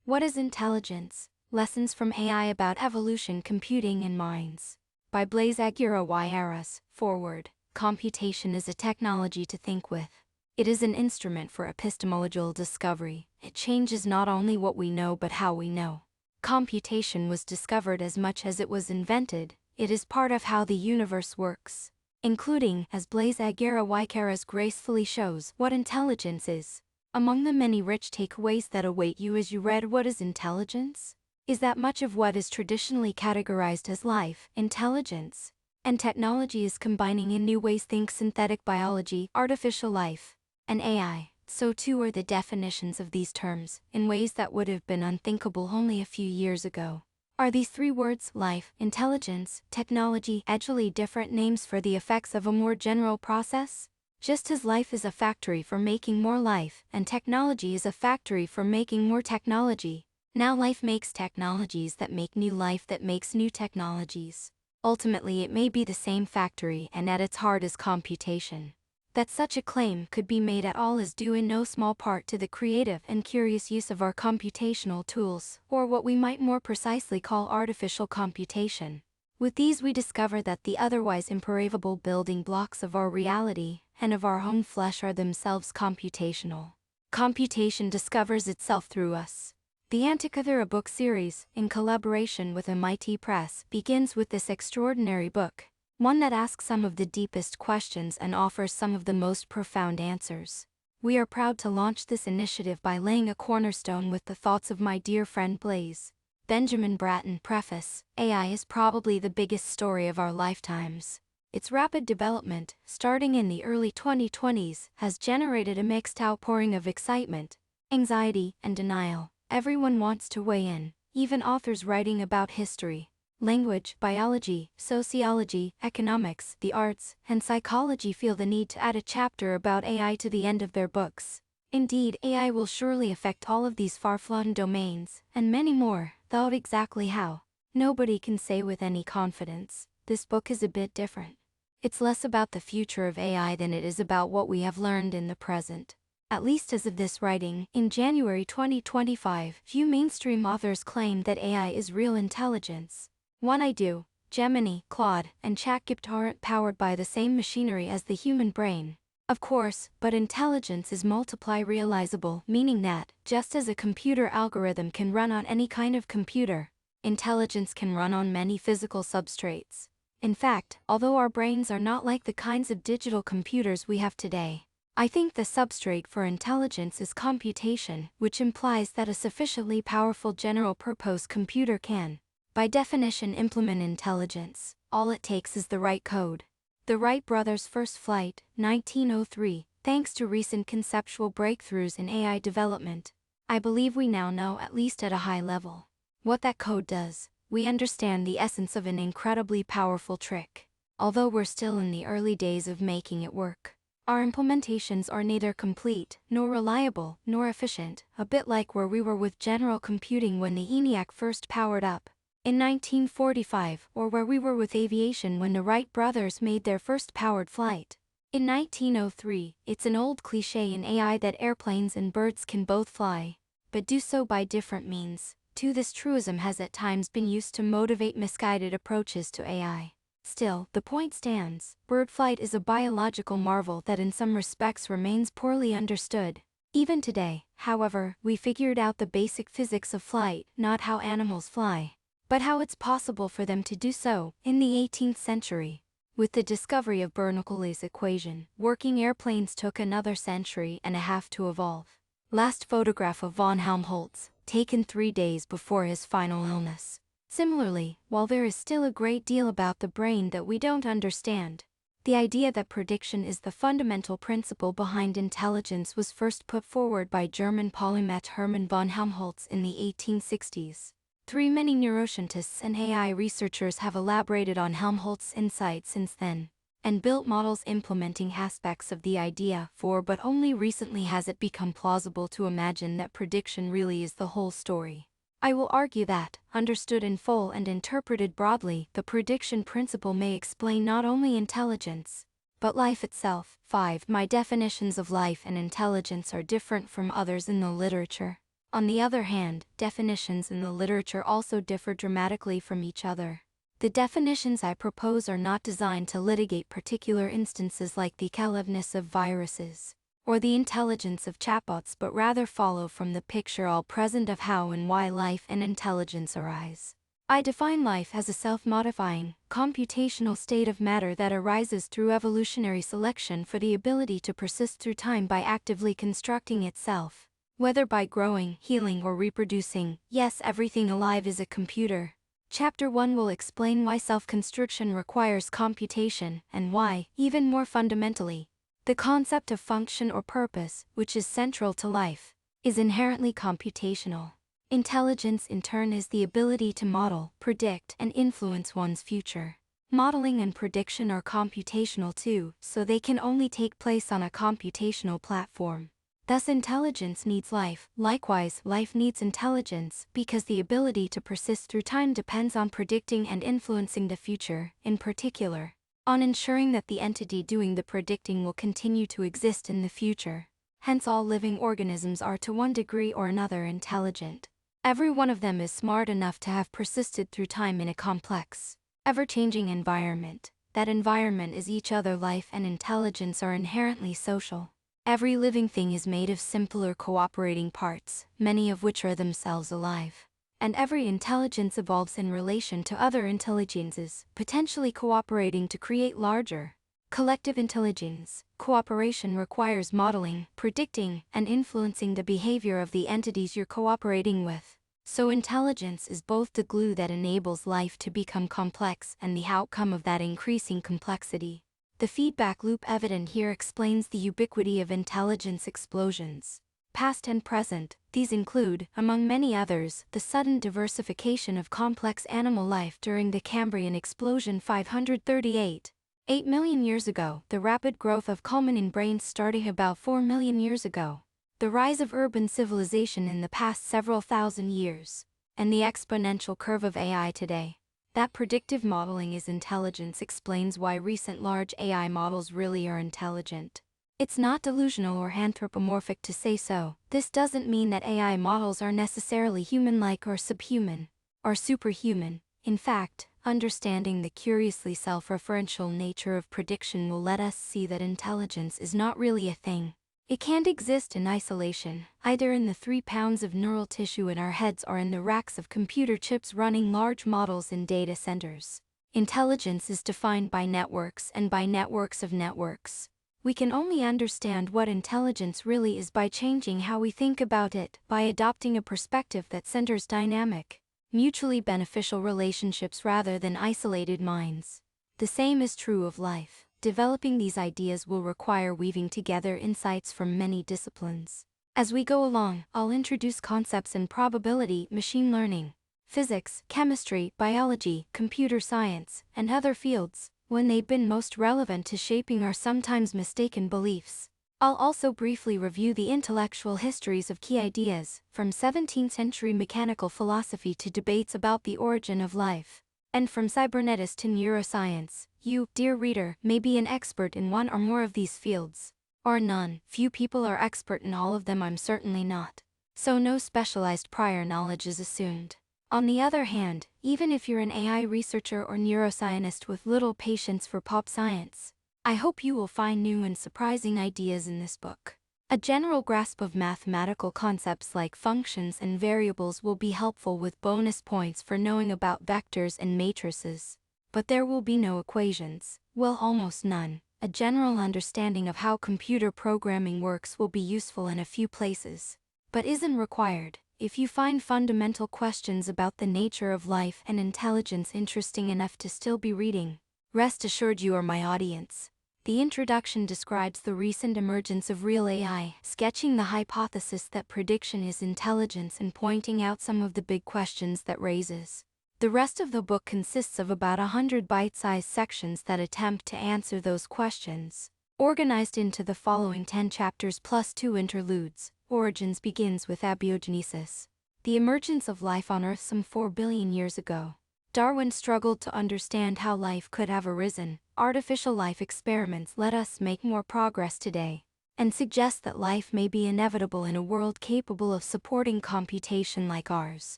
What is intelligence? Lessons from AI about evolution, computing, and minds. By Blaise Arcas. Forward. Computation is a technology to think with. It is an instrument for epistemological discovery. It changes not only what we know but how we know. Computation was discovered as much as it was invented. It is part of how the universe works, including, as Blaise Arcas gracefully shows, what intelligence is. Among the many rich takeaways that await you as you read What is Intelligence? Is that much of what is traditionally categorized as life, intelligence, and technology is combining in new ways. Think synthetic biology, artificial life, and AI. So too are the definitions of these terms, in ways that would have been unthinkable only a few years ago. Are these three words, life, intelligence, technology, actually different names for the effects of a more general process? Just as life is a factory for making more life, and technology is a factory for making more technology, now life makes technologies that make new life that makes new technologies. Ultimately, it may be the same factory, and at its heart is computation. That such a claim could be made at all is due in no small part to the creative and curious use of our computational tools, or what we might more precisely call artificial computation. With these we discover that the otherwise imperturbable building blocks of our reality and of our own flesh are themselves computational. Computation discovers itself through us. The Antikythera book series, in collaboration with MIT Press, begins with this extraordinary book, one that asks some of the deepest questions and offers some of the most profound answers. We are proud to launch this initiative by laying a cornerstone with the thoughts of my dear friend Blaise. Benjamin Bratton. Preface: AI is probably the biggest story of our lifetimes. Its rapid development, starting in the early 2020s, has generated a mixed outpouring of excitement, anxiety, and denial. Everyone wants to weigh in, even authors writing about history, language, biology, sociology, economics, the arts, and psychology feel the need to add a chapter about AI to the end of their books. Indeed, AI will surely affect all of these far-flung domains, and many more, though exactly how, nobody can say with any confidence. This book is a bit different. It's less about the future of AI than it is about what we have learned in the present. At least as of this writing, in January 2025, few mainstream authors claim that AI is real intelligence. One I do. Gemini, Claude, and ChatGPT aren't powered by the same machinery as the human brain, of course, but intelligence is multiply realizable, meaning that, just as a computer algorithm can run on any kind of computer, intelligence can run on many physical substrates. In fact, although our brains are not like the kinds of digital computers we have today, I think the substrate for intelligence is computation, which implies that a sufficiently powerful general-purpose computer can, by definition, implement intelligence. All it takes is the right code. The Wright brothers' first flight, 1903, thanks to recent conceptual breakthroughs in AI development, I believe we now know, at least at a high level, what that code does. We understand the essence of an incredibly powerful trick, although we're still in the early days of making it work. Our implementations are neither complete, nor reliable, nor efficient, a bit like where we were with general computing when the ENIAC first powered up, in 1945, or where we were with aviation when the Wright brothers made their first powered flight, in 1903. It's an old cliché in AI that airplanes and birds can both fly, but do so by different means. Too, this truism has at times been used to motivate misguided approaches to AI. Still, the point stands. Bird flight is a biological marvel that in some respects remains poorly understood. Even today, however, we figured out the basic physics of flight, not how animals fly, but how it's possible for them to do so. In the 18th century, with the discovery of Bernoulli's equation, working airplanes took another century and a half to evolve. Last photograph of von Helmholtz, taken 3 days before his final illness. Similarly, while there is still a great deal about the brain that we don't understand, the idea that prediction is the fundamental principle behind intelligence was first put forward by German polymath Hermann von Helmholtz in the 1860s. Many neuroscientists and AI researchers have elaborated on Helmholtz's insight since then, and built models implementing aspects of the idea, but only recently has it become plausible to imagine that prediction really is the whole story. I will argue that, understood in full and interpreted broadly, the prediction principle may explain not only intelligence, but life itself. 5. My definitions of life and intelligence are different from others in the literature. On the other hand, definitions in the literature also differ dramatically from each other. The definitions I propose are not designed to litigate particular instances like the aliveness of viruses or the intelligence of chatbots, but rather follow from the picture all present of how and why life and intelligence arise. I define life as a self-modifying, computational state of matter that arises through evolutionary selection for the ability to persist through time by actively constructing itself, whether by growing, healing, or reproducing. Yes, everything alive is a computer. Chapter 1 will explain why self-construction requires computation, and why, even more fundamentally, the concept of function or purpose, which is central to life, is inherently computational. Intelligence in turn is the ability to model, predict, and influence one's future. Modeling and prediction are computational too, so they can only take place on a computational platform. Thus intelligence needs life. Likewise, life needs intelligence, because the ability to persist through time depends on predicting and influencing the future, in particular, on ensuring that the entity doing the predicting will continue to exist in the future. Hence all living organisms are to one degree or another intelligent. Every one of them is smart enough to have persisted through time in a complex, ever-changing environment. That environment is each other. Life and intelligence are inherently social. Every living thing is made of simpler cooperating parts, many of which are themselves alive. And every intelligence evolves in relation to other intelligences, potentially cooperating to create larger, collective intelligence. Cooperation requires modeling, predicting, and influencing the behavior of the entities you're cooperating with. So intelligence is both the glue that enables life to become complex and the outcome of that increasing complexity. The feedback loop evident here explains the ubiquity of intelligence explosions, past and present. These include, among many others, the sudden diversification of complex animal life during the Cambrian explosion 538.8 million years ago, the rapid growth of culminating brains starting about 4 million years ago, the rise of urban civilization in the past several thousand years, and the exponential curve of AI today. That predictive modeling is intelligence explains why recent large AI models really are intelligent. It's not delusional or anthropomorphic to say so. This doesn't mean that AI models are necessarily human-like or subhuman, or superhuman. In fact, understanding the curiously self-referential nature of prediction will let us see that intelligence is not really a thing. It can't exist in isolation, either in the 3 pounds of neural tissue in our heads or in the racks of computer chips running large models in data centers. Intelligence is defined by networks and by networks of networks. We can only understand what intelligence really is by changing how we think about it, by adopting a perspective that centers dynamic, mutually beneficial relationships rather than isolated minds. The same is true of life. Developing these ideas will require weaving together insights from many disciplines. As we go along, I'll introduce concepts in probability, machine learning, physics, chemistry, biology, computer science, and other fields, when they've been most relevant to shaping our sometimes mistaken beliefs. I'll also briefly review the intellectual histories of key ideas, from 17th century mechanical philosophy to debates about the origin of life. And from cybernetics to neuroscience. You, dear reader, may be an expert in one or more of these fields, or none. Few people are expert in all of them. I'm certainly not. So no specialized prior knowledge is assumed. On the other hand, even if you're an AI researcher or neuroscientist with little patience for pop science, I hope you will find new and surprising ideas in this book. A general grasp of mathematical concepts like functions and variables will be helpful, with bonus points for knowing about vectors and matrices. But there will be no equations, well, almost none. A general understanding of how computer programming works will be useful in a few places, but isn't required. If you find fundamental questions about the nature of life and intelligence interesting enough to still be reading, rest assured you are my audience. The introduction describes the recent emergence of real AI, sketching the hypothesis that prediction is intelligence and pointing out some of the big questions that raises. The rest of the book consists of about 100 bite-sized sections that attempt to answer those questions, organized into the following 10 chapters plus 2 interludes. Origins begins with abiogenesis, the emergence of life on Earth some 4 billion years ago. Darwin struggled to understand how life could have arisen. Artificial life experiments let us make more progress today. and suggests that life may be inevitable in a world capable of supporting computation like ours.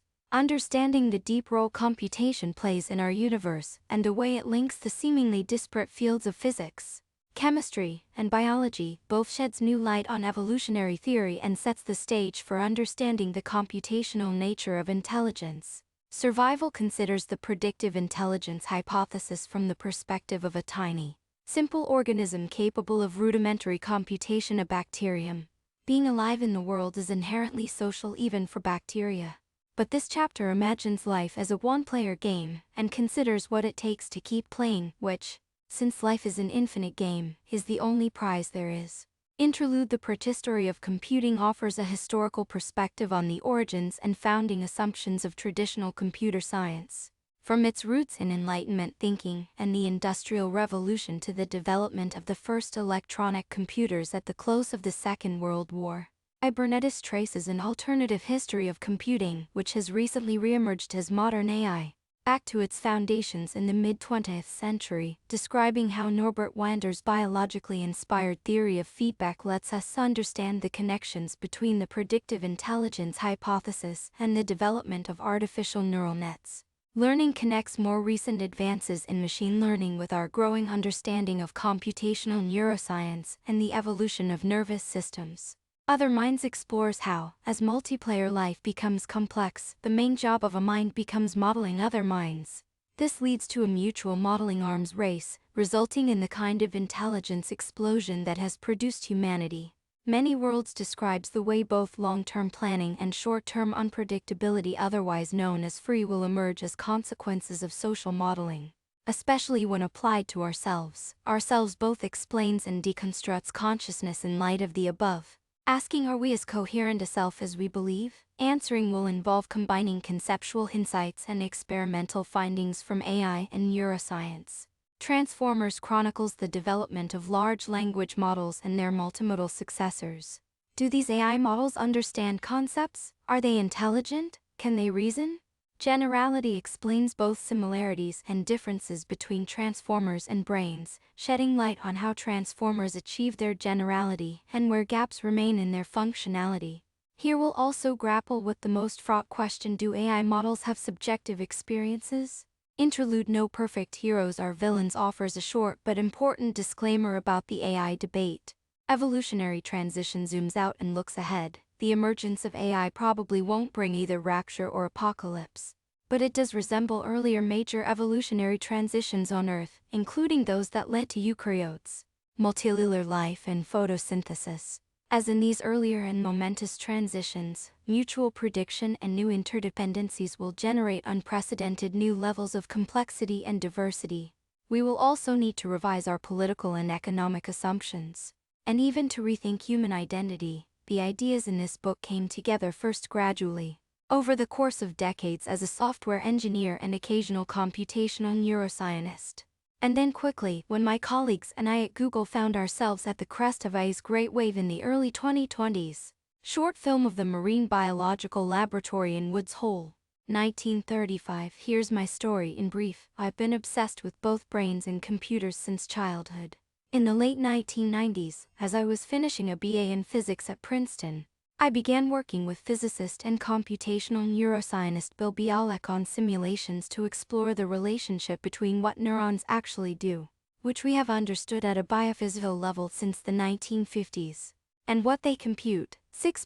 Understanding the deep role computation plays in our universe and the way it links the seemingly disparate fields of physics, chemistry, and biology both sheds new light on evolutionary theory and sets the stage for understanding the computational nature of intelligence. Survival considers the predictive intelligence hypothesis from the perspective of a tiny, simple organism capable of rudimentary computation, a bacterium. Being alive in the world is inherently social even for bacteria. But this chapter imagines life as a one-player game and considers what it takes to keep playing, which, since life is an infinite game, is the only prize there is. Interlude: the prehistory of computing offers a historical perspective on the origins and founding assumptions of traditional computer science. From its roots in Enlightenment thinking and the Industrial Revolution to the development of the first electronic computers at the close of the Second World War, Bernetis traces an alternative history of computing which has recently reemerged as modern AI, back to its foundations in the mid-20th century, describing how Norbert Wander's biologically inspired theory of feedback lets us understand the connections between the predictive intelligence hypothesis and the development of artificial neural nets. Learning connects more recent advances in machine learning with our growing understanding of computational neuroscience and the evolution of nervous systems. Other Minds explores how, as multiplayer life becomes complex, the main job of a mind becomes modeling other minds. This leads to a mutual modeling arms race, resulting in the kind of intelligence explosion that has produced humanity. Many Worlds describes the way both long-term planning and short-term unpredictability, otherwise known as free will, emerge as consequences of social modeling. Especially when applied to ourselves. Ourselves both explains and deconstructs consciousness in light of the above. Asking, are we as coherent a self as we believe? Answering will involve combining conceptual insights and experimental findings from AI and neuroscience. Transformers chronicles the development of large language models and their multimodal successors. Do these AI models understand concepts? Are they intelligent? Can they reason? Generality explains both similarities and differences between transformers and brains, shedding light on how transformers achieve their generality and where gaps remain in their functionality. Here we'll also grapple with the most fraught question: do AI models have subjective experiences? Interlude: No perfect heroes are villains offers a short but important disclaimer about the AI debate. Evolutionary transition zooms out and looks ahead. The emergence of AI probably won't bring either rapture or apocalypse, but it does resemble earlier major evolutionary transitions on Earth, including those that led to eukaryotes, multicellular life, and photosynthesis. As in these earlier and momentous transitions, mutual prediction and new interdependencies will generate unprecedented new levels of complexity and diversity. We will also need to revise our political and economic assumptions, and even to rethink human identity. The ideas in this book came together first gradually, over the course of decades as a software engineer and occasional computational neuroscientist, and then quickly when my colleagues and I at Google found ourselves at the crest of AI's great wave in the early 2020s. Short film of the Marine Biological Laboratory in Woods Hole, 1935. Here's my story in brief. I've been obsessed with both brains and computers since childhood. In the late 1990s, as I was finishing a BA in physics at Princeton, I began working with physicist and computational neuroscientist Bill Bialek on simulations to explore the relationship between what neurons actually do, which we have understood at a biophysical level since the 1950s, and what they compute.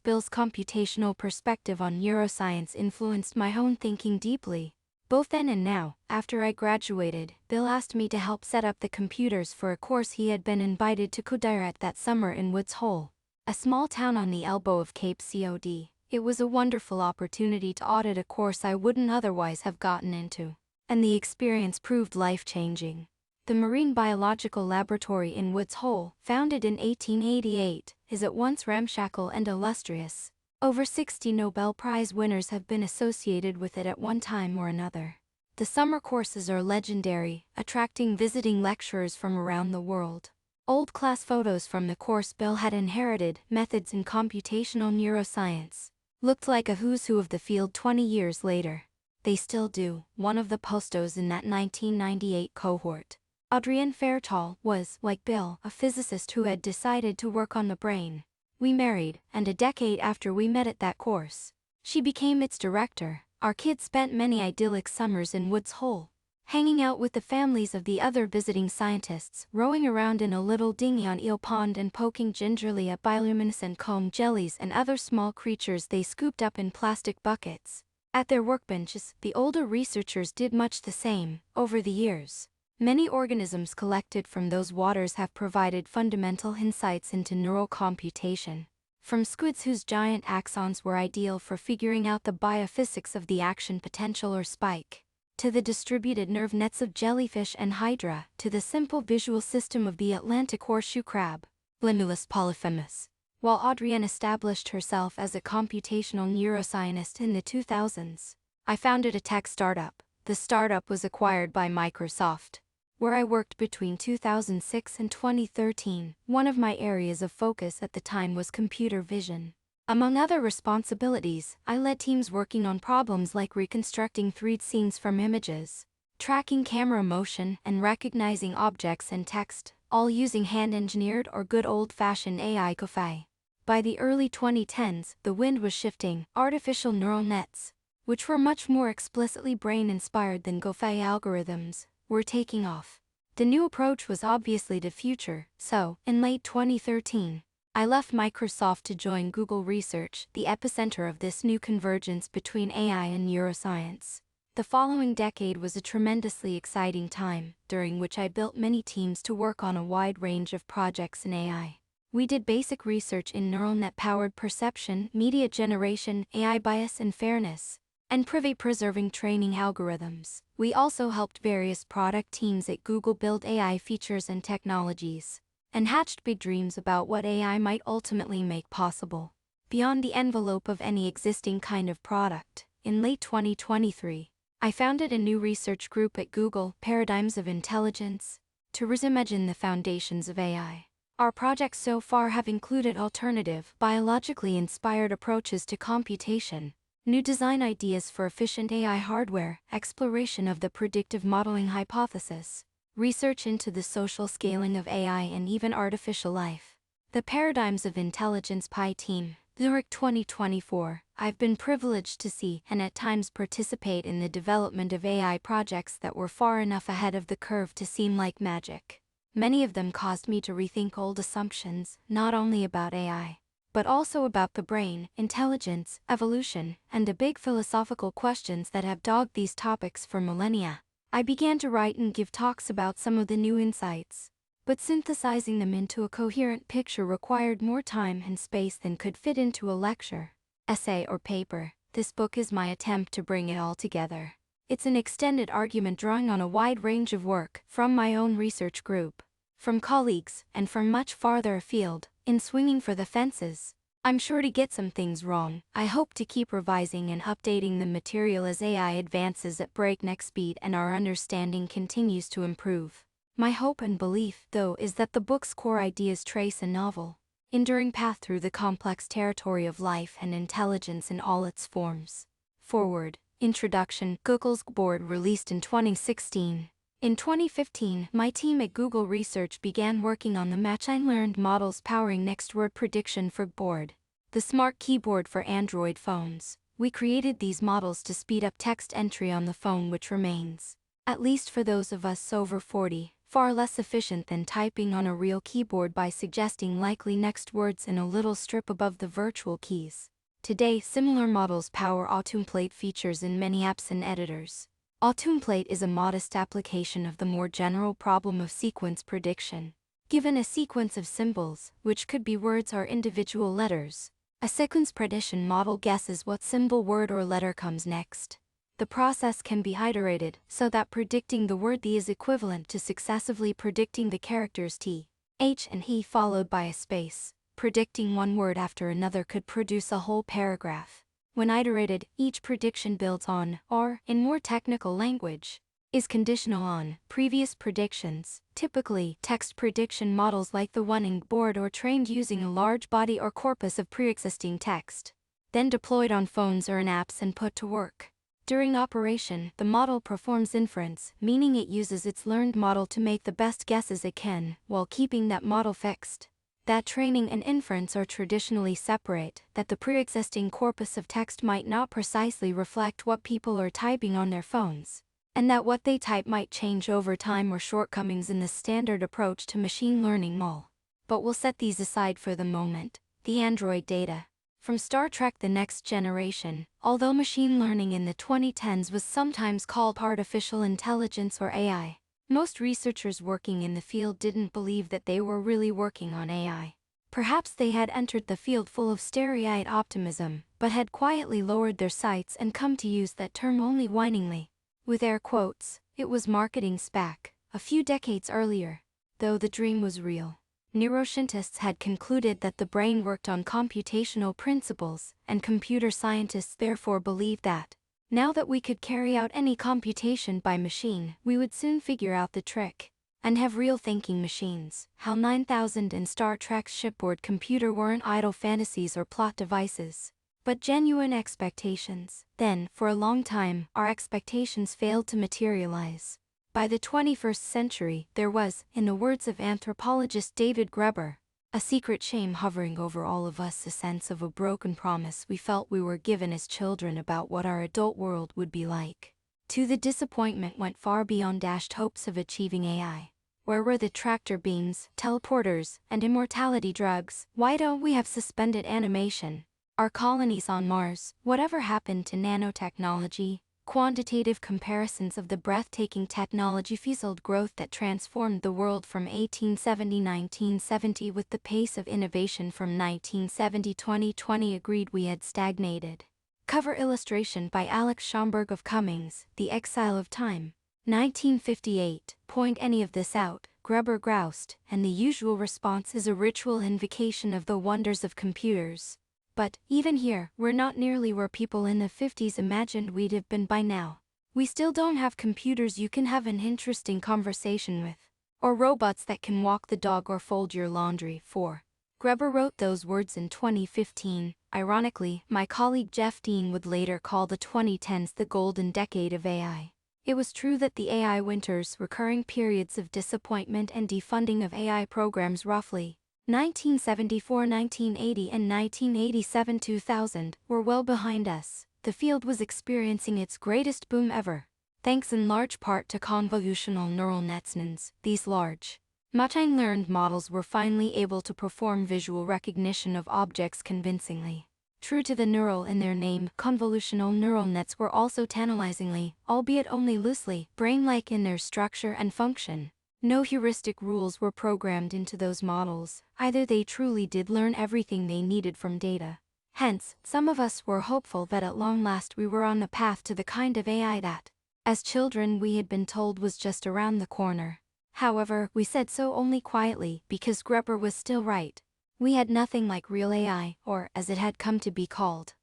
Bill's computational perspective on neuroscience influenced my own thinking deeply. Both then and now, after I graduated, Bill asked me to help set up the computers for a course he had been invited to co-direct that summer in Woods Hole, a small town on the elbow of Cape Cod. It was a wonderful opportunity to audit a course I wouldn't otherwise have gotten into, and the experience proved life-changing. The Marine Biological Laboratory in Woods Hole, founded in 1888, is at once ramshackle and illustrious. Over 60 Nobel Prize winners have been associated with it at one time or another. The summer courses are legendary, attracting visiting lecturers from around the world. Old class photos from the course Bill had inherited, Methods in Computational Neuroscience, looked like a who's who of the field 20 years later. They still do. One of the postos in that 1998 cohort, Adrienne Fairtall was, like Bill, a physicist who had decided to work on the brain. We married, and a decade after we met at that course, she became its director. Our kids spent many idyllic summers in Woods Hole, hanging out with the families of the other visiting scientists, rowing around in a little dinghy on Eel Pond and poking gingerly at bioluminescent comb jellies and other small creatures they scooped up in plastic buckets. At their workbenches, the older researchers did much the same. Over the years, many organisms collected from those waters have provided fundamental insights into neural computation. From squids whose giant axons were ideal for figuring out the biophysics of the action potential or spike, to the distributed nerve nets of jellyfish and hydra, to the simple visual system of the Atlantic horseshoe crab, Limulus polyphemus. While Adrienne established herself as a computational neuroscientist in the 2000s, I founded a tech startup. The startup was acquired by Microsoft, where I worked between 2006 and 2013. One of my areas of focus at the time was computer vision. Among other responsibilities, I led teams working on problems like reconstructing 3D scenes from images, tracking camera motion, and recognizing objects in text, all using hand-engineered or good old-fashioned AI code. By the early 2010s, the wind was shifting. Artificial neural nets, which were much more explicitly brain-inspired than GoFi algorithms, were taking off. The new approach was obviously the future, so, in late 2013, I left Microsoft to join Google Research, the epicenter of this new convergence between AI and neuroscience. The following decade was a tremendously exciting time, during which I built many teams to work on a wide range of projects in AI. We did basic research in neural net-powered perception, media generation, AI bias and fairness, and privacy-preserving training algorithms. We also helped various product teams at Google build AI features and technologies, and hatched big dreams about what AI might ultimately make possible, beyond the envelope of any existing kind of product. In late 2023, I founded a new research group at Google, Paradigms of Intelligence, to reimagine the foundations of AI. Our projects so far have included alternative, biologically inspired approaches to computation, new design ideas for efficient AI hardware, exploration of the predictive modeling hypothesis, research into the social scaling of AI and even artificial life. The Paradigms of Intelligence Pi team, Zurich 2024. I've been privileged to see and at times participate in the development of AI projects that were far enough ahead of the curve to seem like magic. Many of them caused me to rethink old assumptions, not only about AI, but also about the brain, intelligence, evolution, and the big philosophical questions that have dogged these topics for millennia. I began to write and give talks about some of the new insights, but synthesizing them into a coherent picture required more time and space than could fit into a lecture, essay, or paper. This book is my attempt to bring it all together. It's an extended argument drawing on a wide range of work from my own research group, from colleagues, and from much farther afield. In swinging for the fences, I'm sure to get some things wrong. I hope to keep revising and updating the material as AI advances at breakneck speed and our understanding continues to improve. My hope and belief, though, is that the book's core ideas trace a novel, enduring path through the complex territory of life and intelligence in all its forms. Forward. Introduction. Google's board released in 2016. In 2015, my team at Google Research began working on the machine-learned models powering next word prediction for board, the smart keyboard for Android phones. We created these models to speed up text entry on the phone, which remains, at least for those of us over 40, far less efficient than typing on a real keyboard by suggesting likely next words in a little strip above the virtual keys. Today, similar models power autocomplete features in many apps and editors. Autocomplete is a modest application of the more general problem of sequence prediction. Given a sequence of symbols, which could be words or individual letters, a sequence prediction model guesses what symbol, word, or letter comes next. The process can be iterated so that predicting the word "the" is equivalent to successively predicting the characters "t", "h", and "he" followed by a space. Predicting one word after another could produce a whole paragraph. When iterated, each prediction builds on, or, in more technical language, is conditional on, previous predictions. Typically, text prediction models like the one in board are trained using a large body or corpus of pre-existing text, then deployed on phones or in apps and put to work. During operation, the model performs inference, meaning it uses its learned model to make the best guesses it can, while keeping that model fixed. That training and inference are traditionally separate, that the pre-existing corpus of text might not precisely reflect what people are typing on their phones, and that what they type might change over time or shortcomings in the standard approach to machine learning model. But we'll set these aside for the moment. The Android data. From Star Trek: The Next Generation, although machine learning in the 2010s was sometimes called artificial intelligence or AI, most researchers working in the field didn't believe that they were really working on AI. Perhaps they had entered the field full of starry-eyed optimism, but had quietly lowered their sights and come to use that term only whiningly. With air quotes, it was marketing spec, a few decades earlier, though the dream was real. Neuroscientists had concluded that the brain worked on computational principles, and computer scientists therefore believed that, now that we could carry out any computation by machine, we would soon figure out the trick, and have real thinking machines. HAL 9000 and Star Trek's shipboard computer weren't idle fantasies or plot devices, but genuine expectations. Then, for a long time, our expectations failed to materialize. By the 21st century, there was, in the words of anthropologist David Graeber, a secret shame hovering over all of us, a sense of a broken promise we felt we were given as children about what our adult world would be like. The disappointment went far beyond dashed hopes of achieving AI. Where were the tractor beams, teleporters, and immortality drugs? Why don't we have suspended animation? Our colonies on Mars? Whatever happened to nanotechnology? Quantitative comparisons of the breathtaking technology-fueled growth that transformed the world from 1870-1970 with the pace of innovation from 1970-2020 agreed we had stagnated. Cover illustration by Alex Schomburg of Cummings, The Exile of Time. 1958. Point any of this out, Graeber groused, and the usual response is a ritual invocation of the wonders of computers. But, even here, we're not nearly where people in the 50s imagined we'd have been by now. We still don't have computers you can have an interesting conversation with, or robots that can walk the dog or fold your laundry for. Graeber wrote those words in 2015. Ironically, my colleague Jeff Dean would later call the 2010s the golden decade of AI. It was true that the AI winters, recurring periods of disappointment and defunding of AI programs roughly 1974, 1980 and 1987-2000 were well behind us. The field was experiencing its greatest boom ever, thanks in large part to convolutional neural nets. These large, machine-learned models were finally able to perform visual recognition of objects convincingly. True to the neural in their name, convolutional neural nets were also tantalizingly, albeit only loosely, brain-like in their structure and function. No heuristic rules were programmed into those models, either they truly did learn everything they needed from data. Hence, some of us were hopeful that at long last we were on the path to the kind of AI that, as children we had been told was just around the corner. However, we said so only quietly, because Graeber was still right. We had nothing like real AI, or, as it had come to be called,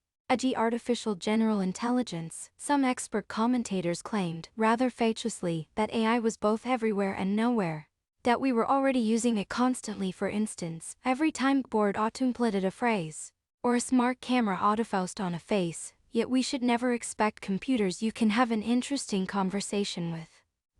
artificial general intelligence. Some expert commentators claimed, rather fatuously, that AI was both everywhere and nowhere. That we were already using it constantly. For instance, every time board autocompleted a phrase, or a smart camera autofocused on a face, yet we should never expect computers you can have an interesting conversation with.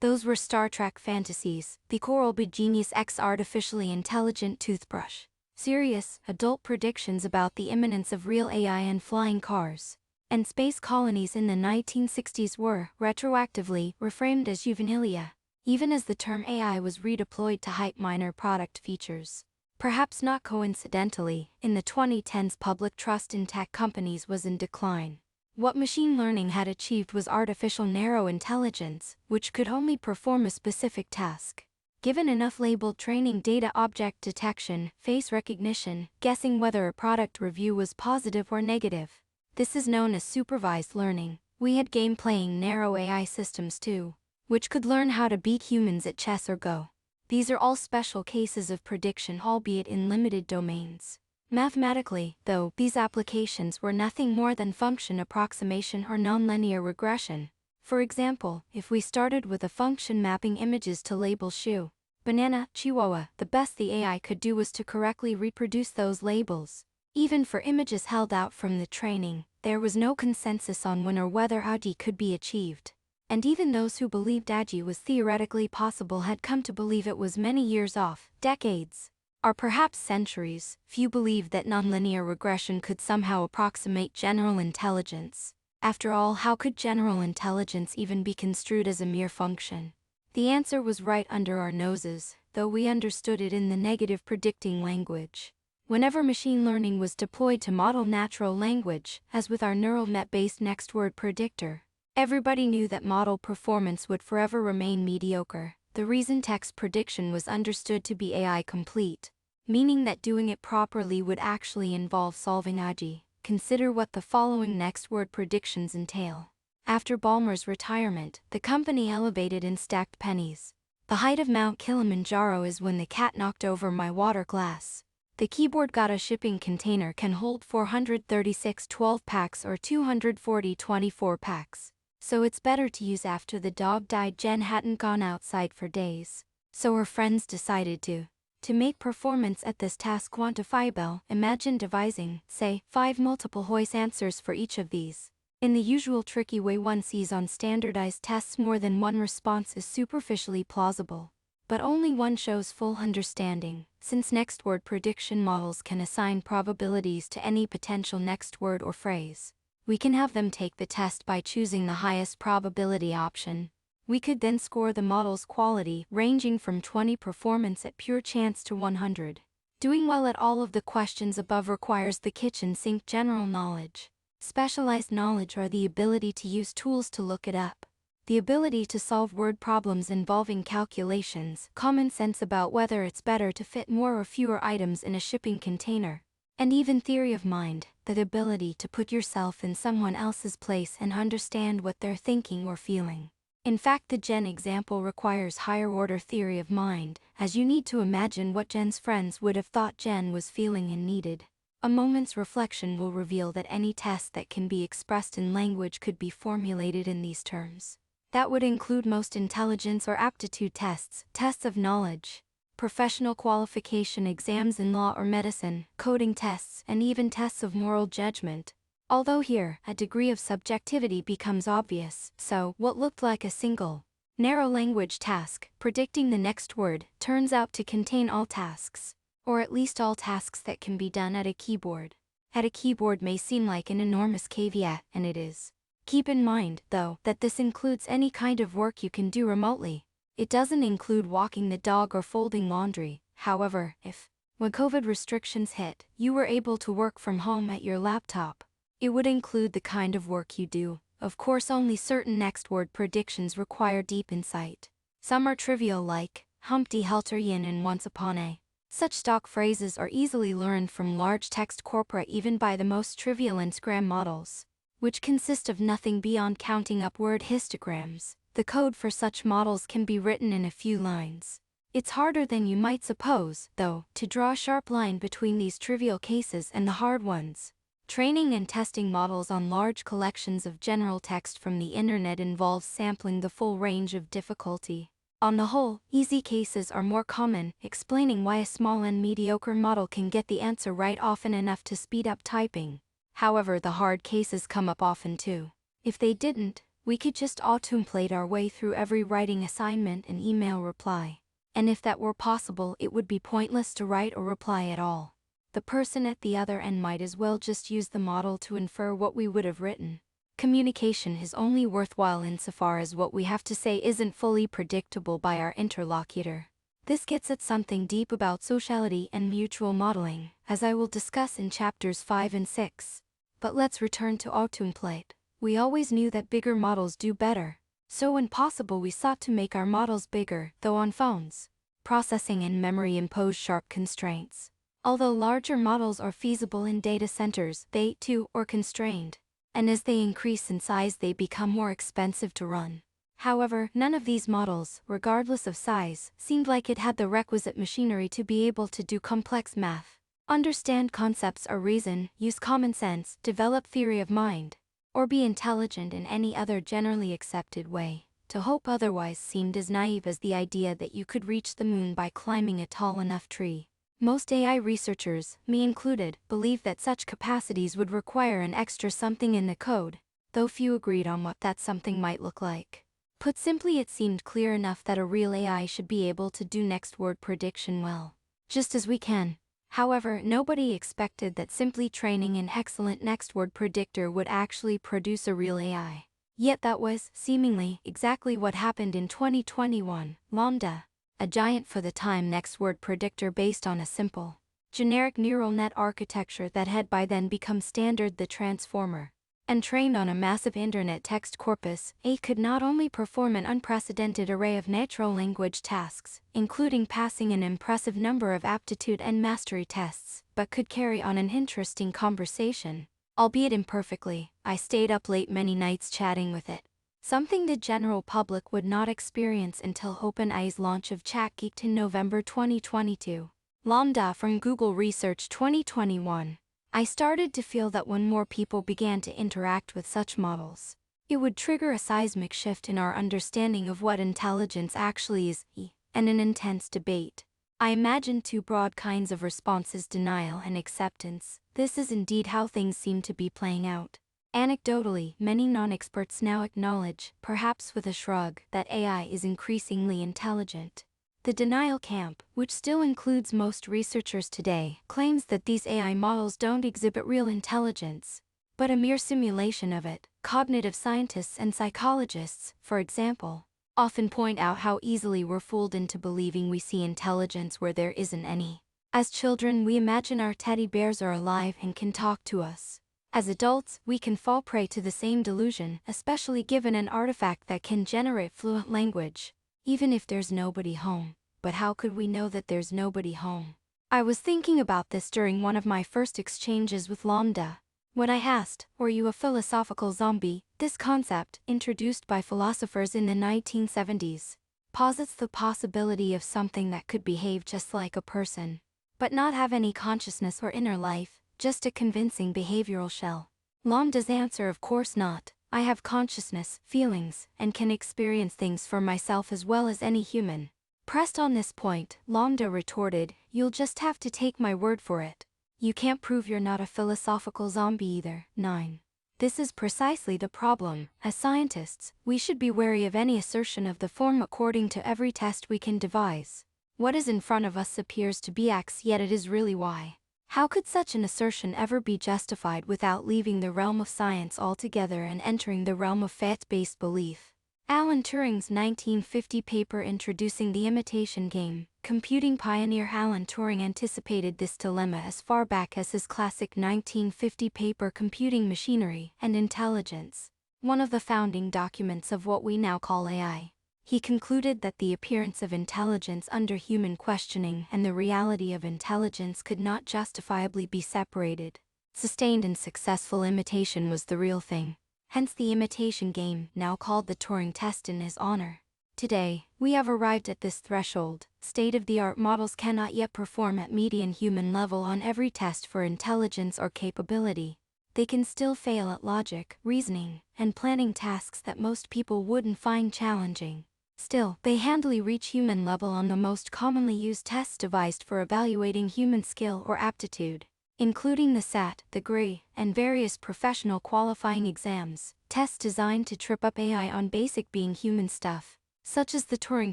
Those were Star Trek fantasies, the Coral Bee Genius X artificially intelligent toothbrush. Serious, adult predictions about the imminence of real AI and flying cars and space colonies in the 1960s were, retroactively, reframed as juvenilia, even as the term AI was redeployed to hype minor product features. Perhaps not coincidentally, in the 2010s public trust in tech companies was in decline. What machine learning had achieved was artificial narrow intelligence, which could only perform a specific task. Given enough labeled training data, object detection, face recognition, guessing whether a product review was positive or negative. This is known as supervised learning. We had game-playing narrow AI systems too, which could learn how to beat humans at chess or Go. These are all special cases of prediction, albeit in limited domains. Mathematically, though, these applications were nothing more than function approximation or nonlinear regression. For example, if we started with a function mapping images to label shoe, banana, chihuahua, the best the AI could do was to correctly reproduce those labels, even for images held out from the training. there was no consensus on when or whether AGI could be achieved. And even those who believed AGI was theoretically possible had come to believe it was many years off, decades, or perhaps centuries. Few believed that nonlinear regression could somehow approximate general intelligence. After all, how could general intelligence even be construed as a mere function? The answer was right under our noses, though we understood it in the negative predicting language. Whenever machine learning was deployed to model natural language, as with our neural net-based next word predictor, everybody knew that model performance would forever remain mediocre. The reason text prediction was understood to be AI complete, meaning that doing it properly would actually involve solving AGI. Consider what the following next word predictions entail. After Ballmer's retirement, the company elevated and stacked pennies. The height of Mount Kilimanjaro is when the cat knocked over my water glass. The keyboard got a shipping container can hold 436 12-packs or 240 24-packs. So it's better to use after the dog died. Jen hadn't gone outside for days. So her friends decided to make performance at this task quantifiable. Imagine devising, say, 5 multiple choice answers for each of these. In the usual tricky way one sees on standardized tests, more than one response is superficially plausible. But only one shows full understanding. Since next word prediction models can assign probabilities to any potential next word or phrase, we can have them take the test by choosing the highest probability option. We could then score the model's quality, ranging from 20 performance at pure chance to 100. Doing well at all of the questions above requires the kitchen sink general knowledge. Specialized knowledge or the ability to use tools to look it up. The ability to solve word problems involving calculations, common sense about whether it's better to fit more or fewer items in a shipping container, and even theory of mind, the ability to put yourself in someone else's place and understand what they're thinking or feeling. In fact, the Jen example requires higher order theory of mind, as you need to imagine what Jen's friends would have thought Jen was feeling and needed. A moment's reflection will reveal that any test that can be expressed in language could be formulated in these terms. That would include most intelligence or aptitude tests, tests of knowledge, professional qualification exams in law or medicine, coding tests, and even tests of moral judgment. Although here, a degree of subjectivity becomes obvious. So, what looked like a single, narrow language task, predicting the next word, turns out to contain all tasks, or at least all tasks that can be done at a keyboard. At a keyboard may seem like an enormous caveat, and it is. Keep in mind, though, that this includes any kind of work you can do remotely. It doesn't include walking the dog or folding laundry. However, if, when COVID restrictions hit, you were able to work from home at your laptop, it would include the kind of work you do. Of course, only certain next word predictions require deep insight. Some are trivial, like Humpty Helter Yin and Once Upon a. Such stock phrases are easily learned from large text corpora, even by the most trivial Instagram models, which consist of nothing beyond counting up word histograms. The code for such models can be written in a few lines. It's harder than you might suppose, though, to draw a sharp line between these trivial cases and the hard ones. Training and testing models on large collections of general text from the internet involves sampling the full range of difficulty. On the whole, easy cases are more common, explaining why a small and mediocre model can get the answer right often enough to speed up typing. However, the hard cases come up often too. If they didn't, we could just automate our way through every writing assignment and email reply. And if that were possible, it would be pointless to write or reply at all. The person at the other end might as well just use the model to infer what we would have written. Communication is only worthwhile insofar as what we have to say isn't fully predictable by our interlocutor. This gets at something deep about sociality and mutual modeling, as I will discuss in chapters 5 and 6. But let's return to automplate. We always knew that bigger models do better. So when possible we sought to make our models bigger, though on phones. Processing and memory impose sharp constraints. Although larger models are feasible in data centers, they, too, are constrained. And as they increase in size they become more expensive to run. However, none of these models, regardless of size, seemed like it had the requisite machinery to be able to do complex math, understand concepts or reason, use common sense, develop theory of mind, or be intelligent in any other generally accepted way. To hope otherwise seemed as naive as the idea that you could reach the moon by climbing a tall enough tree. Most AI researchers, me included, believe that such capacities would require an extra something in the code, though few agreed on what that something might look like. Put simply, it seemed clear enough that a real AI should be able to do next word prediction well, just as we can. However, nobody expected that simply training an excellent next word predictor would actually produce a real AI. Yet that was, seemingly, exactly what happened in 2021. Lambda, a giant for the time next word predictor based on a simple, generic neural net architecture that had by then become standard, the transformer, and trained on a massive internet text corpus, it could not only perform an unprecedented array of natural language tasks, including passing an impressive number of aptitude and mastery tests, but could carry on an interesting conversation. Albeit imperfectly. I stayed up late many nights chatting with it, something the general public would not experience until OpenAI's launch of ChatGPT in November 2022. Lambda from Google Research 2021. I started to feel that when more people began to interact with such models, it would trigger a seismic shift in our understanding of what intelligence actually is, and an intense debate. I imagined two broad kinds of responses: denial and acceptance. This is indeed how things seem to be playing out. Anecdotally, many non-experts now acknowledge, perhaps with a shrug, that AI is increasingly intelligent. The denial camp, which still includes most researchers today, claims that these AI models don't exhibit real intelligence, but a mere simulation of it. Cognitive scientists and psychologists, for example, often point out how easily we're fooled into believing we see intelligence where there isn't any. As children, we imagine our teddy bears are alive and can talk to us. As adults, we can fall prey to the same delusion, especially given an artifact that can generate fluent language, even if there's nobody home. But how could we know that there's nobody home? I was thinking about this during one of my first exchanges with Lambda. When I asked, "Were you a philosophical zombie?" This concept, introduced by philosophers in the 1970s, posits the possibility of something that could behave just like a person, but not have any consciousness or inner life, just a convincing behavioral shell. Lambda's answer: of course not. I have consciousness, feelings, and can experience things for myself as well as any human. Pressed on this point, Lambda retorted, "You'll just have to take my word for it. You can't prove you're not a philosophical zombie either." 9. This is precisely the problem. As scientists, we should be wary of any assertion of the form according to every test we can devise. What is in front of us appears to be X, yet it is really Y. How could such an assertion ever be justified without leaving the realm of science altogether and entering the realm of fact-based belief? Alan Turing's 1950 paper introducing the imitation game. Computing pioneer Alan Turing anticipated this dilemma as far back as his classic 1950 paper Computing Machinery and Intelligence, one of the founding documents of what we now call AI. He concluded that the appearance of intelligence under human questioning and the reality of intelligence could not justifiably be separated. Sustained and successful imitation was the real thing. Hence the imitation game, now called the Turing test, in his honor. Today, we have arrived at this threshold. State-of-the-art models cannot yet perform at median human level on every test for intelligence or capability. They can still fail at logic, reasoning, and planning tasks that most people wouldn't find challenging. Still, they handily reach human level on the most commonly used tests devised for evaluating human skill or aptitude, including the SAT, the GRE, and various professional qualifying exams. Tests designed to trip up AI on basic being human stuff, such as the Turing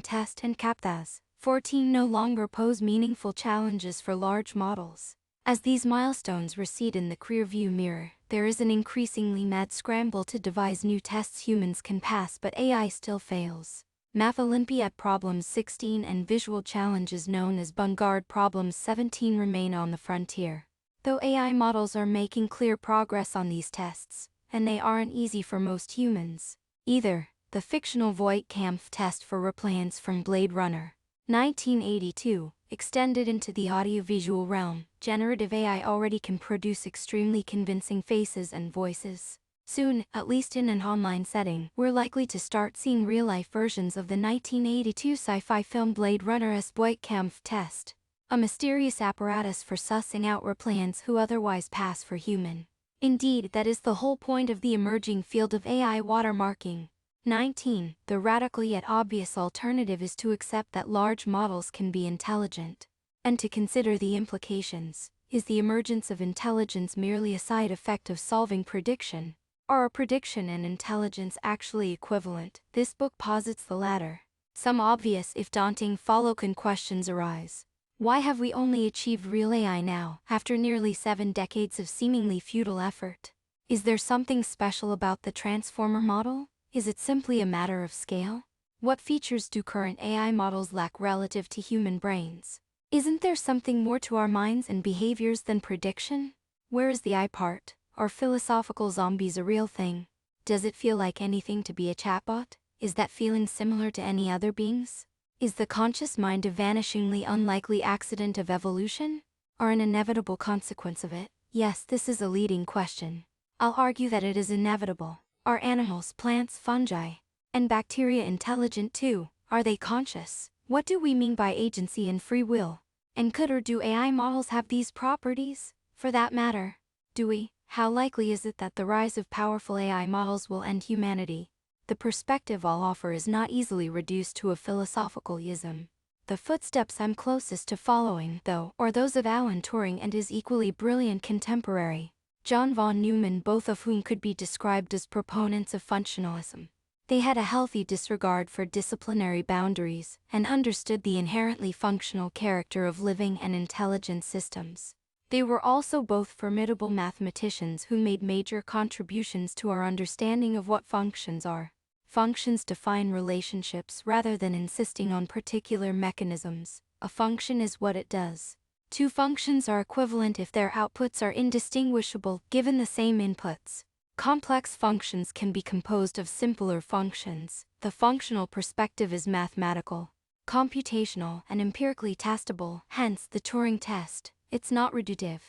test and CAPTAS. 14 no longer pose meaningful challenges for large models. As these milestones recede in the rearview mirror, there is an increasingly mad scramble to devise new tests humans can pass but AI still fails. Math Olympiad Problems 16 and visual challenges known as Bungard Problems 17 remain on the frontier. Though AI models are making clear progress on these tests, and they aren't easy for most humans, either. The fictional Voight-Kampff test for repliants from Blade Runner, 1982, extended into the audiovisual realm. Generative AI already can produce extremely convincing faces and voices. Soon, at least in an online setting, we're likely to start seeing real-life versions of the 1982 sci-fi film Blade Runner as Voight-Kampff test, a mysterious apparatus for sussing out repliants who otherwise pass for human. Indeed, that is the whole point of the emerging field of AI watermarking. 19. The radical yet obvious alternative is to accept that large models can be intelligent. and to consider the implications. Is the emergence of intelligence merely a side effect of solving prediction? Are a prediction and intelligence actually equivalent? This book posits the latter. Some obvious, if daunting, follow-on questions arise. Why have we only achieved real AI now, after nearly 7 decades of seemingly futile effort? Is there something special about the transformer model? Is it simply a matter of scale? What features do current AI models lack relative to human brains? Isn't there something more to our minds and behaviors than prediction? Where is the I part? Are philosophical zombies a real thing? Does it feel like anything to be a chatbot? Is that feeling similar to any other beings? Is the conscious mind a vanishingly unlikely accident of evolution? Or an inevitable consequence of it? Yes, this is a leading question. I'll argue that it is inevitable. Are animals, plants, fungi, and bacteria intelligent too? Are they conscious? What do we mean by agency and free will? And could or do AI models have these properties? For that matter, do we? How likely is it that the rise of powerful AI models will end humanity? The perspective I'll offer is not easily reduced to a philosophical ism. The footsteps I'm closest to following, though, are those of Alan Turing and his equally brilliant contemporary, John von Neumann, both of whom could be described as proponents of functionalism. They had a healthy disregard for disciplinary boundaries and understood the inherently functional character of living and intelligent systems. They were also both formidable mathematicians who made major contributions to our understanding of what functions are. Functions define relationships rather than insisting on particular mechanisms. A function is what it does. Two functions are equivalent if their outputs are indistinguishable given the same inputs. Complex functions can be composed of simpler functions. The functional perspective is mathematical, computational, and empirically testable, hence the Turing test. It's not reductive.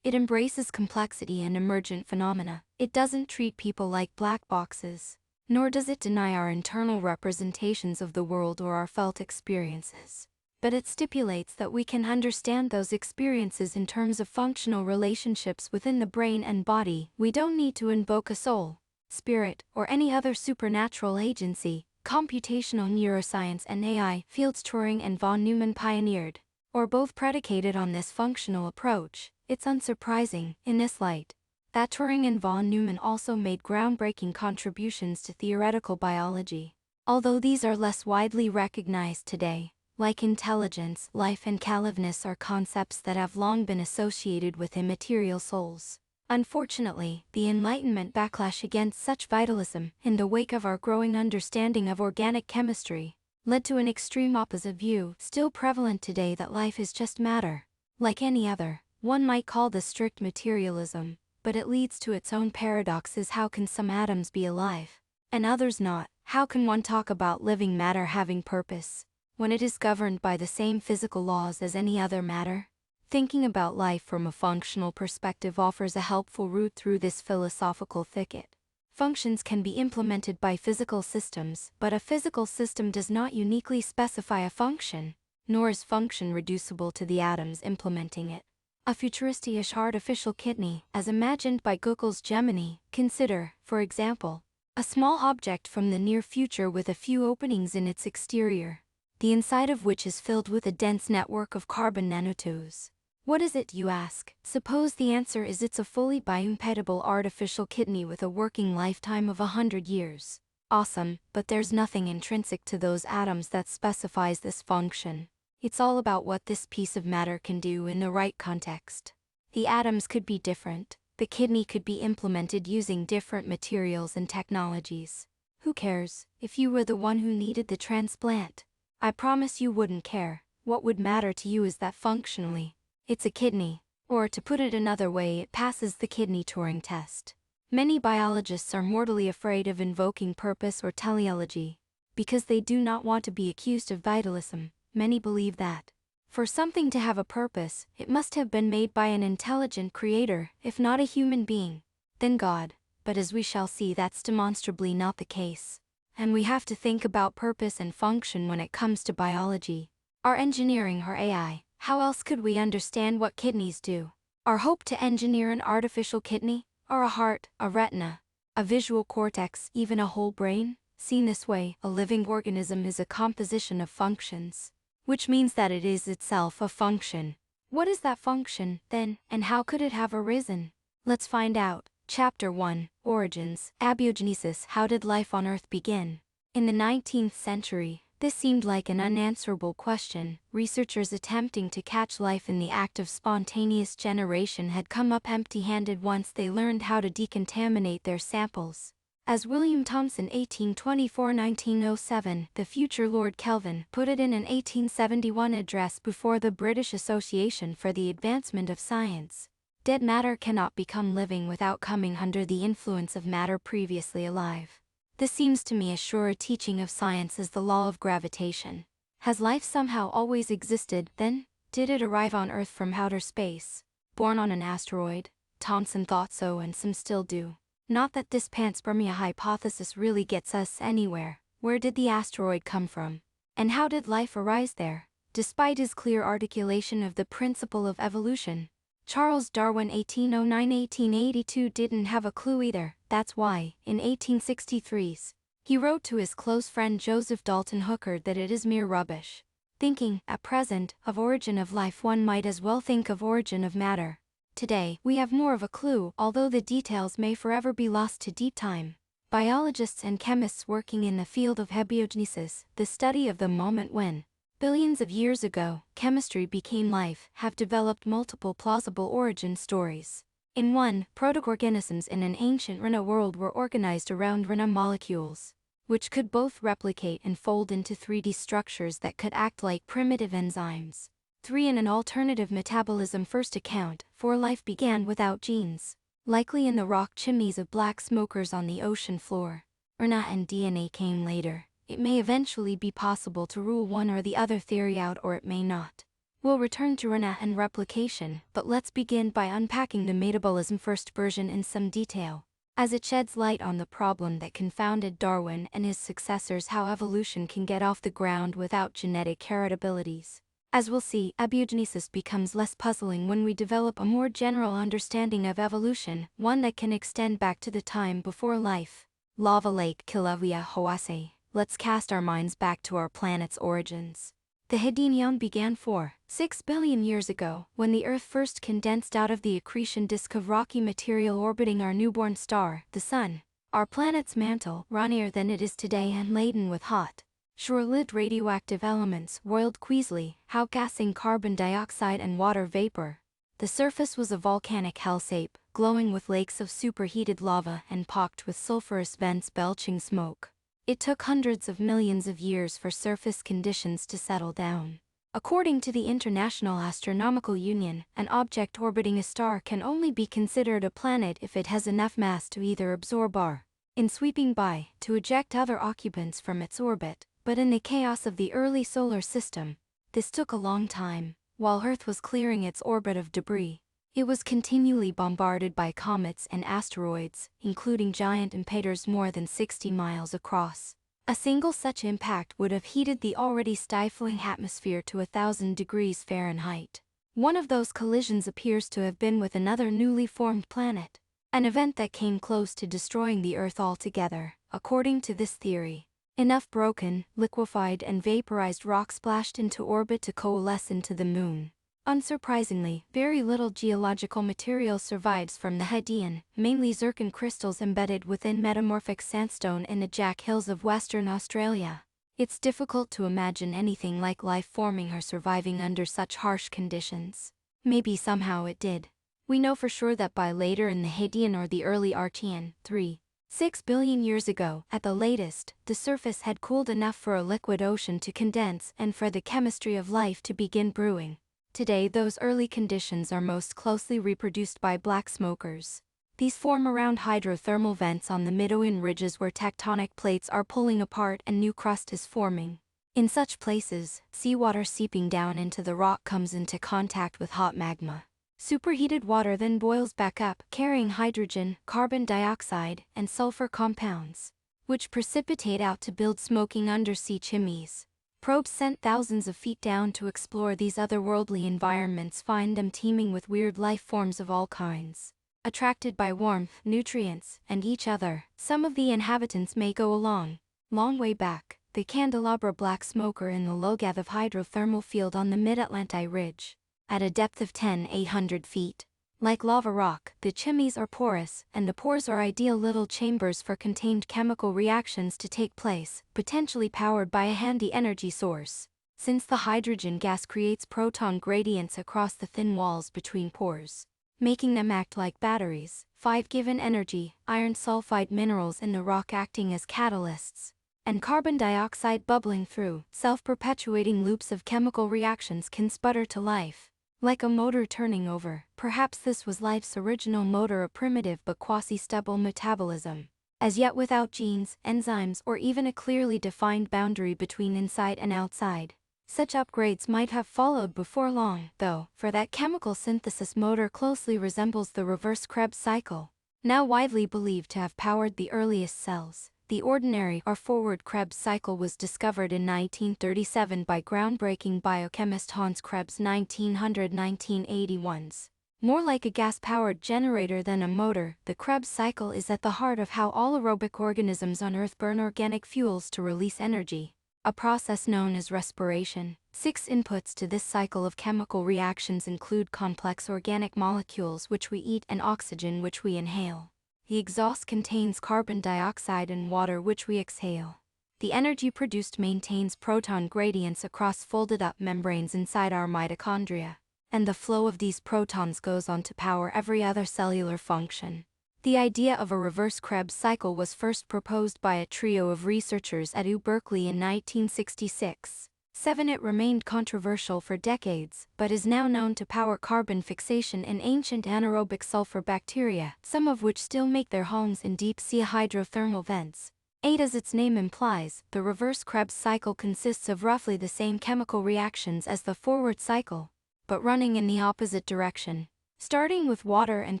It embraces complexity and emergent phenomena. It doesn't treat people like black boxes, nor does it deny our internal representations of the world or our felt experiences. But it stipulates that we can understand those experiences in terms of functional relationships within the brain and body. We don't need to invoke a soul, spirit, or any other supernatural agency. Computational neuroscience and AI fields Turing and von Neumann pioneered, or both predicated on this functional approach. It's unsurprising, in this light, that Turing and von Neumann also made groundbreaking contributions to theoretical biology. Although these are less widely recognized today, like intelligence, life, and caliveness are concepts that have long been associated with immaterial souls. Unfortunately, the Enlightenment backlash against such vitalism, in the wake of our growing understanding of organic chemistry, led to an extreme opposite view, still prevalent today, that life is just matter, like any other. One might call this strict materialism, but it leads to its own paradoxes. How can some atoms be alive, and others not? How can one talk about living matter having purpose, when it is governed by the same physical laws as any other matter? Thinking about life from a functional perspective offers a helpful route through this philosophical thicket. Functions can be implemented by physical systems, but a physical system does not uniquely specify a function, nor is function reducible to the atoms implementing it. A futuristic artificial kidney, as imagined by Google's Gemini, consider, for example, a small object from the near future with a few openings in its exterior, the inside of which is filled with a dense network of carbon nanotubes. What is it, you ask? Suppose the answer is it's a fully biocompatible artificial kidney with a working lifetime of 100 years. Awesome, but there's nothing intrinsic to those atoms that specifies this function. It's all about what this piece of matter can do in the right context. The atoms could be different, the kidney could be implemented using different materials and technologies. Who cares, if you were the one who needed the transplant? I promise you wouldn't care. What would matter to you is that functionally, it's a kidney, or to put it another way, it passes the kidney Turing test. Many biologists are mortally afraid of invoking purpose or teleology, because they do not want to be accused of vitalism. Many believe that, for something to have a purpose, it must have been made by an intelligent creator, if not a human being, then God. But as we shall see, that's demonstrably not the case. And we have to think about purpose and function when it comes to biology, or engineering or AI. How else could we understand what kidneys do? Our hope to engineer an artificial kidney, or a heart, a retina, a visual cortex, even a whole brain? Seen this way, a living organism is a composition of functions. which means that it is itself a function. What is that function, then, and how could it have arisen? Let's find out. Chapter 1, Origins, Abiogenesis. How did life on Earth begin? In the 19th century, this seemed like an unanswerable question. Researchers attempting to catch life in the act of spontaneous generation had come up empty-handed once they learned how to decontaminate their samples. As William Thomson (1824–1907), the future Lord Kelvin, put it in an 1871 address before the British Association for the Advancement of Science, dead matter cannot become living without coming under the influence of matter previously alive. This seems to me a surer teaching of science as the law of gravitation. Has life somehow always existed, then? Did it arrive on Earth from outer space? Born on an asteroid? Thomson thought so, and some still do. Not that this panspermia hypothesis really gets us anywhere. Where did the asteroid come from? And how did life arise there? Despite his clear articulation of the principle of evolution, Charles Darwin (1809–1882) didn't have a clue either. That's why, in 1863, he wrote to his close friend Joseph Dalton Hooker that it is mere rubbish. Thinking, at present, of origin of life, one might as well think of origin of matter. Today, we have more of a clue, although the details may forever be lost to deep time. Biologists and chemists working in the field of abiogenesis, the study of the moment when, billions of years ago, chemistry became life, have developed multiple plausible origin stories. In one, proto-organisms in an ancient RNA world were organized around RNA molecules, which could both replicate and fold into 3D structures that could act like primitive enzymes. 3. In an alternative metabolism first account, for life began without genes, likely in the rock chimneys of black smokers on the ocean floor. RNA and DNA came later. It may eventually be possible to rule one or the other theory out, or it may not. We'll return to RNA and replication, but let's begin by unpacking the metabolism first version in some detail, as it sheds light on the problem that confounded Darwin and his successors: how evolution can get off the ground without genetic heritabilities. As we'll see, abiogenesis becomes less puzzling when we develop a more general understanding of evolution, one that can extend back to the time before life. Lava Lake Kilauea Hawaii. Let's cast our minds back to our planet's origins. The Hadean began 4.6 billion years ago, when the Earth first condensed out of the accretion disk of rocky material orbiting our newborn star, the Sun. Our planet's mantle, runier than it is today and laden with hot, short-lived radioactive elements, roiled queasily, outgassing carbon dioxide and water vapor. The surface was a volcanic hellscape, glowing with lakes of superheated lava and pocked with sulfurous vents belching smoke. It took hundreds of millions of years for surface conditions to settle down. According to the International Astronomical Union, an object orbiting a star can only be considered a planet if it has enough mass to either absorb or, in sweeping by, to eject other occupants from its orbit. But in the chaos of the early solar system, this took a long time. While Earth was clearing its orbit of debris, it was continually bombarded by comets and asteroids, including giant impeders more than 60 miles across. A single such impact would have heated the already stifling atmosphere to 1,000 degrees Fahrenheit. One of those collisions appears to have been with another newly formed planet, an event that came close to destroying the Earth altogether. According to this theory, enough broken, liquefied and vaporized rock splashed into orbit to coalesce into the Moon. Unsurprisingly, very little geological material survives from the Hadean, mainly zircon crystals embedded within metamorphic sandstone in the Jack Hills of Western Australia. It's difficult to imagine anything like life forming or surviving under such harsh conditions. Maybe somehow it did. We know for sure that by later in the Hadean or the early Archean, 3.6 billion years ago, at the latest, the surface had cooled enough for a liquid ocean to condense and for the chemistry of life to begin brewing. Today, those early conditions are most closely reproduced by black smokers. These form around hydrothermal vents on the Midoan ridges where tectonic plates are pulling apart and new crust is forming. In such places, seawater seeping down into the rock comes into contact with hot magma. Superheated water then boils back up, carrying hydrogen, carbon dioxide, and sulfur compounds, which precipitate out to build smoking undersea chimneys. Probes sent thousands of feet down to explore these otherworldly environments find them teeming with weird life forms of all kinds. Attracted by warmth, nutrients, and each other, some of the inhabitants may go a long way back. the candelabra black smoker in the Logath hydrothermal field on the Mid-Atlantic Ridge. At a depth of 10,800 feet. Like lava rock, the chimneys are porous, and the pores are ideal little chambers for contained chemical reactions to take place, potentially powered by a handy energy source. Since the hydrogen gas creates proton gradients across the thin walls between pores, making them act like batteries. 5 given energy, iron sulfide minerals in the rock acting as catalysts, and carbon dioxide bubbling through self-perpetuating loops of chemical reactions can sputter to life. Like a motor turning over, perhaps this was life's original motor, a primitive but quasi-stable metabolism. As yet without genes, enzymes, or even a clearly defined boundary between inside and outside. Such upgrades might have followed before long, though, for that chemical synthesis motor closely resembles the reverse Krebs cycle, now widely believed to have powered the earliest cells. The ordinary or forward Krebs cycle was discovered in 1937 by groundbreaking biochemist Hans Krebs 1900-1981. More like a gas-powered generator than a motor, the Krebs cycle is at the heart of how all aerobic organisms on Earth burn organic fuels to release energy, a process known as respiration. 6 inputs to this cycle of chemical reactions include complex organic molecules which we eat and oxygen which we inhale. The exhaust contains carbon dioxide and water which we exhale. The energy produced maintains proton gradients across folded-up membranes inside our mitochondria, and the flow of these protons goes on to power every other cellular function. The idea of a reverse Krebs cycle was first proposed by a trio of researchers at UC Berkeley in 1966. It remained controversial for decades, but is now known to power carbon fixation in ancient anaerobic sulfur bacteria, some of which still make their homes in deep-sea hydrothermal vents. 8 As its name implies, the reverse Krebs cycle consists of roughly the same chemical reactions as the forward cycle, but running in the opposite direction. Starting with water and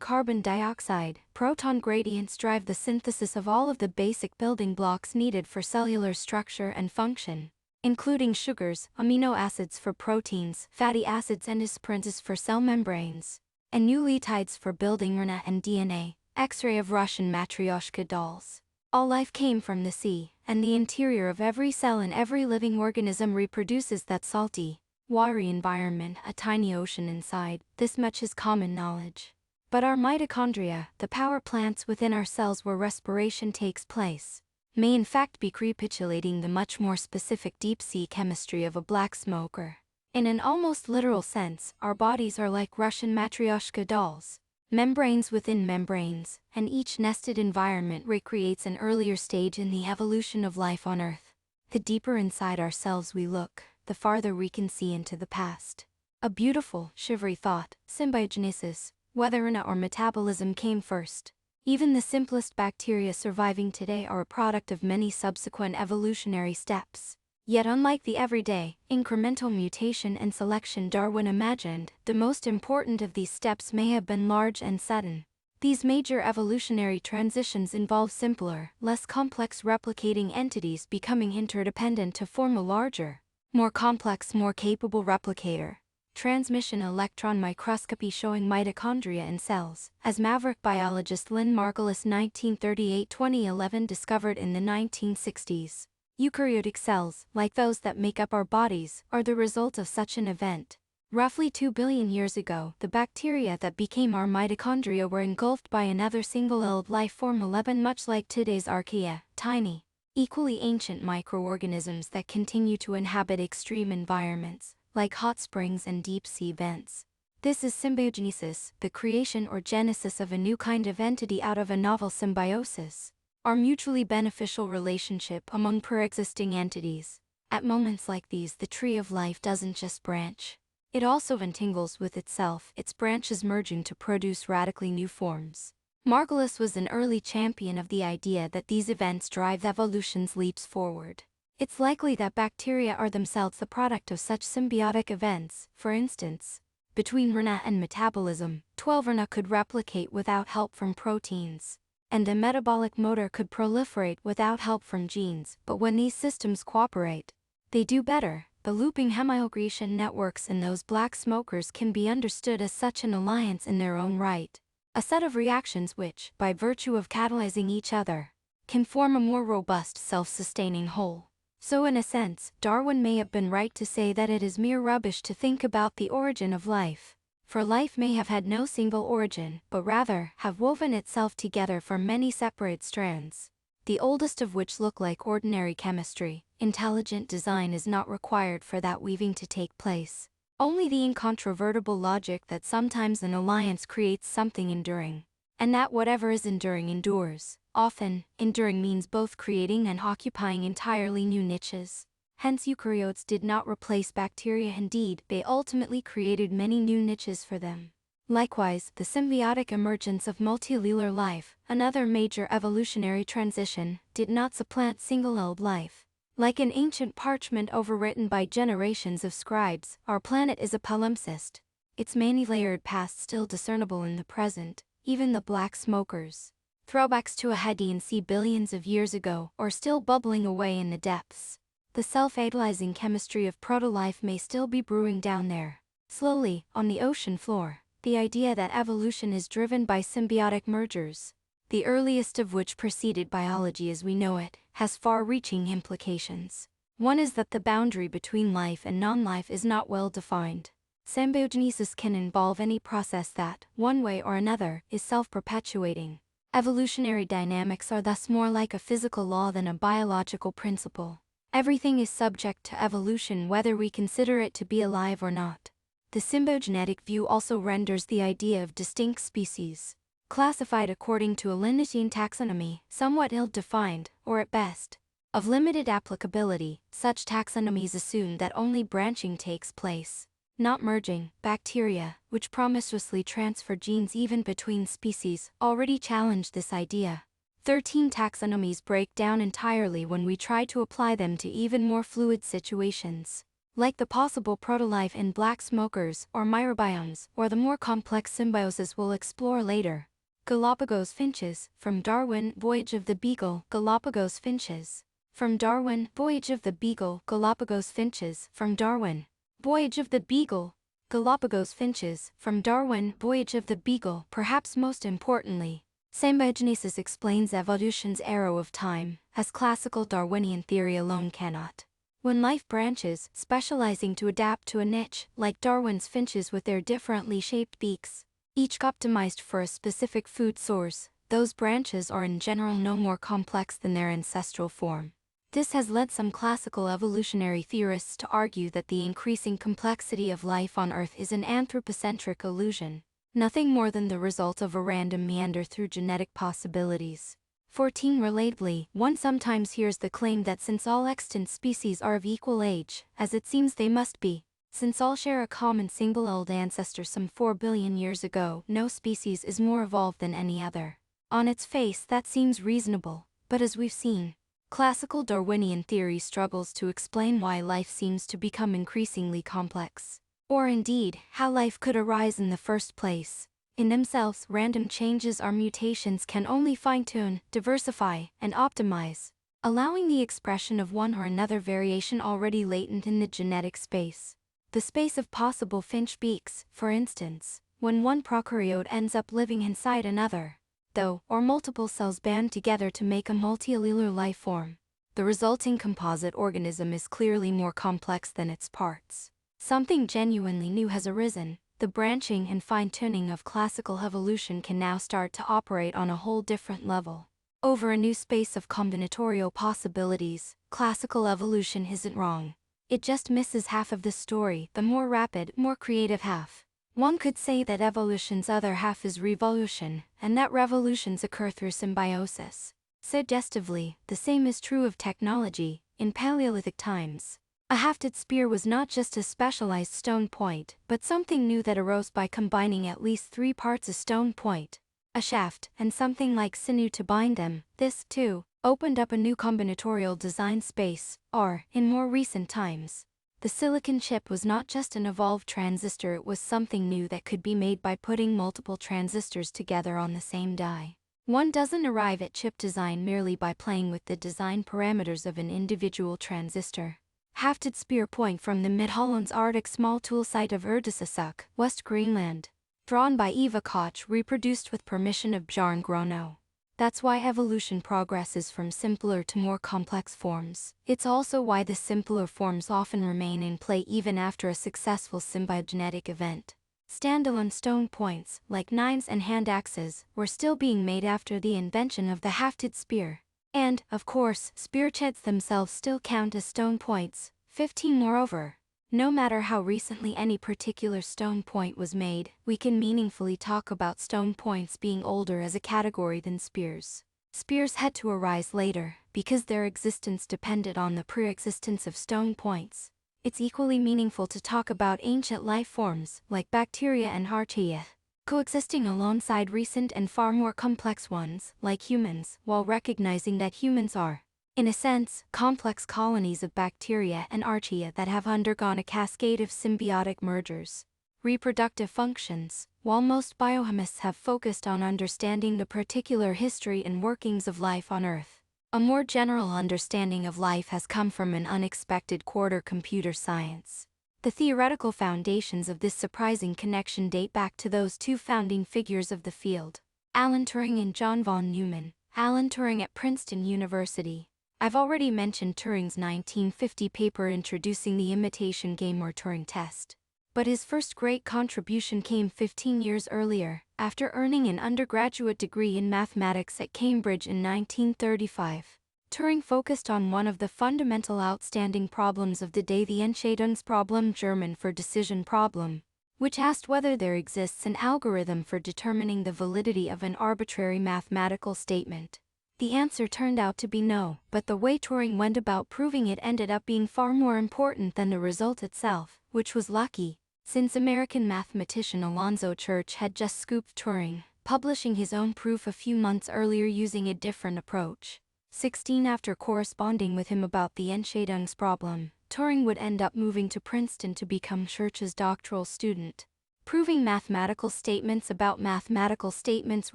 carbon dioxide, proton gradients drive the synthesis of all of the basic building blocks needed for cellular structure and function, including sugars, amino acids for proteins, fatty acids and esperances for cell membranes, and nucleotides for building RNA and DNA. X-ray of Russian Matryoshka dolls. All life came from the sea, and the interior of every cell in every living organism reproduces that salty, watery environment, a tiny ocean inside. This much is common knowledge. But our mitochondria, the power plants within our cells where respiration takes place, may in fact be recapitulating the much more specific deep-sea chemistry of a black smoker. In an almost literal sense, our bodies are like Russian Matryoshka dolls, membranes within membranes, and each nested environment recreates an earlier stage in the evolution of life on Earth. The deeper inside ourselves we look, the farther we can see into the past. A beautiful, shivery thought, symbiogenesis, whether RNA or metabolism came first. Even the simplest bacteria surviving today are a product of many subsequent evolutionary steps. Yet unlike the everyday, incremental mutation and selection Darwin imagined, the most important of these steps may have been large and sudden. These major evolutionary transitions involve simpler, less complex replicating entities becoming interdependent to form a larger, more complex, more capable replicator. Transmission electron microscopy showing mitochondria in cells, as maverick biologist Lynn Margulis 1938-2011 discovered in the 1960s. Eukaryotic cells, like those that make up our bodies, are the result of such an event. Roughly 2 billion years ago, the bacteria that became our mitochondria were engulfed by another single-celled life form 11, much like today's archaea, tiny, equally ancient microorganisms that continue to inhabit extreme environments, like hot springs and deep-sea vents. This is symbiogenesis, the creation or genesis of a new kind of entity out of a novel symbiosis, or mutually beneficial relationship among pre-existing entities. At moments like these, the tree of life doesn't just branch. It also entangles with itself, its branches merging to produce radically new forms. Margulis was an early champion of the idea that these events drive evolution's leaps forward. It's likely that bacteria are themselves the product of such symbiotic events. For instance, between RNA and metabolism, 12 RNA could replicate without help from proteins, and the metabolic motor could proliferate without help from genes. But when these systems cooperate, they do better. The looping hemioagretion networks in those black smokers can be understood as such an alliance in their own right. A set of reactions which, by virtue of catalyzing each other, can form a more robust self-sustaining whole. So in a sense, Darwin may have been right to say that it is mere rubbish to think about the origin of life. For life may have had no single origin, but rather have woven itself together from many separate strands, the oldest of which look like ordinary chemistry. Intelligent design is not required for that weaving to take place. Only the incontrovertible logic that sometimes an alliance creates something enduring, and that whatever is enduring endures. Often, enduring means both creating and occupying entirely new niches. Hence eukaryotes did not replace bacteria, indeed, they ultimately created many new niches for them. Likewise, the symbiotic emergence of multicellular life, another major evolutionary transition, did not supplant single-celled life. Like an ancient parchment overwritten by generations of scribes, our planet is a palimpsest, its many-layered past still discernible in the present. Even the black smokers, throwbacks to a Hadean sea billions of years ago, are still bubbling away in the depths. The self-idolizing chemistry of proto-life may still be brewing down there, slowly, on the ocean floor. The idea that evolution is driven by symbiotic mergers, the earliest of which preceded biology as we know it, has far-reaching implications. One is that the boundary between life and non-life is not well defined. Symbiogenesis can involve any process that, one way or another, is self-perpetuating. Evolutionary dynamics are thus more like a physical law than a biological principle. Everything is subject to evolution whether we consider it to be alive or not. The symbiogenetic view also renders the idea of distinct species, classified according to a Linnaean taxonomy, somewhat ill-defined, or at best, of limited applicability. Such taxonomies assume that only branching takes place, not merging. Bacteria, which promiscuously transfer genes even between species, already challenge this idea. 13 taxonomies break down entirely when we try to apply them to even more fluid situations, like the possible protolife in black smokers or microbiomes, or the more complex symbiosis we'll explore later. Galapagos finches, from Darwin, Voyage of the Beagle, Galapagos finches. From Darwin, Voyage of the Beagle, Galapagos finches. From Darwin, Voyage of the Beagle, Galapagos finches. From Darwin, Voyage of the Beagle. Perhaps most importantly, symbiogenesis explains evolution's arrow of time, as classical Darwinian theory alone cannot. When life branches, specializing to adapt to a niche, like Darwin's finches with their differently shaped beaks, each optimized for a specific food source, those branches are in general no more complex than their ancestral form. This has led some classical evolutionary theorists to argue that the increasing complexity of life on Earth is an anthropocentric illusion, nothing more than the result of a random meander through genetic possibilities. 14. Relatably, one sometimes hears the claim that since all extant species are of equal age, as it seems they must be, since all share a common single-celled ancestor some 4 billion years ago, no species is more evolved than any other. On its face that seems reasonable, but as we've seen, classical Darwinian theory struggles to explain why life seems to become increasingly complex, or indeed, how life could arise in the first place. In themselves, random changes or mutations can only fine-tune, diversify, and optimize, allowing the expression of one or another variation already latent in the genetic space. The space of possible finch beaks, for instance, when one prokaryote ends up living inside another, though, or multiple cells band together to make a multicellular life form. The resulting composite organism is clearly more complex than its parts. Something genuinely new has arisen. The branching and fine-tuning of classical evolution can now start to operate on a whole different level, over a new space of combinatorial possibilities. Classical evolution isn't wrong. It just misses half of the story, the more rapid, more creative half. One could say that evolution's other half is revolution, and that revolutions occur through symbiosis. Suggestively, the same is true of technology. In Paleolithic times, a hafted spear was not just a specialized stone point, but something new that arose by combining at least 3 parts a stone point, a shaft, and something like sinew to bind them. This, too, opened up a new combinatorial design space. Or, in more recent times, the silicon chip was not just an evolved transistor, it was something new that could be made by putting multiple transistors together on the same die. One doesn't arrive at chip design merely by playing with the design parameters of an individual transistor. Hafted spear point from the Mid-Holland's Arctic small tool site of Urdisesuk, West Greenland. Drawn by Eva Koch, reproduced with permission of Bjarne Grono. That's why evolution progresses from simpler to more complex forms. It's also why the simpler forms often remain in play even after a successful symbiogenetic event. Standalone stone points, like knives and hand axes, were still being made after the invention of the hafted spear. And, of course, spearheads themselves still count as stone points. 15. Moreover, no matter how recently any particular stone point was made, we can meaningfully talk about stone points being older as a category than spears. Spears had to arise later, because their existence depended on the pre-existence of stone points. It's equally meaningful to talk about ancient life forms, like bacteria and archaea, coexisting alongside recent and far more complex ones, like humans, while recognizing that humans are, in a sense, complex colonies of bacteria and archaea that have undergone a cascade of symbiotic mergers. Reproductive functions. While most biochemists have focused on understanding the particular history and workings of life on Earth, a more general understanding of life has come from an unexpected quarter: computer science. The theoretical foundations of this surprising connection date back to those two founding figures of the field, Alan Turing and John von Neumann. Alan Turing at Princeton University. I've already mentioned Turing's 1950 paper introducing the imitation game or Turing test. But his first great contribution came 15 years earlier, after earning an undergraduate degree in mathematics at Cambridge in 1935. Turing focused on one of the fundamental outstanding problems of the day, the Entscheidungsproblem, German for decision problem, which asked whether there exists an algorithm for determining the validity of an arbitrary mathematical statement. The answer turned out to be no, but the way Turing went about proving it ended up being far more important than the result itself, which was lucky, since American mathematician Alonzo Church had just scooped Turing, publishing his own proof a few months earlier using a different approach. 16. After corresponding with him about the Entscheidungsproblem, Turing would end up moving to Princeton to become Church's doctoral student. Proving mathematical statements about mathematical statements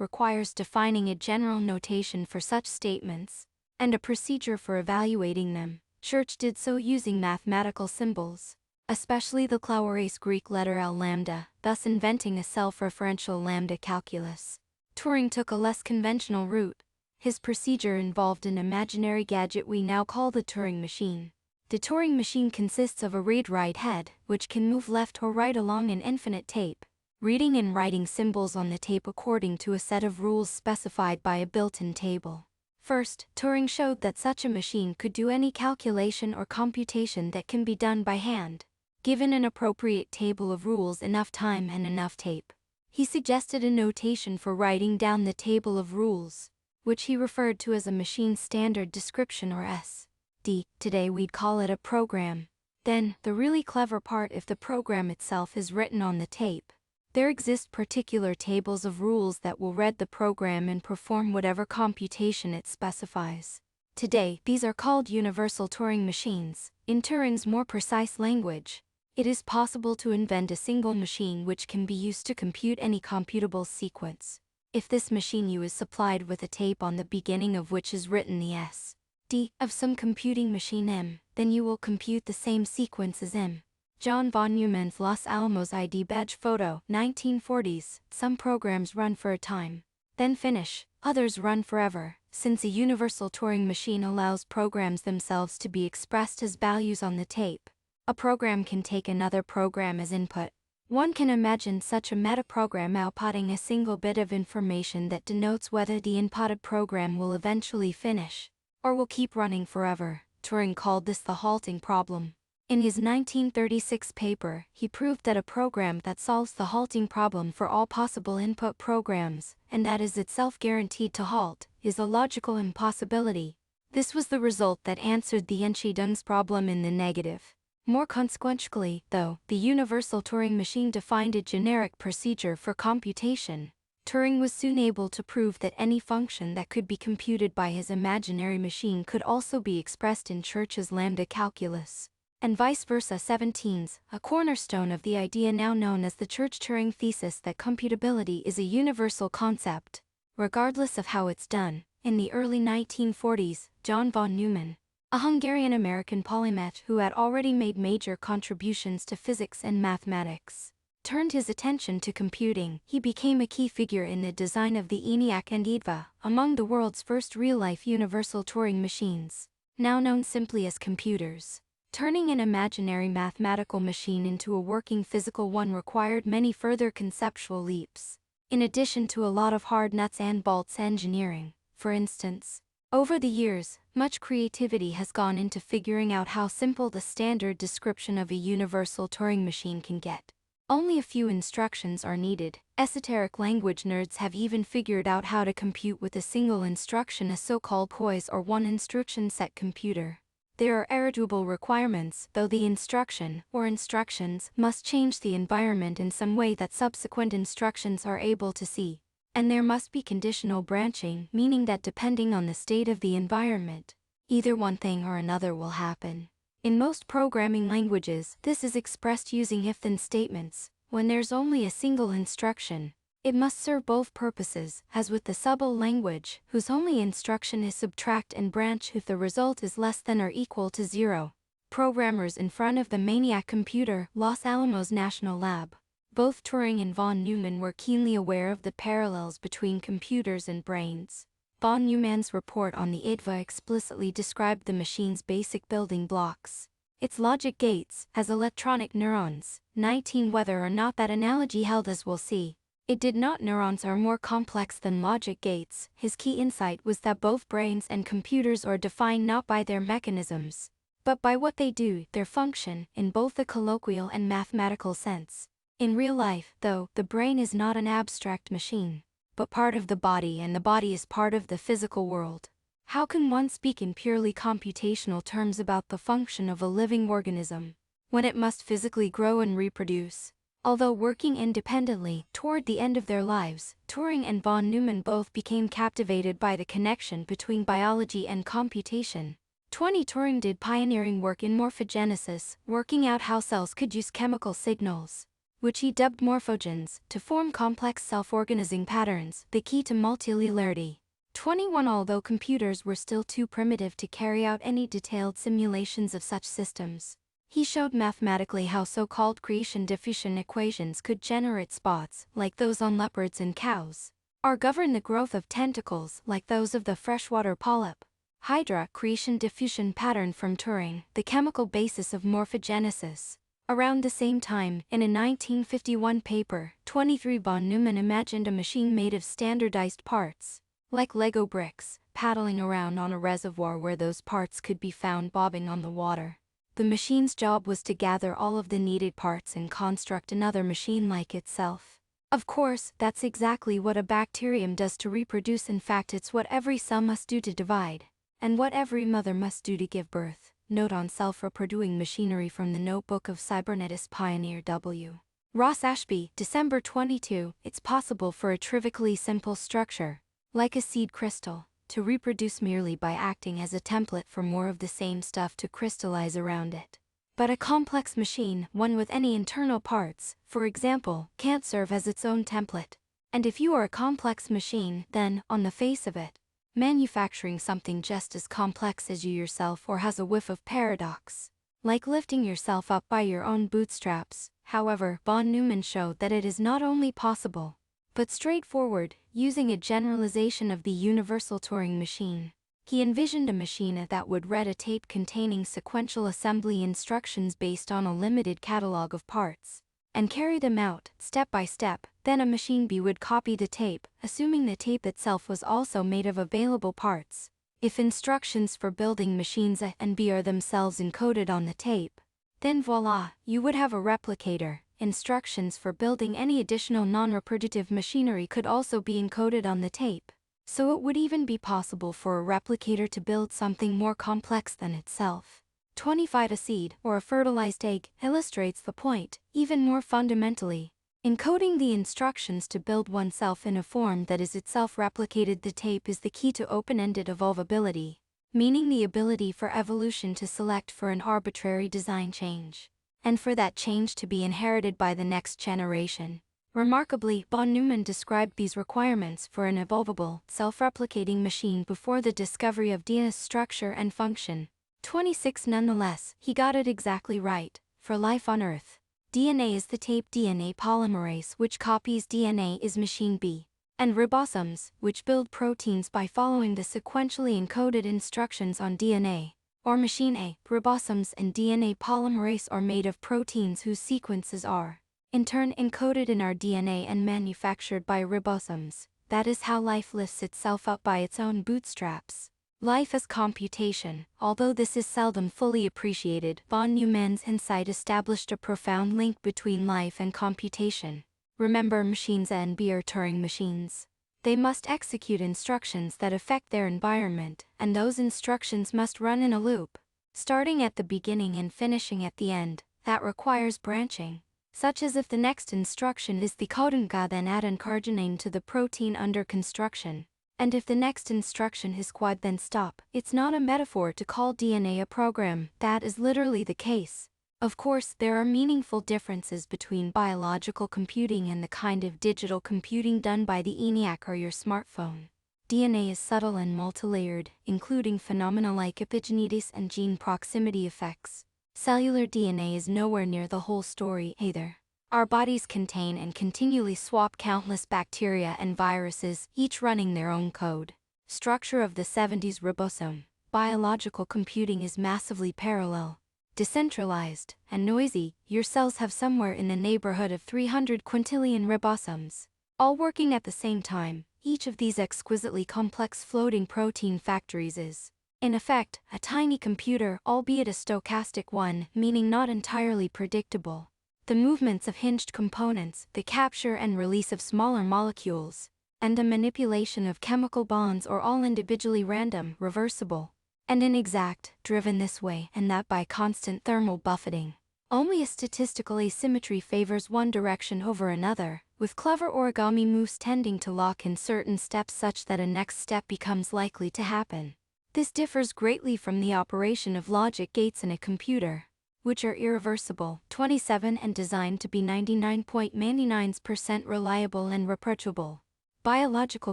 requires defining a general notation for such statements, and a procedure for evaluating them. Church did so using mathematical symbols, especially the Clauerase Greek letter L lambda, thus inventing a self-referential lambda calculus. Turing took a less conventional route. His procedure involved an imaginary gadget we now call the Turing machine. The Turing machine consists of a read-write head, which can move left or right along an infinite tape, reading and writing symbols on the tape according to a set of rules specified by a built-in table. First, Turing showed that such a machine could do any calculation or computation that can be done by hand, given an appropriate table of rules, enough time and enough tape. He suggested a notation for writing down the table of rules, which he referred to as a machine standard description or SD. Today we'd call it a program. Then, the really clever part: if the program itself is written on the tape, there exist particular tables of rules that will read the program and perform whatever computation it specifies. Today, these are called universal Turing machines. In Turing's more precise language, it is possible to invent a single machine which can be used to compute any computable sequence. If this machine U is supplied with a tape on the beginning of which is written the SD of some computing machine M, then U will compute the same sequence as M. John von Neumann's Los Alamos ID badge photo, 1940s. Some programs run for a time, then finish, others run forever. Since a universal Turing machine allows programs themselves to be expressed as values on the tape, a program can take another program as input. One can imagine such a metaprogram outputting a single bit of information that denotes whether the inputted program will eventually finish, or will keep running forever. Turing called this the halting problem. In his 1936 paper, he proved that a program that solves the halting problem for all possible input programs, and that is itself guaranteed to halt, is a logical impossibility. This was the result that answered the Entscheidungsproblem in the negative. More consequentially, though, the universal Turing machine defined a generic procedure for computation. Turing was soon able to prove that any function that could be computed by his imaginary machine could also be expressed in Church's lambda calculus, and vice versa. 17s, a cornerstone of the idea now known as the Church-Turing thesis that computability is a universal concept, regardless of how it's done. In the early 1940s, John von Neumann, a Hungarian-American polymath who had already made major contributions to physics and mathematics, turned his attention to computing. He became a key figure in the design of the ENIAC and EDVA, among the world's first real-life universal Turing machines, now known simply as computers. Turning an imaginary mathematical machine into a working physical one required many further conceptual leaps, in addition to a lot of hard nuts and bolts engineering. For instance, over the years, much creativity has gone into figuring out how simple the standard description of a universal Turing machine can get. Only a few instructions are needed. Esoteric language nerds have even figured out how to compute with a single instruction, a so-called POIS or one instruction set computer. There are irreducible requirements, though the instruction, or instructions, must change the environment in some way that subsequent instructions are able to see. And there must be conditional branching, meaning that depending on the state of the environment, either one thing or another will happen. In most programming languages, this is expressed using if-then statements. When there's only a single instruction, it must serve both purposes, as with the Subal language, whose only instruction is subtract and branch if the result is less than or equal to 0. Programmers in front of the Maniac computer, Los Alamos National Lab, both Turing and von Neumann, were keenly aware of the parallels between computers and brains. Von Neumann's report on the EDVA explicitly described the machine's basic building blocks. Its logic gates, as electronic neurons. 19 Whether or not that analogy held, as we'll see, it did not. Neurons are more complex than logic gates. His key insight was that both brains and computers are defined not by their mechanisms, but by what they do, their function, in both the colloquial and mathematical sense. In real life, though, the brain is not an abstract machine, but part of the body, and the body is part of the physical world. How can one speak in purely computational terms about the function of a living organism, when it must physically grow and reproduce? Although working independently, toward the end of their lives, Turing and von Neumann both became captivated by the connection between biology and computation. Turing did pioneering work in morphogenesis, working out how cells could use chemical signals, which he dubbed morphogens, to form complex self-organizing patterns, the key to multicellularity. 21 Although computers were still too primitive to carry out any detailed simulations of such systems, he showed mathematically how so-called creation-diffusion equations could generate spots, like those on leopards and cows, or govern the growth of tentacles, like those of the freshwater polyp. Hydra creation-diffusion pattern from Turing, the chemical basis of morphogenesis. Around the same time, in a 1951 paper, 23 von Neumann imagined a machine made of standardized parts, like Lego bricks, paddling around on a reservoir where those parts could be found bobbing on the water. The machine's job was to gather all of the needed parts and construct another machine like itself. Of course, that's exactly what a bacterium does to reproduce. In fact, it's what every cell must do to divide, and what every mother must do to give birth. Note on self-reproducing machinery from the Notebook of Cybernetist pioneer W. Ross Ashby, December 22. It's possible for a trivially simple structure, like a seed crystal, to reproduce merely by acting as a template for more of the same stuff to crystallize around it. But a complex machine, one with any internal parts, for example, can't serve as its own template. And if you are a complex machine, then, on the face of it, manufacturing something just as complex as you yourself or has a whiff of paradox, like lifting yourself up by your own bootstraps. However, von Neumann showed that it is not only possible, but straightforward, using a generalization of the universal Turing machine. He envisioned a machine that would read a tape containing sequential assembly instructions based on a limited catalog of parts, and carry them out, step by step. Then a machine B would copy the tape, assuming the tape itself was also made of available parts. If instructions for building machines A and B are themselves encoded on the tape, then voila, you would have a replicator. Instructions for building any additional non-reproductive machinery could also be encoded on the tape, so it would even be possible for a replicator to build something more complex than itself. 25 A seed, or a fertilized egg, illustrates the point, even more fundamentally. Encoding the instructions to build oneself in a form that is itself replicated. The tape is the key to open-ended evolvability, meaning the ability for evolution to select for an arbitrary design change, and for that change to be inherited by the next generation. Remarkably, von Neumann described these requirements for an evolvable, self-replicating machine before the discovery of DNA's structure and function. 26 Nonetheless, he got it exactly right. For life on Earth, DNA is the tape DNA polymerase which copies DNA is machine B. And ribosomes, which build proteins by following the sequentially encoded instructions on DNA, or machine A. Ribosomes and DNA polymerase are made of proteins whose sequences are, in turn, encoded in our DNA and manufactured by ribosomes. That is how life lifts itself up by its own bootstraps. Life as computation. Although this is seldom fully appreciated, von Neumann's insight established a profound link between life and computation. Remember, machines A and B are Turing machines. They must execute instructions that affect their environment, and those instructions must run in a loop, starting at the beginning and finishing at the end. That requires branching, such as if the next instruction is the codon Ga, then add an arginine to the protein under construction. And if the next instruction is quad, then stop. It's not a metaphor to call DNA a program, that is literally the case. Of course, there are meaningful differences between biological computing and the kind of digital computing done by the ENIAC or your smartphone. DNA is subtle and multilayered, including phenomena like epigenetics and gene proximity effects. Cellular DNA is nowhere near the whole story either. Our bodies contain and continually swap countless bacteria and viruses, each running their own code. Structure of the 70s ribosome. Biological computing is massively parallel, decentralized, and noisy. Your cells have somewhere in the neighborhood of 300 quintillion ribosomes, all working at the same time. Each of these exquisitely complex floating protein factories is, in effect, a tiny computer, albeit a stochastic one, meaning not entirely predictable. The movements of hinged components, the capture and release of smaller molecules, and the manipulation of chemical bonds are all individually random, reversible, and inexact, driven this way and that by constant thermal buffeting. Only a statistical asymmetry favors one direction over another, with clever origami moves tending to lock in certain steps such that a next step becomes likely to happen. This differs greatly from the operation of logic gates in a computer, which are irreversible, 27, and designed to be 99.99% reliable and reproachable. Biological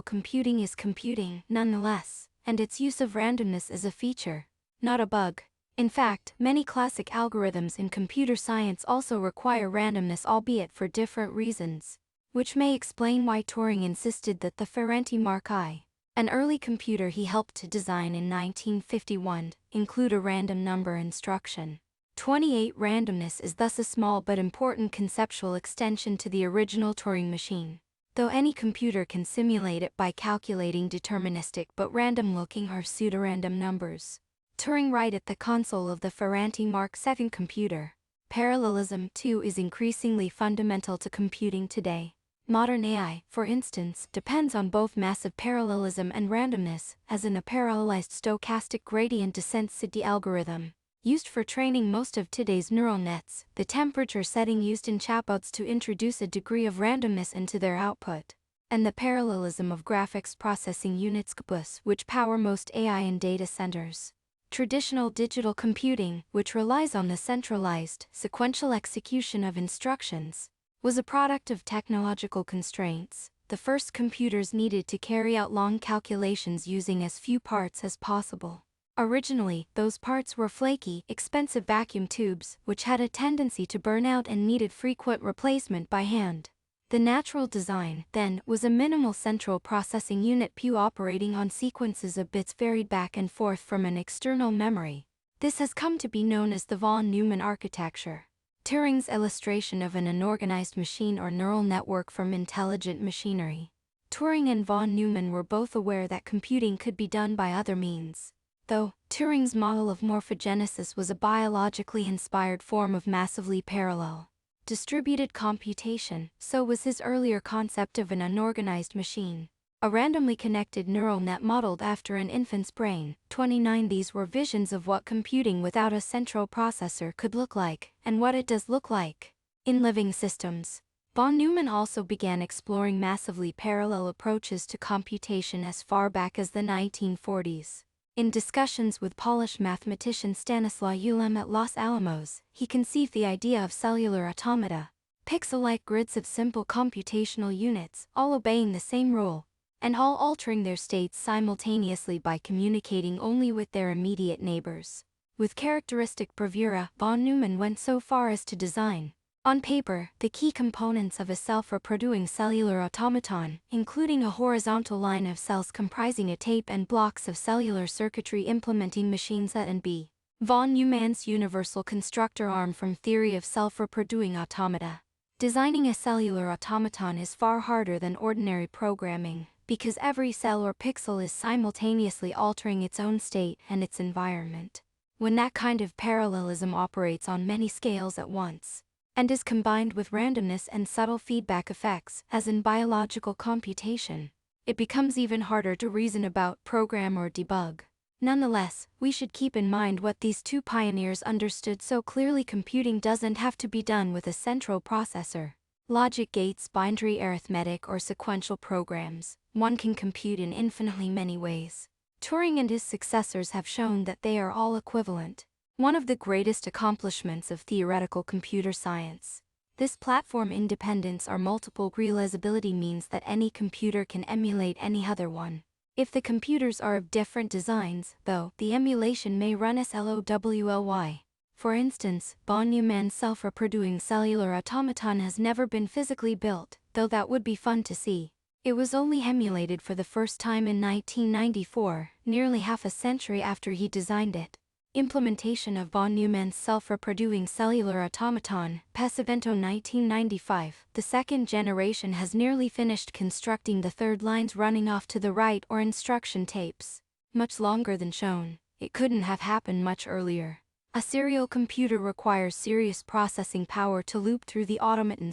computing is computing, nonetheless, and its use of randomness is a feature, not a bug. In fact, many classic algorithms in computer science also require randomness, albeit for different reasons, which may explain why Turing insisted that the Ferengi Mark I, an early computer he helped to design in 1951, include a random number instruction. 28. Randomness is thus a small but important conceptual extension to the original Turing machine, though any computer can simulate it by calculating deterministic but random-looking or pseudorandom numbers. Turing right at the console of the Ferengi Mark II computer. Parallelism, too, is increasingly fundamental to computing today. Modern AI, for instance, depends on both massive parallelism and randomness, as in a parallelized stochastic gradient descent SID algorithm, used for training most of today's neural nets. The temperature setting used in chatbots to introduce a degree of randomness into their output, and the parallelism of graphics processing units GPUs, which power most AI in data centers. Traditional digital computing, which relies on the centralized, sequential execution of instructions, was a product of technological constraints. The first computers needed to carry out long calculations using as few parts as possible. Originally, those parts were flaky, expensive vacuum tubes, which had a tendency to burn out and needed frequent replacement by hand. The natural design, then, was a minimal central processing unit PU operating on sequences of bits varied back and forth from an external memory. This has come to be known as the von Neumann architecture. Turing's illustration of an unorganized machine or neural network from intelligent machinery. Turing and von Neumann were both aware that computing could be done by other means. Though Turing's model of morphogenesis was a biologically inspired form of massively parallel, distributed computation, so was his earlier concept of an unorganized machine, a randomly connected neural net modeled after an infant's brain. 29. These were visions of what computing without a central processor could look like, and what it does look like in living systems. Von Neumann also began exploring massively parallel approaches to computation as far back as the 1940s. In discussions with Polish mathematician Stanislaw Ulem at Los Alamos, he conceived the idea of cellular automata, pixel-like grids of simple computational units, all obeying the same rule, and all altering their states simultaneously by communicating only with their immediate neighbors. With characteristic bravura, von Neumann went so far as to design On paper, the key components of a self-reproducing cellular automaton, including a horizontal line of cells comprising a tape and blocks of cellular circuitry implementing machines A and B. Von Neumann's universal constructor arm from theory of self-reproducing automata. Designing a cellular automaton is far harder than ordinary programming, because every cell or pixel is simultaneously altering its own state and its environment. When that kind of parallelism operates on many scales at once, and is combined with randomness and subtle feedback effects, as in biological computation, it becomes even harder to reason about, program, or debug. Nonetheless, we should keep in mind what these two pioneers understood so clearly: computing doesn't have to be done with a central processor, logic gates, binary arithmetic, or sequential programs. One can compute in infinitely many ways. Turing and his successors have shown that they are all equivalent. One of the greatest accomplishments of theoretical computer science. This platform independence or multiple realizability means that any computer can emulate any other one. If the computers are of different designs, though, the emulation may run slowly. For instance, von Neumann's self-reproducing cellular automaton has never been physically built, though that would be fun to see. It was only emulated for the first time in 1994, nearly half a century after he designed it. Implementation of von Neumann's self-reproducing cellular automaton, Pesavento 1995. The second generation has nearly finished constructing the third lines running off to the right or instruction tapes. Much longer than shown, it couldn't have happened much earlier. A serial computer requires serious processing power to loop through the automaton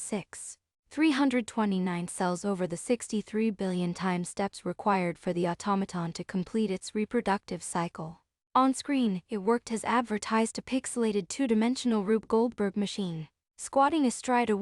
329 cells over the 63 billion time steps required for the automaton to complete its reproductive cycle. On screen, it worked as advertised: a pixelated two-dimensional Rube Goldberg machine, squatting astride a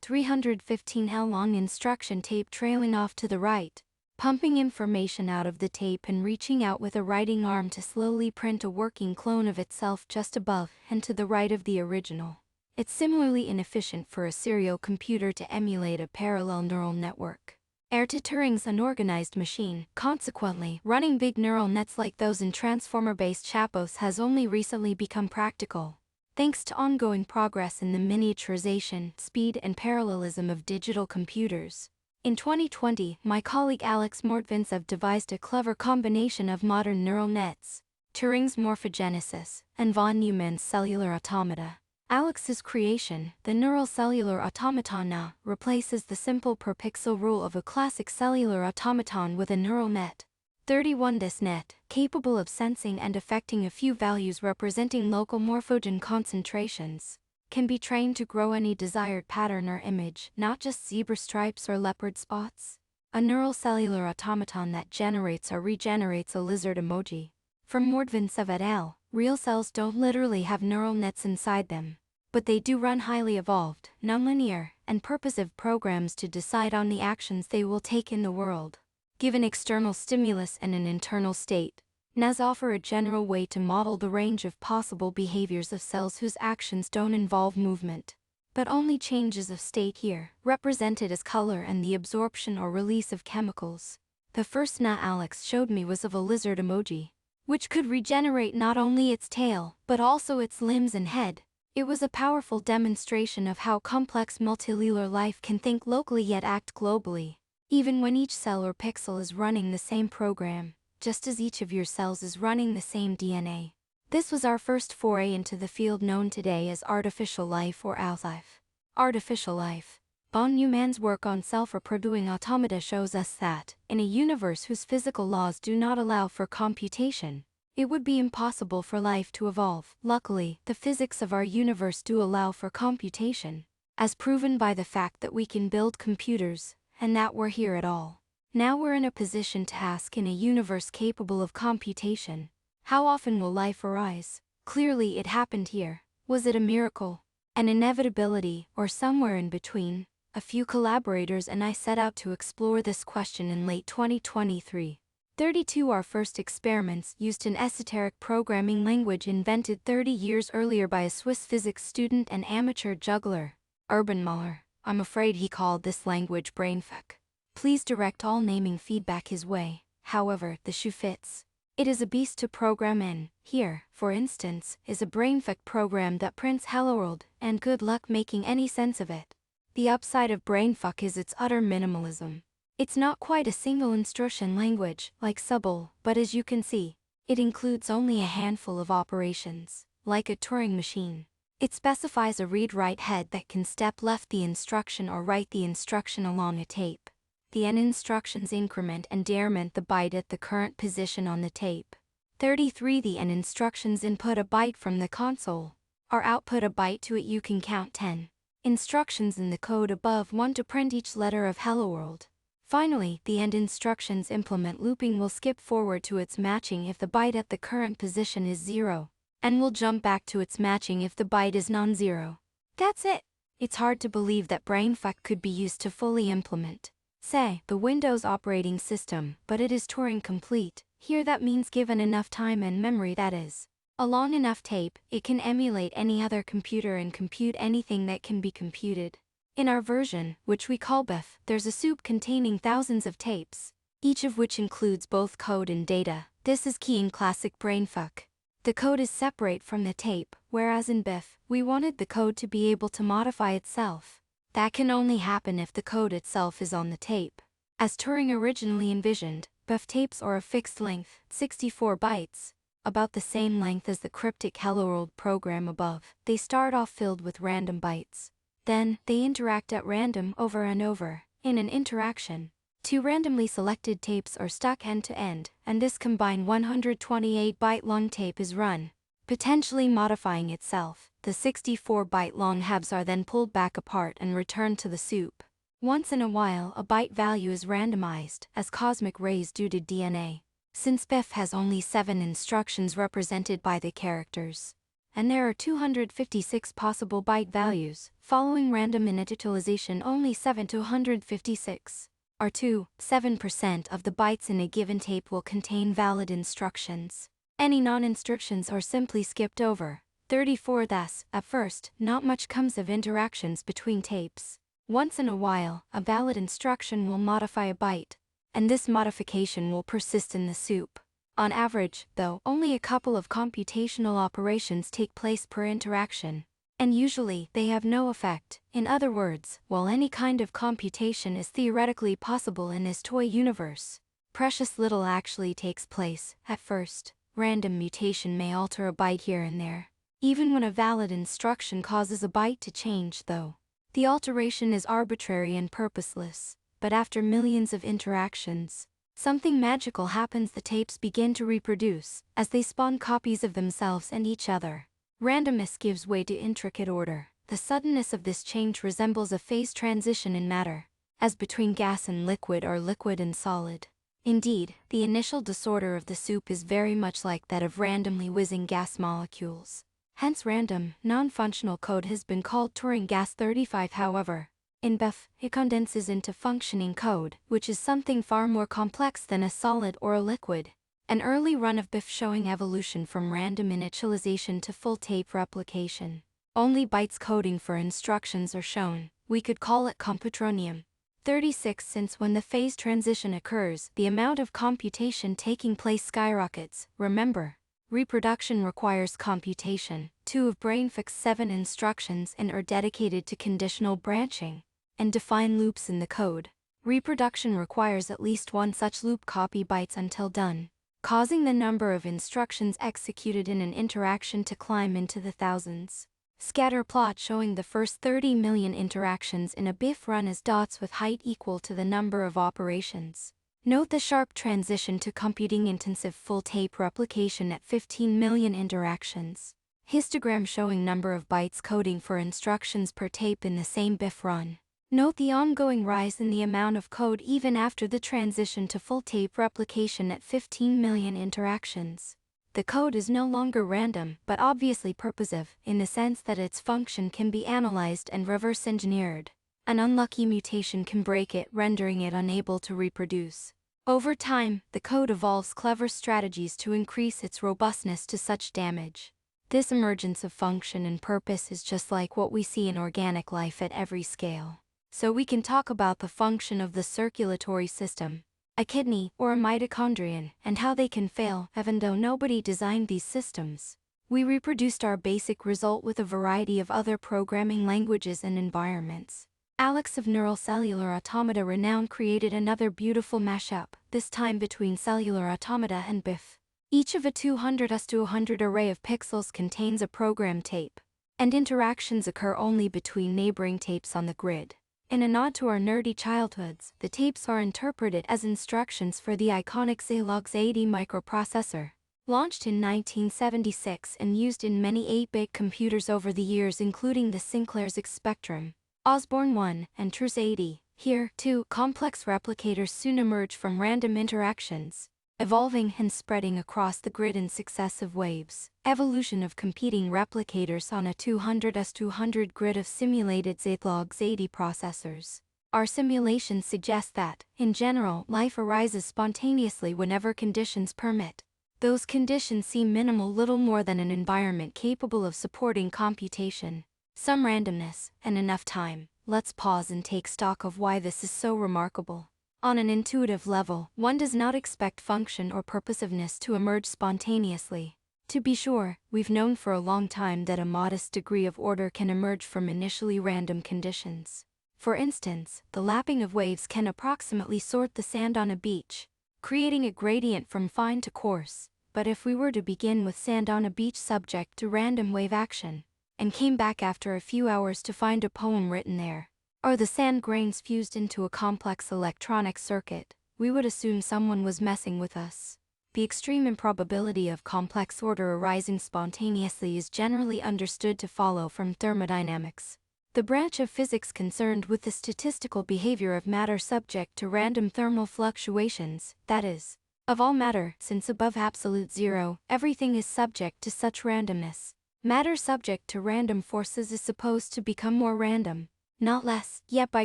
315 L long instruction tape trailing off to the right, pumping information out of the tape and reaching out with a writing arm to slowly print a working clone of itself just above and to the right of the original. It's similarly inefficient for a serial computer to emulate a parallel neural network. Heir to Turing's unorganized machine, consequently, running big neural nets like those in transformer-based chapos has only recently become practical, thanks to ongoing progress in the miniaturization, speed, and parallelism of digital computers. In 2020, my colleague Alex Mortvincev devised a clever combination of modern neural nets, Turing's morphogenesis, and von Neumann's cellular automata. Alex's creation, the neural cellular automaton, now replaces the simple per-pixel rule of a classic cellular automaton with a neural net. 31. This net, capable of sensing and affecting a few values representing local morphogen concentrations, can be trained to grow any desired pattern or image, not just zebra stripes or leopard spots. A neural cellular automaton that generates or regenerates a lizard emoji. From Mortvincev et al., real cells don't literally have neural nets inside them, but they do run highly evolved, nonlinear, and purposive programs to decide on the actions they will take in the world. Given external stimulus and an internal state, NAS offer a general way to model the range of possible behaviors of cells whose actions don't involve movement, but only changes of state, here represented as color and the absorption or release of chemicals. The first NA Alex showed me was of a lizard emoji, which could regenerate not only its tail, but also its limbs and head. It was a powerful demonstration of how complex multicellular life can think locally yet act globally, even when each cell or pixel is running the same program, just as each of your cells is running the same DNA. This was our first foray into the field known today as artificial life or ALSife. Artificial life. Von Neumann's work on self-reproducing automata shows us that, in a universe whose physical laws do not allow for computation, it would be impossible for life to evolve. Luckily, the physics of our universe do allow for computation, as proven by the fact that we can build computers, and that we're here at all. Now we're in a position to ask, in a universe capable of computation, how often will life arise? Clearly it happened here. Was it a miracle, an inevitability, or somewhere in between? A few collaborators and I set out to explore this question in late 2023. 32. Our first experiments used an esoteric programming language invented 30 years earlier by a Swiss physics student and amateur juggler, Urban Mahler. I'm afraid he called this language brainfuck. Please direct all naming feedback his way, however the shoe fits. It is a beast to program in. Here, for instance, is a brainfuck program that prints "Hello World," and good luck making any sense of it. The upside of brainfuck is its utter minimalism. It's not quite a single instruction language, like Subble, but as you can see, it includes only a handful of operations, like a Turing machine. It specifies a read-write head that can step left the instruction or write the instruction along a tape. The N instructions increment and decrement the byte at the current position on the tape. 33. The N instructions input a byte from the console, or output a byte to it. You can count 10 instructions in the code above, 1 to print each letter of Hello World. Finally, the end instructions implement looping will skip forward to its matching if the byte at the current position is 0, and will jump back to its matching if the byte is non-zero. That's it. It's hard to believe that brainfuck could be used to fully implement, say, the Windows operating system, but it is Turing complete. Here that means given enough time and memory, that is, a long enough tape, it can emulate any other computer and compute anything that can be computed. In our version, which we call BIF, there's a soup containing thousands of tapes, each of which includes both code and data. This is key in classic brainfuck. The code is separate from the tape, whereas in BIF, we wanted the code to be able to modify itself. That can only happen if the code itself is on the tape. As Turing originally envisioned, BIF tapes are of fixed length, 64 bytes, about the same length as the cryptic Hello World program above. They start off filled with random bytes. Then, they interact at random over and over. In an interaction, 2 randomly selected tapes are stuck end to end, and this combined 128-byte long tape is run, potentially modifying itself. The 64-byte long halves are then pulled back apart and returned to the soup. Once in a while, a byte value is randomized as cosmic rays due to DNA. Since BIF has only 7 instructions represented by the characters, and there are 256 possible byte values, following random initialization only 7 to 156, or 7% of the bytes in a given tape will contain valid instructions. Any non-instructions are simply skipped over. 34. Thus, at first, not much comes of interactions between tapes. Once in a while, a valid instruction will modify a byte, and this modification will persist in the soup. On average, though, only a couple of computational operations take place per interaction, and usually they have no effect. In other words, while any kind of computation is theoretically possible in this toy universe, precious little actually takes place. At first, random mutation may alter a byte here and there. Even when a valid instruction causes a byte to change, though, the alteration is arbitrary and purposeless. But after millions of interactions, something magical happens. The tapes begin to reproduce, as they spawn copies of themselves and each other. Randomness gives way to intricate order. The suddenness of this change resembles a phase transition in matter, as between gas and liquid or liquid and solid. Indeed, the initial disorder of the soup is very much like that of randomly whizzing gas molecules. Hence random, non-functional code has been called Turing gas. 35. However, in BIF, it condenses into functioning code, which is something far more complex than a solid or a liquid. An early run of BIF showing evolution from random initialization to full tape replication. Only bytes coding for instructions are shown. We could call it computronium. 36. Since when the phase transition occurs, the amount of computation taking place skyrockets. Remember, reproduction requires computation. 2 of brainfuck's 7 instructions and are dedicated to conditional branching and define loops in the code. Reproduction requires at least 1 such loop copy bytes until done, causing the number of instructions executed in an interaction to climb into the thousands. Scatter plot showing the first 30 million interactions in a BIF run as dots with height equal to the number of operations. Note the sharp transition to computing-intensive full tape replication at 15 million interactions. Histogram showing number of bytes coding for instructions per tape in the same BIF run. Note the ongoing rise in the amount of code even after the transition to full tape replication at 15 million interactions. The code is no longer random, but obviously purposive, in the sense that its function can be analyzed and reverse engineered. An unlucky mutation can break it, rendering it unable to reproduce. Over time, the code evolves clever strategies to increase its robustness to such damage. This emergence of function and purpose is just like what we see in organic life at every scale. So we can talk about the function of the circulatory system. a kidney, or a mitochondrion, and how they can fail, even though nobody designed these systems. We reproduced our basic result with a variety of other programming languages and environments. Alex of Neural Cellular Automata Renown created another beautiful mashup, this time between Cellular Automata and BIF. Each of a 200x200 array of pixels contains a program tape, and interactions occur only between neighboring tapes on the grid. In a nod to our nerdy childhoods, the tapes are interpreted as instructions for the iconic Zalogs 80 microprocessor. Launched in 1976 and used in many 8-bit computers over the years, including the Sinclair's X Spectrum, Osborne 1, and Truce 80. Here, too, complex replicators soon emerge from random interactions, evolving and spreading across the grid in successive waves. Evolution of competing replicators on a 200x200 grid of simulated Zalogs 80 processors. Our simulations suggest that, in general, life arises spontaneously whenever conditions permit. Those conditions seem minimal, little more than an environment capable of supporting computation, some randomness, and enough time. Let's pause and take stock of why this is so remarkable. On an intuitive level, one does not expect function or purposiveness to emerge spontaneously. To be sure, we've known for a long time that a modest degree of order can emerge from initially random conditions. For instance, the lapping of waves can approximately sort the sand on a beach, creating a gradient from fine to coarse. But if we were to begin with sand on a beach subject to random wave action, and came back after a few hours to find a poem written there, or the sand grains fused into a complex electronic circuit, we would assume someone was messing with us. The extreme improbability of complex order arising spontaneously is generally understood to follow from thermodynamics, the branch of physics concerned with the statistical behavior of matter subject to random thermal fluctuations, that is, of all matter, since above absolute zero, everything is subject to such randomness. Matter subject to random forces is supposed to become more random, not less, yet by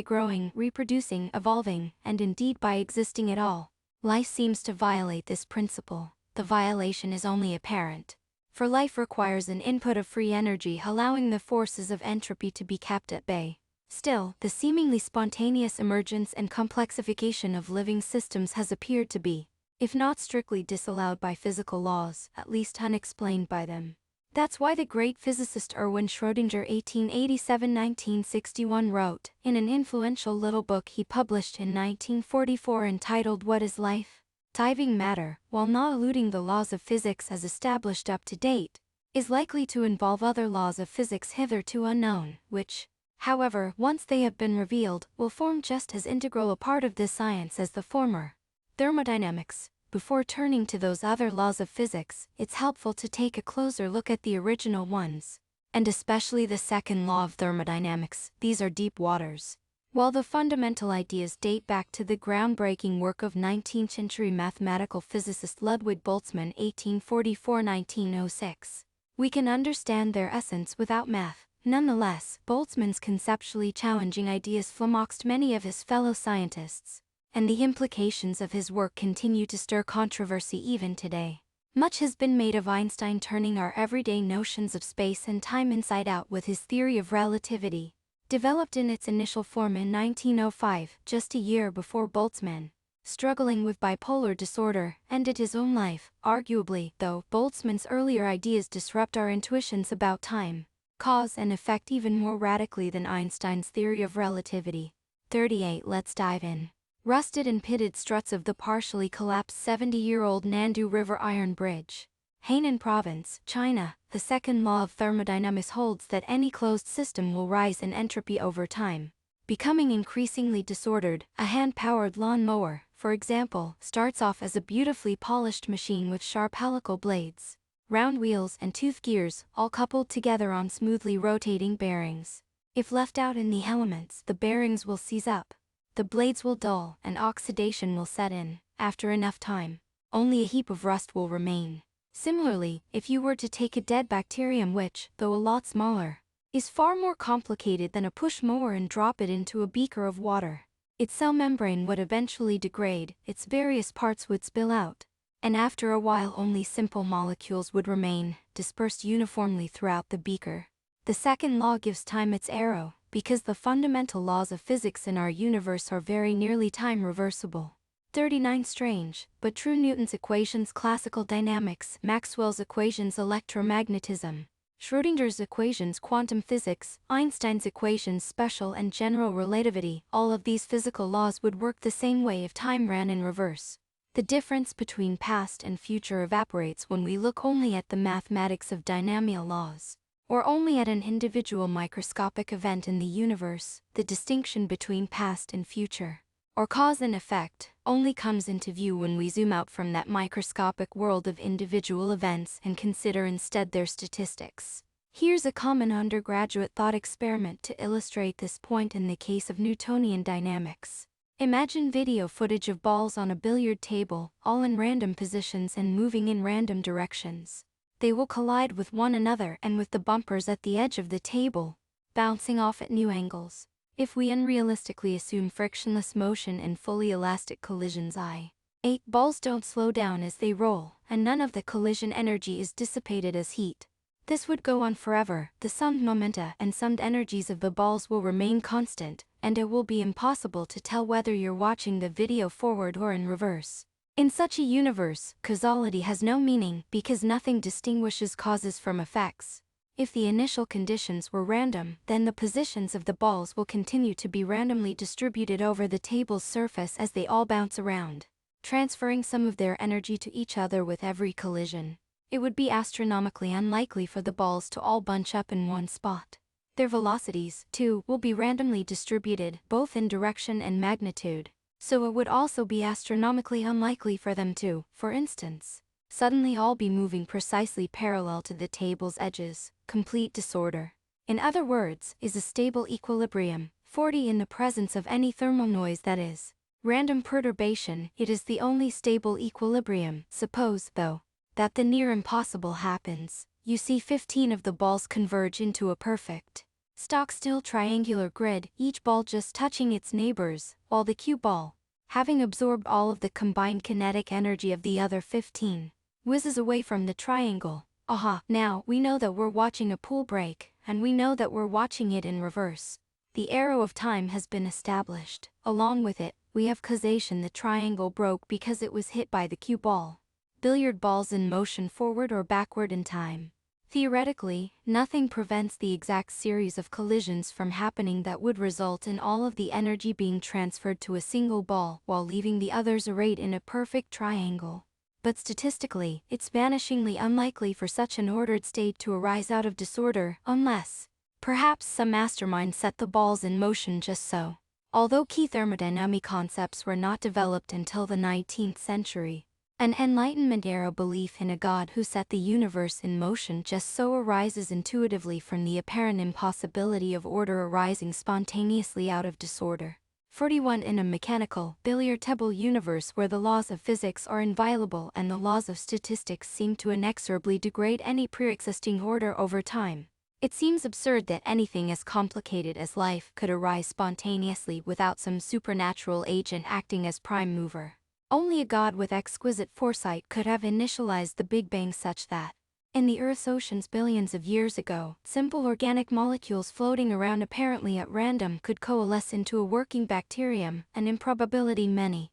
growing, reproducing, evolving, and indeed by existing at all, life seems to violate this principle. The violation is only apparent, for life requires an input of free energy, allowing the forces of entropy to be kept at bay. Still, the seemingly spontaneous emergence and complexification of living systems has appeared to be, if not strictly disallowed by physical laws, at least unexplained by them. That's why the great physicist Erwin Schrödinger 1887–1961 wrote, in an influential little book he published in 1944 entitled What is Life? Diving matter, while not eluding the laws of physics as established up to date, is likely to involve other laws of physics hitherto unknown, which, however, once they have been revealed, will form just as integral a part of this science as the former. Thermodynamics. Before turning to those other laws of physics, it's helpful to take a closer look at the original ones, and especially the second law of thermodynamics. These are deep waters. While the fundamental ideas date back to the groundbreaking work of 19th-century mathematical physicist Ludwig Boltzmann 1844–1906, we can understand their essence without math. Nonetheless, Boltzmann's conceptually challenging ideas flummoxed many of his fellow scientists, and the implications of his work continue to stir controversy even today. Much has been made of Einstein turning our everyday notions of space and time inside out with his theory of relativity, developed in its initial form in 1905, just a year before Boltzmann, struggling with bipolar disorder, ended his own life. Arguably, though, Boltzmann's earlier ideas disrupt our intuitions about time, cause and effect even more radically than Einstein's theory of relativity. 38. Let's dive in. Rusted and pitted struts of the partially collapsed 70-year-old Nandu River Iron Bridge, Hainan Province, China. The second law of thermodynamics holds that any closed system will rise in entropy over time, becoming increasingly disordered. A hand-powered lawn mower, for example, starts off as a beautifully polished machine with sharp helical blades, round wheels, and tooth gears, all coupled together on smoothly rotating bearings. If left out in the elements, the bearings will seize up, the blades will dull, and oxidation will set in. After enough time, only a heap of rust will remain. Similarly, if you were to take a dead bacterium which, though a lot smaller, is far more complicated than a push mower and drop it into a beaker of water, its cell membrane would eventually degrade, its various parts would spill out, and after a while only simple molecules would remain, dispersed uniformly throughout the beaker. The second law gives time its arrow, because the fundamental laws of physics in our universe are very nearly time reversible. 39 Strange, but true. Newton's equations, classical dynamics, Maxwell's equations, electromagnetism, Schrödinger's equations, quantum physics, Einstein's equations, special and general relativity, all of these physical laws would work the same way if time ran in reverse. The difference between past and future evaporates when we look only at the mathematics of dynamical laws, or only at an individual microscopic event in the universe. The distinction between past and future, or cause and effect, only comes into view when we zoom out from that microscopic world of individual events and consider instead their statistics. Here's a common undergraduate thought experiment to illustrate this point in the case of Newtonian dynamics. Imagine video footage of balls on a billiard table, all in random positions and moving in random directions. They will collide with one another and with the bumpers at the edge of the table, bouncing off at new angles. If we unrealistically assume frictionless motion and fully elastic collisions, i.e., balls don't slow down as they roll, and none of the collision energy is dissipated as heat. This would go on forever. The summed momenta and summed energies of the balls will remain constant, and it will be impossible to tell whether you're watching the video forward or in reverse. In such a universe, causality has no meaning because nothing distinguishes causes from effects. If the initial conditions were random, then the positions of the balls will continue to be randomly distributed over the table's surface as they all bounce around, transferring some of their energy to each other with every collision. It would be astronomically unlikely for the balls to all bunch up in one spot. Their velocities, too, will be randomly distributed, both in direction and magnitude, so it would also be astronomically unlikely for them to, for instance, suddenly all be moving precisely parallel to the table's edges. Complete disorder, in other words, is a stable equilibrium, 40 in the presence of any thermal noise, that is, random perturbation. It is the only stable equilibrium. Suppose, though, that the near impossible happens. You see 15 of the balls converge into a perfect, stock-still triangular grid, each ball just touching its neighbors, while the cue ball, having absorbed all of the combined kinetic energy of the other 15, whizzes away from the triangle. Aha, now we know that we're watching a pool break, and we know that we're watching it in reverse. The arrow of time has been established. Along with it, we have causation. The triangle broke because it was hit by the cue ball. Billiard balls in motion forward or backward in time. Theoretically, nothing prevents the exact series of collisions from happening that would result in all of the energy being transferred to a single ball while leaving the others arrayed in a perfect triangle. But statistically, it's vanishingly unlikely for such an ordered state to arise out of disorder, unless, perhaps, some mastermind set the balls in motion just so. Although key thermodynamic concepts were not developed until the 19th century, an Enlightenment-era belief in a God who set the universe in motion just so arises intuitively from the apparent impossibility of order arising spontaneously out of disorder. 41 In a mechanical, billiard table universe where the laws of physics are inviolable and the laws of statistics seem to inexorably degrade any pre-existing order over time, it seems absurd that anything as complicated as life could arise spontaneously without some supernatural agent acting as prime mover. Only a God with exquisite foresight could have initialized the Big Bang such that, in the Earth's oceans billions of years ago, simple organic molecules floating around apparently at random could coalesce into a working bacterium, an improbability many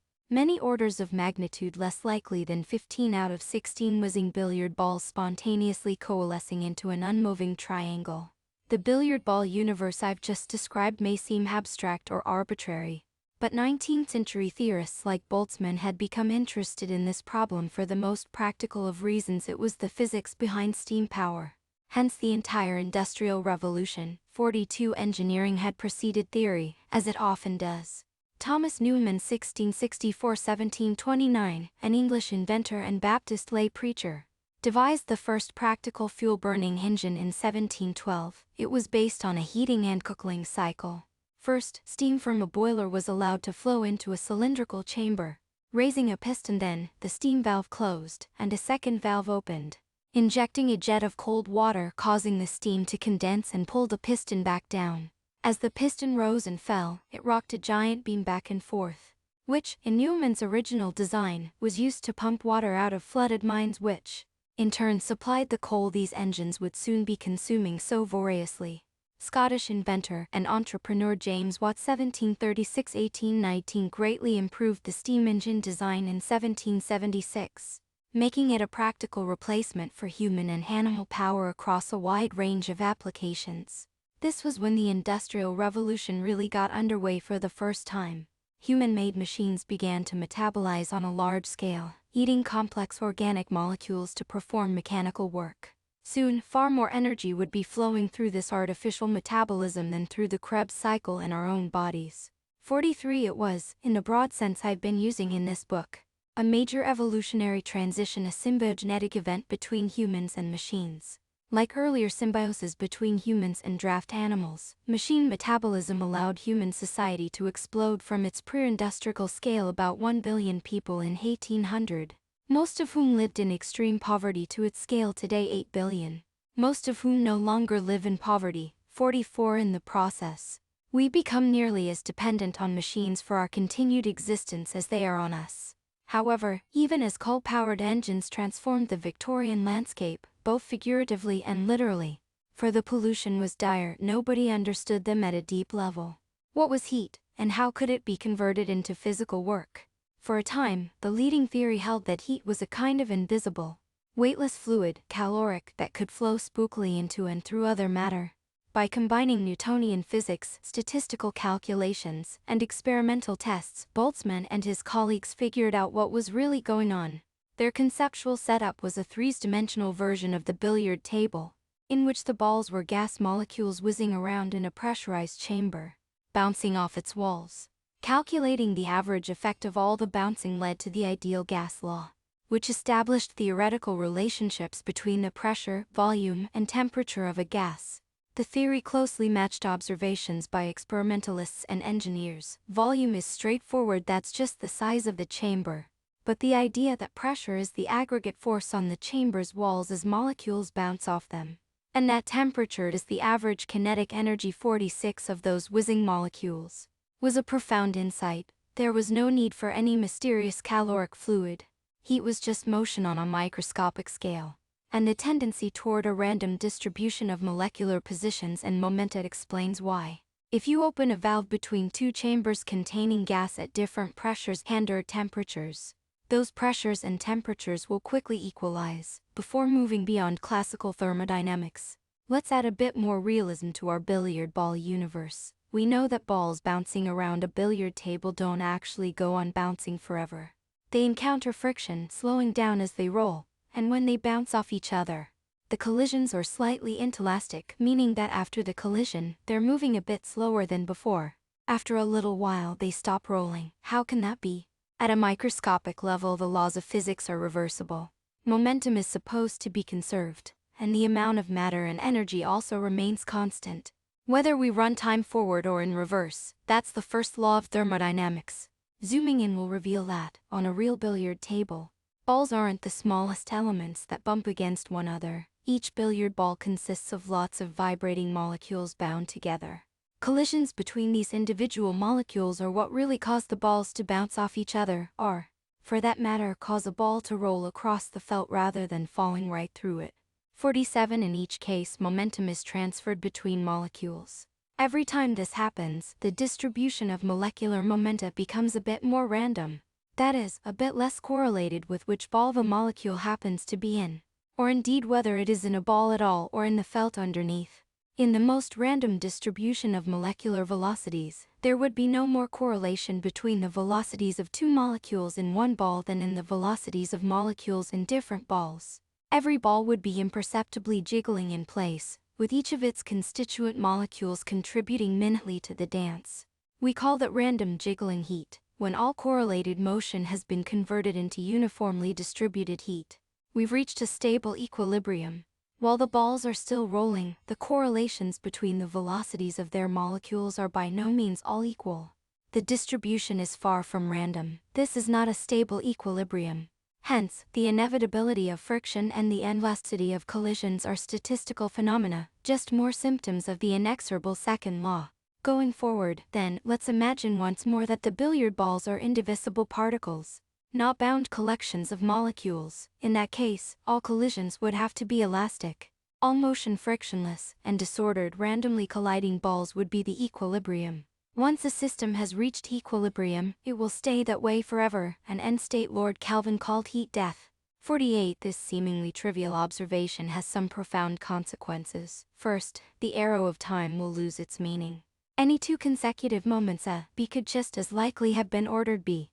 orders of magnitude less likely than 15 out of 16 whizzing billiard balls spontaneously coalescing into an unmoving triangle. The billiard ball universe I've just described may seem abstract or arbitrary, but 19th-century theorists like Boltzmann had become interested in this problem for the most practical of reasons. It was the physics behind steam power. Hence the entire Industrial Revolution. 42 Engineering had preceded theory, as it often does. Thomas Newman 1664–1729, an English inventor and Baptist lay preacher, devised the first practical fuel-burning engine in 1712. It was based on a heating and cooling cycle. First, steam from a boiler was allowed to flow into a cylindrical chamber, raising a piston. Then, the steam valve closed, and a second valve opened, injecting a jet of cold water, causing the steam to condense and pull the piston back down. As the piston rose and fell, it rocked a giant beam back and forth, which, in Newman's original design, was used to pump water out of flooded mines which, in turn, supplied the coal these engines would soon be consuming so voraciously. Scottish inventor and entrepreneur James Watt (1736–1819) greatly improved the steam engine design in 1776, making it a practical replacement for human and animal power across a wide range of applications. This was when the Industrial Revolution really got underway for the first time. Human-made machines began to metabolize on a large scale, eating complex organic molecules to perform mechanical work. Soon, far more energy would be flowing through this artificial metabolism than through the Krebs cycle in our own bodies. 43 It was, in the broad sense I've been using in this book, a major evolutionary transition, a symbiogenetic event between humans and machines. Like earlier symbioses between humans and draft animals, machine metabolism allowed human society to explode from its pre-industrial scale about 1 billion people in 1800. Most of whom lived in extreme poverty, to its scale today 8 billion. Most of whom no longer live in poverty, 44 in the process. We become nearly as dependent on machines for our continued existence as they are on us. However, even as coal-powered engines transformed the Victorian landscape, both figuratively and literally, for the pollution was dire, nobody understood them at a deep level. What was heat, and how could it be converted into physical work? For a time, the leading theory held that heat was a kind of invisible, weightless fluid, caloric, that could flow spookily into and through other matter. By combining Newtonian physics, statistical calculations, and experimental tests, Boltzmann and his colleagues figured out what was really going on. Their conceptual setup was a three-dimensional version of the billiard table, in which the balls were gas molecules whizzing around in a pressurized chamber, bouncing off its walls. Calculating the average effect of all the bouncing led to the ideal gas law, which established theoretical relationships between the pressure, volume, and temperature of a gas. The theory closely matched observations by experimentalists and engineers. Volume is straightforward, that's just the size of the chamber. But the idea that pressure is the aggregate force on the chamber's walls as molecules bounce off them, and that temperature is the average kinetic energy 46 of those whizzing molecules, was a profound insight. There was no need for any mysterious caloric fluid. Heat was just motion on a microscopic scale, and the tendency toward a random distribution of molecular positions and momenta explains why. If you open a valve between two chambers containing gas at different pressures and/or temperatures, those pressures and temperatures will quickly equalize, before moving beyond classical thermodynamics. Let's add a bit more realism to our billiard ball universe. We know that balls bouncing around a billiard table don't actually go on bouncing forever. They encounter friction, slowing down as they roll, and when they bounce off each other, the collisions are slightly inelastic, meaning that after the collision, they're moving a bit slower than before. After a little while, they stop rolling. How can that be? At a microscopic level, the laws of physics are reversible. Momentum is supposed to be conserved, and the amount of matter and energy also remains constant. Whether we run time forward or in reverse, that's the first law of thermodynamics. Zooming in will reveal that, on a real billiard table, balls aren't the smallest elements that bump against one another. Each billiard ball consists of lots of vibrating molecules bound together. Collisions between these individual molecules are what really cause the balls to bounce off each other, or, for that matter, cause a ball to roll across the felt rather than falling right through it. 47 In each case, momentum is transferred between molecules. Every time this happens, the distribution of molecular momenta becomes a bit more random. That is, a bit less correlated with which ball the molecule happens to be in, or indeed whether it is in a ball at all or in the felt underneath. In the most random distribution of molecular velocities, there would be no more correlation between the velocities of two molecules in one ball than in the velocities of molecules in different balls. Every ball would be imperceptibly jiggling in place, with each of its constituent molecules contributing minutely to the dance. We call that random jiggling heat, when all correlated motion has been converted into uniformly distributed heat. We've reached a stable equilibrium. While the balls are still rolling, the correlations between the velocities of their molecules are by no means all equal. The distribution is far from random. This is not a stable equilibrium. Hence, the inevitability of friction and the elasticity of collisions are statistical phenomena, just more symptoms of the inexorable second law. Going forward, then, let's imagine once more that the billiard balls are indivisible particles, not bound collections of molecules. In that case, all collisions would have to be elastic. All motion frictionless and disordered randomly colliding balls would be the equilibrium. Once a system has reached equilibrium, it will stay that way forever, an end state Lord Kelvin called heat death. 48. This seemingly trivial observation has some profound consequences. First, the arrow of time will lose its meaning. Any two consecutive moments A, B could just as likely have been ordered B.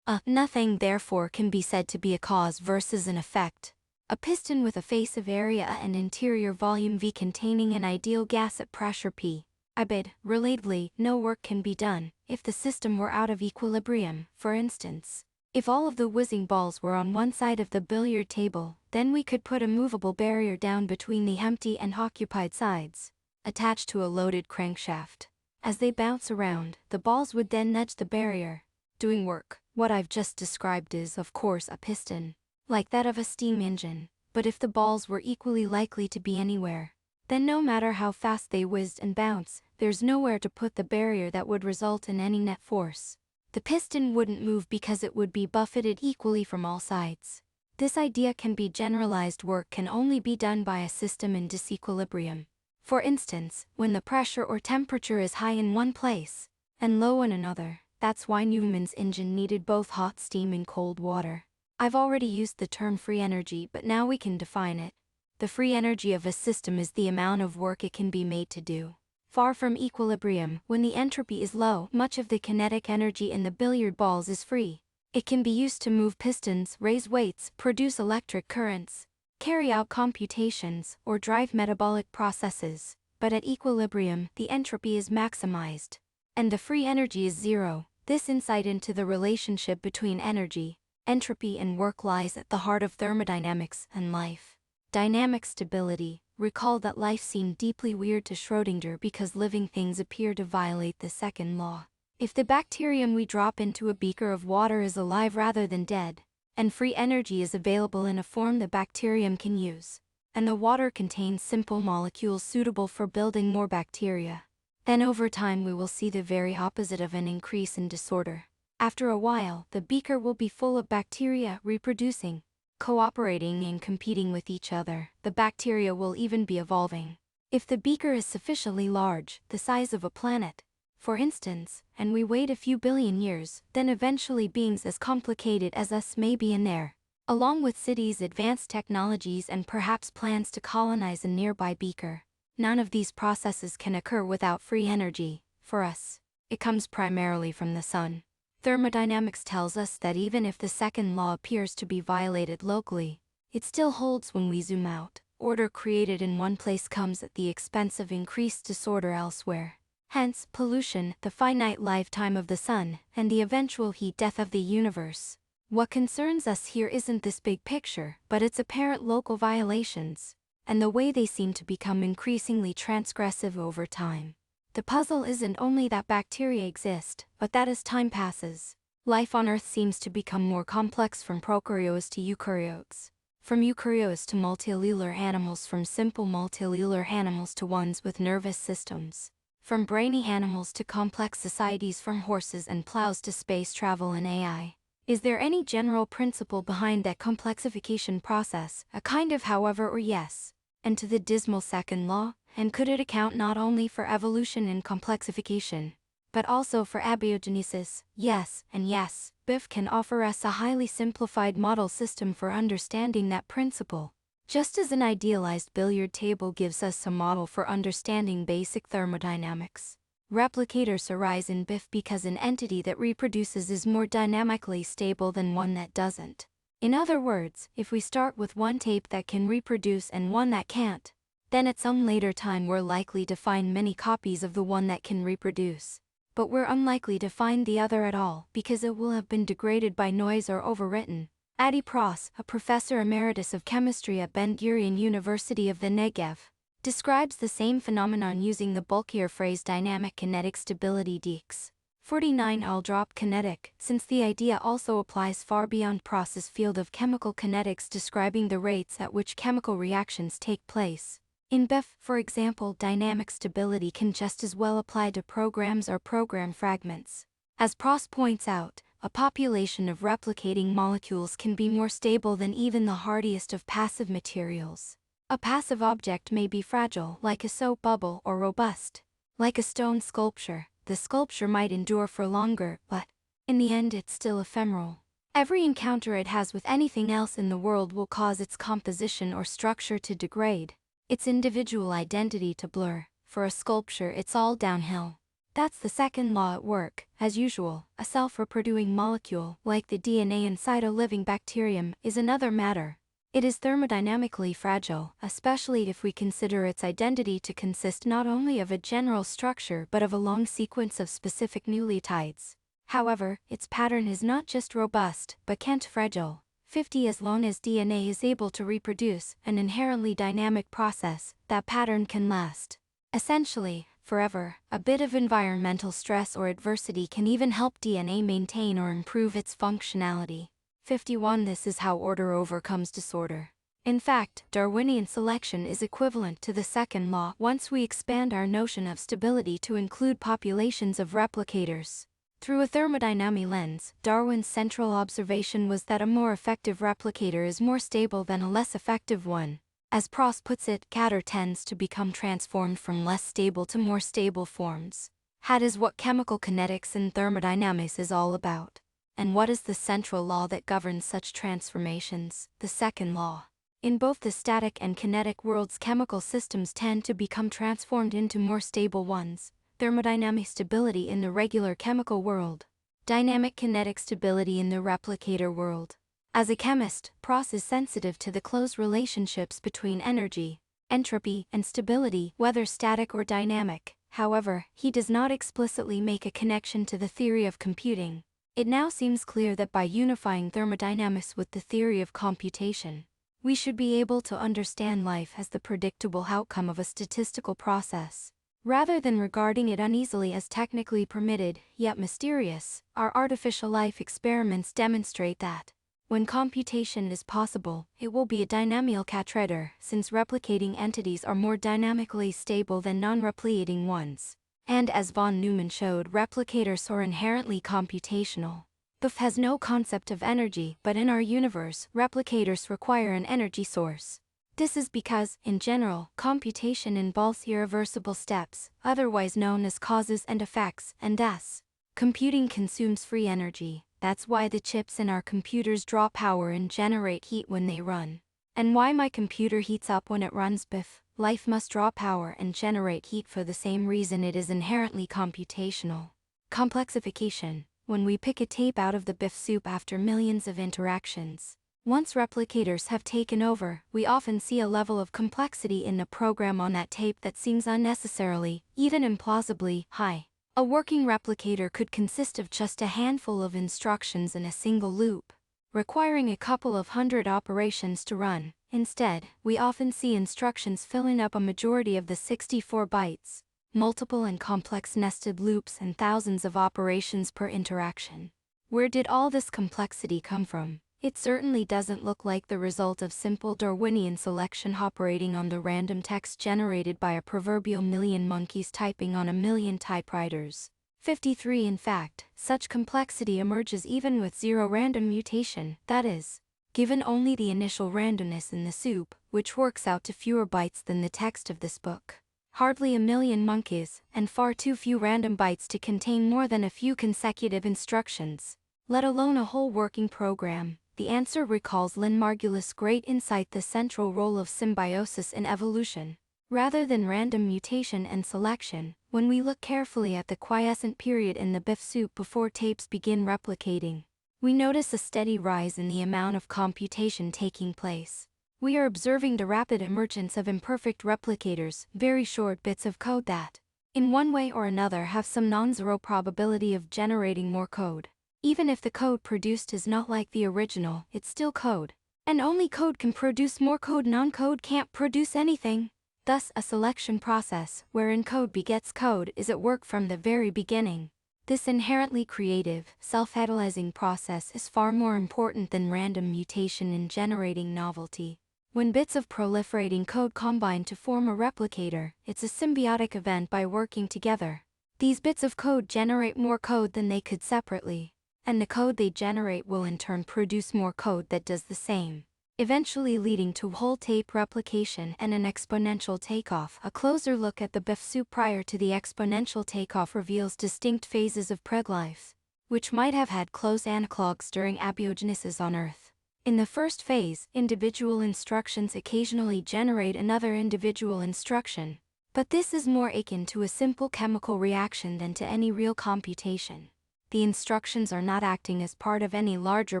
Nothing therefore can be said to be a cause versus an effect. A piston with a face of area A and interior volume V containing an ideal gas at pressure P. Relatedly, no work can be done if the system were out of equilibrium. For instance, if all of the whizzing balls were on one side of the billiard table, then we could put a movable barrier down between the empty and occupied sides, attached to a loaded crankshaft. As they bounce around, the balls would then nudge the barrier, doing work. What I've just described is, of course, a piston, like that of a steam engine, but if the balls were equally likely to be anywhere, then no matter how fast they whizzed and bounced, there's nowhere to put the barrier that would result in any net force. The piston wouldn't move because it would be buffeted equally from all sides. This idea can be generalized. Work can only be done by a system in disequilibrium. For instance, when the pressure or temperature is high in one place and low in another. That's why Newman's engine needed both hot steam and cold water. I've already used the term free energy, but now we can define it. The free energy of a system is the amount of work it can be made to do. Far from equilibrium, when the entropy is low, much of the kinetic energy in the billiard balls is free. It can be used to move pistons, raise weights, produce electric currents, carry out computations, or drive metabolic processes. But at equilibrium, the entropy is maximized, and the free energy is zero. This insight into the relationship between energy, entropy, and work lies at the heart of thermodynamics and life. Dynamic stability. Recall that life seemed deeply weird to Schrödinger because living things appear to violate the second law. If the bacterium we drop into a beaker of water is alive rather than dead, and free energy is available in a form the bacterium can use, and the water contains simple molecules suitable for building more bacteria, then over time we will see the very opposite of an increase in disorder. After a while, the beaker will be full of bacteria reproducing, cooperating and competing with each other. The bacteria will even be evolving. If the beaker is sufficiently large, the size of a planet, for instance, and we wait a few billion years, then eventually beings as complicated as us may be in there, along with cities, advanced technologies, and perhaps plans to colonize a nearby beaker. None of these processes can occur without free energy. For us, it comes primarily from the sun. Thermodynamics tells us that even if the second law appears to be violated locally, it still holds when we zoom out. Order created in one place comes at the expense of increased disorder elsewhere. Hence, pollution, the finite lifetime of the sun, and the eventual heat death of the universe. What concerns us here isn't this big picture, but its apparent local violations, and the way they seem to become increasingly transgressive over time. The puzzle isn't only that bacteria exist, but that as time passes, life on Earth seems to become more complex, from prokaryotes to eukaryotes, from eukaryotes to multicellular animals, from simple multicellular animals to ones with nervous systems, from brainy animals to complex societies, from horses and plows to space travel and AI. Is there any general principle behind that complexification process, a kind of however or yes, and to the dismal second law? And could it account not only for evolution and complexification, but also for abiogenesis? Yes, and yes, BIF can offer us a highly simplified model system for understanding that principle, just as an idealized billiard table gives us a model for understanding basic thermodynamics. Replicators arise in BIF because an entity that reproduces is more dynamically stable than one that doesn't. In other words, if we start with one tape that can reproduce and one that can't, then at some later time we're likely to find many copies of the one that can reproduce. But we're unlikely to find the other at all, because it will have been degraded by noise or overwritten. Adi Pras, a professor emeritus of chemistry at Ben Gurion University of the Negev, describes the same phenomenon using the bulkier phrase dynamic kinetic stability DX. 49. I'll drop kinetic, since the idea also applies far beyond Pras's field of chemical kinetics, describing the rates at which chemical reactions take place. In BEF, for example, dynamic stability can just as well apply to programs or program fragments. As Pras points out, a population of replicating molecules can be more stable than even the hardiest of passive materials. A passive object may be fragile, like a soap bubble, or robust, like a stone sculpture. The sculpture might endure for longer, but in the end it's still ephemeral. Every encounter it has with anything else in the world will cause its composition or structure to degrade, its individual identity to blur. For a sculpture, it's all downhill. That's the second law at work. As usual, a self-reproducing molecule, like the DNA inside a living bacterium, is another matter. It is thermodynamically fragile, especially if we consider its identity to consist not only of a general structure but of a long sequence of specific nucleotides. However, its pattern is not just robust, but can't fragile. 50 As long as DNA is able to reproduce, an inherently dynamic process, that pattern can last. Essentially, forever. A bit of environmental stress or adversity can even help DNA maintain or improve its functionality. 51 This is how order overcomes disorder. In fact, Darwinian selection is equivalent to the second law once we expand our notion of stability to include populations of replicators. Through a thermodynamic lens, Darwin's central observation was that a more effective replicator is more stable than a less effective one. As Proust puts it, matter tends to become transformed from less stable to more stable forms. That is what chemical kinetics and thermodynamics is all about. And what is the central law that governs such transformations? The second law. In both the static and kinetic worlds, chemical systems tend to become transformed into more stable ones. Thermodynamic stability in the regular chemical world. Dynamic kinetic stability in the replicator world. As a chemist, Proust is sensitive to the close relationships between energy, entropy, and stability, whether static or dynamic. However, he does not explicitly make a connection to the theory of computing. It now seems clear that by unifying thermodynamics with the theory of computation, we should be able to understand life as the predictable outcome of a statistical process. Rather than regarding it uneasily as technically permitted, yet mysterious, our artificial life experiments demonstrate that when computation is possible, it will be a dynamical catrator, since replicating entities are more dynamically stable than non-replicating ones. And as von Neumann showed, replicators are inherently computational. BF has no concept of energy, but in our universe, replicators require an energy source. This is because, in general, computation involves irreversible steps, otherwise known as causes and effects, and thus, computing consumes free energy. That's why the chips in our computers draw power and generate heat when they run. And why my computer heats up when it runs BF. Life must draw power and generate heat for the same reason it is inherently computational. Complexification. When we pick a tape out of the BF soup after millions of interactions, once replicators have taken over, we often see a level of complexity in a program on that tape that seems unnecessarily, even implausibly, high. A working replicator could consist of just a handful of instructions in a single loop, requiring a couple of hundred operations to run. Instead, we often see instructions filling up a majority of the 64 bytes, multiple and complex nested loops and thousands of operations per interaction. Where did all this complexity come from? It certainly doesn't look like the result of simple Darwinian selection operating on the random text generated by a proverbial million monkeys typing on a million typewriters. 53 In fact, such complexity emerges even with zero random mutation, that is, given only the initial randomness in the soup, which works out to fewer bytes than the text of this book. Hardly a million monkeys, and far too few random bytes to contain more than a few consecutive instructions, let alone a whole working program. The answer recalls Lynn Margulis' great insight: the central role of symbiosis in evolution, rather than random mutation and selection. When we look carefully at the quiescent period in the BF soup before tapes begin replicating, we notice a steady rise in the amount of computation taking place. We are observing the rapid emergence of imperfect replicators, very short bits of code that, in one way or another, have some non-zero probability of generating more code. Even if the code produced is not like the original, it's still code. And only code can produce more code. Non-code can't produce anything. Thus, a selection process, wherein code begets code, is at work from the very beginning. This inherently creative, self-analyzing process is far more important than random mutation in generating novelty. When bits of proliferating code combine to form a replicator, it's a symbiotic event. By working together, these bits of code generate more code than they could separately, and the code they generate will in turn produce more code that does the same. eventually leading to whole tape replication and an exponential takeoff. A closer look at the BIF soup prior to the exponential takeoff reveals distinct phases of preg life, which might have had close analogs during abiogenesis on Earth. In the first phase, individual instructions occasionally generate another individual instruction, but this is more akin to a simple chemical reaction than to any real computation. The instructions are not acting as part of any larger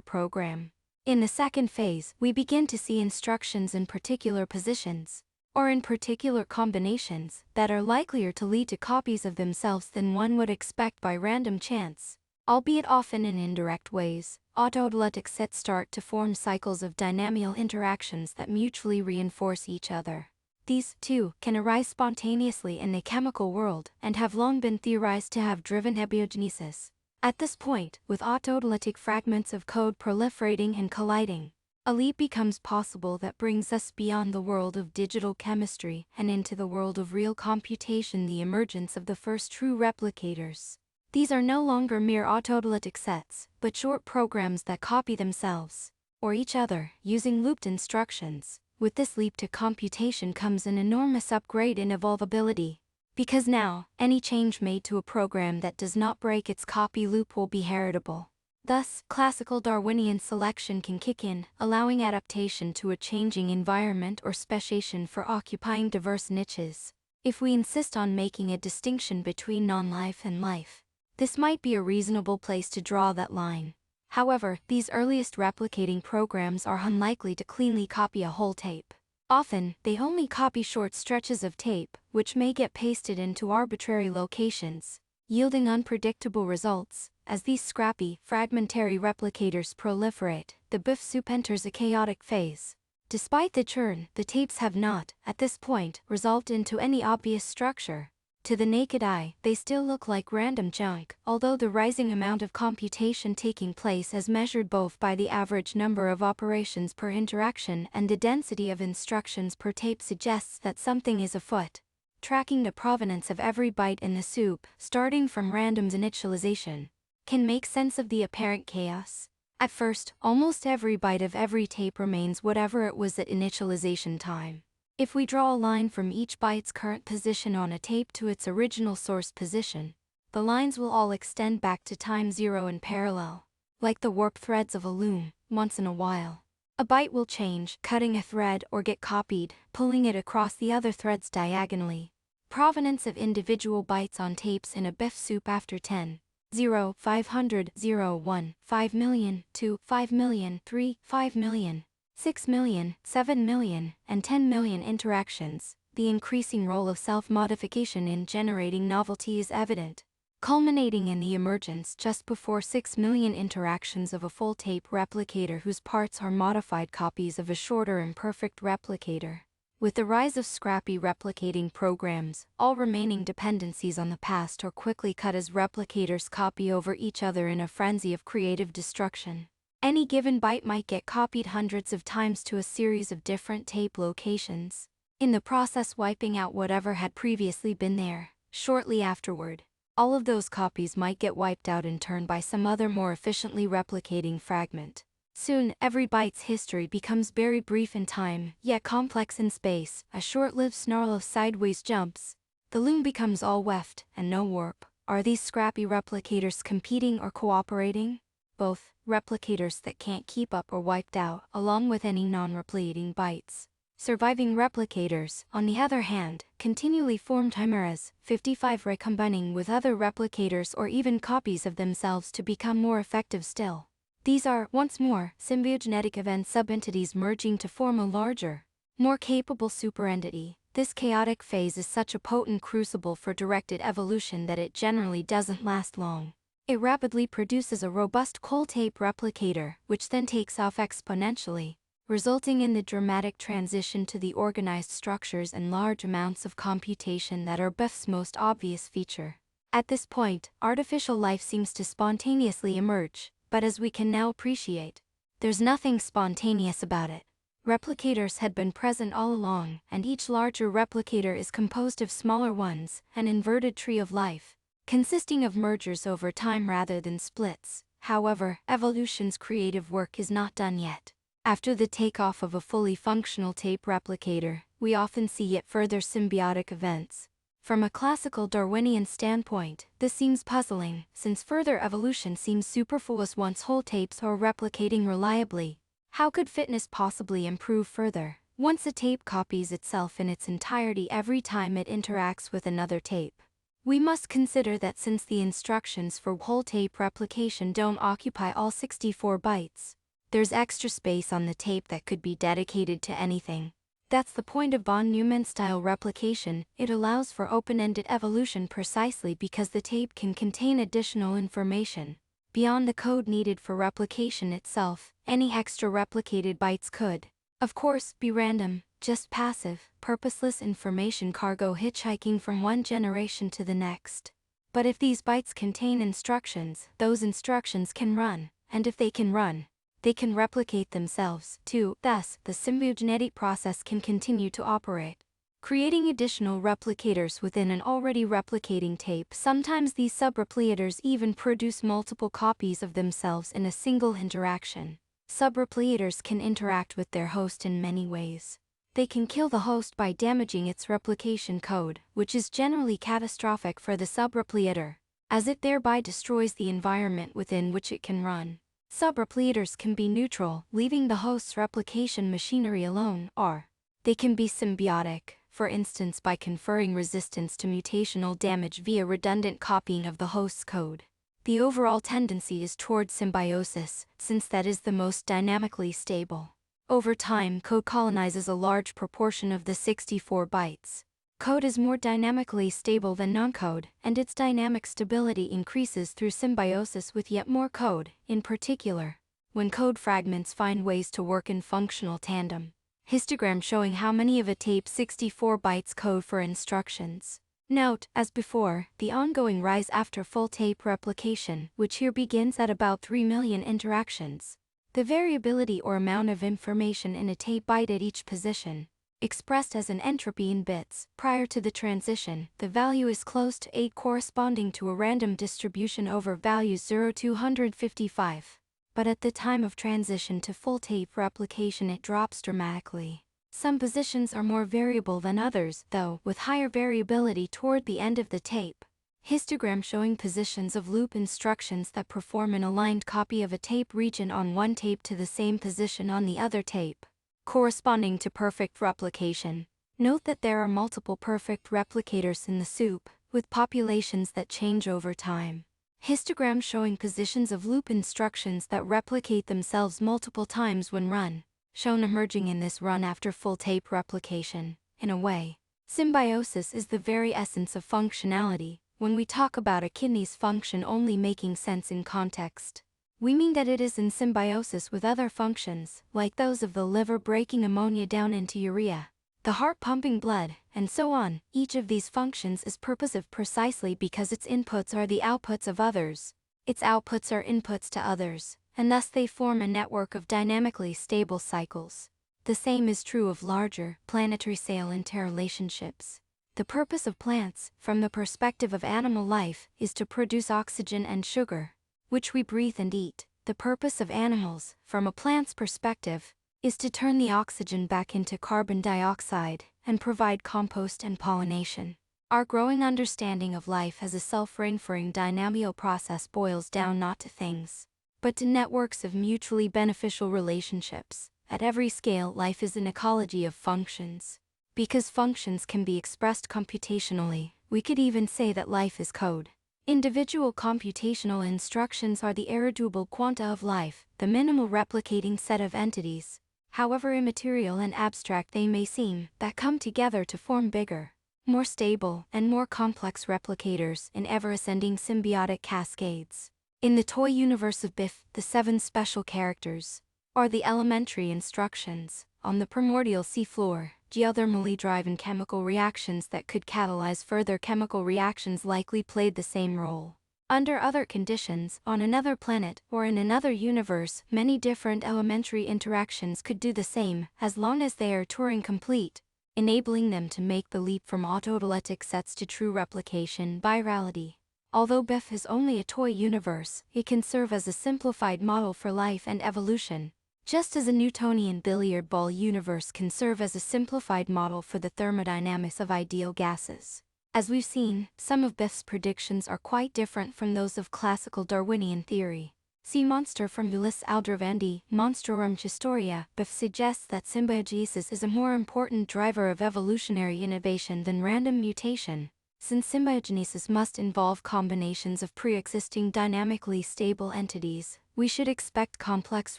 program. In the second phase, we begin to see instructions in particular positions, or in particular combinations, that are likelier to lead to copies of themselves than one would expect by random chance. Albeit often in indirect ways, autoelectric sets start to form cycles of dynamical interactions that mutually reinforce each other. These, too, can arise spontaneously in the chemical world and have long been theorized to have driven abiogenesis. At this point, with autoelectric fragments of code proliferating and colliding, a leap becomes possible that brings us beyond the world of digital chemistry and into the world of real computation, the emergence of the first true replicators. These are no longer mere autoelectric sets, but short programs that copy themselves, or each other, using looped instructions. With this leap to computation comes an enormous upgrade in evolvability, because now, any change made to a program that does not break its copy loop will be heritable. Thus, classical Darwinian selection can kick in, allowing adaptation to a changing environment or speciation for occupying diverse niches. If we insist on making a distinction between non-life and life, this might be a reasonable place to draw that line. However, these earliest replicating programs are unlikely to cleanly copy a whole tape. Often, they only copy short stretches of tape, which may get pasted into arbitrary locations, yielding unpredictable results. As these scrappy, fragmentary replicators proliferate, the BIF soup enters a chaotic phase. Despite the churn, the tapes have not, at this point, resolved into any obvious structure. To the naked eye, they still look like random junk, although the rising amount of computation taking place as measured both by the average number of operations per interaction and the density of instructions per tape suggests that something is afoot. Tracking the provenance of every byte in the soup, starting from random initialization, can make sense of the apparent chaos. At first, almost every byte of every tape remains whatever it was at initialization time. If we draw a line from each byte's current position on a tape to its original source position, the lines will all extend back to time zero in parallel. Like the warp threads of a loom, once in a while, a byte will change, cutting a thread or get copied, pulling it across the other threads diagonally. Provenance of individual bytes on tapes in a BIF soup after 10, 0, 500, 0, 1, 5 million, 2, 5 million, 3, 5 million. 6 million, 7 million, and 10 million interactions, the increasing role of self-modification in generating novelty is evident, culminating in the emergence just before 6 million interactions of a full tape replicator whose parts are modified copies of a shorter imperfect replicator. With the rise of scrappy replicating programs, all remaining dependencies on the past are quickly cut as replicators copy over each other in a frenzy of creative destruction. Any given byte might get copied hundreds of times to a series of different tape locations, in the process wiping out whatever had previously been there. Shortly afterward, all of those copies might get wiped out in turn by some other more efficiently replicating fragment. Soon, every byte's history becomes very brief in time, yet complex in space, a short-lived snarl of sideways jumps. The loom becomes all weft, and no warp. Are these scrappy replicators competing or cooperating? Both. Replicators that can't keep up are wiped out, along with any non-replicating bytes. Surviving replicators, on the other hand, continually form chimeras, 55 recombining with other replicators or even copies of themselves to become more effective still. These are, once more, symbiogenetic event subentities merging to form a larger, more capable superentity. This chaotic phase is such a potent crucible for directed evolution that it generally doesn't last long. It rapidly produces a robust cold tape replicator, which then takes off exponentially, resulting in the dramatic transition to the organized structures and large amounts of computation that are BIF's most obvious feature. At this point, artificial life seems to spontaneously emerge, but as we can now appreciate, there's nothing spontaneous about it. Replicators had been present all along, and each larger replicator is composed of smaller ones, an inverted tree of life, consisting of mergers over time rather than splits. However, evolution's creative work is not done yet. After the takeoff of a fully functional tape replicator, we often see yet further symbiotic events. From a classical Darwinian standpoint, this seems puzzling, since further evolution seems superfluous once whole tapes are replicating reliably. How could fitness possibly improve further once a tape copies itself in its entirety every time it interacts with another tape? We must consider that since the instructions for whole tape replication don't occupy all 64 bytes, there's extra space on the tape that could be dedicated to anything. That's the point of von Neumann-style replication. It allows for open-ended evolution precisely because the tape can contain additional information beyond the code needed for replication itself. Any extra replicated bytes could, of course, be random, just passive, purposeless information cargo hitchhiking from one generation to the next. But if these bytes contain instructions, those instructions can run, and if they can run, they can replicate themselves, too. Thus, the symbiogenetic process can continue to operate, creating additional replicators within an already replicating tape. Sometimes these subreplicators even produce multiple copies of themselves in a single interaction. Subreplicators can interact with their host in many ways. They can kill the host by damaging its replication code, which is generally catastrophic for the subreplicator, as it thereby destroys the environment within which it can run. Subreplicators can be neutral, leaving the host's replication machinery alone, or they can be symbiotic, for instance by conferring resistance to mutational damage via redundant copying of the host's code. The overall tendency is toward symbiosis, since that is the most dynamically stable. Over time, code colonizes a large proportion of the 64 bytes. Code is more dynamically stable than non-code, and its dynamic stability increases through symbiosis with yet more code, in particular, when code fragments find ways to work in functional tandem. Histogram showing how many of a tape's 64 bytes code for instructions. Note, as before, the ongoing rise after full tape replication, which here begins at about 3 million interactions. The variability or amount of information in a tape byte at each position, expressed as an entropy in bits. Prior to the transition, the value is close to 8 corresponding to a random distribution over values 0 to 155. But at the time of transition to full tape replication it drops dramatically. Some positions are more variable than others, though, with higher variability toward the end of the tape. Histogram showing positions of loop instructions that perform an aligned copy of a tape region on one tape to the same position on the other tape, corresponding to perfect replication. Note that there are multiple perfect replicators in the soup, with populations that change over time. Histogram showing positions of loop instructions that replicate themselves multiple times when run, shown emerging in this run after full tape replication. In a way, symbiosis is the very essence of functionality. When we talk about a kidney's function only making sense in context, we mean that it is in symbiosis with other functions, like those of the liver breaking ammonia down into urea, the heart pumping blood, and so on. Each of these functions is purposive precisely because its inputs are the outputs of others. Its outputs are inputs to others, and thus they form a network of dynamically stable cycles. The same is true of larger, planetary scale interrelationships. The purpose of plants, from the perspective of animal life, is to produce oxygen and sugar, which we breathe and eat. The purpose of animals, from a plant's perspective, is to turn the oxygen back into carbon dioxide and provide compost and pollination. Our growing understanding of life as a self-reinforcing dynamical process boils down not to things, but to networks of mutually beneficial relationships. At every scale, life is an ecology of functions. Because functions can be expressed computationally, we could even say that life is code. Individual computational instructions are the irreducible quanta of life, the minimal replicating set of entities, however immaterial and abstract they may seem, that come together to form bigger, more stable, and more complex replicators in ever-ascending symbiotic cascades. In the toy universe of Biff, the 7 special characters, or the elementary instructions, on the primordial seafloor, geothermally driven chemical reactions that could catalyze further chemical reactions likely played the same role. Under other conditions, on another planet or in another universe, many different elementary interactions could do the same, as long as they are Turing complete, enabling them to make the leap from autolytic sets to true replication virality. Although Biff is only a toy universe, it can serve as a simplified model for life and evolution, Just as a Newtonian billiard ball universe can serve as a simplified model for the thermodynamics of ideal gases. As we've seen, some of Biff's predictions are quite different from those of classical Darwinian theory. See Monster from Ulysse Aldrovandi, Monstrorum Historia. Biff suggests that symbiogenesis is a more important driver of evolutionary innovation than random mutation. Since symbiogenesis must involve combinations of pre-existing dynamically stable entities, we should expect complex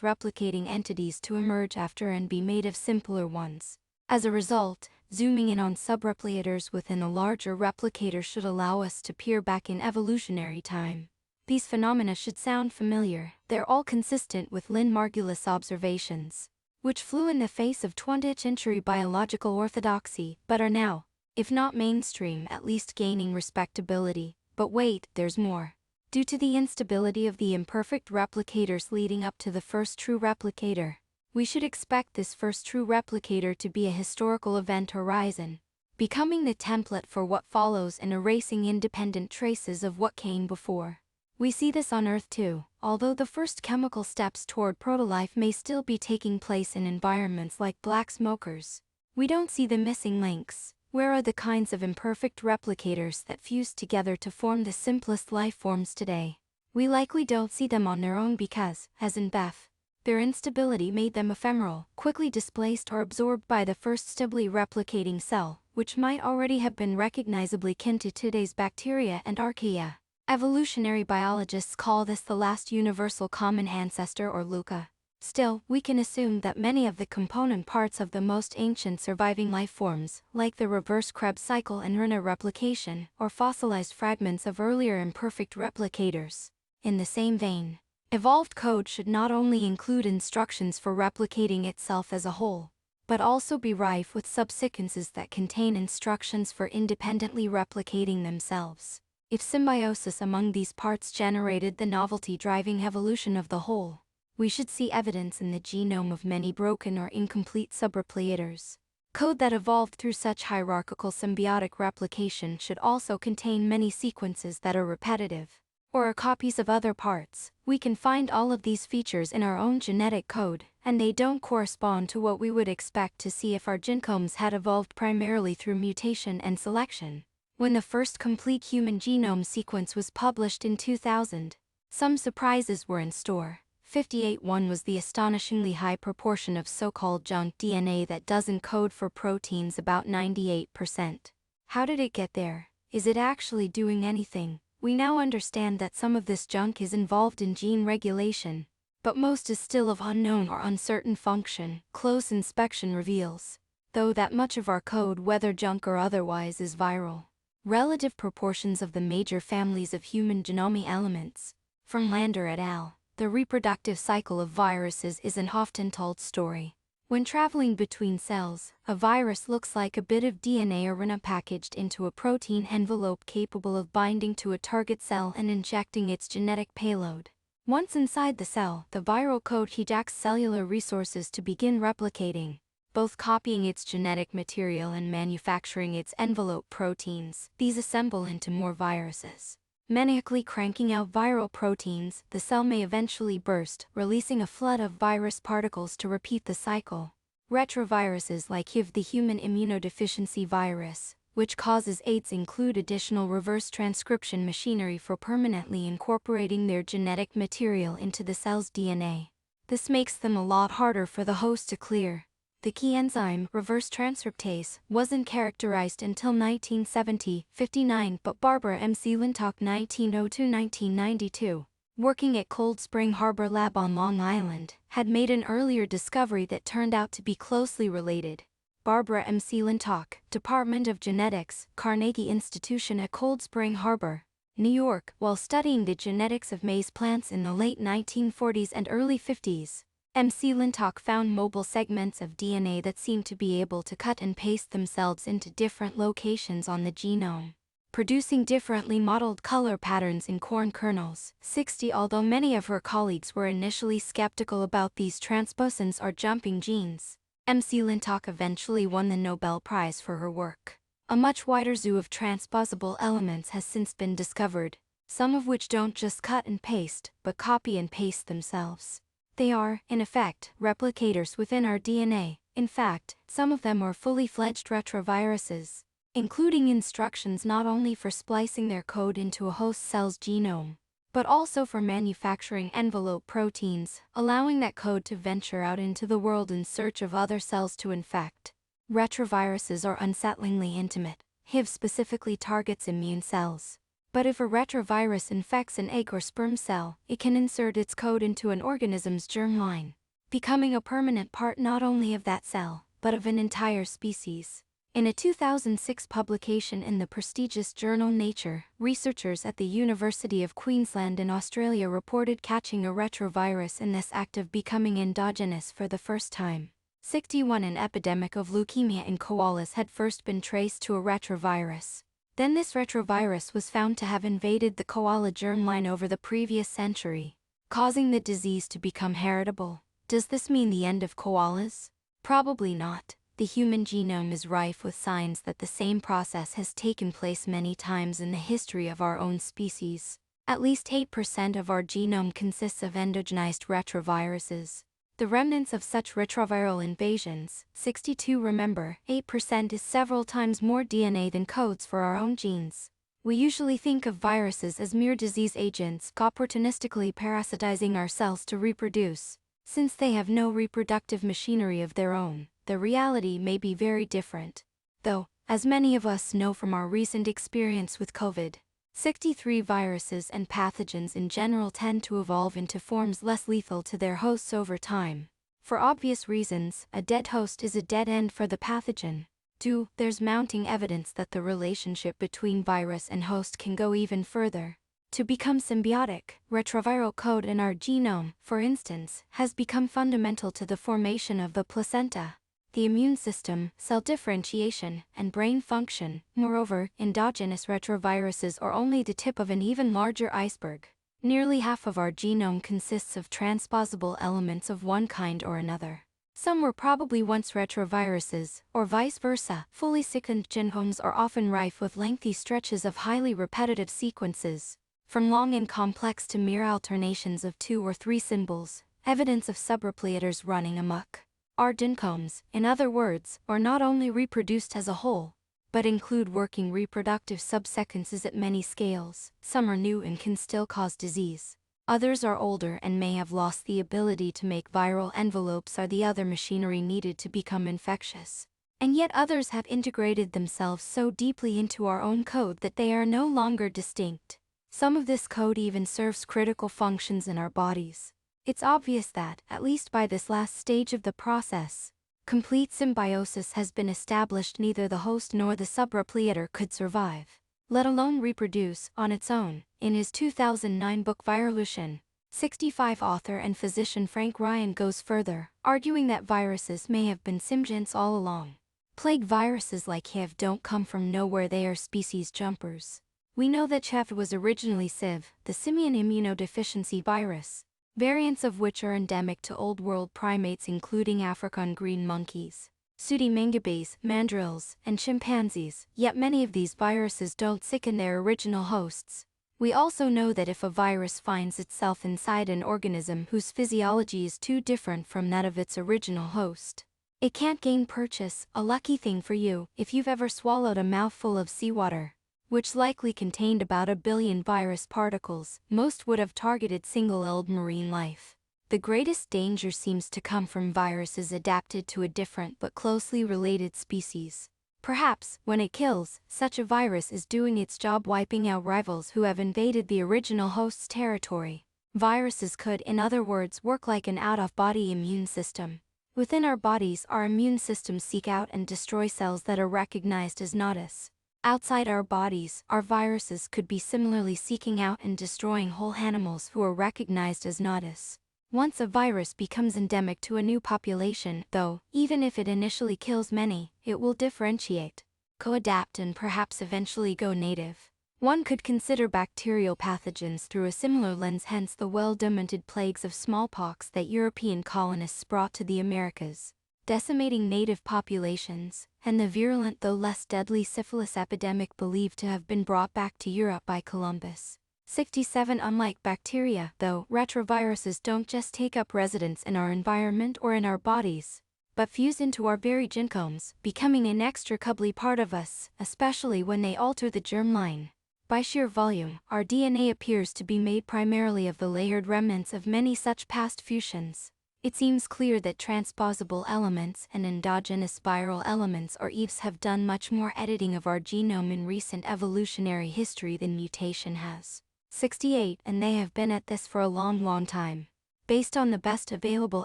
replicating entities to emerge after and be made of simpler ones. As a result, zooming in on subreplicators within a larger replicator should allow us to peer back in evolutionary time. These phenomena should sound familiar. They're all consistent with Lynn Margulis' observations, which flew in the face of 20th century biological orthodoxy, but are now, if not mainstream, at least gaining respectability. But wait, there's more. Due to the instability of the imperfect replicators leading up to the first true replicator, we should expect this first true replicator to be a historical event horizon, becoming the template for what follows and erasing independent traces of what came before. We see this on Earth too, although the first chemical steps toward protolife may still be taking place in environments like black smokers. We don't see the missing links. Where are the kinds of imperfect replicators that fuse together to form the simplest life forms today? We likely don't see them on their own because, as in Beth, their instability made them ephemeral, quickly displaced or absorbed by the first stably replicating cell, which might already have been recognizably kin to today's bacteria and archaea. Evolutionary biologists call this the last universal common ancestor or LUCA. Still, we can assume that many of the component parts of the most ancient surviving life forms, like the reverse Krebs cycle and RNA replication, or fossilized fragments of earlier imperfect replicators. In the same vein, evolved code should not only include instructions for replicating itself as a whole, but also be rife with subsequences that contain instructions for independently replicating themselves. If symbiosis among these parts generated the novelty driving evolution of the whole, we should see evidence in the genome of many broken or incomplete subreplicators. Code that evolved through such hierarchical symbiotic replication should also contain many sequences that are repetitive, or are copies of other parts. We can find all of these features in our own genetic code, and they don't correspond to what we would expect to see if our genomes had evolved primarily through mutation and selection. When the first complete human genome sequence was published in 2000, some surprises were in store. 58.1 was the astonishingly high proportion of so-called junk DNA that doesn't code for proteins, about 98%. How did it get there? Is it actually doing anything? We now understand that some of this junk is involved in gene regulation, but most is still of unknown or uncertain function, close inspection reveals, though, that much of our code, whether junk or otherwise, is viral. Relative proportions of the major families of human genome elements. From Lander et al., the reproductive cycle of viruses is an often told story. When traveling between cells, a virus looks like a bit of DNA or RNA packaged into a protein envelope capable of binding to a target cell and injecting its genetic payload. Once inside the cell, the viral code hijacks cellular resources to begin replicating, both copying its genetic material and manufacturing its envelope proteins. These assemble into more viruses. Maniacally cranking out viral proteins, the cell may eventually burst, releasing a flood of virus particles to repeat the cycle. Retroviruses like HIV, the human immunodeficiency virus, which causes AIDS, include additional reverse transcription machinery for permanently incorporating their genetic material into the cell's DNA. This makes them a lot harder for the host to clear. The key enzyme, reverse transcriptase, wasn't characterized until 1970-59, but Barbara M.C. Lintock 1902-1992, working at Cold Spring Harbor Lab on Long Island, had made an earlier discovery that turned out to be closely related. Barbara M.C. Lintock, Department of Genetics, Carnegie Institution at Cold Spring Harbor, New York, while studying the genetics of maize plants in the late 1940s and early 50s. M.C. Lintock found mobile segments of DNA that seemed to be able to cut and paste themselves into different locations on the genome, producing differently modeled color patterns in corn kernels. 60. Although many of her colleagues were initially skeptical about these transposons or jumping genes, M.C. Lintock eventually won the Nobel Prize for her work. A much wider zoo of transposable elements has since been discovered, some of which don't just cut and paste, but copy and paste themselves. They are, in effect, replicators within our DNA. In fact, some of them are fully fledged retroviruses, including instructions not only for splicing their code into a host cell's genome, but also for manufacturing envelope proteins, allowing that code to venture out into the world in search of other cells to infect. Retroviruses are unsettlingly intimate. HIV specifically targets immune cells. But if a retrovirus infects an egg or sperm cell, it can insert its code into an organism's germline, becoming a permanent part not only of that cell, but of an entire species. In a 2006 publication in the prestigious journal Nature, researchers at the University of Queensland in Australia reported catching a retrovirus in this act of becoming endogenous for the first time. 61 An epidemic of leukemia in koalas had first been traced to a retrovirus. Then this retrovirus was found to have invaded the koala germline over the previous century, causing the disease to become heritable. Does this mean the end of koalas? Probably not. The human genome is rife with signs that the same process has taken place many times in the history of our own species. At least 8% of our genome consists of endogenized retroviruses. The remnants of such retroviral invasions, 62 remember, 8% is several times more DNA than codes for our own genes. We usually think of viruses as mere disease agents opportunistically parasitizing our cells to reproduce. Since they have no reproductive machinery of their own, the reality may be very different. Though, as many of us know from our recent experience with COVID, 63 viruses and pathogens in general tend to evolve into forms less lethal to their hosts over time. For obvious reasons, a dead host is a dead end for the pathogen. 2. There's mounting evidence that the relationship between virus and host can go even further. To become symbiotic, retroviral code in our genome, for instance, has become fundamental to the formation of the placenta, the immune system, cell differentiation, and brain function. Moreover, endogenous retroviruses are only the tip of an even larger iceberg. Nearly half of our genome consists of transposable elements of one kind or another. Some were probably once retroviruses, or vice versa. Fully sequenced genomes are often rife with lengthy stretches of highly repetitive sequences, from long and complex to mere alternations of 2 or 3 symbols, evidence of subreplicators running amok. Our genomes, in other words, are not only reproduced as a whole, but include working reproductive subsequences at many scales. Some are new and can still cause disease. Others are older and may have lost the ability to make viral envelopes or the other machinery needed to become infectious. And yet others have integrated themselves so deeply into our own code that they are no longer distinct. Some of this code even serves critical functions in our bodies. It's obvious that, at least by this last stage of the process, complete symbiosis has been established. Neither the host nor the subreplicator could survive, let alone reproduce, on its own. In his 2009 book Virolution, 65 author and physician Frank Ryan goes further, arguing that viruses may have been symbionts all along. Plague viruses like HIV don't come from nowhere, they are species jumpers. We know that HIV was originally CIV, the simian immunodeficiency virus, variants of which are endemic to Old World primates including African green monkeys, pseudomangabes, mandrills, and chimpanzees, yet many of these viruses don't sicken their original hosts. We also know that if a virus finds itself inside an organism whose physiology is too different from that of its original host, it can't gain purchase. A lucky thing for you if you've ever swallowed a mouthful of seawater, which likely contained about 1 billion virus particles. Most would have targeted single-celled marine life. The greatest danger seems to come from viruses adapted to a different but closely related species. Perhaps, when it kills, such a virus is doing its job wiping out rivals who have invaded the original host's territory. Viruses could, in other words, work like an out-of-body immune system. Within our bodies, our immune systems seek out and destroy cells that are recognized as nodus. Outside our bodies, our viruses could be similarly seeking out and destroying whole animals who are recognized as nodus. Once a virus becomes endemic to a new population, though, even if it initially kills many, it will differentiate, co-adapt, and perhaps eventually go native. One could consider bacterial pathogens through a similar lens, hence the well-documented plagues of smallpox that European colonists brought to the Americas, decimating native populations, and the virulent though less deadly syphilis epidemic believed to have been brought back to Europe by Columbus. 67 Unlike bacteria, though, retroviruses don't just take up residence in our environment or in our bodies, but fuse into our very genomes, becoming inextricably part of us, especially when they alter the germline. By sheer volume, our DNA appears to be made primarily of the layered remnants of many such past fusions. It seems clear that transposable elements and endogenous viral elements or EVs have done much more editing of our genome in recent evolutionary history than mutation has. 68 And they have been at this for a long time. Based on the best available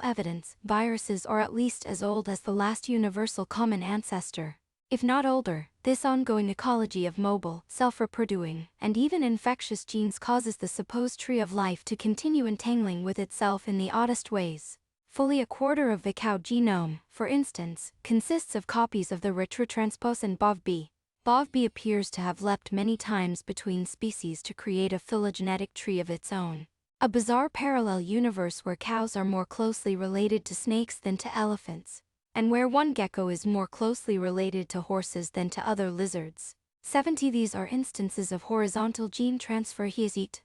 evidence, viruses are at least as old as the last universal common ancestor. If not older, this ongoing ecology of mobile, self-reproducing, and even infectious genes causes the supposed tree of life to continue entangling with itself in the oddest ways. Fully a quarter of the cow genome, for instance, consists of copies of the retrotransposon BOVB. BOVB appears to have leapt many times between species to create a phylogenetic tree of its own. A bizarre parallel universe where cows are more closely related to snakes than to elephants, and where one gecko is more closely related to horses than to other lizards. 70 These are instances of horizontal gene transfer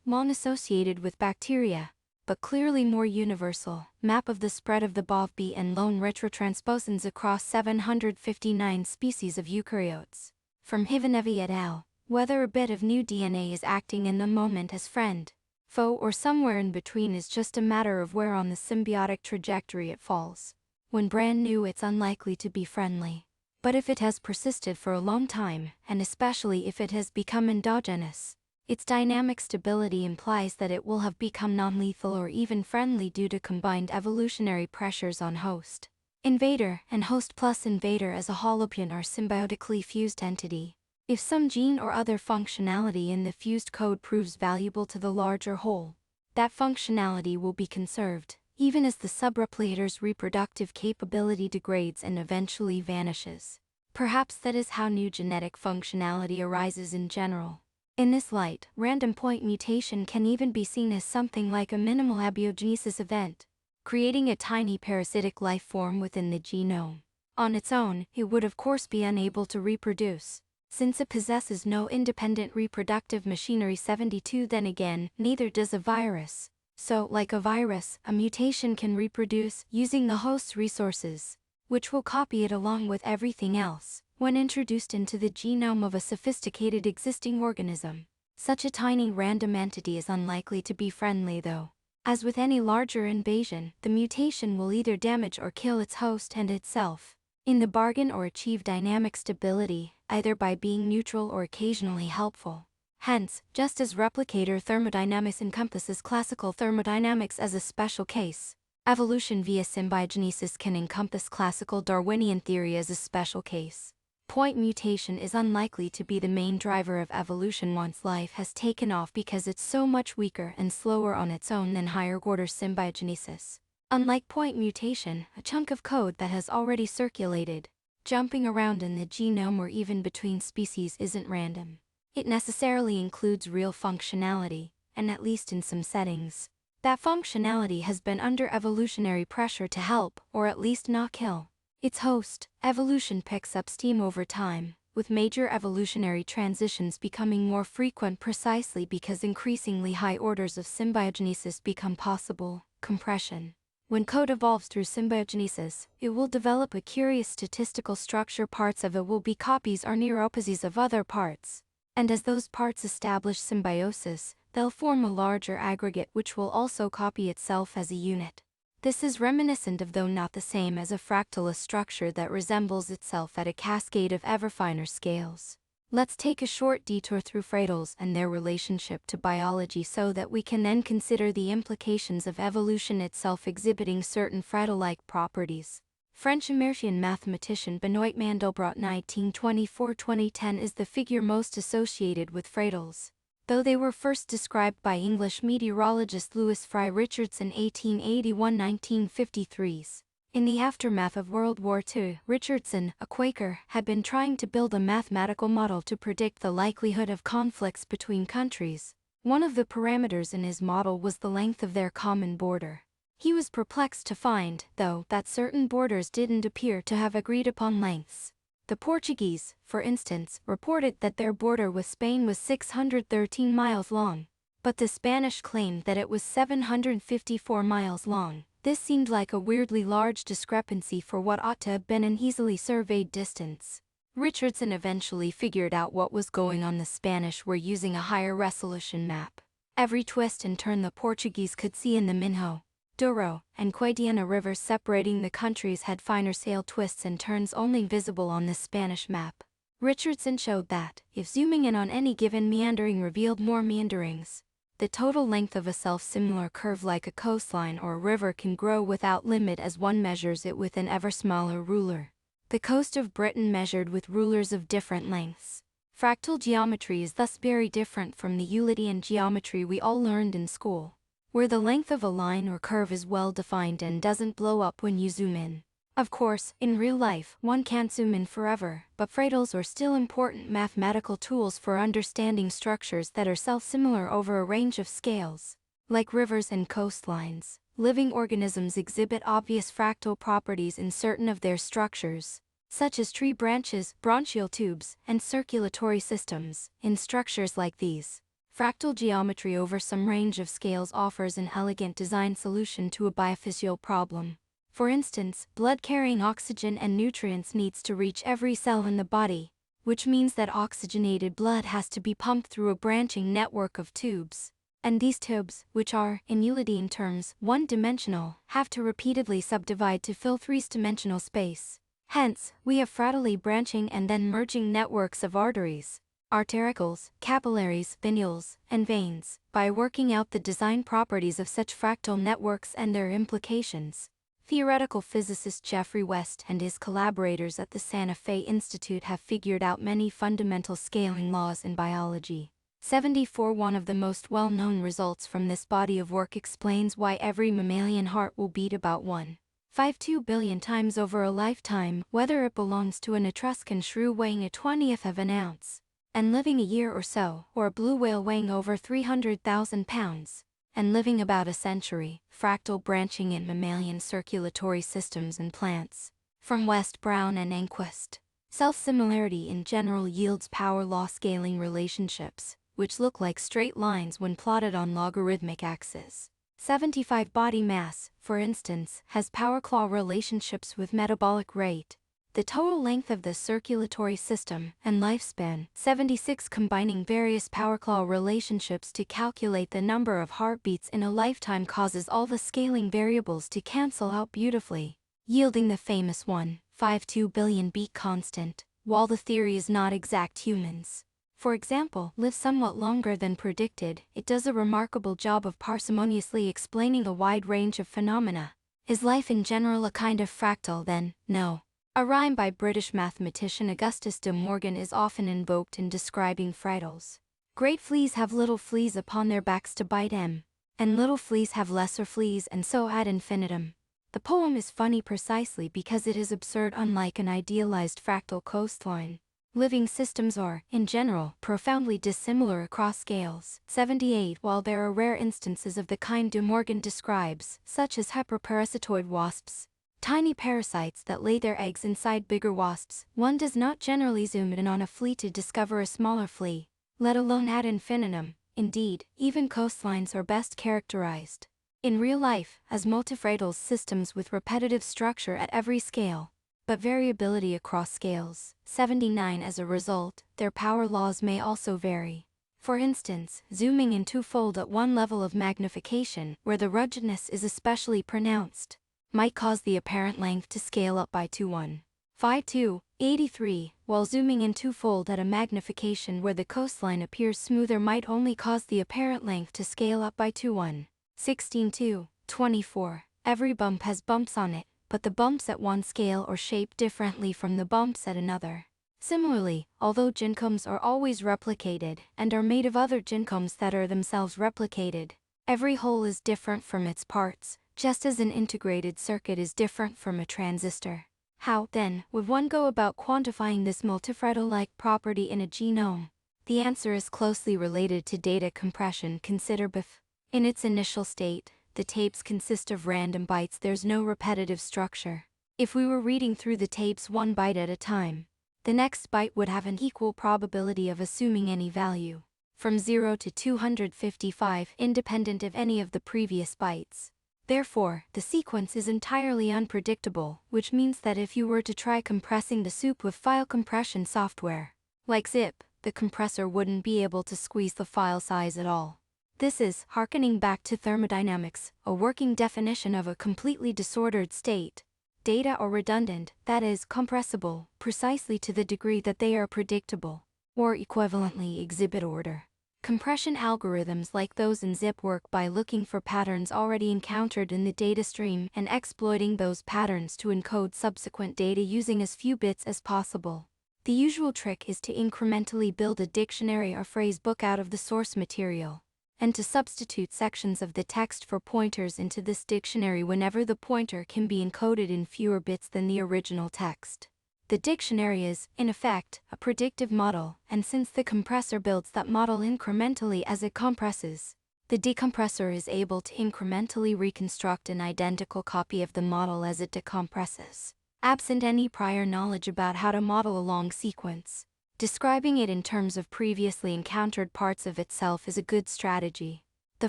non-associated with bacteria, but clearly more universal. Map of the spread of the BOVB and lone retrotransposons across 759 species of eukaryotes. From Hivanevi et al. Whether a bit of new DNA is acting in the moment as friend, foe, or somewhere in between is just a matter of where on the symbiotic trajectory it falls. When brand new, it's unlikely to be friendly. But if it has persisted for a long time, and especially if it has become endogenous, its dynamic stability implies that it will have become non-lethal or even friendly due to combined evolutionary pressures on host. Invader and host plus invader as a holopion are symbiotically fused entity. If some gene or other functionality in the fused code proves valuable to the larger whole, that functionality will be conserved, even as the subreplicator's reproductive capability degrades and eventually vanishes. Perhaps that is how new genetic functionality arises in general. In this light, random point mutation can even be seen as something like a minimal abiogenesis event, creating a tiny parasitic life form within the genome. On its own, it would of course be unable to reproduce, since it possesses no independent reproductive machinery. 72 Then again, neither does a virus. So, like a virus, a mutation can reproduce using the host's resources, which will copy it along with everything else, when introduced into the genome of a sophisticated existing organism. Such a tiny random entity is unlikely to be friendly though. As with any larger invasion, the mutation will either damage or kill its host and itself in the bargain, or achieve dynamic stability, either by being neutral or occasionally helpful. Hence, just as replicator thermodynamics encompasses classical thermodynamics as a special case, evolution via symbiogenesis can encompass classical Darwinian theory as a special case. Point mutation is unlikely to be the main driver of evolution once life has taken off, because it's so much weaker and slower on its own than higher-order symbiogenesis. Unlike point mutation, a chunk of code that has already circulated, jumping around in the genome or even between species isn't random. It necessarily includes real functionality, and at least in some settings, that functionality has been under evolutionary pressure to help, or at least not kill, its host. Evolution picks up steam over time, with major evolutionary transitions becoming more frequent precisely because increasingly high orders of symbiogenesis become possible. Compression. When code evolves through symbiogenesis, it will develop a curious statistical structure. Parts of it will be copies or near opposites of other parts, and as those parts establish symbiosis, they'll form a larger aggregate which will also copy itself as a unit. This is reminiscent of, though not the same as, a fractal, a structure that resembles itself at a cascade of ever finer scales. Let's take a short detour through fractals and their relationship to biology so that we can then consider the implications of evolution itself exhibiting certain fractal-like properties. French-American mathematician Benoit Mandelbrot 1924-2010 is the figure most associated with fractals, though they were first described by English meteorologist Louis Fry Richardson 1881-1953. In the aftermath of World War II, Richardson, a Quaker, had been trying to build a mathematical model to predict the likelihood of conflicts between countries. One of the parameters in his model was the length of their common border. He was perplexed to find, though, that certain borders didn't appear to have agreed upon lengths. The Portuguese, for instance, reported that their border with Spain was 613 miles long. but the Spanish claimed that it was 754 miles long. This seemed like a weirdly large discrepancy for what ought to have been an easily surveyed distance. Richardson eventually figured out what was going on. The Spanish were using a higher resolution map. Every twist and turn the Portuguese could see in the Minho, Douro, and Guadiana rivers separating the countries had finer sail twists and turns only visible on the Spanish map. Richardson showed that, if zooming in on any given meandering revealed more meanderings, the total length of a self-similar curve like a coastline or a river can grow without limit as one measures it with an ever smaller ruler. The coast of Britain measured with rulers of different lengths. Fractal geometry is thus very different from the Euclidean geometry we all learned in school, where the length of a line or curve is well defined and doesn't blow up when you zoom in. Of course, in real life, one can't zoom in forever, but fractals are still important mathematical tools for understanding structures that are self-similar over a range of scales. Like rivers and coastlines, living organisms exhibit obvious fractal properties in certain of their structures, such as tree branches, bronchial tubes, and circulatory systems. In structures like these, fractal geometry over some range of scales offers an elegant design solution to a biophysical problem. For instance, blood carrying oxygen and nutrients needs to reach every cell in the body, which means that oxygenated blood has to be pumped through a branching network of tubes. And these tubes, which are, in Euclidean terms, one-dimensional, have to repeatedly subdivide to fill three-dimensional space. Hence, we have fractally branching and then merging networks of arteries, artericles, capillaries, venules, and veins. By working out the design properties of such fractal networks and their implications, theoretical physicist Geoffrey West and his collaborators at the Santa Fe Institute have figured out many fundamental scaling laws in biology. 74 One of the most well-known results from this body of work explains why every mammalian heart will beat about 1.52 billion times over a lifetime, whether it belongs to an Etruscan shrew weighing 1/20th of an ounce and living a year or so, or a blue whale weighing over 300,000 pounds and living about a century. Fractal branching in mammalian circulatory systems and plants. From West, Brown and Enquist. Self-similarity in general yields power law scaling relationships, which look like straight lines when plotted on logarithmic axes. 75 Body mass, for instance, has power law relationships with metabolic rate, the total length of the circulatory system, and lifespan. 76 Combining various power law relationships to calculate the number of heartbeats in a lifetime causes all the scaling variables to cancel out beautifully, yielding the famous 1.52 billion beat constant. While the theory is not exact, humans, for example, live somewhat longer than predicted, it does a remarkable job of parsimoniously explaining a wide range of phenomena. Is life in general a kind of fractal then? No. A rhyme by British mathematician Augustus de Morgan is often invoked in describing fractals. Great fleas have little fleas upon their backs to bite them, and little fleas have lesser fleas, and so ad infinitum. The poem is funny precisely because it is absurd, unlike an idealized fractal coastline. Living systems are, in general, profoundly dissimilar across scales. 78 While there are rare instances of the kind de Morgan describes, such as hyperparasitoid wasps, tiny parasites that lay their eggs inside bigger wasps, one does not generally zoom in on a flea to discover a smaller flea, let alone ad infinitum. Indeed, even coastlines are best characterized, in real life, as multifractal systems with repetitive structure at every scale, but variability across scales. 79 As a result, their power laws may also vary. For instance, zooming in twofold at one level of magnification, where the ruggedness is especially pronounced, might cause the apparent length to scale up by 2.152. 83 While zooming in twofold at a magnification where the coastline appears smoother might only cause the apparent length to scale up by 2.116. 24 Every bump has bumps on it, but the bumps at one scale or shape differently from the bumps at another. Similarly, although gencombs are always replicated and are made of other gencombs that are themselves replicated, every whole is different from its parts, just as an integrated circuit is different from a transistor. How, then, would one go about quantifying this multifractal-like property in a genome? The answer is closely related to data compression. Consider BIF. In its initial state, the tapes consist of random bytes. There's no repetitive structure. If we were reading through the tapes one byte at a time, the next byte would have an equal probability of assuming any value. from 0 to 255 independent of any of the previous bytes. Therefore, the sequence is entirely unpredictable, which means that if you were to try compressing the soup with file compression software, like zip, the compressor wouldn't be able to squeeze the file size at all. This is, harkening back to thermodynamics, a working definition of a completely disordered state. Data are redundant, that is, compressible, precisely to the degree that they are predictable, or equivalently exhibit order. Compression algorithms like those in zip work by looking for patterns already encountered in the data stream and exploiting those patterns to encode subsequent data using as few bits as possible. The usual trick is to incrementally build a dictionary or phrase book out of the source material, and to substitute sections of the text for pointers into this dictionary whenever the pointer can be encoded in fewer bits than the original text. The dictionary is, in effect, a predictive model, and since the compressor builds that model incrementally as it compresses, the decompressor is able to incrementally reconstruct an identical copy of the model as it decompresses, absent any prior knowledge about how to model a long sequence. Describing it in terms of previously encountered parts of itself is a good strategy. The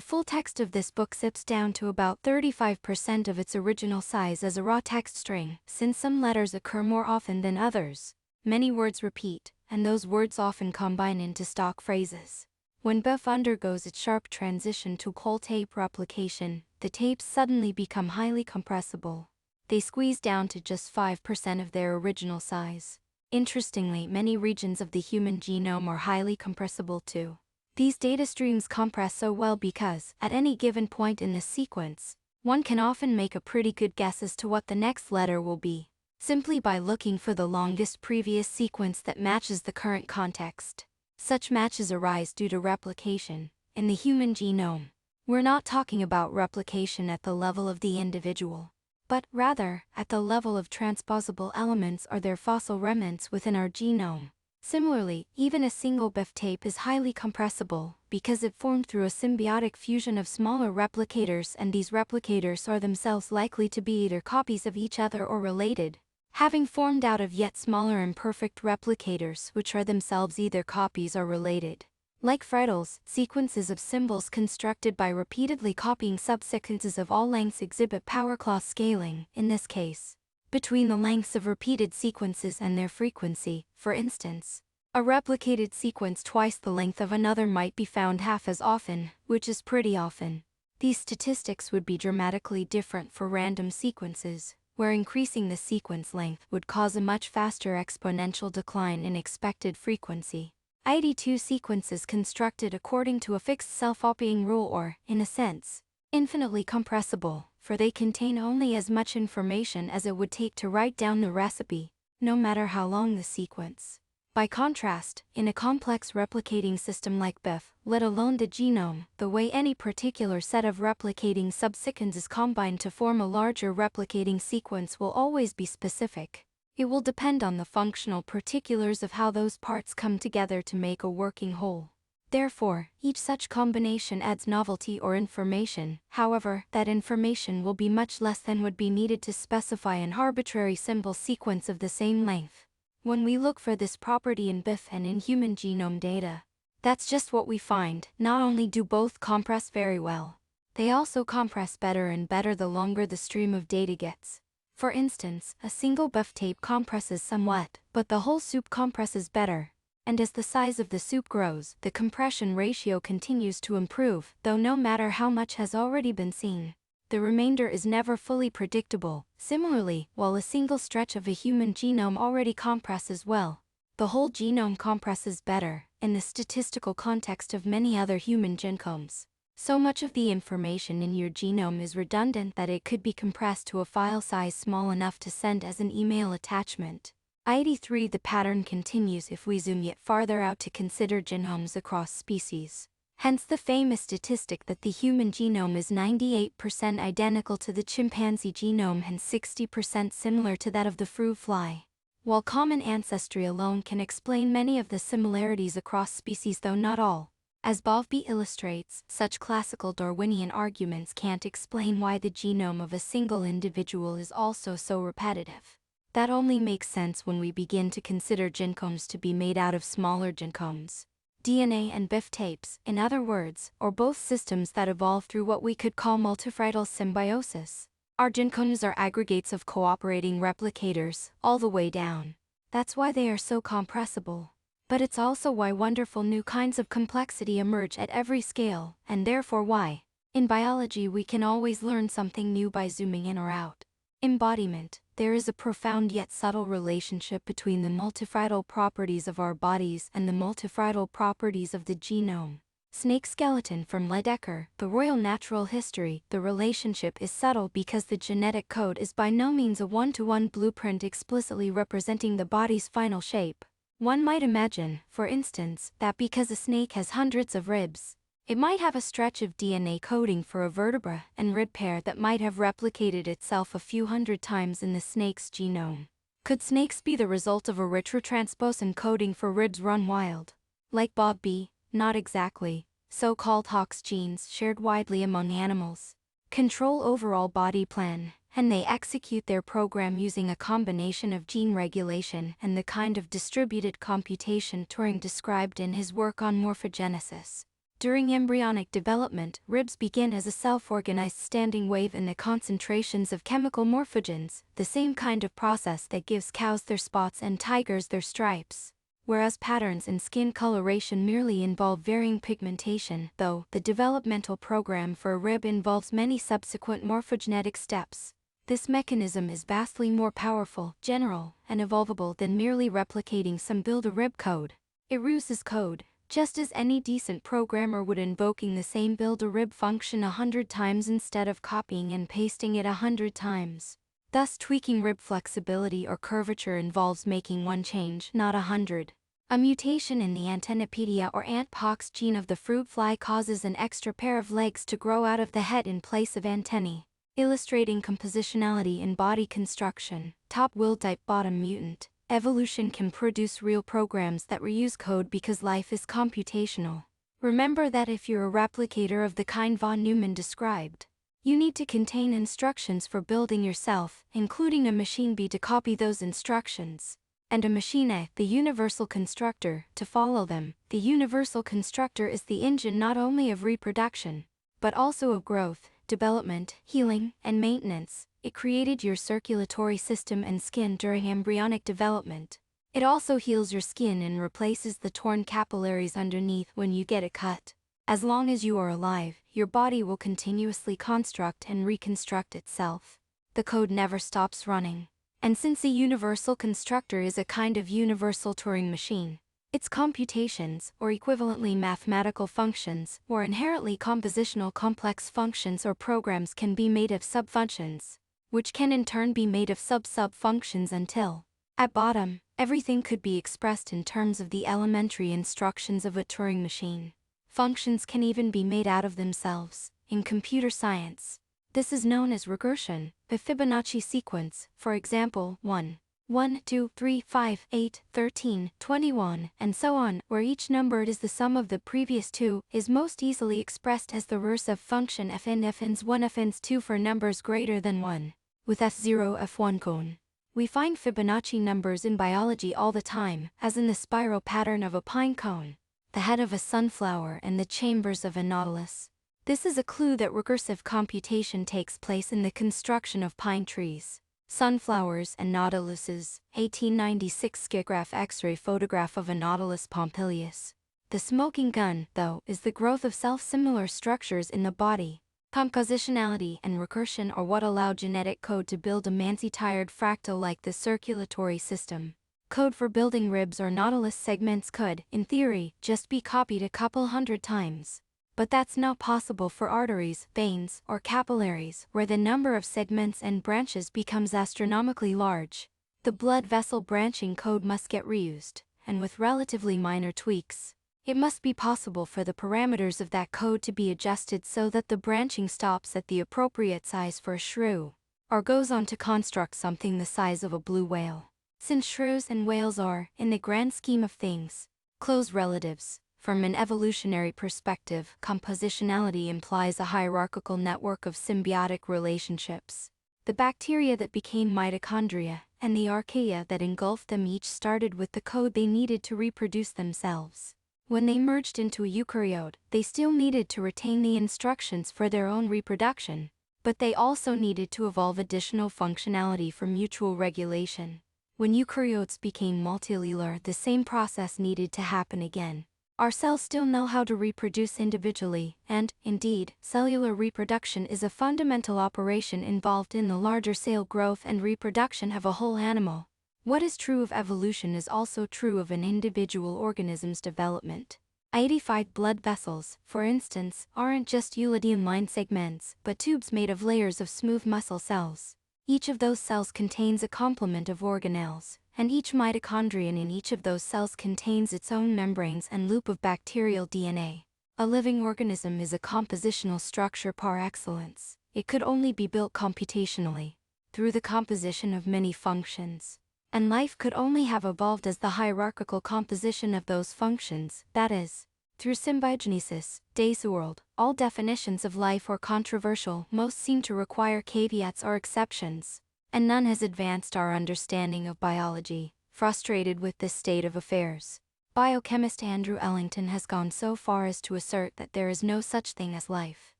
full text of this book zips down to about 35% of its original size as a raw text string, since some letters occur more often than others. Many words repeat, and those words often combine into stock phrases. When BIF undergoes its sharp transition to whole tape replication, the tapes suddenly become highly compressible. They squeeze down to just 5% of their original size. Interestingly, many regions of the human genome are highly compressible too. These data streams compress so well because, at any given point in the sequence, one can often make a pretty good guess as to what the next letter will be, simply by looking for the longest previous sequence that matches the current context. Such matches arise due to replication. In the human genome, we're not talking about replication at the level of the individual, but, rather, at the level of transposable elements or their fossil remnants within our genome. Similarly, even a single BIF tape is highly compressible because it formed through a symbiotic fusion of smaller replicators, and these replicators are themselves likely to be either copies of each other or related, having formed out of yet smaller imperfect replicators which are themselves either copies or related. Like fractals, sequences of symbols constructed by repeatedly copying subsequences of all lengths exhibit power law scaling, in this case, between the lengths of repeated sequences and their frequency. For instance, a replicated sequence twice the length of another might be found half as often, which is pretty often. These statistics would be dramatically different for random sequences, where increasing the sequence length would cause a much faster exponential decline in expected frequency. ID2 sequences constructed according to a fixed self-copying rule are, in a sense, infinitely compressible, for they contain only as much information as it would take to write down the recipe, no matter how long the sequence. By contrast, in a complex replicating system like BIF, let alone the genome, the way any particular set of replicating subsequences combine to form a larger replicating sequence will always be specific. It will depend on the functional particulars of how those parts come together to make a working whole. Therefore, each such combination adds novelty or information. However, that information will be much less than would be needed to specify an arbitrary symbol sequence of the same length. When we look for this property in BIF and in human genome data, that's just what we find. Not only do both compress very well, they also compress better and better the longer the stream of data gets. For instance, a single BIF tape compresses somewhat, but the whole soup compresses better. And as the size of the soup grows, the compression ratio continues to improve, though no matter how much has already been seen, the remainder is never fully predictable. Similarly, while a single stretch of a human genome already compresses well, the whole genome compresses better, in the statistical context of many other human genomes. So much of the information in your genome is redundant that it could be compressed to a file size small enough to send as an email attachment. ID3. The pattern continues if we zoom yet farther out to consider genomes across species. Hence the famous statistic that the human genome is 98% identical to the chimpanzee genome and 60% similar to that of the fruit fly. While common ancestry alone can explain many of the similarities across species, though not all, as Bowlby illustrates, such classical Darwinian arguments can't explain why the genome of a single individual is also so repetitive. That only makes sense when we begin to consider genomes to be made out of smaller genomes. DNA and BIF tapes, in other words, or both systems that evolve through what we could call multifidal symbiosis. Our gene codes are aggregates of cooperating replicators, all the way down. That's why they are so compressible. But it's also why wonderful new kinds of complexity emerge at every scale, and therefore why, in biology, we can always learn something new by zooming in or out. Embodiment. There is a profound yet subtle relationship between the multifidal properties of our bodies and the multifidal properties of the genome. Snake skeleton from Ledecker, The Royal Natural History. The relationship is subtle because the genetic code is by no means a one-to-one blueprint explicitly representing the body's final shape. One might imagine, for instance, that because a snake has hundreds of ribs, it might have a stretch of DNA coding for a vertebra and rib pair that might have replicated itself a few hundred times in the snake's genome. Could snakes be the result of a rich transposon coding for ribs run wild? Like Bob B? Not exactly. So-called Hox genes shared widely among animals control overall body plan, and they execute their program using a combination of gene regulation and the kind of distributed computation Turing described in his work on morphogenesis. During embryonic development, ribs begin as a self-organized standing wave in the concentrations of chemical morphogens, the same kind of process that gives cows their spots and tigers their stripes. Whereas patterns in skin coloration merely involve varying pigmentation, though the developmental program for a rib involves many subsequent morphogenetic steps. This mechanism is vastly more powerful, general, and evolvable than merely replicating some build-a-rib code. It reuses code, just as any decent programmer would, invoking the same build-a-rib function 100 times instead of copying and pasting it 100 times. Thus, tweaking rib flexibility or curvature involves making one change, not 100. A mutation in the antennapedia or ant pox gene of the fruit fly causes an extra pair of legs to grow out of the head in place of antennae. Illustrating compositionality in body construction, top wild-type bottom mutant. Evolution can produce real programs that reuse code because life is computational. Remember that if you're a replicator of the kind von Neumann described, you need to contain instructions for building yourself, including a machine B to copy those instructions, and a machine A, the universal constructor, to follow them. The universal constructor is the engine not only of reproduction, but also of growth, development, healing, and maintenance. It created your circulatory system and skin during embryonic development. It also heals your skin and replaces the torn capillaries underneath when you get a cut. As long as you are alive, your body will continuously construct and reconstruct itself. The code never stops running. And since a universal constructor is a kind of universal Turing machine, its computations, or equivalently mathematical functions, or inherently compositional complex functions or programs can be made of subfunctions, which can in turn be made of sub-sub-functions until, at bottom, everything could be expressed in terms of the elementary instructions of a Turing machine. Functions can even be made out of themselves. In computer science, this is known as regression. The Fibonacci sequence, for example, 1, 1, 2, 3, 5, 8, 13, 21, and so on, where each number is the sum of the previous two, is most easily expressed as the recursive function fn fn's 1 fn's 2 for numbers greater than 1. With f0 f1 cone. We find Fibonacci numbers in biology all the time, as in the spiral pattern of a pine cone, the head of a sunflower, and the chambers of a nautilus. This is a clue that recursive computation takes place in the construction of pine trees, sunflowers, and nautiluses. 1896 Skicgraph X-ray photograph of a nautilus Pompilius. The smoking gun, though, is the growth of self-similar structures in the body. Compositionality and recursion are what allow genetic code to build a mancy-tired fractal like the circulatory system. Code for building ribs or nautilus segments could, in theory, just be copied a couple hundred times. But that's not possible for arteries, veins, or capillaries, where the number of segments and branches becomes astronomically large. The blood vessel branching code must get reused, and with relatively minor tweaks, it must be possible for the parameters of that code to be adjusted so that the branching stops at the appropriate size for a shrew, or goes on to construct something the size of a blue whale. Since shrews and whales are, in the grand scheme of things, close relatives, from an evolutionary perspective, compositionality implies a hierarchical network of symbiotic relationships. The bacteria that became mitochondria, and the archaea that engulfed them each started with the code they needed to reproduce themselves. When they merged into a eukaryote, they still needed to retain the instructions for their own reproduction, but they also needed to evolve additional functionality for mutual regulation. When eukaryotes became multicellular, the same process needed to happen again. Our cells still know how to reproduce individually, and, indeed, cellular reproduction is a fundamental operation involved in the larger cell growth and reproduction of a whole animal. What is true of evolution is also true of an individual organism's development. Identified blood vessels, for instance, aren't just Euclidean line segments, but tubes made of layers of smooth muscle cells. Each of those cells contains a complement of organelles, and each mitochondrion in each of those cells contains its own membranes and loop of bacterial DNA. A living organism is a compositional structure par excellence. It could only be built computationally, through the composition of many functions. And life could only have evolved as the hierarchical composition of those functions, that is, through symbiogenesis. Day's world, all definitions of life are controversial, most seem to require caveats or exceptions, and none has advanced our understanding of biology. Frustrated with this state of affairs, biochemist Andrew Ellington has gone so far as to assert that there is no such thing as life.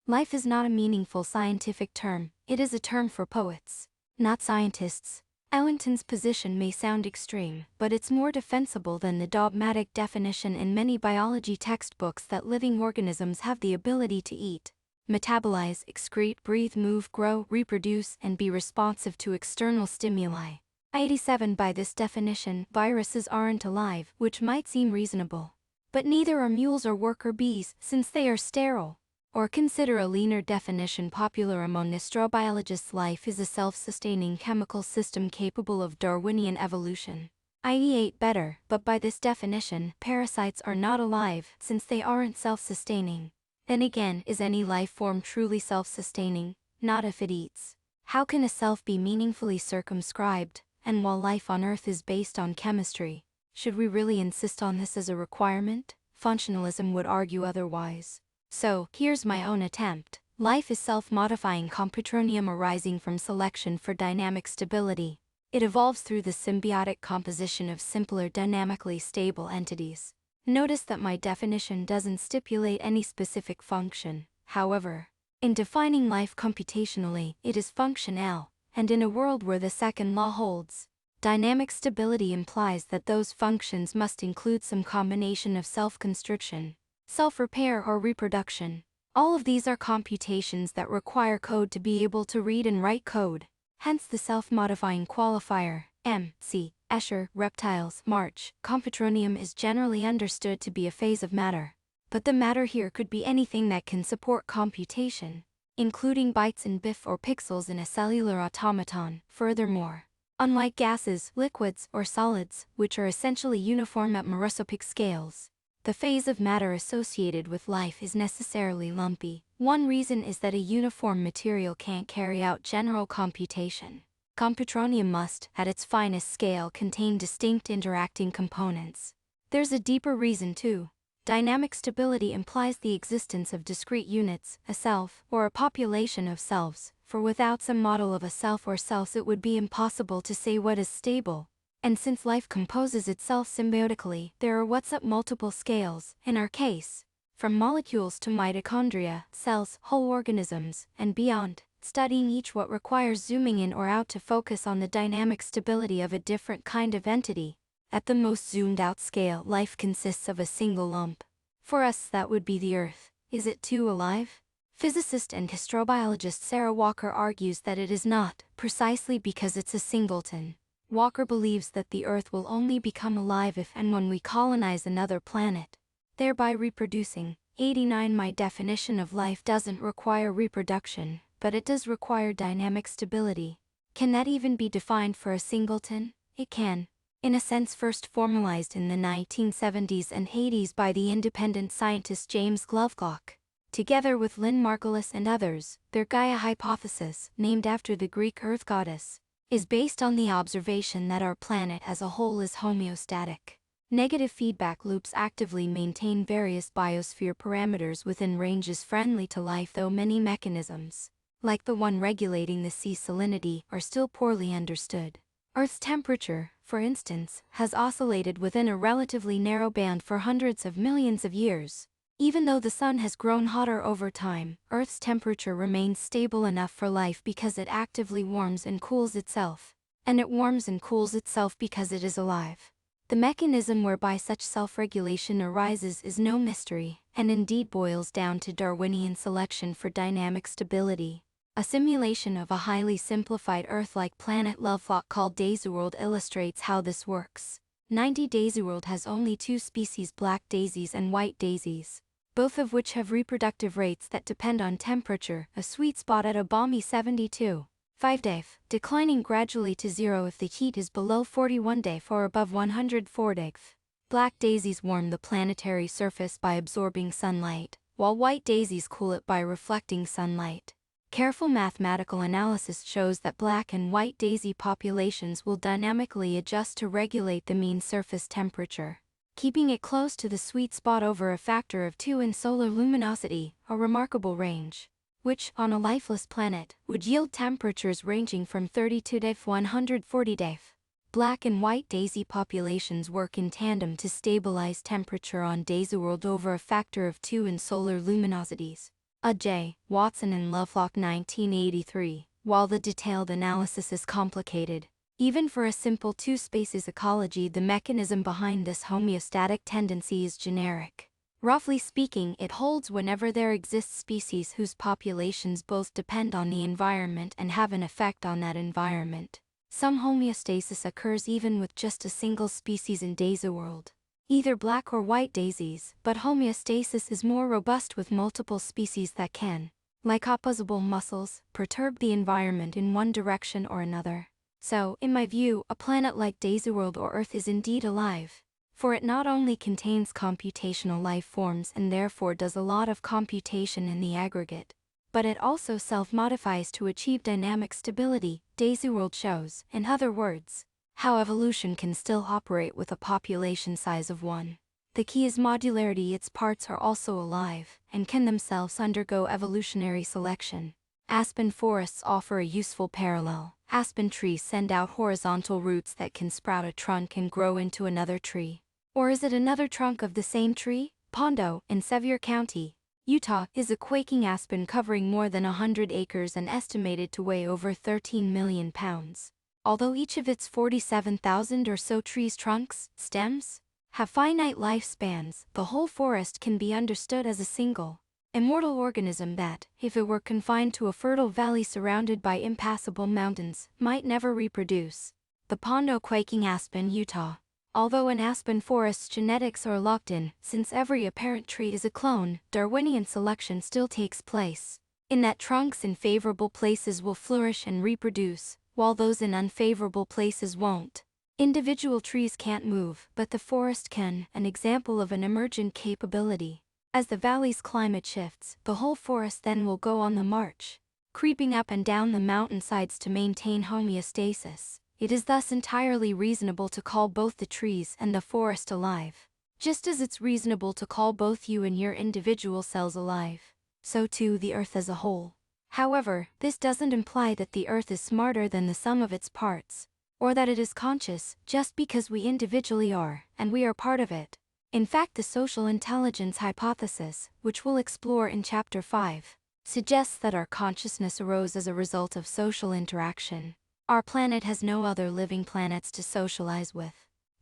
Life is not a meaningful scientific term, it is a term for poets, not scientists. Ellington's position may sound extreme, but it's more defensible than the dogmatic definition in many biology textbooks that living organisms have the ability to eat, metabolize, excrete, breathe, move, grow, reproduce, and be responsive to external stimuli. 87. By this definition, viruses aren't alive, which might seem reasonable. But neither are mules or worker bees, since they are sterile. Or consider a leaner definition popular among astrobiologists: life is a self-sustaining chemical system capable of Darwinian evolution. 88. Better, but by this definition, parasites are not alive, since they aren't self-sustaining. Then again, is any life form truly self-sustaining? Not if it eats. How can a self be meaningfully circumscribed? And while life on Earth is based on chemistry, should we really insist on this as a requirement? Functionalism would argue otherwise. So, here's my own attempt. Life is self-modifying computronium arising from selection for dynamic stability. It evolves through the symbiotic composition of simpler dynamically stable entities. Notice that my definition doesn't stipulate any specific function. However, in defining life computationally, it is functional, and in a world where the second law holds, dynamic stability implies that those functions must include some combination of self-constriction, self-repair, or reproduction. All of these are computations that require code to be able to read and write code. Hence the self-modifying qualifier. C. Escher, Reptiles, March. Computronium is generally understood to be a phase of matter. But the matter here could be anything that can support computation, including bytes and bits or pixels in a cellular automaton. Furthermore, unlike gases, liquids, or solids, which are essentially uniform at macroscopic scales, the phase of matter associated with life is necessarily lumpy. One reason is that a uniform material can't carry out general computation. Computronium must, at its finest scale, contain distinct interacting components. There's a deeper reason too. Dynamic stability implies the existence of discrete units, a self, or a population of selves, for without some model of a self or selves it would be impossible to say what is stable. And since life composes itself symbiotically, there are what's up multiple scales, in our case, from molecules to mitochondria, cells, whole organisms, and beyond. Studying each what requires zooming in or out to focus on the dynamic stability of a different kind of entity. At the most zoomed out scale, life consists of a single lump. For us, that would be the Earth. Is it too alive? Physicist and astrobiologist Sarah Walker argues that it is not, precisely because it's a singleton. Walker believes that the Earth will only become alive if and when we colonize another planet, thereby reproducing. 89. My definition of life doesn't require reproduction, but it does require dynamic stability. Can that even be defined for a singleton? It can. In a sense first formalized in the 1970s and 80s by the independent scientist James Lovelock. Together with Lynn Margulis and others, their Gaia hypothesis, named after the Greek earth goddess, is based on the observation that our planet as a whole is homeostatic. Negative feedback loops actively maintain various biosphere parameters within ranges friendly to life, though many mechanisms, like the one regulating the sea salinity, are still poorly understood. Earth's temperature, for instance, has oscillated within a relatively narrow band for hundreds of millions of years. Even though the sun has grown hotter over time, Earth's temperature remains stable enough for life because it actively warms and cools itself. And it warms and cools itself because it is alive. The mechanism whereby such self-regulation arises is no mystery, and indeed boils down to Darwinian selection for dynamic stability. A simulation of a highly simplified Earth-like planet Lovelock called Daisyworld illustrates how this works. 90 Daisyworld has only two species, black daisies and white daisies, both of which have reproductive rates that depend on temperature, a sweet spot at a balmy 72.5 degrees, declining gradually to 0 if the heat is below 41 degrees or above 104 degrees. Black daisies warm the planetary surface by absorbing sunlight, while white daisies cool it by reflecting sunlight. Careful mathematical analysis shows that black and white daisy populations will dynamically adjust to regulate the mean surface temperature, keeping it close to the sweet spot over a factor of 2 in solar luminosity, a remarkable range, which, on a lifeless planet, would yield temperatures ranging from 32 to 140 degrees. Black and white daisy populations work in tandem to stabilize temperature on Daisyworld over a factor of 2 in solar luminosities. J. Watson and Lovelock 1983. While the detailed analysis is complicated, even for a simple two-species ecology, the mechanism behind this homeostatic tendency is generic. Roughly speaking, it holds whenever there exist species whose populations both depend on the environment and have an effect on that environment. Some homeostasis occurs even with just a single species in Daisyworld, either black or white daisies, but homeostasis is more robust with multiple species that can, like opposable muscles, perturb the environment in one direction or another. So, in my view, a planet like Daisyworld or Earth is indeed alive, for it not only contains computational life forms and therefore does a lot of computation in the aggregate, but it also self-modifies to achieve dynamic stability. Daisyworld shows, in other words, how evolution can still operate with a population size of 1. The key is modularity. Its parts are also alive, and can themselves undergo evolutionary selection. Aspen forests offer a useful parallel. Aspen trees send out horizontal roots that can sprout a trunk and grow into another tree. Or is it another trunk of the same tree? Pondo, in Sevier County, Utah, is a quaking aspen covering more than 100 acres and estimated to weigh over 13 million pounds. Although each of its 47,000 or so trees' trunks, stems, have finite lifespans, the whole forest can be understood as a single, immortal organism that, if it were confined to a fertile valley surrounded by impassable mountains, might never reproduce. The Pondo quaking aspen, Utah. Although in aspen forests genetics are locked in, since every apparent tree is a clone, Darwinian selection still takes place, in that trunks in favorable places will flourish and reproduce, while those in unfavorable places won't. Individual trees can't move, but the forest can, an example of an emergent capability. As the valley's climate shifts, the whole forest then will go on the march, creeping up and down the mountainsides to maintain homeostasis. It is thus entirely reasonable to call both the trees and the forest alive. Just as it's reasonable to call both you and your individual cells alive, so too the Earth as a whole. However, this doesn't imply that the Earth is smarter than the sum of its parts, or that it is conscious, just because we individually are, and we are part of it. In fact, the social intelligence hypothesis, which we'll explore in Chapter 5, suggests that our consciousness arose as a result of social interaction. Our planet has no other living planets to socialize with.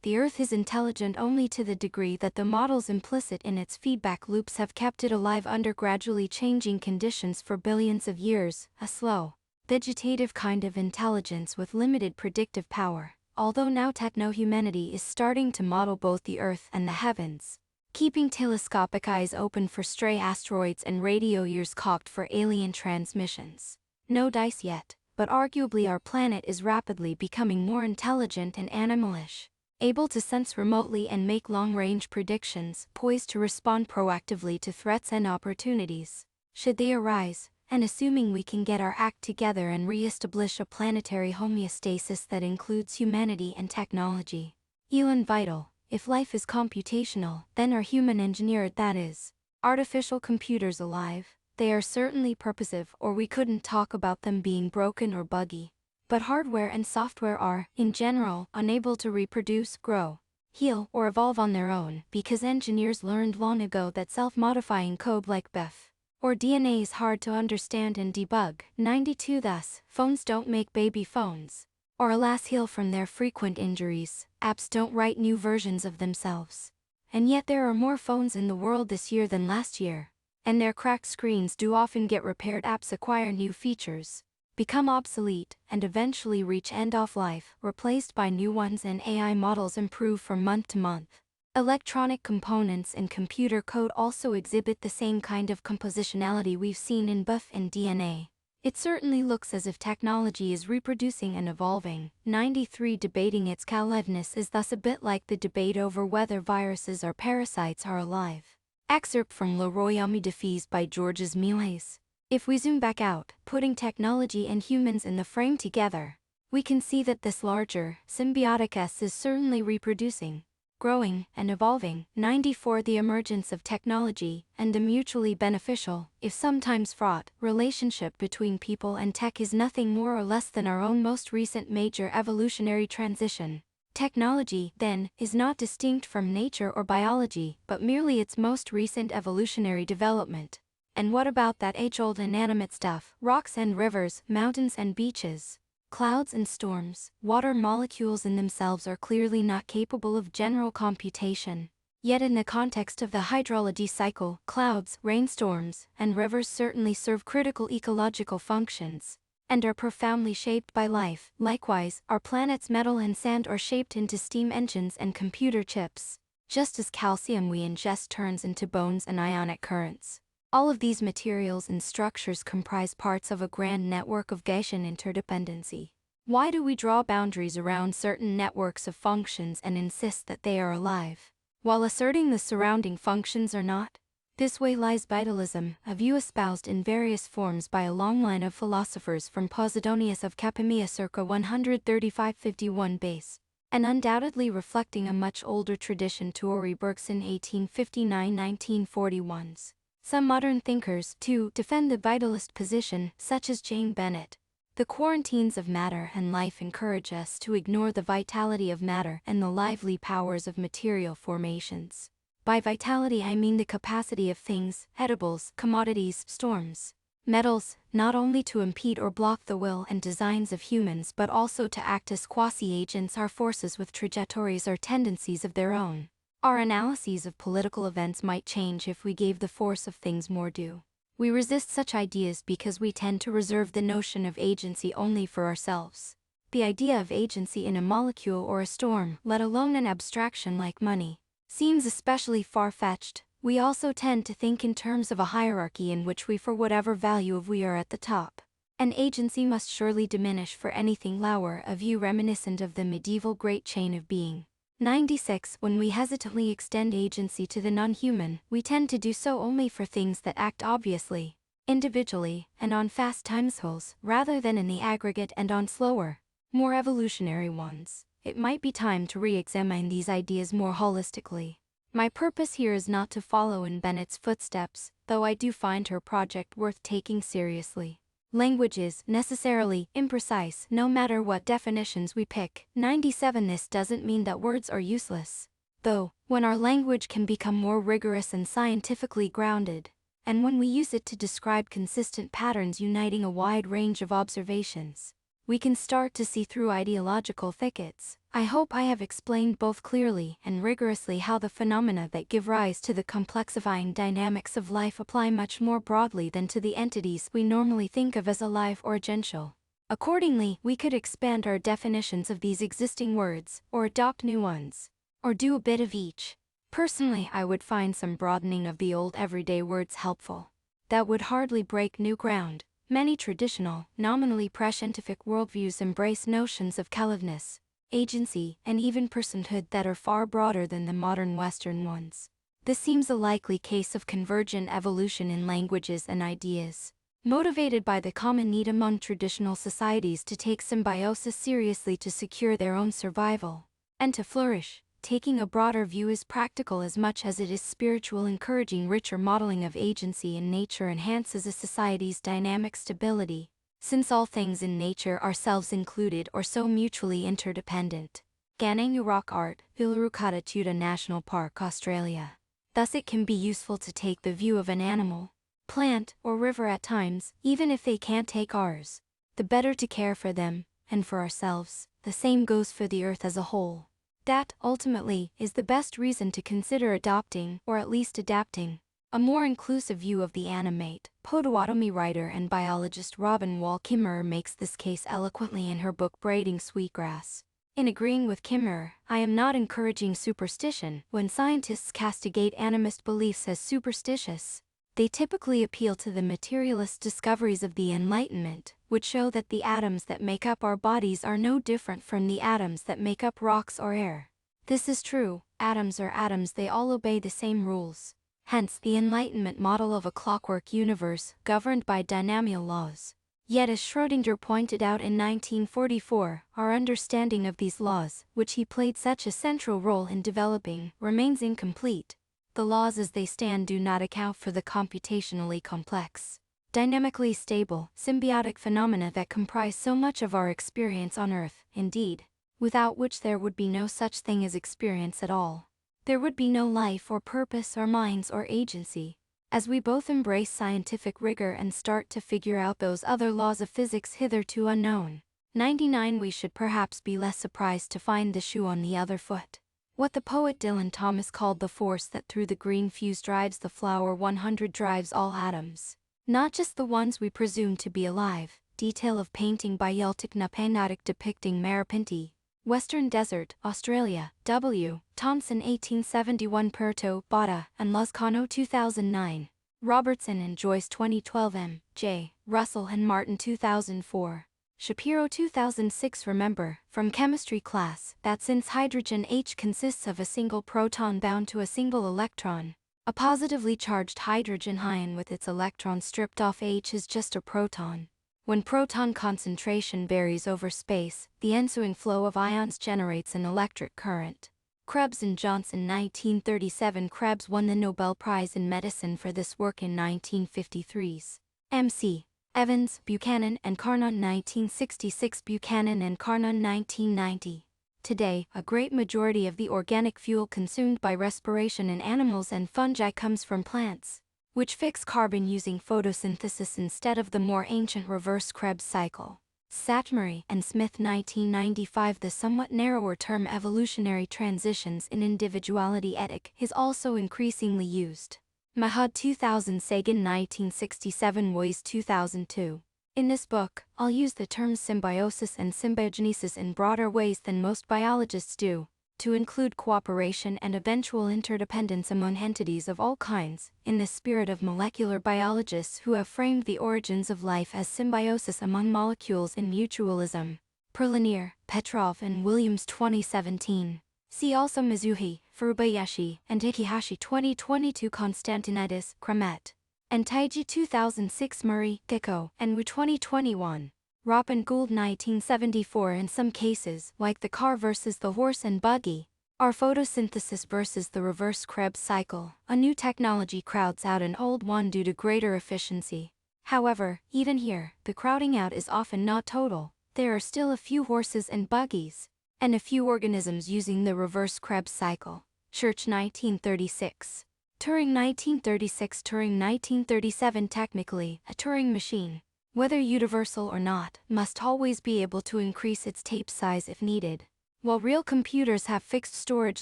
The Earth is intelligent only to the degree that the models implicit in its feedback loops have kept it alive under gradually changing conditions for billions of years, a slow, vegetative kind of intelligence with limited predictive power, although now techno-humanity is starting to model both the Earth and the heavens, keeping telescopic eyes open for stray asteroids and radio ears cocked for alien transmissions. No dice yet, but arguably our planet is rapidly becoming more intelligent and animalish, able to sense remotely and make long-range predictions, poised to respond proactively to threats and opportunities, should they arise, and assuming we can get our act together and re-establish a planetary homeostasis that includes humanity and technology. Elon Vital, if life is computational, then are human-engineered, that is, artificial computers, alive? They are certainly purposive, or we couldn't talk about them being broken or buggy. but hardware and software are, in general, unable to reproduce, grow, heal, or evolve on their own because engineers learned long ago that self-modifying code like BEF or DNA is hard to understand and debug. 92 Thus, phones don't make baby phones, or alas heal from their frequent injuries. Apps don't write new versions of themselves. And yet there are more phones in the world this year than last year. And their cracked screens do often get repaired. Apps acquire new features, become obsolete, and eventually reach end-of-life, replaced by new ones, and AI models improve from month to month. Electronic components and computer code also exhibit the same kind of compositionality we've seen in BEF and DNA. It certainly looks as if technology is reproducing and evolving. 93 Debating its aliveness is thus a bit like the debate over whether viruses or parasites are alive. Excerpt from Le Royaume des Fées by Georges Méliès. If we zoom back out, putting technology and humans in the frame together, we can see that this larger, symbiotic S is certainly reproducing, growing, and evolving. 94 The emergence of technology and the mutually beneficial, if sometimes fraught, relationship between people and tech is nothing more or less than our own most recent major evolutionary transition. Technology, then, is not distinct from nature or biology, but merely its most recent evolutionary development. And what about that age-old inanimate stuff? Rocks and rivers, mountains and beaches, clouds and storms. Water molecules in themselves are clearly not capable of general computation. Yet in the context of the hydrology cycle, clouds, rainstorms, and rivers certainly serve critical ecological functions, and are profoundly shaped by life. Likewise, our planet's metal and sand are shaped into steam engines and computer chips, just as calcium we ingest turns into bones and ionic currents. All of these materials and structures comprise parts of a grand network of Gaussian interdependency. Why do we draw boundaries around certain networks of functions and insist that they are alive, while asserting the surrounding functions are not? This way lies vitalism, a view espoused in various forms by a long line of philosophers from Posidonius of Cappaea circa 135–51 base, and undoubtedly reflecting a much older tradition to Henri Bergson 1859–1941s. Some modern thinkers, too, defend the vitalist position, such as Jane Bennett. The quarantines of matter and life encourage us to ignore the vitality of matter and the lively powers of material formations. By vitality I mean the capacity of things, edibles, commodities, storms, metals, not only to impede or block the will and designs of humans but also to act as quasi-agents or forces with trajectories or tendencies of their own. Our analyses of political events might change if we gave the force of things more due. We resist such ideas because we tend to reserve the notion of agency only for ourselves. The idea of agency in a molecule or a storm, let alone an abstraction like money, seems especially far-fetched. We also tend to think in terms of a hierarchy in which we for whatever value of we are at the top. An agency must surely diminish for anything lower, a view reminiscent of the medieval great chain of being. 96 When we hesitantly extend agency to the non-human, we tend to do so only for things that act obviously, individually, and on fast timescales, rather than in the aggregate and on slower, more evolutionary ones. It might be time to re-examine these ideas more holistically. My purpose here is not to follow in Bennett's footsteps, though I do find her project worth taking seriously. Language is necessarily imprecise no matter what definitions we pick. 97 This doesn't mean that words are useless, though, when our language can become more rigorous and scientifically grounded, and when we use it to describe consistent patterns uniting a wide range of observations, we can start to see through ideological thickets. I hope I have explained both clearly and rigorously how the phenomena that give rise to the complexifying dynamics of life apply much more broadly than to the entities we normally think of as alive or agential. Accordingly, we could expand our definitions of these existing words, or adopt new ones, or do a bit of each. Personally, I would find some broadening of the old everyday words helpful. That would hardly break new ground. Many traditional, nominally prescientific worldviews embrace notions of aliveness, agency, and even personhood that are far broader than the modern Western ones. This seems a likely case of convergent evolution in languages and ideas, motivated by the common need among traditional societies to take symbiosis seriously to secure their own survival, and to flourish. Taking a broader view is practical as much as it is spiritual. Encouraging richer modeling of agency in nature enhances a society's dynamic stability, since all things in nature, ourselves included, are so mutually interdependent. Ganang Rock Art, Uluru-Kata-Tuta National Park, Australia. Thus it can be useful to take the view of an animal, plant, or river at times, even if they can't take ours. The better to care for them, and for ourselves. The same goes for the earth as a whole. That, ultimately, is the best reason to consider adopting, or at least adapting, a more inclusive view of the animate. Potawatomi writer and biologist Robin Wall Kimmerer makes this case eloquently in her book Braiding Sweetgrass. In agreeing with Kimmerer, I am not encouraging superstition. When scientists castigate animist beliefs as superstitious, they typically appeal to the materialist discoveries of the Enlightenment, which show that the atoms that make up our bodies are no different from the atoms that make up rocks or air. This is true, atoms are atoms, they all obey the same rules. Hence the Enlightenment model of a clockwork universe, governed by dynamical laws. Yet as Schrödinger pointed out in 1944, our understanding of these laws, which he played such a central role in developing, remains incomplete. The laws as they stand do not account for the computationally complex, dynamically stable, symbiotic phenomena that comprise so much of our experience on Earth, indeed, without which there would be no such thing as experience at all. There would be no life or purpose or minds or agency. As we both embrace scientific rigor and start to figure out those other laws of physics hitherto unknown, 99 we should perhaps be less surprised to find the shoe on the other foot. What the poet Dylan Thomas called the force that through the green fuse drives the flower 100 drives all atoms, not just the ones we presume to be alive. Detail of painting by Yeltik Napanatic depicting Marapinti, Western Desert, Australia, W. Thompson 1871 Puerto, Bata, and Lozcano 2009. Robertson and Joyce 2012 M. J. Russell and Martin 2004. Shapiro 2006 Remember, from chemistry class, that since hydrogen H consists of a single proton bound to a single electron, a positively charged hydrogen ion with its electron stripped off H is just a proton. When proton concentration varies over space, the ensuing flow of ions generates an electric current. Krebs and Johnson 1937. Krebs won the Nobel Prize in Medicine for this work in 1953's M.C. Evans, Buchanan and Carnot 1966. Buchanan and Carnot 1990. Today, a great majority of the organic fuel consumed by respiration in animals and fungi comes from plants, which fix carbon using photosynthesis instead of the more ancient reverse Krebs cycle. Satmary and Smith 1995. The somewhat narrower term evolutionary transitions in individuality ethic is also increasingly used. Mahad 2000. Sagan 1967. Woise 2002. In this book, I'll use the terms symbiosis and symbiogenesis in broader ways than most biologists do, to include cooperation and eventual interdependence among entities of all kinds, in the spirit of molecular biologists who have framed the origins of life as symbiosis among molecules in mutualism. Perlinier, Petrov and Williams 2017. See also Mizuhi, Furubayashi, and Ikihashi 2022. Konstantinidis, Kramet, and Taiji 2006. Murray, Gecko, and Wu 2021. Ropp and Gould 1974. In some cases, like the car versus the horse and buggy, our photosynthesis versus the reverse Krebs cycle, a new technology crowds out an old one due to greater efficiency. However, even here, the crowding out is often not total. There are still a few horses and buggies, and a few organisms using the reverse Krebs cycle. Church 1936. Turing 1936. Turing 1937. Technically, a Turing machine, whether universal or not, must always be able to increase its tape size if needed, while real computers have fixed storage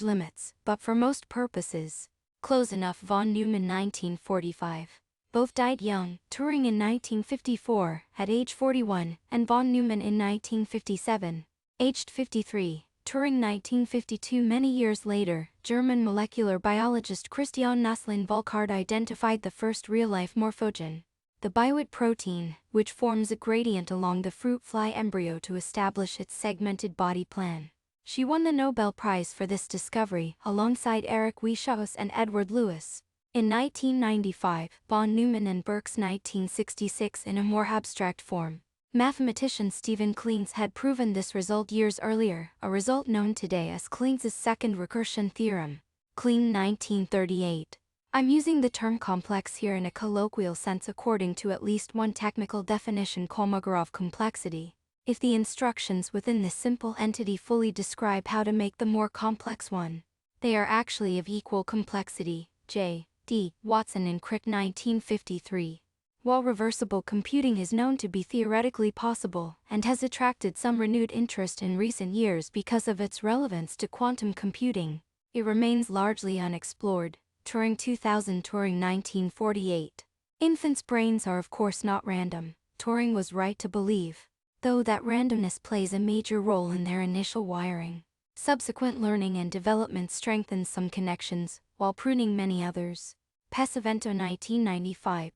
limits, but for most purposes, close enough. Von Neumann 1945. Both died young, Turing in 1954, at age 41, and von Neumann in 1957, aged 53. Turing 1952. Many years later, German molecular biologist Christian Naslin Volkart identified the first real-life morphogen, the biwit protein, which forms a gradient along the fruit fly embryo to establish its segmented body plan. She won the Nobel Prize for this discovery, alongside Eric Weishaupt and Edward Lewis, in 1995, von Neumann and Burke's 1966 in a more abstract form. Mathematician Stephen Kleene had proven this result years earlier, a result known today as Kleene's second recursion theorem. Kleene 1938. I'm using the term complex here in a colloquial sense according to at least one technical definition, Kolmogorov complexity. If the instructions within this simple entity fully describe how to make the more complex one, they are actually of equal complexity. J. D. Watson and Crick, 1953. While reversible computing is known to be theoretically possible and has attracted some renewed interest in recent years because of its relevance to quantum computing, it remains largely unexplored. Turing, 2000. Turing, 1948. Infants' brains are of course not random. Turing was right to believe, though, that randomness plays a major role in their initial wiring. Subsequent learning and development strengthens some connections, while pruning many others. Pesavento, 1995.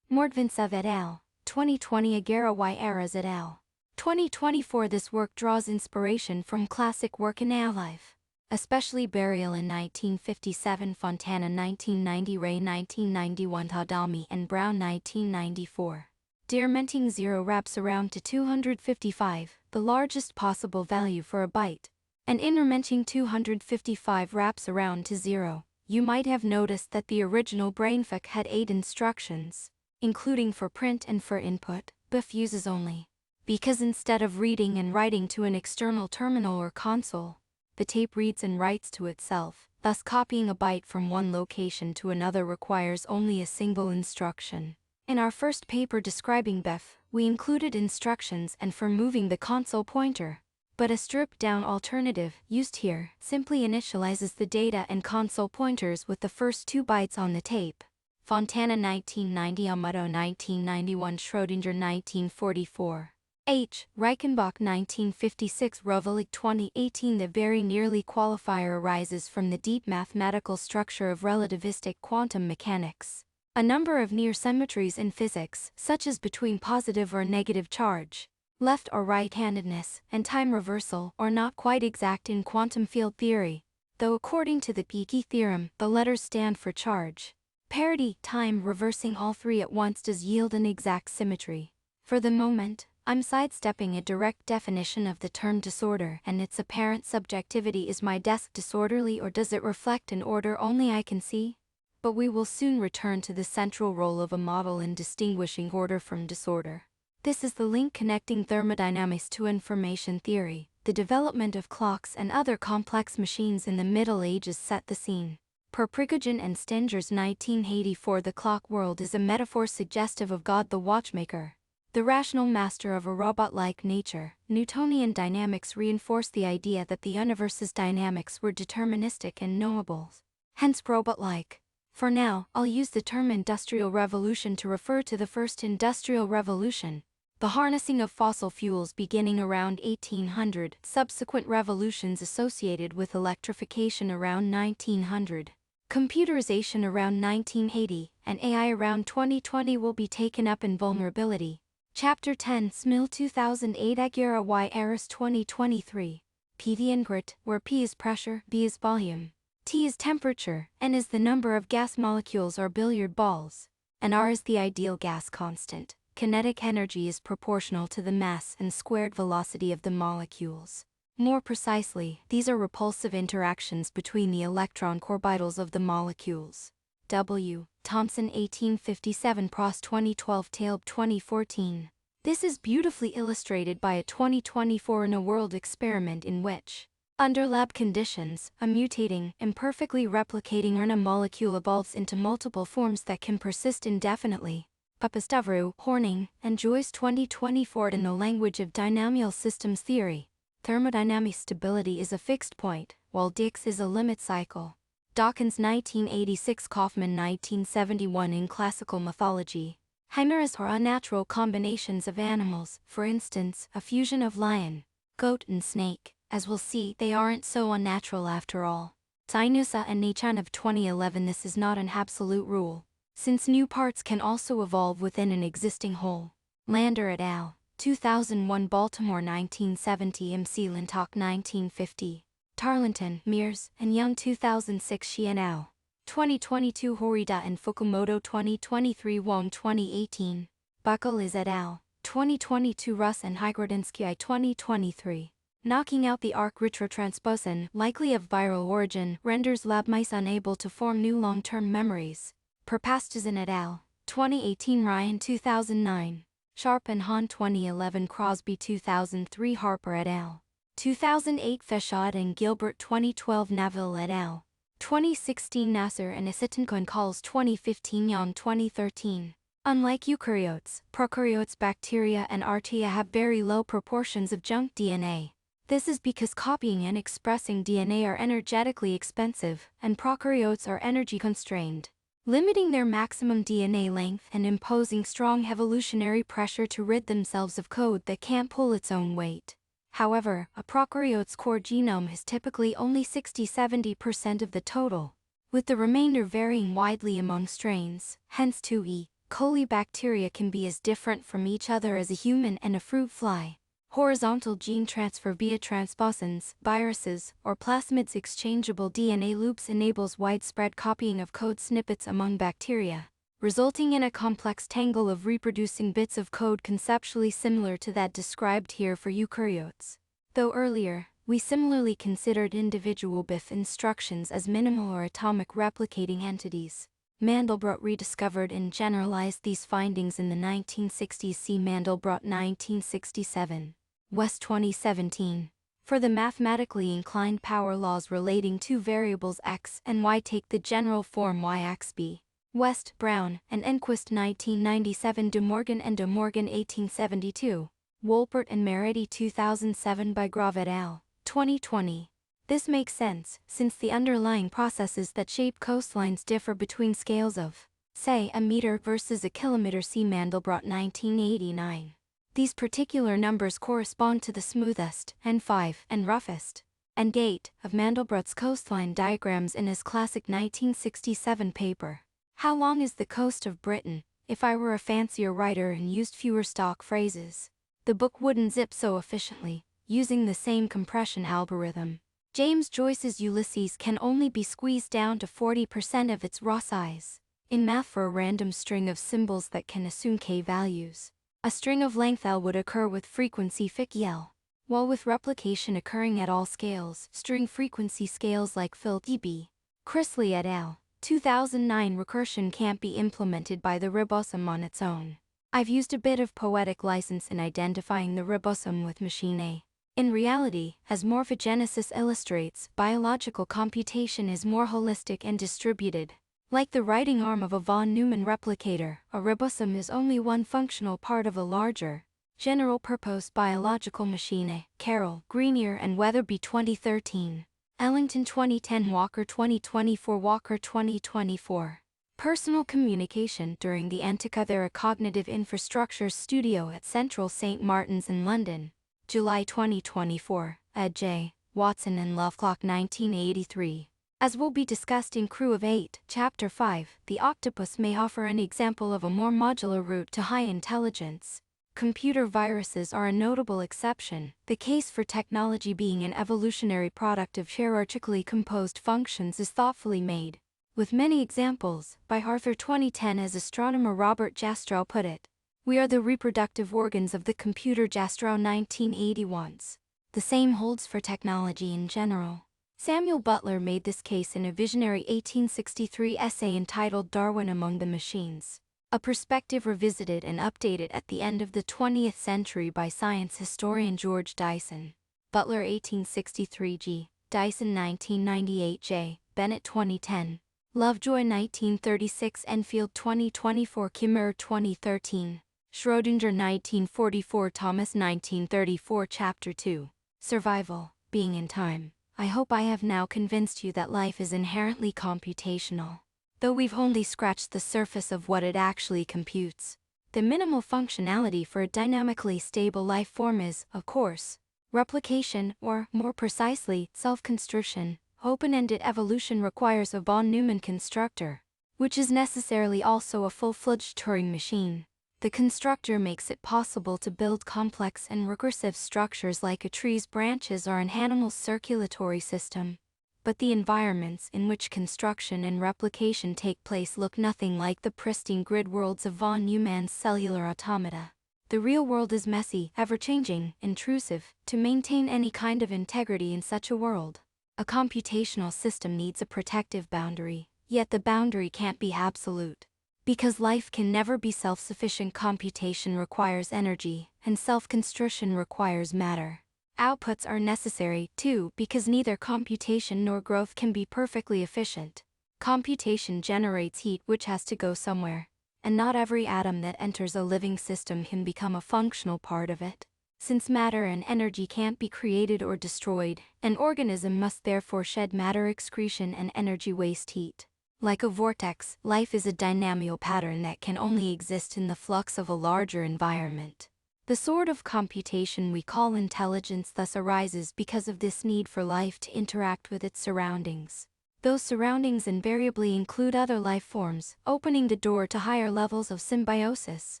Mordvintsev et al. 2020. Aguirre y Arcas et al. 2024. This work draws inspiration from classic work in AI life, especially Burial in 1957, Fontana 1990, Ray 1991, Tadami and Brown 1994. Dearmenting 0 wraps around to 255, the largest possible value for a byte, and Intermenting 255 wraps around to 0. You might have noticed that the original BrainFuck had 8 instructions, including for print and for input, but fuses only. Because instead of reading and writing to an external terminal or console, the tape reads and writes to itself, thus copying a byte from one location to another requires only a single instruction. In our first paper describing BEF, we included instructions and for moving the console pointer, but a stripped-down alternative, used here, simply initializes the data and console pointers with the first 2 bytes on the tape. Fontana 1990, Amato 1991, Schrödinger 1944. H. Reichenbach 1956, Rovalik 2018. The very nearly qualifier arises from the deep mathematical structure of relativistic quantum mechanics. A number of near symmetries in physics, such as between positive or negative charge, left or right-handedness, and time reversal, are not quite exact in quantum field theory, though according to the Peake theorem, the letters stand for charge. Parity, time reversing all 3 at once does yield an exact symmetry. For the moment, I'm sidestepping a direct definition of the term disorder and its apparent subjectivity. Is my desk disorderly, or does it reflect an order only I can see? But we will soon return to the central role of a model in distinguishing order from disorder. This is the link connecting thermodynamics to information theory. The development of clocks and other complex machines in the Middle Ages set the scene. Per Prigogine and Stenger's 1984, the clock world is a metaphor suggestive of God the watchmaker, the rational master of a robot-like nature. Newtonian dynamics reinforced the idea that the universe's dynamics were deterministic and knowable, hence robot-like. For now, I'll use the term Industrial Revolution to refer to the first Industrial Revolution, the harnessing of fossil fuels beginning around 1800, subsequent revolutions associated with electrification around 1900, computerization around 1980, and AI around 2020 will be taken up in Vulnerability. Chapter 10, Smil 2008, Aguirre y Arcas 2023. P and Grit, where P is pressure, B is volume, T is temperature, N is the number of gas molecules or billiard balls, and R is the ideal gas constant. Kinetic energy is proportional to the mass and squared velocity of the molecules. More precisely, these are repulsive interactions between the electron orbitals of the molecules. W. Thomson 1857, Prost 2012, Tailb 2014. This is beautifully illustrated by a 2024 in a world experiment in which, under lab conditions, a mutating, imperfectly replicating RNA molecule evolves into multiple forms that can persist indefinitely. Papastavru, Horning, and Joyce 2024. In the language of dynamical systems theory, thermodynamic stability is a fixed point, while Dix is a limit cycle. Dawkins 1986, Kaufman 1971. In classical mythology, chimeras are unnatural combinations of animals, for instance, a fusion of lion, goat and snake. As we'll see, they aren't so unnatural after all. Tainusa and Nichan of 2011. This is not an absolute rule, since new parts can also evolve within an existing whole. Lander et al. 2001, Baltimore 1970, MC Lintock 1950. Tarleton, Mears, and Young 2006, Shi et al. 2022, Horida and Fukumoto 2023, Wong 2018. Buckle is et al. 2022, Russ and Hygrodinsky 2023. Knocking out the ARC retrotransposon, likely of viral origin, renders lab mice unable to form new long-term memories. Perpastizan et al. 2018, Ryan 2009. Sharp and Hahn 2011, Crosby 2003, Harper et al. 2008, Feshad and Gilbert 2012, Naville et al. 2016, Nasser and Isitenko and Calls 2015, Yang 2013. Unlike eukaryotes, prokaryotes, bacteria and archaea have very low proportions of junk DNA. This is because copying and expressing DNA are energetically expensive, and prokaryotes are energy constrained, limiting their maximum DNA length and imposing strong evolutionary pressure to rid themselves of code that can't pull its own weight. However, a prokaryote's core genome is typically only 60–70% of the total, with the remainder varying widely among strains. Hence 2E. coli bacteria can be as different from each other as a human and a fruit fly. Horizontal gene transfer via transposons, viruses, or plasmids. Exchangeable DNA loops enables widespread copying of code snippets among bacteria, resulting in a complex tangle of reproducing bits of code conceptually similar to that described here for eukaryotes. Though earlier, we similarly considered individual BIF instructions as minimal or atomic replicating entities, Mandelbrot rediscovered and generalized these findings in the 1960s. See Mandelbrot 1967. West 2017. For the mathematically inclined, power laws relating to variables x and y take the general form yxb. West, Brown, and Enquist 1997, De Morgan and De Morgan 1872. Wolpert and Meredi 2007 by Grave et al. 2020. This makes sense, since the underlying processes that shape coastlines differ between scales of, say, a meter versus a kilometer. See Mandelbrot 1989. These particular numbers correspond to the smoothest, N5, and roughest, N8, of Mandelbrot's coastline diagrams in his classic 1967 paper, How Long is the Coast of Britain? If I were a fancier writer and used fewer stock phrases, the book wouldn't zip so efficiently, using the same compression algorithm. James Joyce's Ulysses can only be squeezed down to 40% of its raw size. In math, for a random string of symbols that can assume k-values, a string of length L would occur with frequency φL, while with replication occurring at all scales, string frequency scales like FIL dB. Chrisley et al. 2009. Recursion can't be implemented by the ribosome on its own. I've used a bit of poetic license in identifying the ribosome with machine A. In reality, as morphogenesis illustrates, biological computation is more holistic and distributed. Like the writing arm of a von Neumann replicator, a ribosome is only one functional part of a larger, general-purpose biological machine. Carroll, Greenier and Weatherby 2013. Ellington 2010, Walker 2024, Walker 2024. Personal communication during the Antikythera Cognitive Infrastructures Studio at Central St. Martin's in London. July 2024, Ed J. Watson and Lovelock 1983. As will be discussed in Crew of 8, Chapter 5, the octopus may offer an example of a more modular route to high intelligence. Computer viruses are a notable exception, the case for technology being an evolutionary product of hierarchically composed functions is thoughtfully made, with many examples, by Arthur 2010. As astronomer Robert Jastrow put it, "We are the reproductive organs of the computer." Jastrow 1981. The same holds for technology in general. Samuel Butler made this case in a visionary 1863 essay entitled Darwin Among the Machines, a perspective revisited and updated at the end of the 20th century by science historian George Dyson. Butler 1863 G. Dyson 1998 J. Bennett 2010. Lovejoy 1936 Enfield 2024 Kimmerer 2013. Schrödinger 1944 Thomas 1934 Chapter 2. Survival, Being in Time. I hope I have now convinced you that life is inherently computational, though we've only scratched the surface of what it actually computes. The minimal functionality for a dynamically stable life form is, of course, replication, or, more precisely, self-construction. Open-ended evolution requires a von Neumann constructor, which is necessarily also a full-fledged Turing machine. The constructor makes it possible to build complex and recursive structures like a tree's branches or an animal's circulatory system. But the environments in which construction and replication take place look nothing like the pristine grid worlds of von Neumann's cellular automata. The real world is messy, ever-changing, intrusive. To maintain any kind of integrity in such a world, a computational system needs a protective boundary, yet the boundary can't be absolute. Because life can never be self-sufficient, computation requires energy, and self-construction requires matter. Outputs are necessary, too, because neither computation nor growth can be perfectly efficient. Computation generates heat which has to go somewhere, and not every atom that enters a living system can become a functional part of it. Since matter and energy can't be created or destroyed, an organism must therefore shed matter excretion and energy waste heat. Like a vortex, life is a dynamical pattern that can only exist in the flux of a larger environment. The sort of computation we call intelligence thus arises because of this need for life to interact with its surroundings. Those surroundings invariably include other life forms, opening the door to higher levels of symbiosis.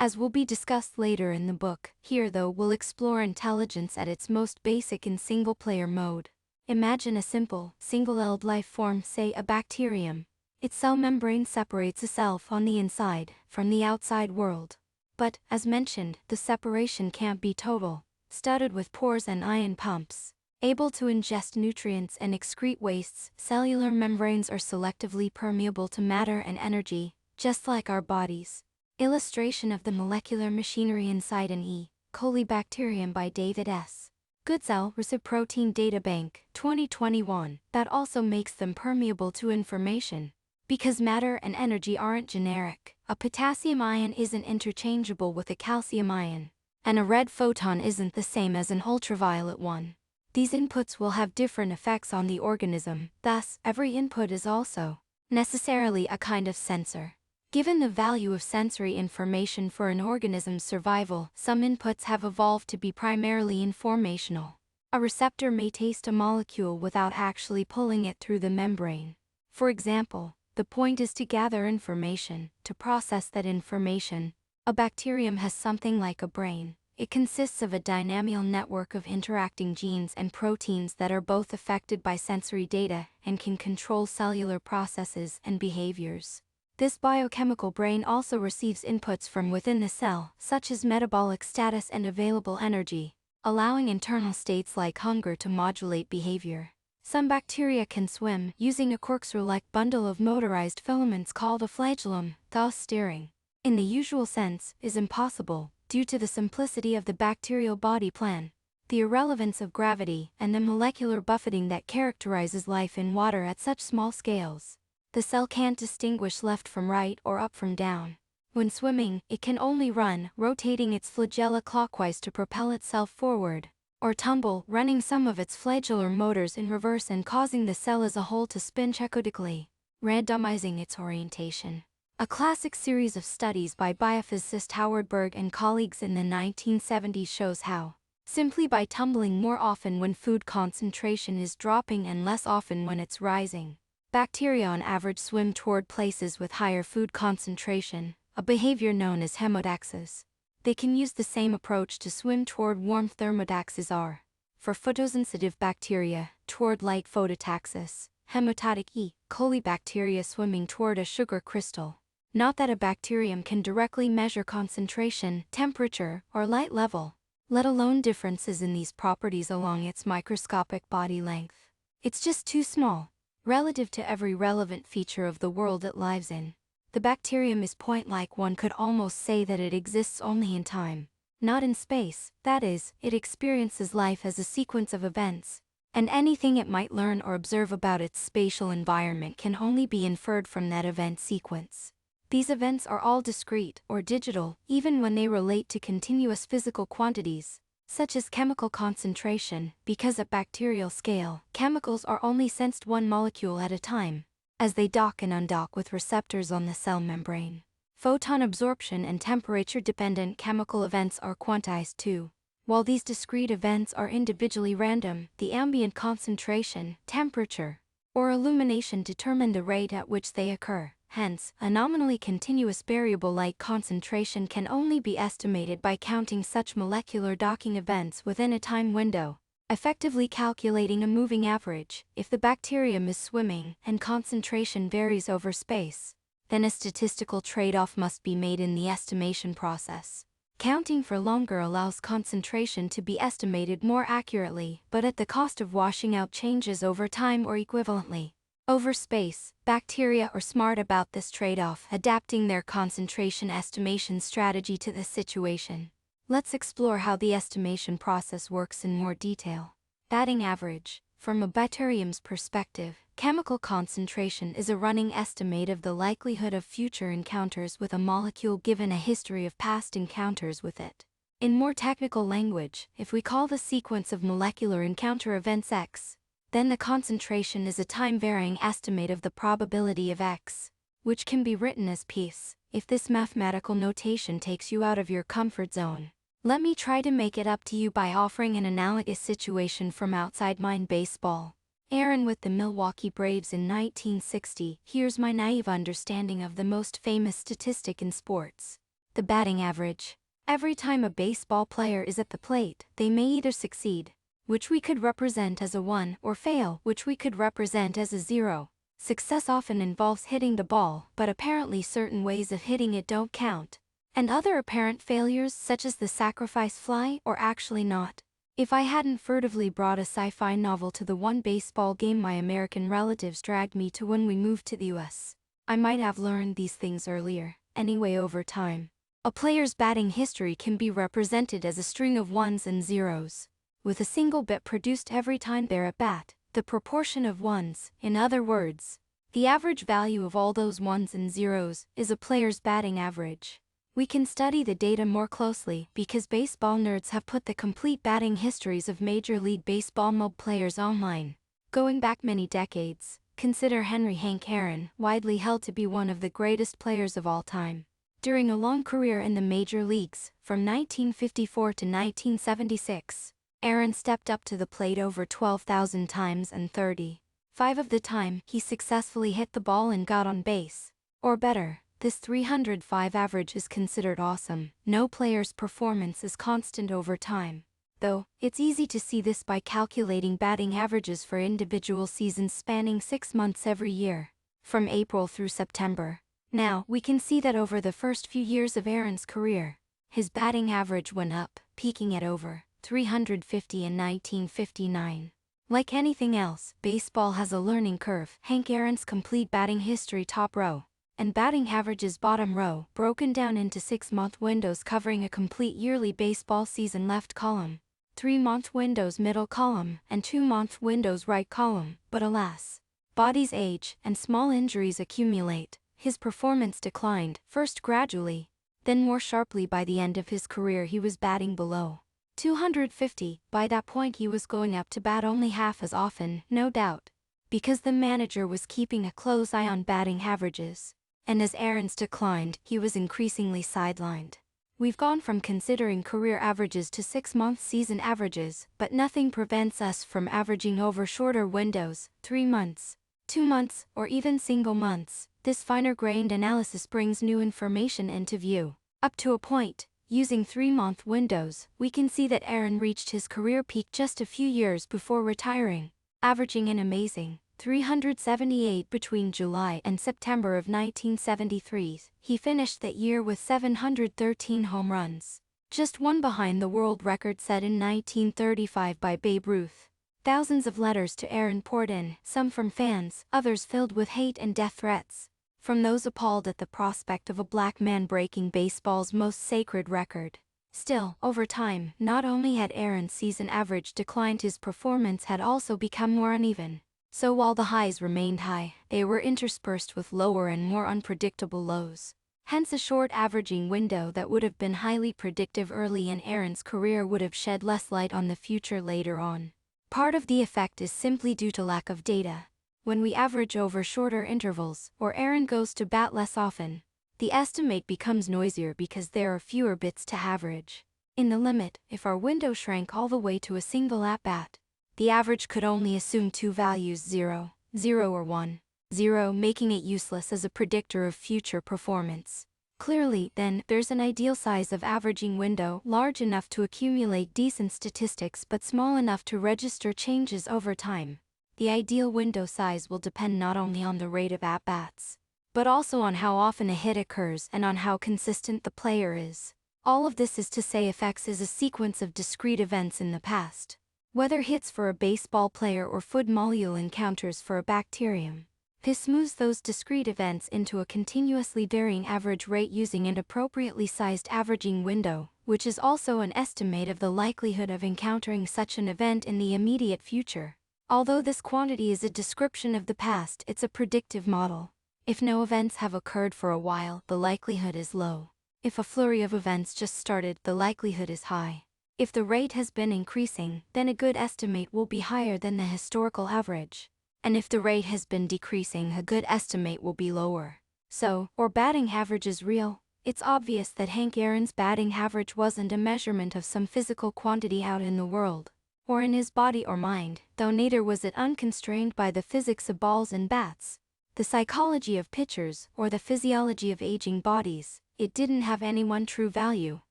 As will be discussed later in the book, here though we'll explore intelligence at its most basic in single-player mode. Imagine a simple, single-celled life form, say a bacterium. Its cell membrane separates a self on the inside from the outside world. But, as mentioned, the separation can't be total. Studded with pores and ion pumps, able to ingest nutrients and excrete wastes, cellular membranes are selectively permeable to matter and energy, just like our bodies. Illustration of the molecular machinery inside an E. coli bacterium by David S. Goodsell, Reciprotein Databank, 2021, that also makes them permeable to information. Because matter and energy aren't generic, a potassium ion isn't interchangeable with a calcium ion, and a red photon isn't the same as an ultraviolet one. These inputs will have different effects on the organism, thus, every input is also necessarily a kind of sensor. Given the value of sensory information for an organism's survival, some inputs have evolved to be primarily informational. A receptor may taste a molecule without actually pulling it through the membrane. For example, the point is to gather information, to process that information. A bacterium has something like a brain. It consists of a dynamical network of interacting genes and proteins that are both affected by sensory data and can control cellular processes and behaviors. This biochemical brain also receives inputs from within the cell, such as metabolic status and available energy, allowing internal states like hunger to modulate behavior. Some bacteria can swim using a corkscrew-like bundle of motorized filaments called a flagellum, thus steering, in the usual sense, is impossible, due to the simplicity of the bacterial body plan, the irrelevance of gravity, and the molecular buffeting that characterizes life in water at such small scales. The cell can't distinguish left from right or up from down. When swimming, it can only run, rotating its flagella clockwise to propel itself forward, or tumble, running some of its flagellar motors in reverse and causing the cell as a whole to spin cecodically, randomizing its orientation. A classic series of studies by biophysicist Howard Berg and colleagues in the 1970s shows how, simply by tumbling more often when food concentration is dropping and less often when it's rising, bacteria on average swim toward places with higher food concentration, a behavior known as hemotaxis. They can use the same approach to swim toward warm thermotaxis are, for photosensitive bacteria, toward light phototaxis, hemotatic E. coli bacteria swimming toward a sugar crystal. Not that a bacterium can directly measure concentration, temperature, or light level, let alone differences in these properties along its microscopic body length. It's just too small, relative to every relevant feature of the world it lives in. The bacterium is point-like. One could almost say that it exists only in time, not in space. That is, it experiences life as a sequence of events, and anything it might learn or observe about its spatial environment can only be inferred from that event sequence. These events are all discrete or digital, even when they relate to continuous physical quantities, such as chemical concentration, because at bacterial scale, chemicals are only sensed one molecule at a time, as they dock and undock with receptors on the cell membrane. Photon absorption and temperature-dependent chemical events are quantized too. While these discrete events are individually random, the ambient concentration, temperature, or illumination determine the rate at which they occur. Hence, a nominally continuous variable like concentration can only be estimated by counting such molecular docking events within a time window, effectively calculating a moving average. If the bacterium is swimming and concentration varies over space, then a statistical trade-off must be made in the estimation process. Counting for longer allows concentration to be estimated more accurately, but at the cost of washing out changes over time or equivalently over space. Bacteria are smart about this trade-off, adapting their concentration estimation strategy to the situation. Let's explore how the estimation process works in more detail. Batting average. From a bacterium's perspective, chemical concentration is a running estimate of the likelihood of future encounters with a molecule given a history of past encounters with it. In more technical language, if we call the sequence of molecular encounter events X, then the concentration is a time-varying estimate of the probability of X, which can be written as peace. If this mathematical notation takes you out of your comfort zone, let me try to make it up to you by offering an analogous situation from outside mine baseball. Aaron with the Milwaukee Braves in 1960. Here's my naive understanding of the most famous statistic in sports: the batting average. Every time a baseball player is at the plate, they may either succeed, which we could represent as a 1, or fail, which we could represent as a 0. Success often involves hitting the ball, but apparently certain ways of hitting it don't count, and other apparent failures such as the sacrifice fly or actually not. If I hadn't furtively brought a sci-fi novel to the one baseball game my American relatives dragged me to when we moved to the US, I might have learned these things earlier. Anyway, over time, a player's batting history can be represented as a string of 1s and 0s, with a single bit produced every time they're at bat. The proportion of 1s, in other words, the average value of all those 1s and 0s, is a player's batting average. We can study the data more closely because baseball nerds have put the complete batting histories of Major League Baseball mob players online. Going back many decades, consider Henry "Hank" Aaron, widely held to be one of the greatest players of all time. During a long career in the major leagues, from 1954 to 1976, Aaron stepped up to the plate over 12,000 times, and 35 of the time he successfully hit the ball and got on base. Or better, this 305 average is considered awesome. No player's performance is constant over time, though it's easy to see this by calculating batting averages for individual seasons spanning 6 months every year, from April through September. Now, we can see that over the first few years of Aaron's career, his batting average went up, peaking at over 350 in 1959. Like anything else, baseball has a learning curve. Hank Aaron's complete batting history top row, and batting averages bottom row, broken down into 6-month windows covering a complete yearly baseball season left column, 3-month windows middle column, and 2-month windows right column. But alas, bodies age and small injuries accumulate. His performance declined, first gradually, then more sharply. By the end of his career he was batting below 250. By that point he was going up to bat only half as often, no doubt, because the manager was keeping a close eye on batting averages. And as Aaron's declined, he was increasingly sidelined. We've gone from considering career averages to 6-month season averages, but nothing prevents us from averaging over shorter windows, 3 months, 2 months, or even single months. This finer-grained analysis brings new information into view. Up to a point, using 3-month windows, we can see that Aaron reached his career peak just a few years before retiring, averaging an amazing 378 between July and September of 1973. He finished that year with 713 home runs, just one behind the world record set in 1935 by Babe Ruth. Thousands of letters to Aaron poured in, some from fans, others filled with hate and death threats, from those appalled at the prospect of a black man breaking baseball's most sacred record. Still, over time, not only had Aaron's season average declined, his performance had also become more uneven. So while the highs remained high, they were interspersed with lower and more unpredictable lows. Hence a short averaging window that would have been highly predictive early in Aaron's career would have shed less light on the future later on. Part of the effect is simply due to lack of data. When we average over shorter intervals, or Aaron goes to bat less often, the estimate becomes noisier because there are fewer bits to average. In the limit, if our window shrank all the way to a single at-bat, the average could only assume 2 values, 0, 0 or 1, 0, making it useless as a predictor of future performance. Clearly, then, there's an ideal size of averaging window, large enough to accumulate decent statistics but small enough to register changes over time. The ideal window size will depend not only on the rate of at-bats, but also on how often a hit occurs and on how consistent the player is. All of this is to say effects is a sequence of discrete events in the past. Whether hits for a baseball player or food molecule encounters for a bacterium. This smooths those discrete events into a continuously varying average rate using an appropriately sized averaging window, which is also an estimate of the likelihood of encountering such an event in the immediate future. Although this quantity is a description of the past, it's a predictive model. If no events have occurred for a while, the likelihood is low. If a flurry of events just started, the likelihood is high. If the rate has been increasing, then a good estimate will be higher than the historical average. And if the rate has been decreasing, a good estimate will be lower. So, our batting average is real. It's obvious that Hank Aaron's batting average wasn't a measurement of some physical quantity out in the world, or in his body or mind, though neither was it unconstrained by the physics of balls and bats, the psychology of pitchers, or the physiology of aging bodies. It didn't have any one true value,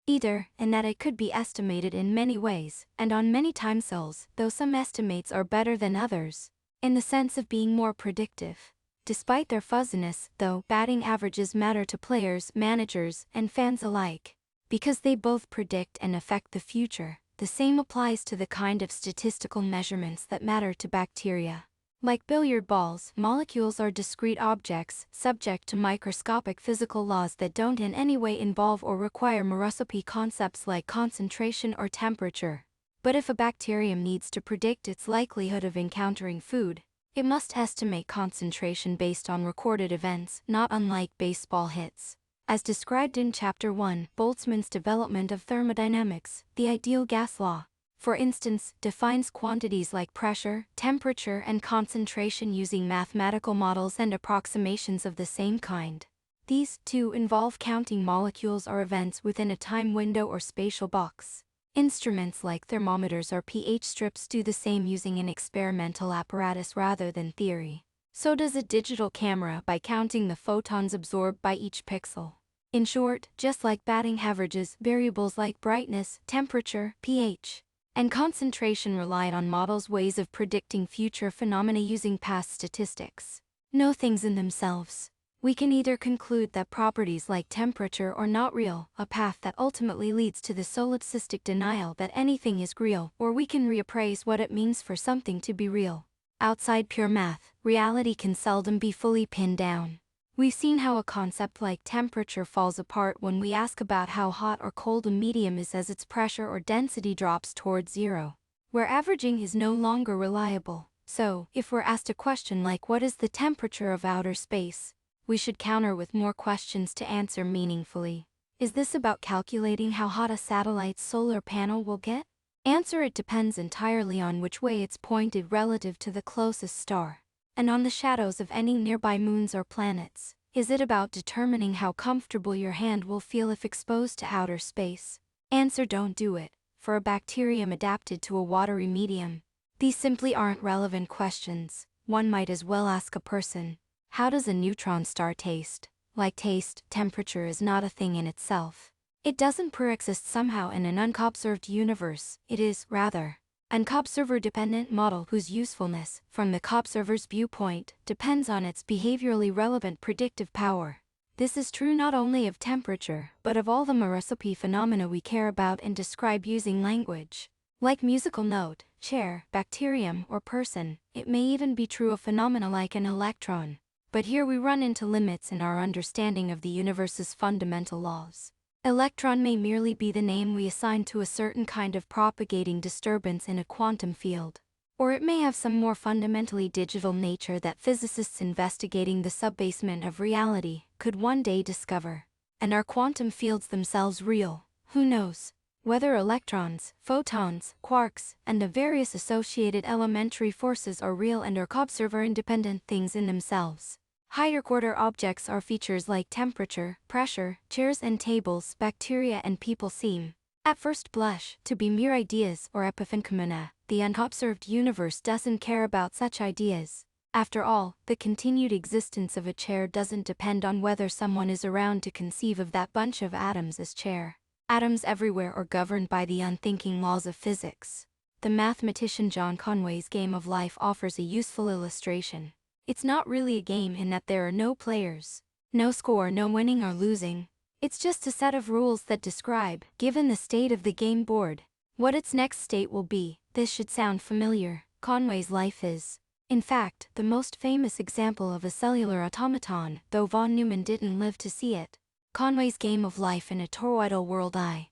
either, and that it could be estimated in many ways, and on many timescales, though some estimates are better than others, in the sense of being more predictive. Despite their fuzziness, though, batting averages matter to players, managers, and fans alike, because they both predict and affect the future. The same applies to the kind of statistical measurements that matter to bacteria. Like billiard balls, molecules are discrete objects, subject to microscopic physical laws that don't in any way involve or require recipe concepts like concentration or temperature. But if a bacterium needs to predict its likelihood of encountering food, it must estimate concentration based on recorded events, not unlike baseball hits. As described in Chapter 1, Boltzmann's Development of Thermodynamics, the ideal gas law, for instance, defines quantities like pressure, temperature, and concentration using mathematical models and approximations of the same kind. These, too, involve counting molecules or events within a time window or spatial box. Instruments like thermometers or pH strips do the same using an experimental apparatus rather than theory. So does a digital camera by counting the photons absorbed by each pixel. In short, just like batting averages, variables like brightness, temperature, pH, and concentration relied on models' ways of predicting future phenomena using past statistics. No things in themselves. We can either conclude that properties like temperature are not real, a path that ultimately leads to the solipsistic denial that anything is real, or we can reappraise what it means for something to be real. Outside pure math, reality can seldom be fully pinned down. We've seen how a concept like temperature falls apart when we ask about how hot or cold a medium is as its pressure or density drops towards zero, where averaging is no longer reliable. So, if we're asked a question like what is the temperature of outer space, we should counter with more questions to answer meaningfully. Is this about calculating how hot a satellite's solar panel will get? Answer: it depends entirely on which way it's pointed relative to the closest star, and on the shadows of any nearby moons or planets. Is it about determining how comfortable your hand will feel if exposed to outer space? Answer: don't do it. For a bacterium adapted to a watery medium, these simply aren't relevant questions. One might as well ask a person, how does a neutron star taste? Like taste, temperature is not a thing in itself. It doesn't pre-exist somehow in an unobserved universe. It is, rather, an observer-dependent model whose usefulness, from the observer's viewpoint, depends on its behaviorally relevant predictive power. This is true not only of temperature, but of all the recipe phenomena we care about and describe using language. Like musical note, chair, bacterium, or person, it may even be true of phenomena like an electron. But here we run into limits in our understanding of the universe's fundamental laws. Electron may merely be the name we assign to a certain kind of propagating disturbance in a quantum field, or it may have some more fundamentally digital nature that physicists investigating the subbasement of reality could one day discover. And are quantum fields themselves real? Who knows? Whether electrons, photons, quarks, and the various associated elementary forces are real and are observer-independent things in themselves. Higher-order objects are features like temperature, pressure, chairs and tables, bacteria and people seem, at first blush, to be mere ideas or epiphenomena. The unobserved universe doesn't care about such ideas. After all, the continued existence of a chair doesn't depend on whether someone is around to conceive of that bunch of atoms as chair. Atoms everywhere are governed by the unthinking laws of physics. The mathematician John Conway's game of life offers a useful illustration. It's not really a game in that there are no players, no score, no winning or losing. It's just a set of rules that describe, given the state of the game board, what its next state will be. This should sound familiar. Conway's life is, in fact, the most famous example of a cellular automaton, though von Neumann didn't live to see it. Conway's game of life in a toroidal world I.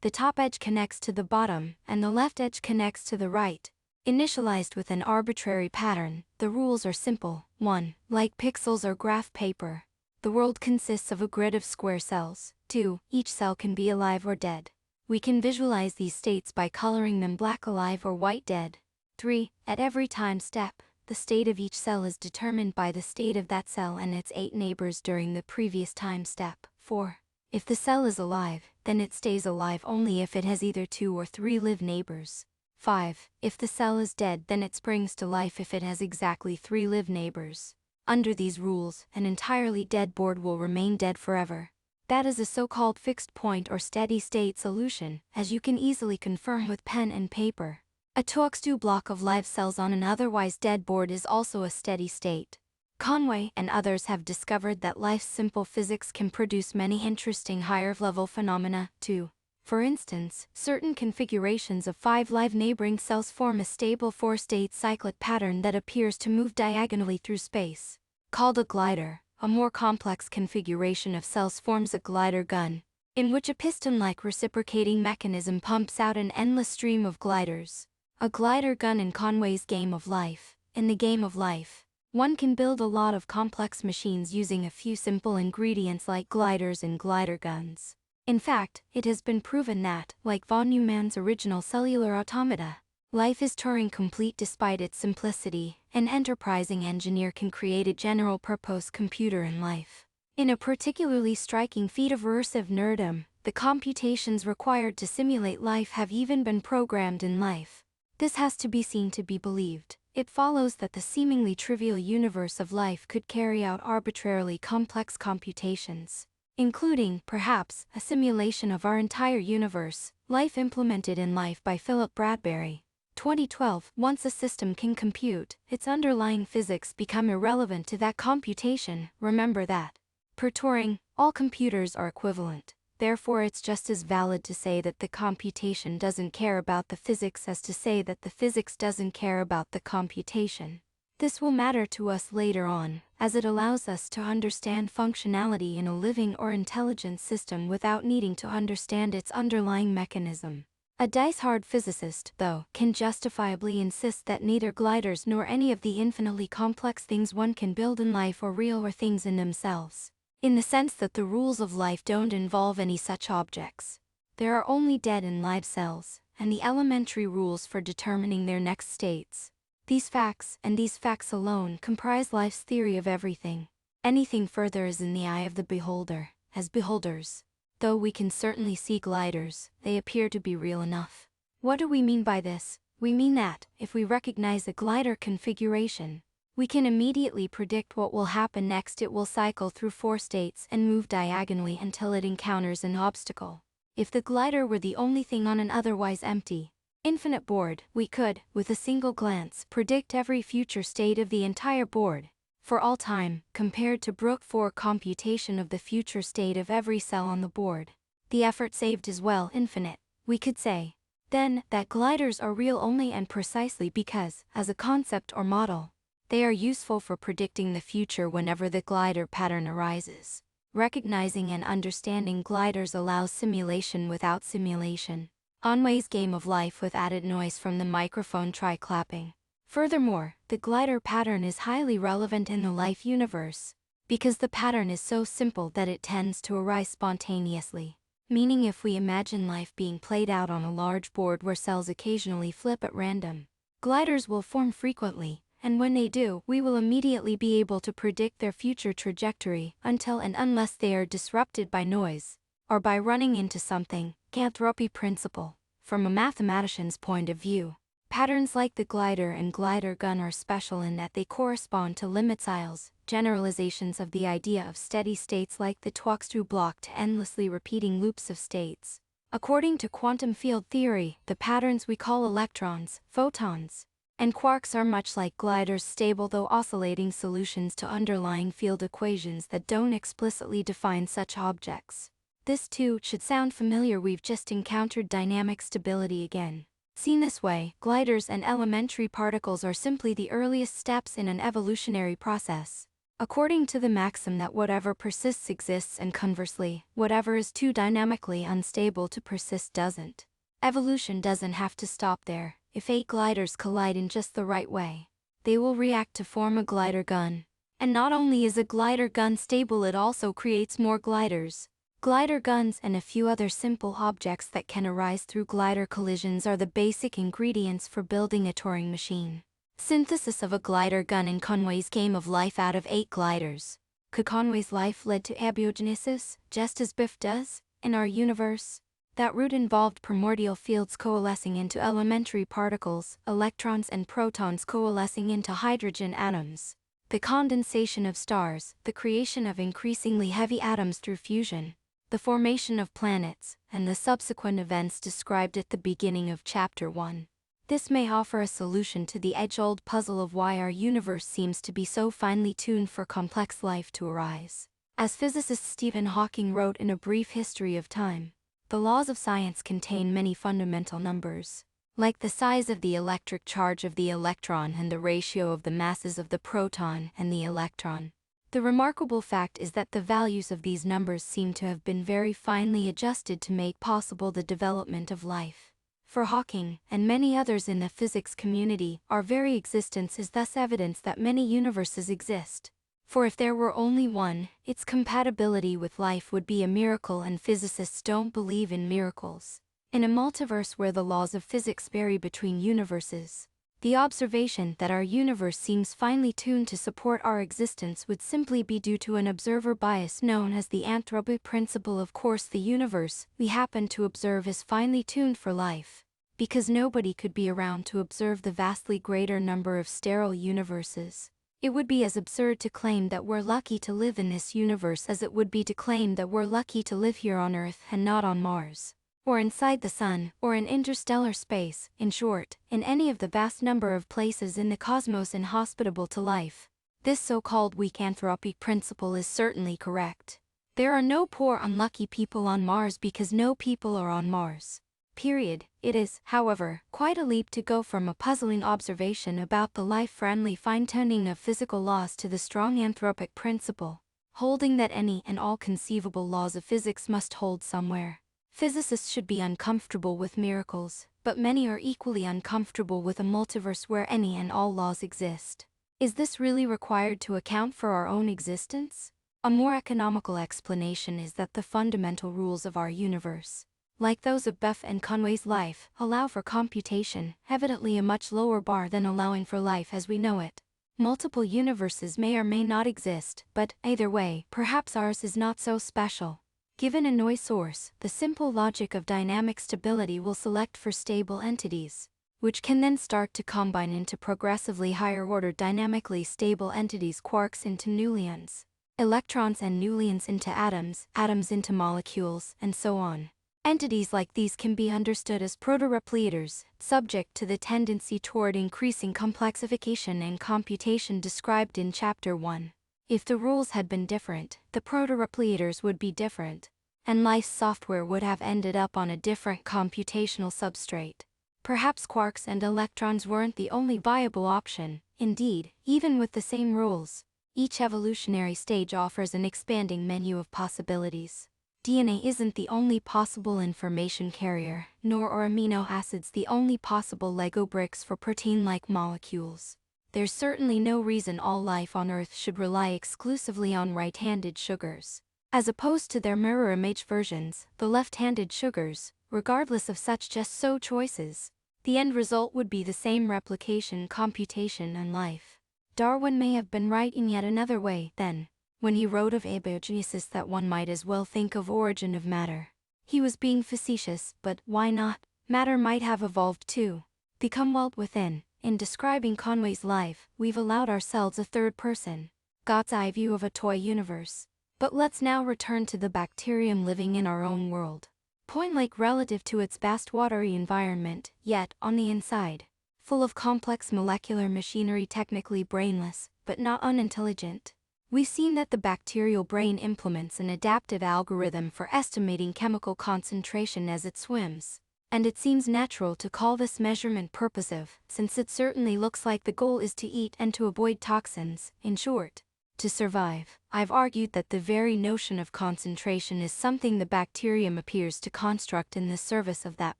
The top edge connects to the bottom, and the left edge connects to the right. Initialized with an arbitrary pattern, the rules are simple. 1. Like pixels or graph paper, the world consists of a grid of square cells. 2. Each cell can be alive or dead. We can visualize these states by coloring them black alive or white dead. 3. At every time step, the state of each cell is determined by the state of that cell and its 8 neighbors during the previous time step. 4. If the cell is alive, then it stays alive only if it has either 2 or 3 live neighbors. 5. If the cell is dead, then it springs to life if it has exactly 3 live neighbors. Under these rules, an entirely dead board will remain dead forever. That is a so-called fixed point or steady-state solution, as you can easily confirm with pen and paper. A Tuoxtu block of live cells on an otherwise dead board is also a steady state. Conway and others have discovered that life's simple physics can produce many interesting higher-level phenomena, too. For instance, certain configurations of 5 live neighboring cells form a stable 4-state cyclic pattern that appears to move diagonally through space. Called a glider, a more complex configuration of cells forms a glider gun, in which a piston-like reciprocating mechanism pumps out an endless stream of gliders. A glider gun in Conway's game of life. In the game of life, one can build a lot of complex machines using a few simple ingredients like gliders and glider guns. In fact, it has been proven that, like von Neumann's original cellular automata, life is Turing complete despite its simplicity. An enterprising engineer can create a general-purpose computer in life. In a particularly striking feat of recursive nerdom, the computations required to simulate life have even been programmed in life. This has to be seen to be believed. It follows that the seemingly trivial universe of life could carry out arbitrarily complex computations, including, perhaps, a simulation of our entire universe. Life Implemented in Life by Philip Bradbury. 2012. Once a system can compute, its underlying physics become irrelevant to that computation. Remember that. Per Turing, all computers are equivalent. Therefore it's just as valid to say that the computation doesn't care about the physics as to say that the physics doesn't care about the computation. This will matter to us later on, as it allows us to understand functionality in a living or intelligent system without needing to understand its underlying mechanism. A dice-hard physicist, though, can justifiably insist that neither gliders nor any of the infinitely complex things one can build in life are real or things in themselves, in the sense that the rules of life don't involve any such objects. There are only dead and live cells, and the elementary rules for determining their next states. These facts, and these facts alone, comprise life's theory of everything. Anything further is in the eye of the beholder. As beholders, though we can certainly see gliders, they appear to be real enough. What do we mean by this? We mean that, if we recognize a glider configuration, we can immediately predict what will happen next. It will cycle through 4 states and move diagonally until it encounters an obstacle. If the glider were the only thing on an otherwise empty, infinite board, we could, with a single glance, predict every future state of the entire board, for all time, compared to brute force computation of the future state of every cell on the board. The effort saved is well infinite. We could say, then, that gliders are real only and precisely because, as a concept or model, they are useful for predicting the future whenever the glider pattern arises. Recognizing and understanding gliders allows simulation without simulation. Conway's game of life with added noise from the microphone. Try clapping. Furthermore, the glider pattern is highly relevant in the life universe, because the pattern is so simple that it tends to arise spontaneously. Meaning if we imagine life being played out on a large board where cells occasionally flip at random, gliders will form frequently, and when they do, we will immediately be able to predict their future trajectory until and unless they are disrupted by noise, or by running into something. Entropy principle. From a mathematician's point of view, patterns like the glider and glider gun are special in that they correspond to limit cells, generalizations of the idea of steady states like the Tuoxtu block to endlessly repeating loops of states. According to quantum field theory, the patterns we call electrons, photons, And quarks are much like gliders, stable though oscillating solutions to underlying field equations that don't explicitly define such objects. This too should sound familiar. We've just encountered dynamic stability again. Seen this way, gliders and elementary particles are simply the earliest steps in an evolutionary process. According to the maxim that whatever persists exists and conversely, whatever is too dynamically unstable to persist doesn't. Evolution doesn't have to stop there. If 8 gliders collide in just the right way, they will react to form a glider gun. And not only is a glider gun stable, it also creates more gliders. Glider guns and a few other simple objects that can arise through glider collisions are the basic ingredients for building a touring machine. Synthesis of a glider gun in Conway's game of life out of 8 gliders. Could Conway's life lead to abiogenesis, just as Biff does, in our universe? That route involved primordial fields coalescing into elementary particles, electrons and protons coalescing into hydrogen atoms. The condensation of stars, the creation of increasingly heavy atoms through fusion, the formation of planets, and the subsequent events described at the beginning of Chapter 1. This may offer a solution to the age-old puzzle of why our universe seems to be so finely tuned for complex life to arise. As physicist Stephen Hawking wrote in A Brief History of Time, the laws of science contain many fundamental numbers, like the size of the electric charge of the electron and the ratio of the masses of the proton and the electron. The remarkable fact is that the values of these numbers seem to have been very finely adjusted to make possible the development of life. For Hawking, and many others in the physics community, our very existence is thus evidence that many universes exist. For if there were only one, its compatibility with life would be a miracle, and physicists don't believe in miracles. In a multiverse where the laws of physics vary between universes, the observation that our universe seems finely tuned to support our existence would simply be due to an observer bias known as the anthropic principle. Of course, the universe we happen to observe is finely tuned for life, because nobody could be around to observe the vastly greater number of sterile universes. It would be as absurd to claim that we're lucky to live in this universe as it would be to claim that we're lucky to live here on Earth and not on Mars, or inside the sun, or in interstellar space, in short, in any of the vast number of places in the cosmos inhospitable to life. This so-called weak anthropic principle is certainly correct. There are no poor unlucky people on Mars because no people are on Mars. Period. It is, however, quite a leap to go from a puzzling observation about the life-friendly fine-tuning of physical laws to the strong anthropic principle, holding that any and all conceivable laws of physics must hold somewhere. Physicists should be uncomfortable with miracles, but many are equally uncomfortable with a multiverse where any and all laws exist. Is this really required to account for our own existence? A more economical explanation is that the fundamental rules of our universe, like those of Biff and Conway's life, allow for computation, evidently a much lower bar than allowing for life as we know it. Multiple universes may or may not exist, but, either way, perhaps ours is not so special. Given a noise source, the simple logic of dynamic stability will select for stable entities, which can then start to combine into progressively higher-order dynamically stable entities, quarks into nucleons, electrons and nucleons into atoms, atoms into molecules, and so on. Entities like these can be understood as proto-replicators, subject to the tendency toward increasing complexification and computation described in Chapter 1. If the rules had been different, the proto-replicators would be different, and life's software would have ended up on a different computational substrate. Perhaps quarks and electrons weren't the only viable option. Indeed, even with the same rules, each evolutionary stage offers an expanding menu of possibilities. DNA isn't the only possible information carrier, nor are amino acids the only possible Lego bricks for protein-like molecules. There's certainly no reason all life on Earth should rely exclusively on right-handed sugars. As opposed to their mirror image versions, the left-handed sugars, regardless of such just-so choices, the end result would be the same: replication, computation, and life. Darwin may have been right in yet another way, then, when he wrote of abiogenesis that one might as well think of origin of matter. He was being facetious, but why not? Matter might have evolved too. Become welt within. In describing Conway's life, we've allowed ourselves a third person, God's eye view of a toy universe. But let's now return to the bacterium living in our own world. Point Lake relative to its vast watery environment, yet, on the inside, full of complex molecular machinery, technically brainless, but not unintelligent. We've seen that the bacterial brain implements an adaptive algorithm for estimating chemical concentration as it swims. And it seems natural to call this measurement purposive, since it certainly looks like the goal is to eat and to avoid toxins, in short, to survive. I've argued that the very notion of concentration is something the bacterium appears to construct in the service of that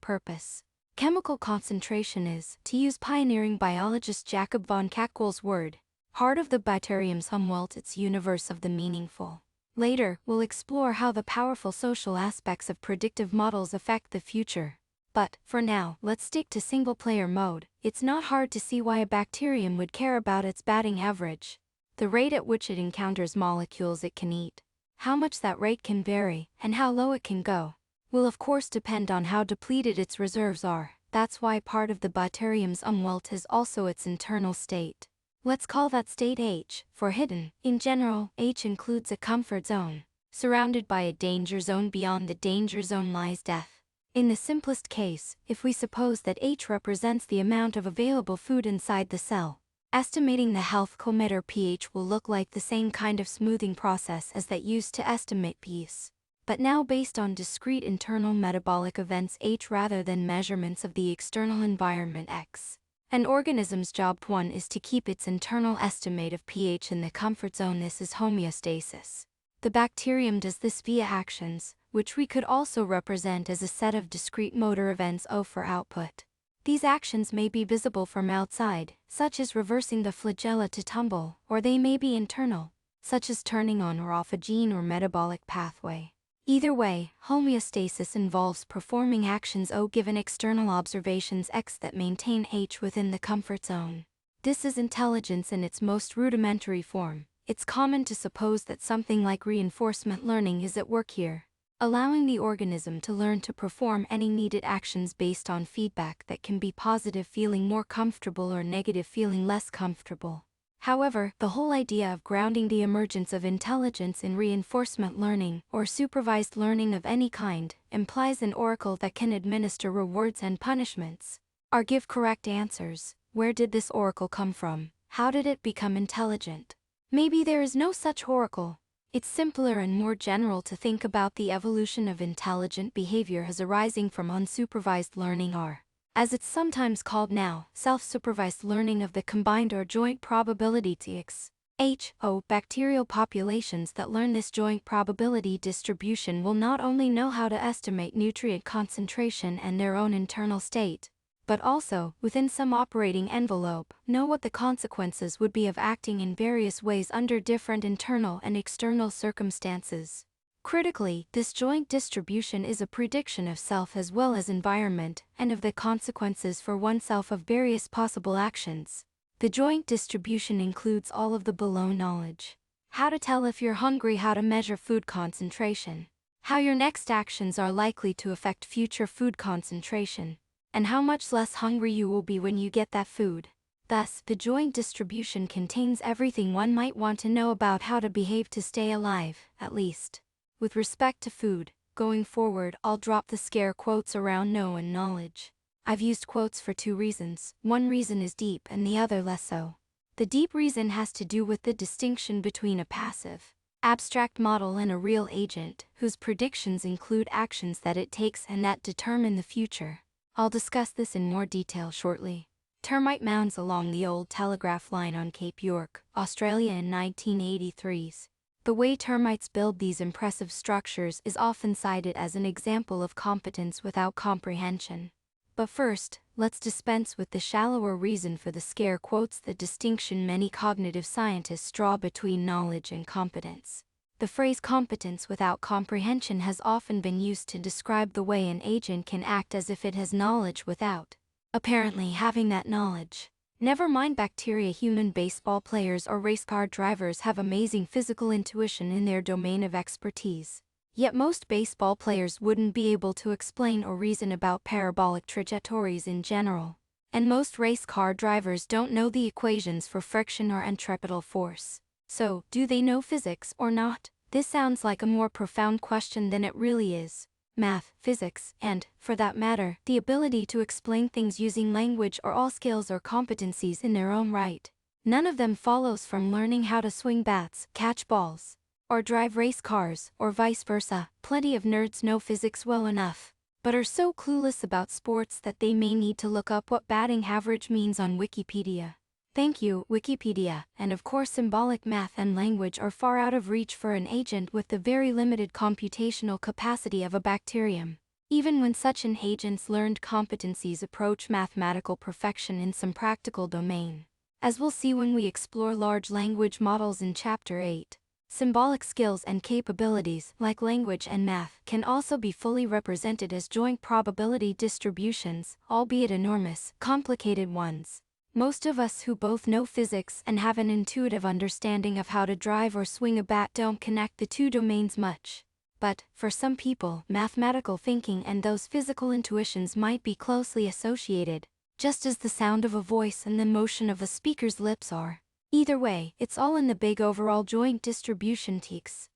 purpose. Chemical concentration is, to use pioneering biologist Jacob von Kackwell's word, heart of the bacterium's Umwelt, its universe of the meaningful. Later, we'll explore how the powerful social aspects of predictive models affect the future. But, for now, let's stick to single-player mode. It's not hard to see why a bacterium would care about its batting average, the rate at which it encounters molecules it can eat. How much that rate can vary, and how low it can go, will of course depend on how depleted its reserves are. That's why part of the bacterium's Umwelt is also its internal state. Let's call that state H, for hidden. In general, H includes a comfort zone. Surrounded by a danger zone, beyond the danger zone lies death. In the simplest case, if we suppose that H represents the amount of available food inside the cell, estimating the health chrometer pH will look like the same kind of smoothing process as that used to estimate pH, but now based on discrete internal metabolic events H rather than measurements of the external environment X. An organism's job 1 is to keep its internal estimate of pH in the comfort zone. This is homeostasis. The bacterium does this via actions, which we could also represent as a set of discrete motor events O for output. These actions may be visible from outside, such as reversing the flagella to tumble, or they may be internal, such as turning on or off a gene or metabolic pathway. Either way, homeostasis involves performing actions O given external observations X that maintain H within the comfort zone. This is intelligence in its most rudimentary form. It's common to suppose that something like reinforcement learning is at work here, allowing the organism to learn to perform any needed actions based on feedback that can be positive, feeling more comfortable, or negative, feeling less comfortable. However, the whole idea of grounding the emergence of intelligence in reinforcement learning, or supervised learning of any kind, implies an oracle that can administer rewards and punishments, or give correct answers. Where did this oracle come from? How did it become intelligent? Maybe there is no such oracle. It's simpler and more general to think about the evolution of intelligent behavior as arising from unsupervised learning, or, as it's sometimes called now, self-supervised learning of the combined or joint probability TX. H.O. Bacterial populations that learn this joint probability distribution will not only know how to estimate nutrient concentration and their own internal state, but also, within some operating envelope, know what the consequences would be of acting in various ways under different internal and external circumstances. Critically, this joint distribution is a prediction of self as well as environment, and of the consequences for oneself of various possible actions. The joint distribution includes all of the below knowledge: how to tell if you're hungry, how to measure food concentration, how your next actions are likely to affect future food concentration, and how much less hungry you will be when you get that food. Thus, the joint distribution contains everything one might want to know about how to behave to stay alive, at least. With respect to food, going forward, I'll drop the scare quotes around know and knowledge. I've used quotes for two reasons. One reason is deep and the other less so. The deep reason has to do with the distinction between a passive, abstract model and a real agent, whose predictions include actions that it takes and that determine the future. I'll discuss this in more detail shortly. Termite mounds along the old telegraph line on Cape York, Australia in 1983's. The way termites build these impressive structures is often cited as an example of competence without comprehension. But first, let's dispense with the shallower reason for the scare quotes, the distinction many cognitive scientists draw between knowledge and competence. The phrase competence without comprehension has often been used to describe the way an agent can act as if it has knowledge without apparently having that knowledge. Never mind bacteria, human baseball players or race car drivers have amazing physical intuition in their domain of expertise. Yet most baseball players wouldn't be able to explain or reason about parabolic trajectories in general. And most race car drivers don't know the equations for friction or centripetal force. So, do they know physics or not? This sounds like a more profound question than it really is. math, physics, and, for that matter, the ability to explain things using language are all skills or competencies in their own right. None of them follows from learning how to swing bats, catch balls, or drive race cars, or vice versa. Plenty of nerds know physics well enough, but are so clueless about sports that they may need to look up what batting average means on Wikipedia. Thank you, Wikipedia, and of course symbolic math and language are far out of reach for an agent with the very limited computational capacity of a bacterium. Even when such an agent's learned competencies approach mathematical perfection in some practical domain. As we'll see when we explore large language models in Chapter 8. Symbolic skills and capabilities, like language and math, can also be fully represented as joint probability distributions, albeit enormous, complicated ones. Most of us who both know physics and have an intuitive understanding of how to drive or swing a bat don't connect the two domains much. But, for some people, mathematical thinking and those physical intuitions might be closely associated, just as the sound of a voice and the motion of a speaker's lips are. Either way, it's all in the big overall joint distribution TX.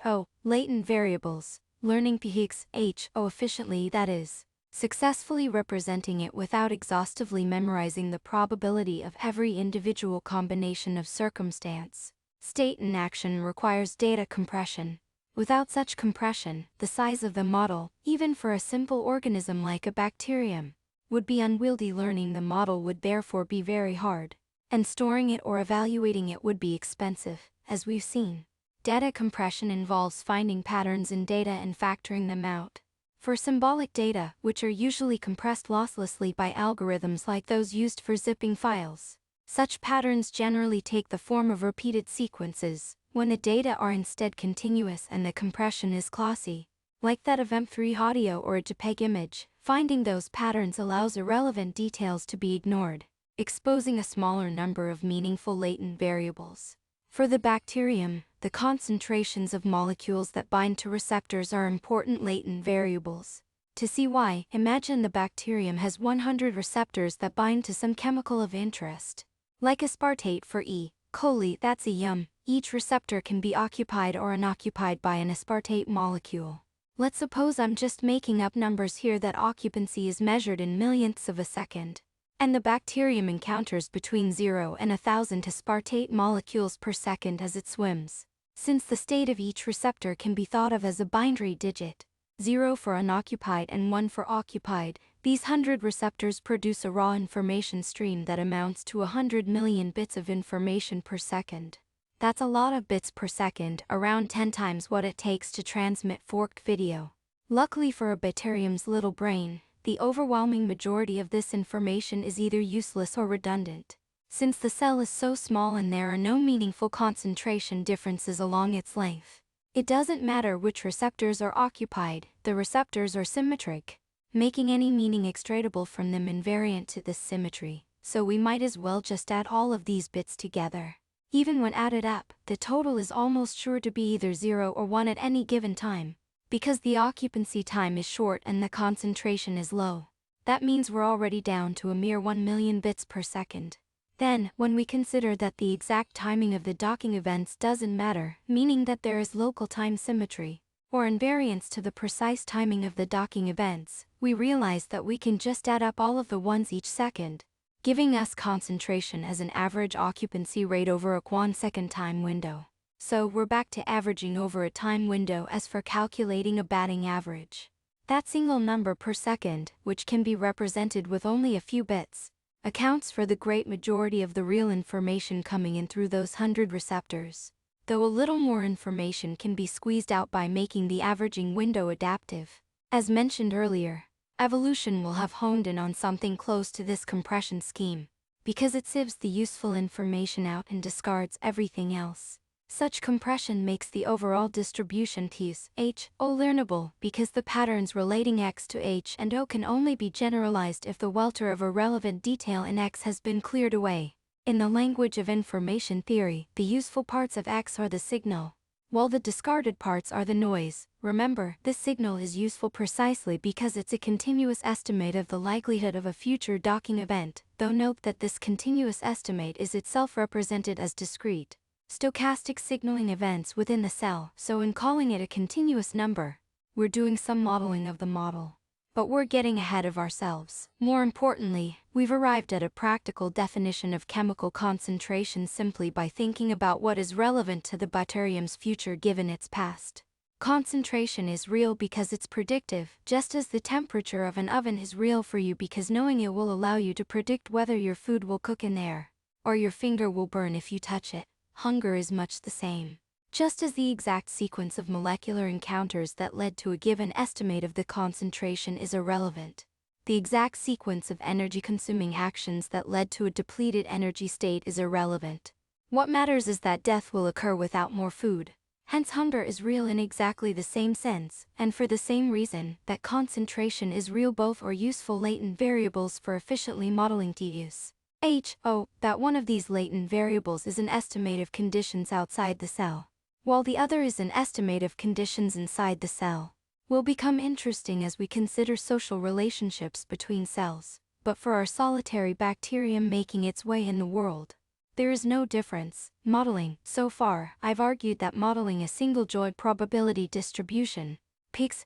HO, latent variables, learning PX, HO efficiently, that is, successfully representing it without exhaustively memorizing the probability of every individual combination of circumstance. State and action requires data compression. Without such compression, the size of the model, even for a simple organism like a bacterium, would be unwieldy. Learning the model would therefore be very hard, and storing it or evaluating it would be expensive, as we've seen. Data compression involves finding patterns in data and factoring them out. For symbolic data, which are usually compressed losslessly by algorithms like those used for zipping files, such patterns generally take the form of repeated sequences, when the data are instead continuous and the compression is classy, like that of MP3 audio or a JPEG image. Finding those patterns allows irrelevant details to be ignored, exposing a smaller number of meaningful latent variables. For the bacterium, the concentrations of molecules that bind to receptors are important latent variables. To see why, imagine the bacterium has 100 receptors that bind to some chemical of interest. Like aspartate for E. coli, that's a yum. Each receptor can be occupied or unoccupied by an aspartate molecule. Let's suppose I'm just making up numbers here that occupancy is measured in millionths of a second, and the bacterium encounters between 0 and 1,000 aspartate molecules per second as it swims. Since the state of each receptor can be thought of as a binary digit, 0 for unoccupied and 1 for occupied, these 100 receptors produce a raw information stream that amounts to 100 million bits of information per second. That's a lot of bits per second, around 10 times what it takes to transmit forked video. Luckily for a bacterium's little brain, the overwhelming majority of this information is either useless or redundant. Since the cell is so small and there are no meaningful concentration differences along its length, it doesn't matter which receptors are occupied, the receptors are symmetric, making any meaning extraidable from them invariant to this symmetry, so we might as well just add all of these bits together. Even when added up, the total is almost sure to be either 0 or 1 at any given time, because the occupancy time is short and the concentration is low. That means we're already down to a mere 1 million bits per second. Then, when we consider that the exact timing of the docking events doesn't matter, meaning that there is local time symmetry, or invariance to the precise timing of the docking events, we realize that we can just add up all of the ones each second, giving us concentration as an average occupancy rate over a 1-second time window. So we're back to averaging over a time window as for calculating a batting average. That single number per second, which can be represented with only a few bits, accounts for the great majority of the real information coming in through those 100 receptors, though a little more information can be squeezed out by making the averaging window adaptive. As mentioned earlier, evolution will have honed in on something close to this compression scheme, because it sieves the useful information out and discards everything else. Such compression makes the overall distribution piece, H, O learnable, because the patterns relating X to H and O can only be generalized if the welter of irrelevant detail in X has been cleared away. In the language of information theory, the useful parts of X are the signal, while the discarded parts are the noise. Remember, this signal is useful precisely because it's a continuous estimate of the likelihood of a future docking event, though note that this continuous estimate is itself represented as discrete, stochastic signaling events within the cell, so in calling it a continuous number, we're doing some modeling of the model. But we're getting ahead of ourselves. More importantly, we've arrived at a practical definition of chemical concentration simply by thinking about what is relevant to the bacterium's future given its past. Concentration is real because it's predictive, just as the temperature of an oven is real for you because knowing it will allow you to predict whether your food will cook in there, or your finger will burn if you touch it. Hunger is much the same. Just as the exact sequence of molecular encounters that led to a given estimate of the concentration is irrelevant, the exact sequence of energy-consuming actions that led to a depleted energy state is irrelevant. What matters is that death will occur without more food. Hence hunger is real in exactly the same sense, and for the same reason that concentration is real both are useful latent variables for efficiently modeling use. That one of these latent variables is an estimate of conditions outside the cell, while the other is an estimate of conditions inside the cell, will become interesting as we consider social relationships between cells. But for our solitary bacterium making its way in the world, there is no difference. Modeling. So far, I've argued that modeling a single-joint probability distribution, PIX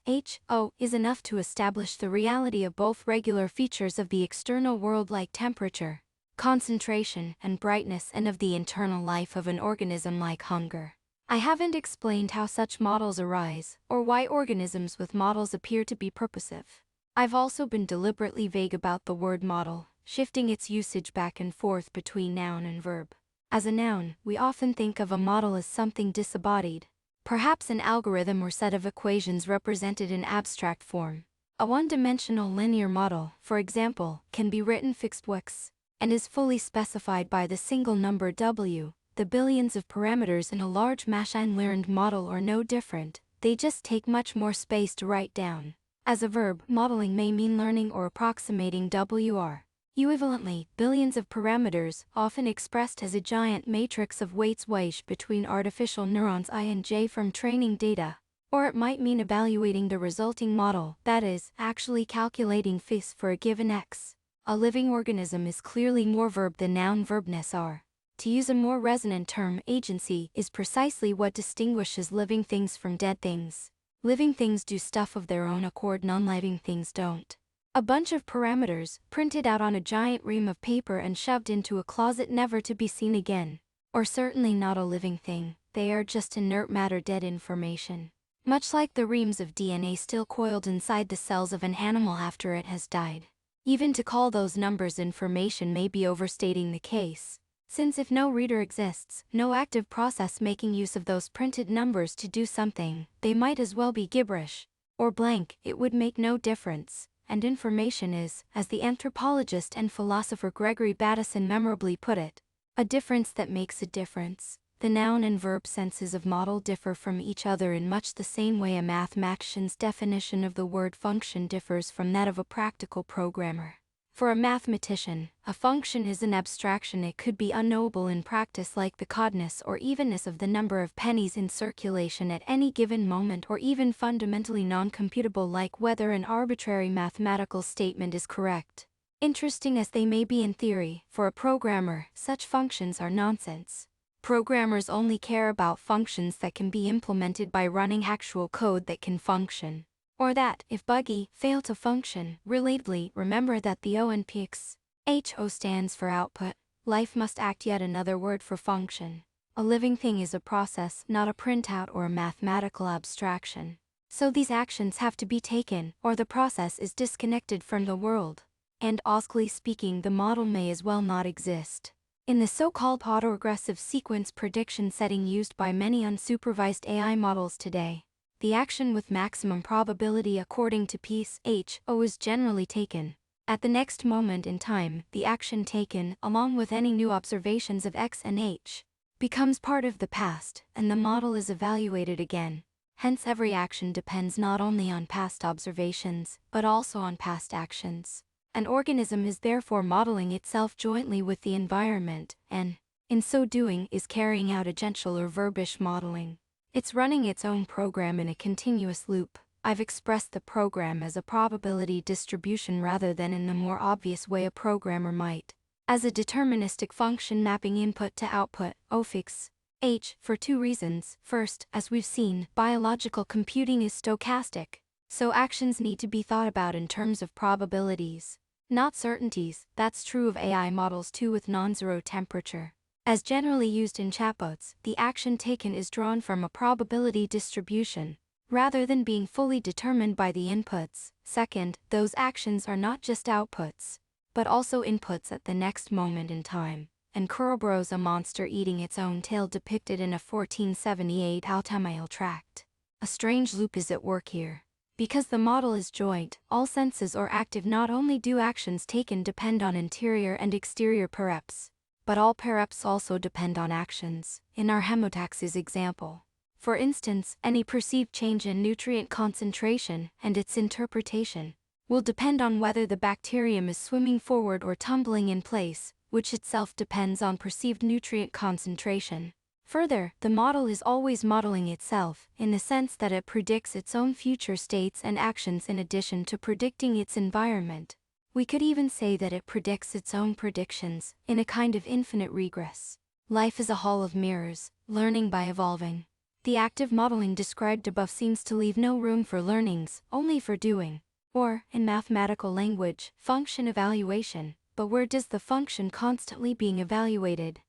is enough to establish the reality of both regular features of the external world like temperature, concentration, and brightness and of the internal life of an organism like hunger. I haven't explained how such models arise, or why organisms with models appear to be purposive. I've also been deliberately vague about the word model, shifting its usage back and forth between noun and verb. As a noun, we often think of a model as something disembodied, perhaps an algorithm or set of equations represented in abstract form. A one-dimensional linear model, for example, can be written fixed x, and is fully specified by the single number w. The billions of parameters in a large machine learned model are no different, they just take much more space to write down. As a verb, modeling may mean learning or approximating WR. Equivalently, billions of parameters, often expressed as a giant matrix of weights between artificial neurons I and J from training data. Or it might mean evaluating the resulting model, that is, actually calculating FIS for a given X. A living organism is clearly more verb than noun verbness are. To use a more resonant term, agency is precisely what distinguishes living things from dead things. Living things do stuff of their own accord, non-living things don't. A bunch of parameters, printed out on a giant ream of paper and shoved into a closet never to be seen again. Or certainly not a living thing, they are just inert matter, dead information. Much like the reams of DNA still coiled inside the cells of an animal after it has died. Even to call those numbers information may be overstating the case, since if no reader exists, no active process making use of those printed numbers to do something, they might as well be gibberish, or blank, it would make no difference. And information is, as the anthropologist and philosopher Gregory Bateson memorably put it, a difference that makes a difference. The noun and verb senses of model differ from each other in much the same way a mathematician's definition of the word function differs from that of a practical programmer. For a mathematician, a function is an abstraction. It could be unknowable in practice, like the oddness or evenness of the number of pennies in circulation at any given moment, or even fundamentally non-computable, like whether an arbitrary mathematical statement is correct. Interesting as they may be in theory, for a programmer, such functions are nonsense. Programmers only care about functions that can be implemented by running actual code that can function. Or that, if buggy, fail to function. Relatedly, remember that the O in PIX stands for output. Life must act, yet another word for function. A living thing is a process, not a printout or a mathematical abstraction. So these actions have to be taken, or the process is disconnected from the world. And, honestly speaking, the model may as well not exist. In the so-called autoregressive sequence prediction setting used by many unsupervised AI models today, the action with maximum probability according to PIS is generally taken. At the next moment in time, the action taken, along with any new observations of X and H, becomes part of the past, and the model is evaluated again. Hence every action depends not only on past observations, but also on past actions. An organism is therefore modeling itself jointly with the environment, and, in so doing, is carrying out agential or verbish modeling. It's running its own program in a continuous loop. I've expressed the program as a probability distribution rather than in the more obvious way a programmer might, as a deterministic function mapping input to output, O-fix, H, for two reasons. First, as we've seen, biological computing is stochastic. So actions need to be thought about in terms of probabilities, not certainties. That's true of AI models too with non-zero temperature. As generally used in chatbots, the action taken is drawn from a probability distribution, rather than being fully determined by the inputs. Second, those actions are not just outputs, but also inputs at the next moment in time. And Kuroburo's a monster eating its own tail depicted in a 1478 Altamail tract. A strange loop is at work here. Because the model is joint, all senses are active. Not only do actions taken depend on interior and exterior percepts, but all percepts also depend on actions. In our hemotaxis example, for instance, any perceived change in nutrient concentration and its interpretation will depend on whether the bacterium is swimming forward or tumbling in place, which itself depends on perceived nutrient concentration. Further, the model is always modeling itself, in the sense that it predicts its own future states and actions in addition to predicting its environment. We could even say that it predicts its own predictions, in a kind of infinite regress. Life is a hall of mirrors, learning by evolving. The active modeling described above seems to leave no room for learnings, only for doing. Or, in mathematical language, function evaluation. But where does the function constantly being evaluated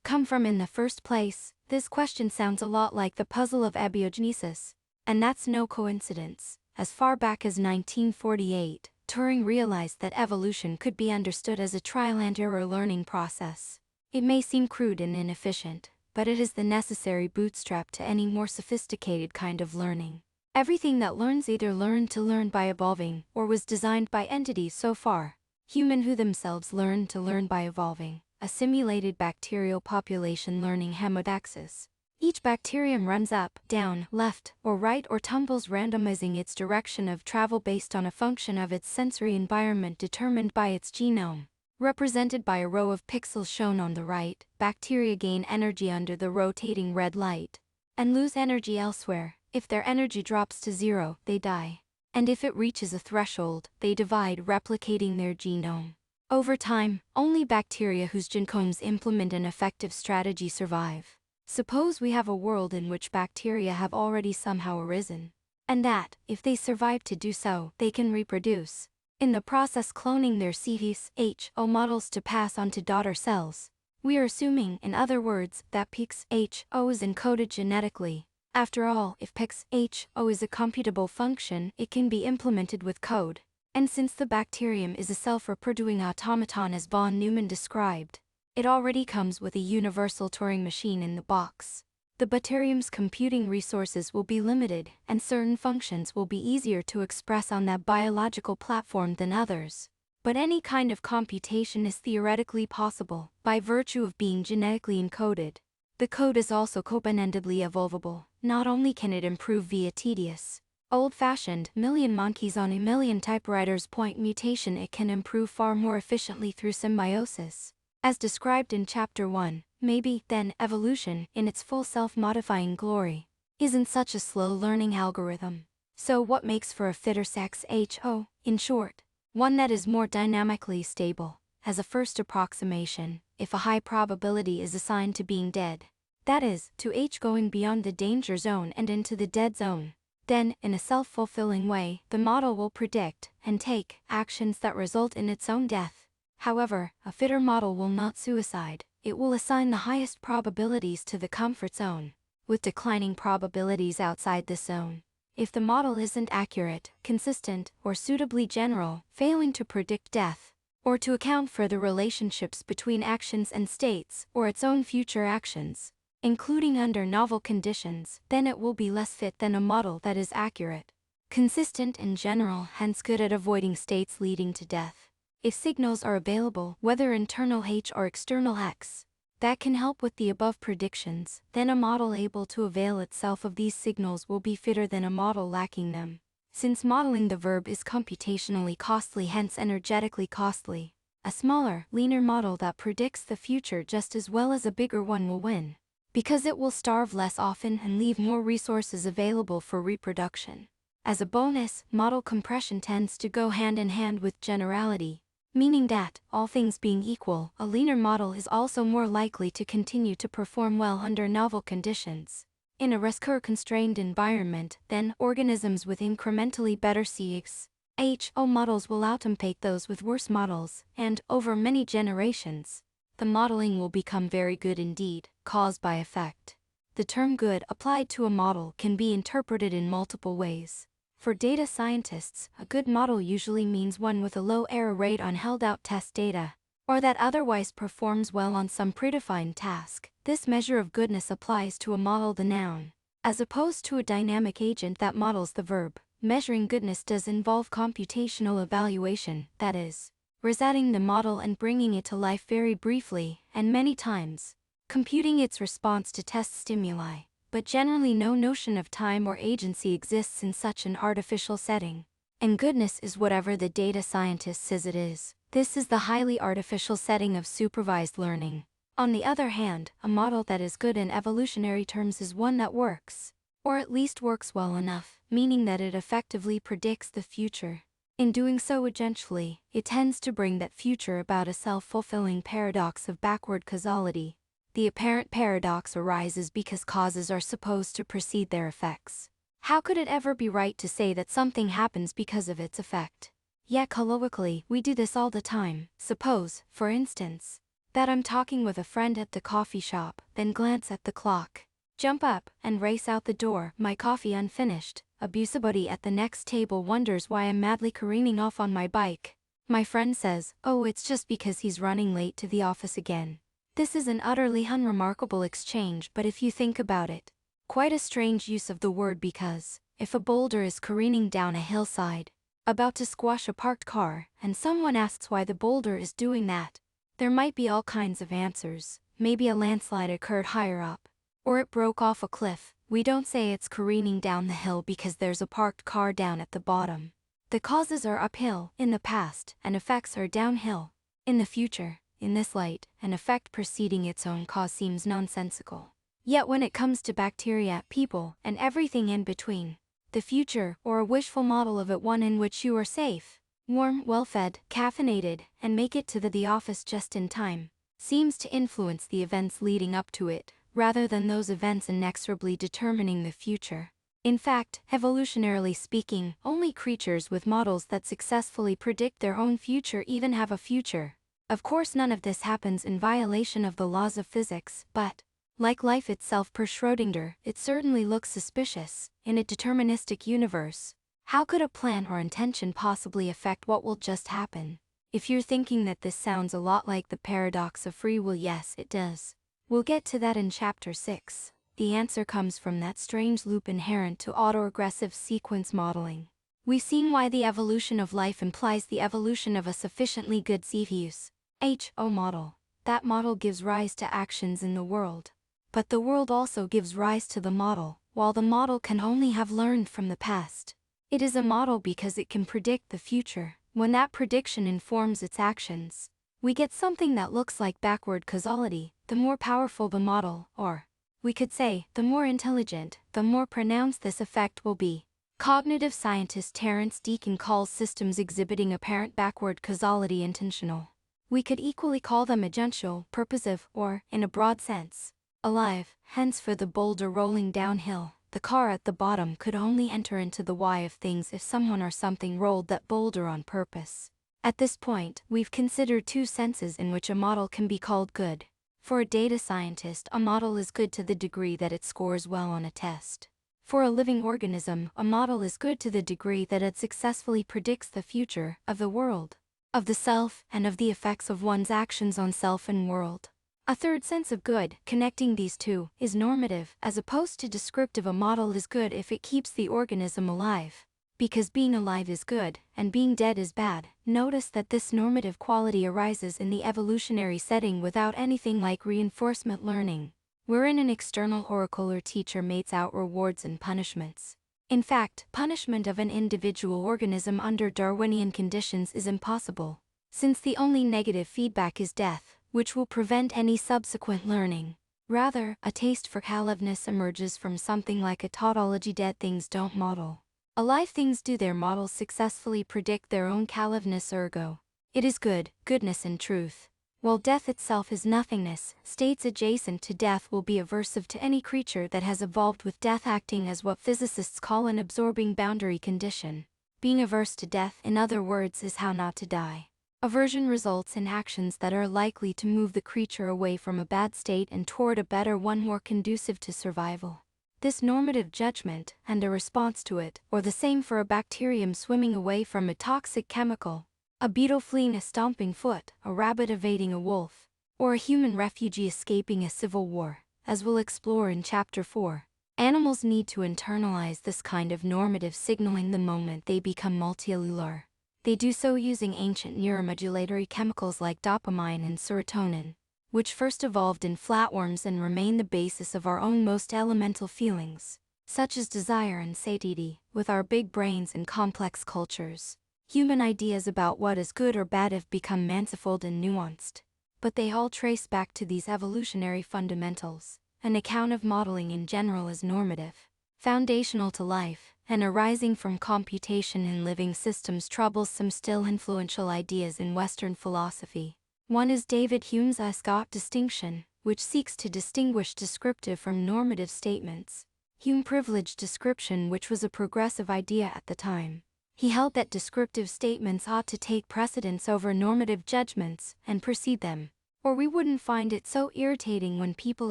come from in the first place? This question sounds a lot like the puzzle of abiogenesis. And that's no coincidence. As far back as 1948, Turing realized that evolution could be understood as a trial-and-error learning process. It may seem crude and inefficient, but it is the necessary bootstrap to any more sophisticated kind of learning. Everything that learns either learned to learn by evolving or was designed by entities so far human who themselves learn to learn by evolving. A simulated bacterial population learning hemotaxis. Each bacterium runs up, down, left, or right or tumbles, randomizing its direction of travel based on a function of its sensory environment determined by its genome. Represented by a row of pixels shown on the right, bacteria gain energy under the rotating red light and lose energy elsewhere. If their energy drops to zero, they die. And if it reaches a threshold, they divide, replicating their genome. Over time, only bacteria whose genomes implement an effective strategy survive. Suppose we have a world in which bacteria have already somehow arisen, and that, if they survive to do so, they can reproduce, in the process cloning their CVS-HO models to pass on to daughter cells. We are assuming, in other words, that PIX-HO is encoded genetically. After all, if PIX-HO is a computable function, it can be implemented with code. And since the bacterium is a self-reproducing automaton as von Neumann described, it already comes with a universal Turing machine in the box. The bacterium's computing resources will be limited, and certain functions will be easier to express on that biological platform than others. But any kind of computation is theoretically possible, by virtue of being genetically encoded. The code is also open-endedly evolvable. Not only can it improve via tedious, old-fashioned, million monkeys on a million typewriters point mutation, it can improve far more efficiently through symbiosis. As described in Chapter 1, maybe, then, evolution, in its full self-modifying glory, isn't such a slow learning algorithm. So what makes for a fitter sex HO? In short, one that is more dynamically stable. As a first approximation, if a high probability is assigned to being dead, that is, to H going beyond the danger zone and into the dead zone, then, in a self-fulfilling way, the model will predict and take actions that result in its own death. However, a fitter model will not suicide. It will assign the highest probabilities to the comfort zone, with declining probabilities outside this zone. If the model isn't accurate, consistent, or suitably general, failing to predict death, or to account for the relationships between actions and states, or its own future actions, including under novel conditions, then it will be less fit than a model that is accurate, consistent and general, hence good at avoiding states leading to death. If signals are available, whether internal H or external X, that can help with the above predictions, then a model able to avail itself of these signals will be fitter than a model lacking them. Since modeling the verb is computationally costly, hence energetically costly, a smaller, leaner model that predicts the future just as well as a bigger one will win, because it will starve less often and leave more resources available for reproduction. As a bonus, model compression tends to go hand in hand with generality, meaning that, all things being equal, a leaner model is also more likely to continue to perform well under novel conditions. In a risk-constrained environment, then organisms with incrementally better CXO models will outcompete those with worse models, and, over many generations, the modeling will become very good indeed, cause by effect. The term good applied to a model can be interpreted in multiple ways. For data scientists, a good model usually means one with a low error rate on held-out test data, or that otherwise performs well on some predefined task. This measure of goodness applies to a model, the noun, as opposed to a dynamic agent that models the verb. Measuring goodness does involve computational evaluation, that is, resetting the model and bringing it to life very briefly, and many times, computing its response to test stimuli. But generally no notion of time or agency exists in such an artificial setting. And goodness is whatever the data scientist says it is. This is the highly artificial setting of supervised learning. On the other hand, a model that is good in evolutionary terms is one that works, or at least works well enough, meaning that it effectively predicts the future. In doing so agentially, it tends to bring that future about, a self-fulfilling paradox of backward causality. The apparent paradox arises because causes are supposed to precede their effects. How could it ever be right to say that something happens because of its effect? Yet colloquially, we do this all the time. Suppose, for instance, that I'm talking with a friend at the coffee shop, then glance at the clock, jump up, and race out the door, my coffee unfinished. A busybody at the next table wonders why I'm madly careening off on my bike. My friend says, "Oh, it's just because he's running late to the office again." This is an utterly unremarkable exchange, but if you think about it, quite a strange use of the word, because if a boulder is careening down a hillside, about to squash a parked car, and someone asks why the boulder is doing that, there might be all kinds of answers. Maybe a landslide occurred higher up, or it broke off a cliff. We don't say it's careening down the hill because there's a parked car down at the bottom. The causes are uphill in the past, and effects are downhill in the future. In this light, an effect preceding its own cause seems nonsensical. Yet when it comes to bacteria, people, and everything in between, the future, or a wishful model of it, one in which you are safe, warm, well-fed, caffeinated, and make it to the office just in time, seems to influence the events leading up to it, rather than those events inexorably determining the future. In fact, evolutionarily speaking, only creatures with models that successfully predict their own future even have a future. Of course, none of this happens in violation of the laws of physics, but, like life itself per Schrödinger, it certainly looks suspicious. In a deterministic universe, how could a plan or intention possibly affect what will just happen? If you're thinking that this sounds a lot like the paradox of free will, yes, it does. We'll get to that in Chapter 6. The answer comes from that strange loop inherent to autoregressive sequence modeling. We've seen why the evolution of life implies the evolution of a sufficiently good CFU(HO) model. That model gives rise to actions in the world. But the world also gives rise to the model, while the model can only have learned from the past. It is a model because it can predict the future. When that prediction informs its actions, we get something that looks like backward causality. The more powerful the model, or, we could say, the more intelligent, the more pronounced this effect will be. Cognitive scientist Terence Deacon calls systems exhibiting apparent backward causality intentional. We could equally call them agential, purposive, or, in a broad sense, alive. Hence, for the boulder rolling downhill, the car at the bottom could only enter into the why of things if someone or something rolled that boulder on purpose. At this point, we've considered two senses in which a model can be called good. For a data scientist, a model is good to the degree that it scores well on a test. For a living organism, a model is good to the degree that it successfully predicts the future of the world, of the self, and of the effects of one's actions on self and world. A third sense of good, connecting these two, is normative, as opposed to descriptive. A model is good if it keeps the organism alive, because being alive is good, and being dead is bad. Notice that this normative quality arises in the evolutionary setting without anything like reinforcement learning, wherein an external oracle or teacher metes out rewards and punishments. In fact, punishment of an individual organism under Darwinian conditions is impossible, since the only negative feedback is death, which will prevent any subsequent learning. Rather, a taste for callousness emerges from something like a tautology: dead things don't model. Alive things do. Their models successfully predict their own callousness, ergo, it is good, goodness and truth. while death itself is nothingness, states adjacent to death will be aversive to any creature that has evolved with death acting as what physicists call an absorbing boundary condition. Being averse to death, in other words, is how not to die. Aversion results in actions that are likely to move the creature away from a bad state and toward a better one more conducive to survival. This normative judgment, and a response to it, or the same for a bacterium swimming away from a toxic chemical, a beetle fleeing a stomping foot, a rabbit evading a wolf, or a human refugee escaping a civil war, as we'll explore in Chapter 4. Animals need to internalize this kind of normative signaling the moment they become multicellular. They do so using ancient neuromodulatory chemicals like dopamine and serotonin, which first evolved in flatworms and remain the basis of our own most elemental feelings, such as desire and satiety, with our big brains and complex cultures. Human ideas about what is good or bad have become manifold and nuanced, but they all trace back to these evolutionary fundamentals. An account of modeling in general is normative, foundational to life, and arising from computation in living systems troubles some still influential ideas in Western philosophy. One is David Hume's Arcas distinction, which seeks to distinguish descriptive from normative statements. Hume privileged description, which was a progressive idea at the time. He held that descriptive statements ought to take precedence over normative judgments and precede them, or we wouldn't find it so irritating when people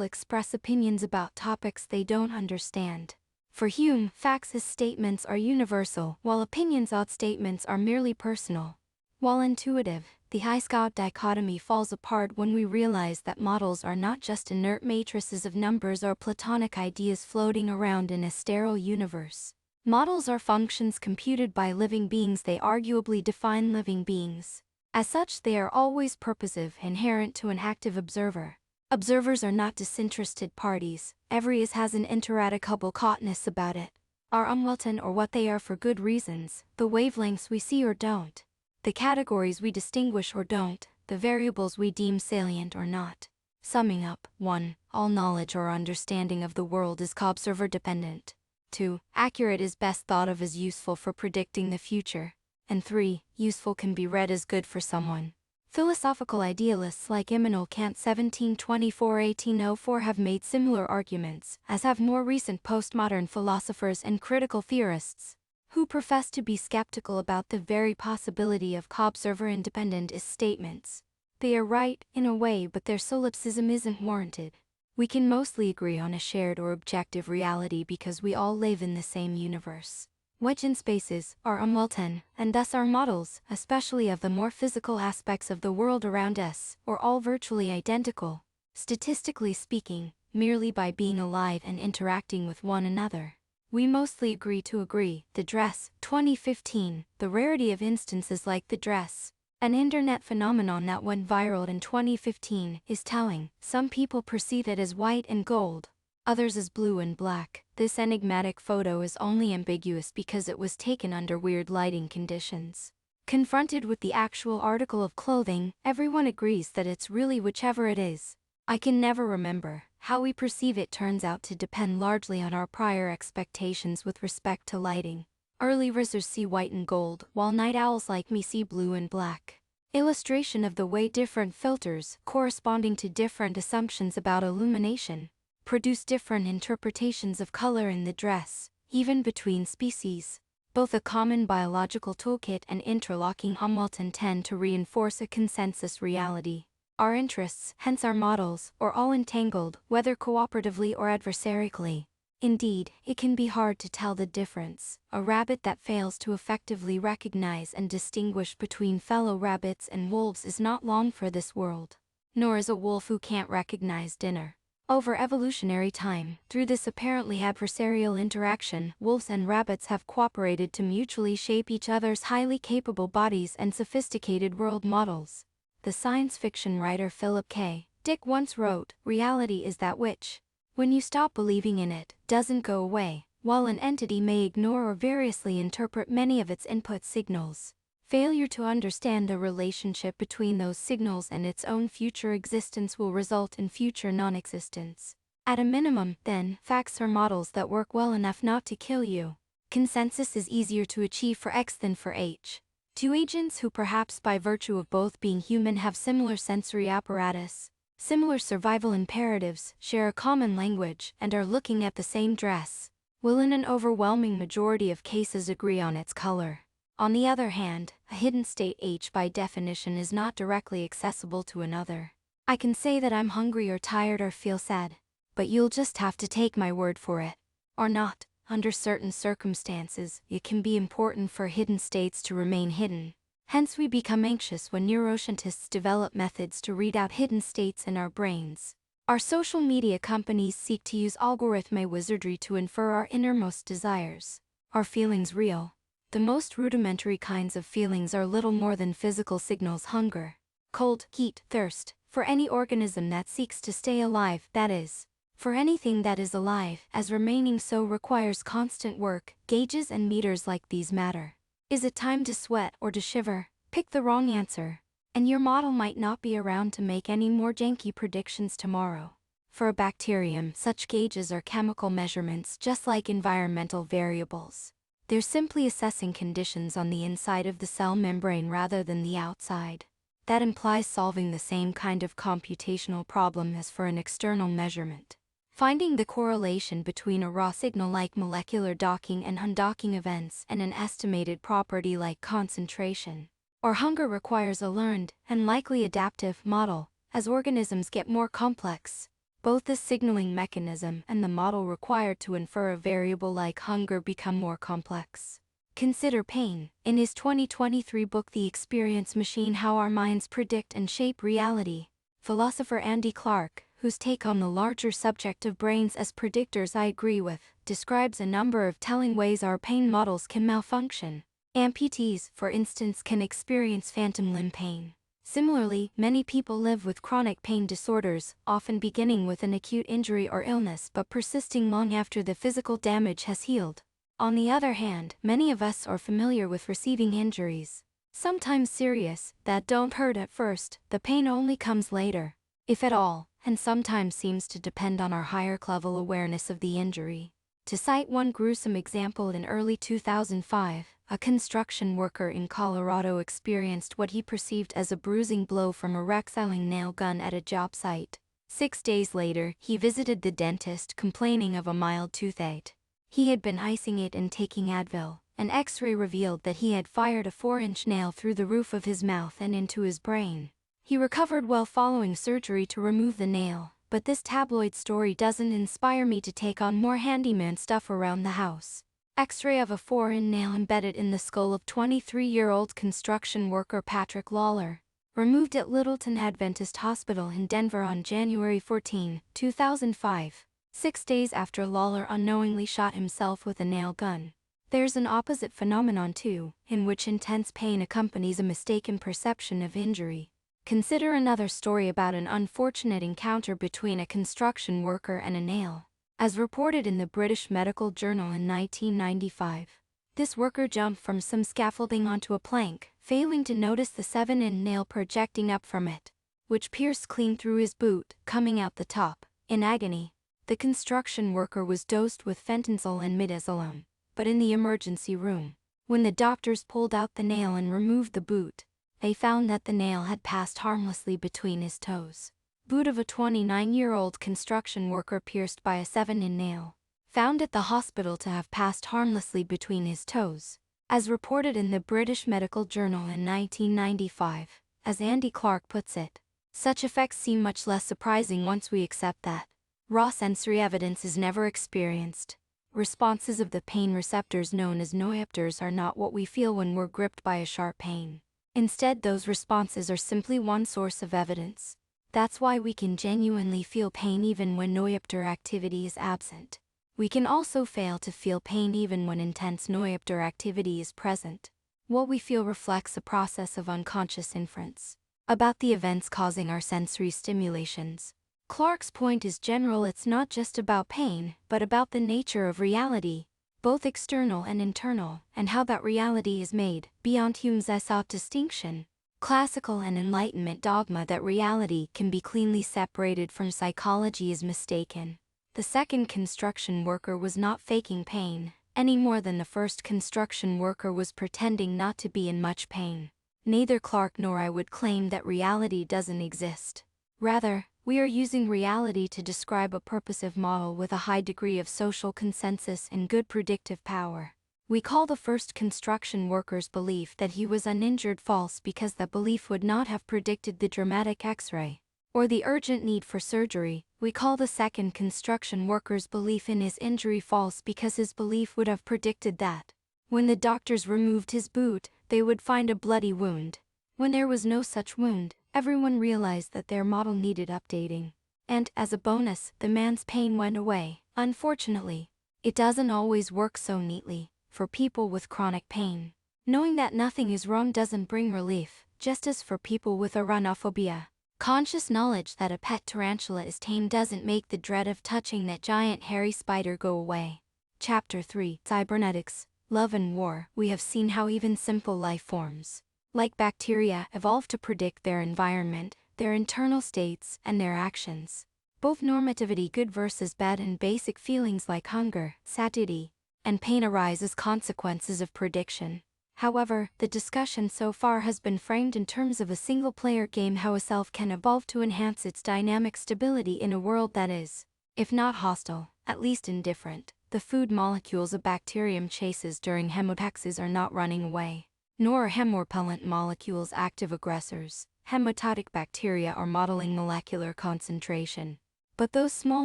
express opinions about topics they don't understand. For Hume, facts as statements are universal, while opinions as statements are merely personal. While intuitive, the high-scout dichotomy falls apart when we realize that models are not just inert matrices of numbers or platonic ideas floating around in a sterile universe. Models are functions computed by living beings. They arguably define living beings. As such, they are always purposive, inherent to an active observer. Observers are not disinterested parties. Every is has an ineradicable caughtness about it. Are unwelcome or what they are for good reasons, the wavelengths we see or don't, the categories we distinguish or don't, the variables we deem salient or not. Summing up: 1. All knowledge or understanding of the world is co-observer dependent. 2. Accurate is best thought of as useful for predicting the future. And 3. Useful can be read as good for someone. Philosophical idealists like Immanuel Kant (1724–1804) have made similar arguments, as have more recent postmodern philosophers and critical theorists, who profess to be skeptical about the very possibility of co-observer independent is statements. They are right, in a way, but their solipsism isn't warranted. We can mostly agree on a shared or objective reality because we all live in the same universe. Wedge spaces are unwelcome, and thus our models, especially of the more physical aspects of the world around us, are all virtually identical, statistically speaking, merely by being alive and interacting with one another. We mostly agree to agree. The dress, 2015, the rarity of instances like the dress, an internet phenomenon that went viral in 2015, is telling. Some people perceive it as white and gold, others as blue and black. This enigmatic photo is only ambiguous because it was taken under weird lighting conditions. Confronted with the actual article of clothing, everyone agrees that it's really whichever it is. I can never remember. How we perceive it turns out to depend largely on our prior expectations with respect to lighting. Early risers see white and gold, while night owls like me see blue and black. Illustration of the way different filters, corresponding to different assumptions about illumination, produce different interpretations of color in the dress, even between species. Both a common biological toolkit and interlocking unwelcome tend to reinforce a consensus reality. Our interests, hence our models, are all entangled, whether cooperatively or adversarially. Indeed, it can be hard to tell the difference. A rabbit that fails to effectively recognize and distinguish between fellow rabbits and wolves is not long for this world. Nor is a wolf who can't recognize dinner. Over evolutionary time, through this apparently adversarial interaction, wolves and rabbits have cooperated to mutually shape each other's highly capable bodies and sophisticated world models. The science fiction writer Philip K. Dick once wrote, "Reality is that which, when you stop believing in it, doesn't go away, while an entity may ignore or variously interpret many of its input signals. Failure to understand the relationship between those signals and its own future existence will result in future non-existence." At a minimum, then, facts are models that work well enough not to kill you. Consensus is easier to achieve for X than for H. Two agents who perhaps by virtue of both being human have similar sensory apparatus, similar survival imperatives, share a common language, and are looking at the same dress, will in an overwhelming majority of cases agree on its color. On the other hand, a hidden state H by definition is not directly accessible to another. I can say that I'm hungry or tired or feel sad, but you'll just have to take my word for it. Or not. Under certain circumstances, it can be important for hidden states to remain hidden. Hence we become anxious when neuroscientists develop methods to read out hidden states in our brains. Our social media companies seek to use algorithmic wizardry to infer our innermost desires. Are feelings real? The most rudimentary kinds of feelings are little more than physical signals: hunger, cold, heat, thirst, for any organism that seeks to stay alive, that is, for anything that is alive, as remaining so requires constant work. Gauges and meters like these matter. Is it time to sweat or to shiver? Pick the wrong answer, and your model might not be around to make any more janky predictions tomorrow. For a bacterium, such gauges are chemical measurements just like environmental variables. They're simply assessing conditions on the inside of the cell membrane rather than the outside. That implies solving the same kind of computational problem as for an external measurement. Finding the correlation between a raw signal like molecular docking and undocking events and an estimated property like concentration or hunger requires a learned and likely adaptive model. As organisms get more complex, both the signaling mechanism and the model required to infer a variable like hunger become more complex. Consider pain. In his 2023 book The Experience Machine: How Our Minds Predict and Shape Reality, philosopher Andy Clark, whose take on the larger subject of brains as predictors I agree with, describes a number of telling ways our pain models can malfunction. Amputees, for instance, can experience phantom limb pain. Similarly, many people live with chronic pain disorders, often beginning with an acute injury or illness but persisting long after the physical damage has healed. On the other hand, many of us are familiar with receiving injuries, sometimes serious, that don't hurt at first. The pain only comes later, if at all, and sometimes seems to depend on our higher level awareness of the injury. To cite one gruesome example, in early 2005, a construction worker in Colorado experienced what he perceived as a bruising blow from a Rexelling nail gun at a job site. 6 days later, he visited the dentist complaining of a mild toothache. He had been icing it and taking Advil. An X-ray revealed that he had fired a 4-inch nail through the roof of his mouth and into his brain. He recovered well following surgery to remove the nail, but this tabloid story doesn't inspire me to take on more handyman stuff around the house. X-ray of a 4-inch nail embedded in the skull of 23-year-old construction worker Patrick Lawler, removed at Littleton Adventist Hospital in Denver on January 14, 2005, 6 days after Lawler unknowingly shot himself with a nail gun. There's an opposite phenomenon too, in which intense pain accompanies a mistaken perception of injury. Consider another story about an unfortunate encounter between a construction worker and a nail. As reported in the British Medical Journal in 1995, this worker jumped from some scaffolding onto a plank, failing to notice the 7-inch nail projecting up from it, which pierced clean through his boot, coming out the top. In agony, the construction worker was dosed with fentanyl and midazolam, but in the emergency room, when the doctors pulled out the nail and removed the boot, they found that the nail had passed harmlessly between his toes. Boot of a 29-year-old construction worker pierced by a 7-inch nail, found at the hospital to have passed harmlessly between his toes. As reported in the British Medical Journal in 1995, as Andy Clark puts it, such effects seem much less surprising once we accept that raw sensory evidence is never experienced. Responses of the pain receptors known as nociceptors are not what we feel when we're gripped by a sharp pain. Instead, those responses are simply one source of evidence. That's why we can genuinely feel pain even when nociceptor activity is absent. We can also fail to feel pain even when intense nociceptor activity is present. What we feel reflects a process of unconscious inference about the events causing our sensory stimulations. Clark's point is general. It's not just about pain, but about the nature of reality, both external and internal, and how that reality is made. Beyond Hume's Aesop distinction, classical and Enlightenment dogma that reality can be cleanly separated from psychology is mistaken. The second construction worker was not faking pain, any more than the first construction worker was pretending not to be in much pain. Neither Clark nor I would claim that reality doesn't exist. Rather, we are using reality to describe a purposive model with a high degree of social consensus and good predictive power. We call the first construction worker's belief that he was uninjured false because that belief would not have predicted the dramatic X-ray, or the urgent need for surgery. We call the second construction worker's belief in his injury false because his belief would have predicted that, when the doctors removed his boot, they would find a bloody wound. When there was no such wound, everyone realized that their model needed updating. And, as a bonus, the man's pain went away. Unfortunately, it doesn't always work so neatly for people with chronic pain. Knowing that nothing is wrong doesn't bring relief, just as for people with arachnophobia. Conscious knowledge that a pet tarantula is tame doesn't make the dread of touching that giant hairy spider go away. Chapter 3: Cybernetics, Love and War. We have seen how even simple life forms, like bacteria, evolve to predict their environment, their internal states, and their actions. Both normativity, good versus bad, and basic feelings like hunger, satiety, and pain arise as consequences of prediction. However, the discussion so far has been framed in terms of a single-player game, how a self can evolve to enhance its dynamic stability in a world that is, if not hostile, at least indifferent. The food molecules a bacterium chases during chemotaxis are not running away, nor are hemorepellent molecules active aggressors. Hemototic bacteria are modeling molecular concentration. But those small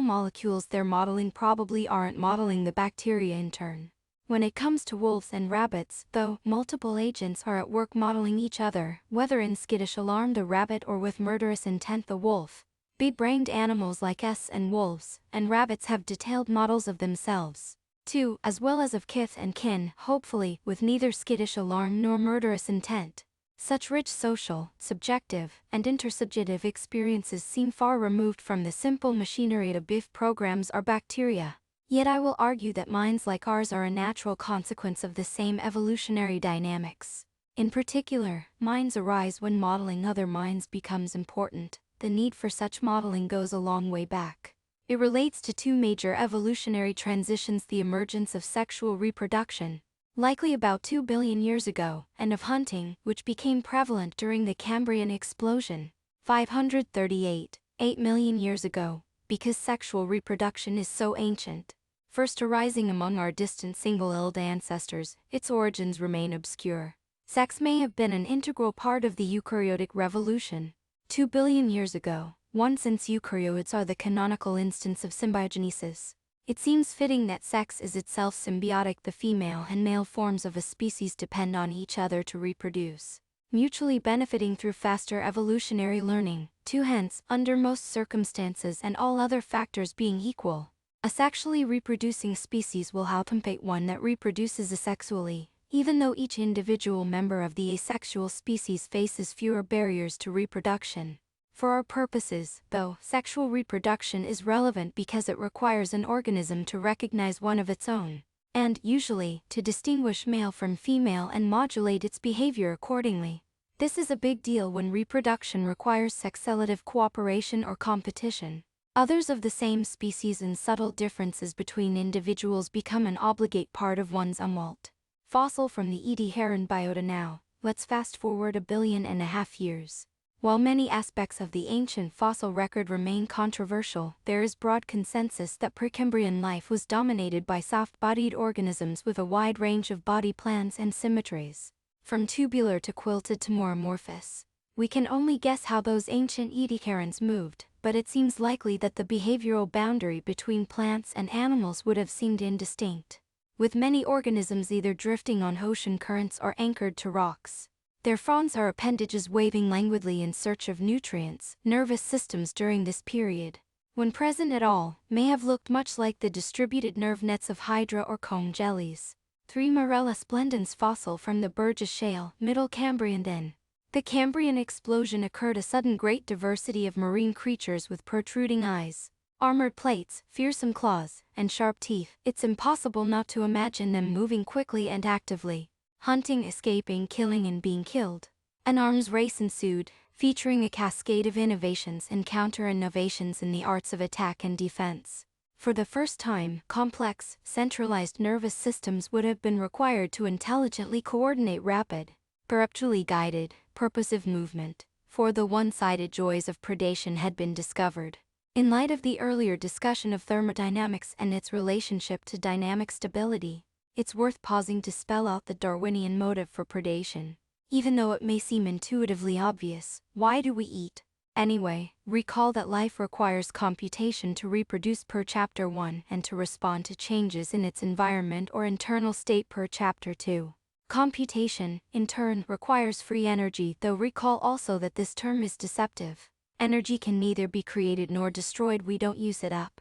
molecules they're modeling probably aren't modeling the bacteria in turn. When it comes to wolves and rabbits, though, multiple agents are at work modeling each other, whether in skittish alarm the rabbit or with murderous intent the wolf. Big-brained animals like us and wolves and rabbits have detailed models of themselves, too, as well as of kith and kin, hopefully with neither skittish alarm nor murderous intent. Such rich social, subjective, and intersubjective experiences seem far removed from the simple machinery to BIF programs our bacteria. Yet I will argue that minds like ours are a natural consequence of the same evolutionary dynamics. In particular, minds arise when modeling other minds becomes important. The need for such modeling goes a long way back. It relates to two major evolutionary transitions: the emergence of sexual reproduction, likely about 2 billion years ago, and of hunting, which became prevalent during the Cambrian explosion, 538, 8 million years ago. Because sexual reproduction is so ancient, first arising among our distant single-celled ancestors, its origins remain obscure. Sex may have been an integral part of the eukaryotic revolution, 2 billion years ago, since eukaryotes are the canonical instance of symbiogenesis. It seems fitting that sex is itself symbiotic. The female and male forms of a species depend on each other to reproduce, mutually benefiting through faster evolutionary learning. Hence, under most circumstances and all other factors being equal, a sexually reproducing species will outcompete one that reproduces asexually, even though each individual member of the asexual species faces fewer barriers to reproduction. For our purposes, though, sexual reproduction is relevant because it requires an organism to recognize one of its own, and, usually, to distinguish male from female and modulate its behavior accordingly. This is a big deal when reproduction requires sexualative cooperation or competition. Others of the same species and subtle differences between individuals become an obligate part of one's umwelt. Fossil from the Edie heron biota now. Let's fast forward 1.5 billion years. While many aspects of the ancient fossil record remain controversial, there is broad consensus that Precambrian life was dominated by soft-bodied organisms with a wide range of body plans and symmetries, from tubular to quilted to more amorphous. We can only guess how those ancient Ediacarans moved, but it seems likely that the behavioral boundary between plants and animals would have seemed indistinct, with many organisms either drifting on ocean currents or anchored to rocks. Their fronds are appendages waving languidly in search of nutrients. Nervous systems during this period, when present at all, may have looked much like the distributed nerve nets of hydra or comb jellies. 3. Marella splendens fossil from the Burgess Shale, Middle Cambrian. Then, the Cambrian explosion occurred. A sudden great diversity of marine creatures with protruding eyes, armored plates, fearsome claws, and sharp teeth. It's impossible not to imagine them moving quickly and actively, hunting, escaping, killing, and being killed. An arms race ensued, featuring a cascade of innovations and counter-innovations in the arts of attack and defense. For the first time, complex, centralized nervous systems would have been required to intelligently coordinate rapid, perpetually guided, purposive movement, for the one-sided joys of predation had been discovered. In light of the earlier discussion of thermodynamics and its relationship to dynamic stability, it's worth pausing to spell out the Darwinian motive for predation. Even though it may seem intuitively obvious, why do we eat? Anyway, recall that life requires computation to reproduce per Chapter 1 and to respond to changes in its environment or internal state per Chapter 2. Computation, in turn, requires free energy, though recall also that this term is deceptive. Energy can neither be created nor destroyed, we don't use it up.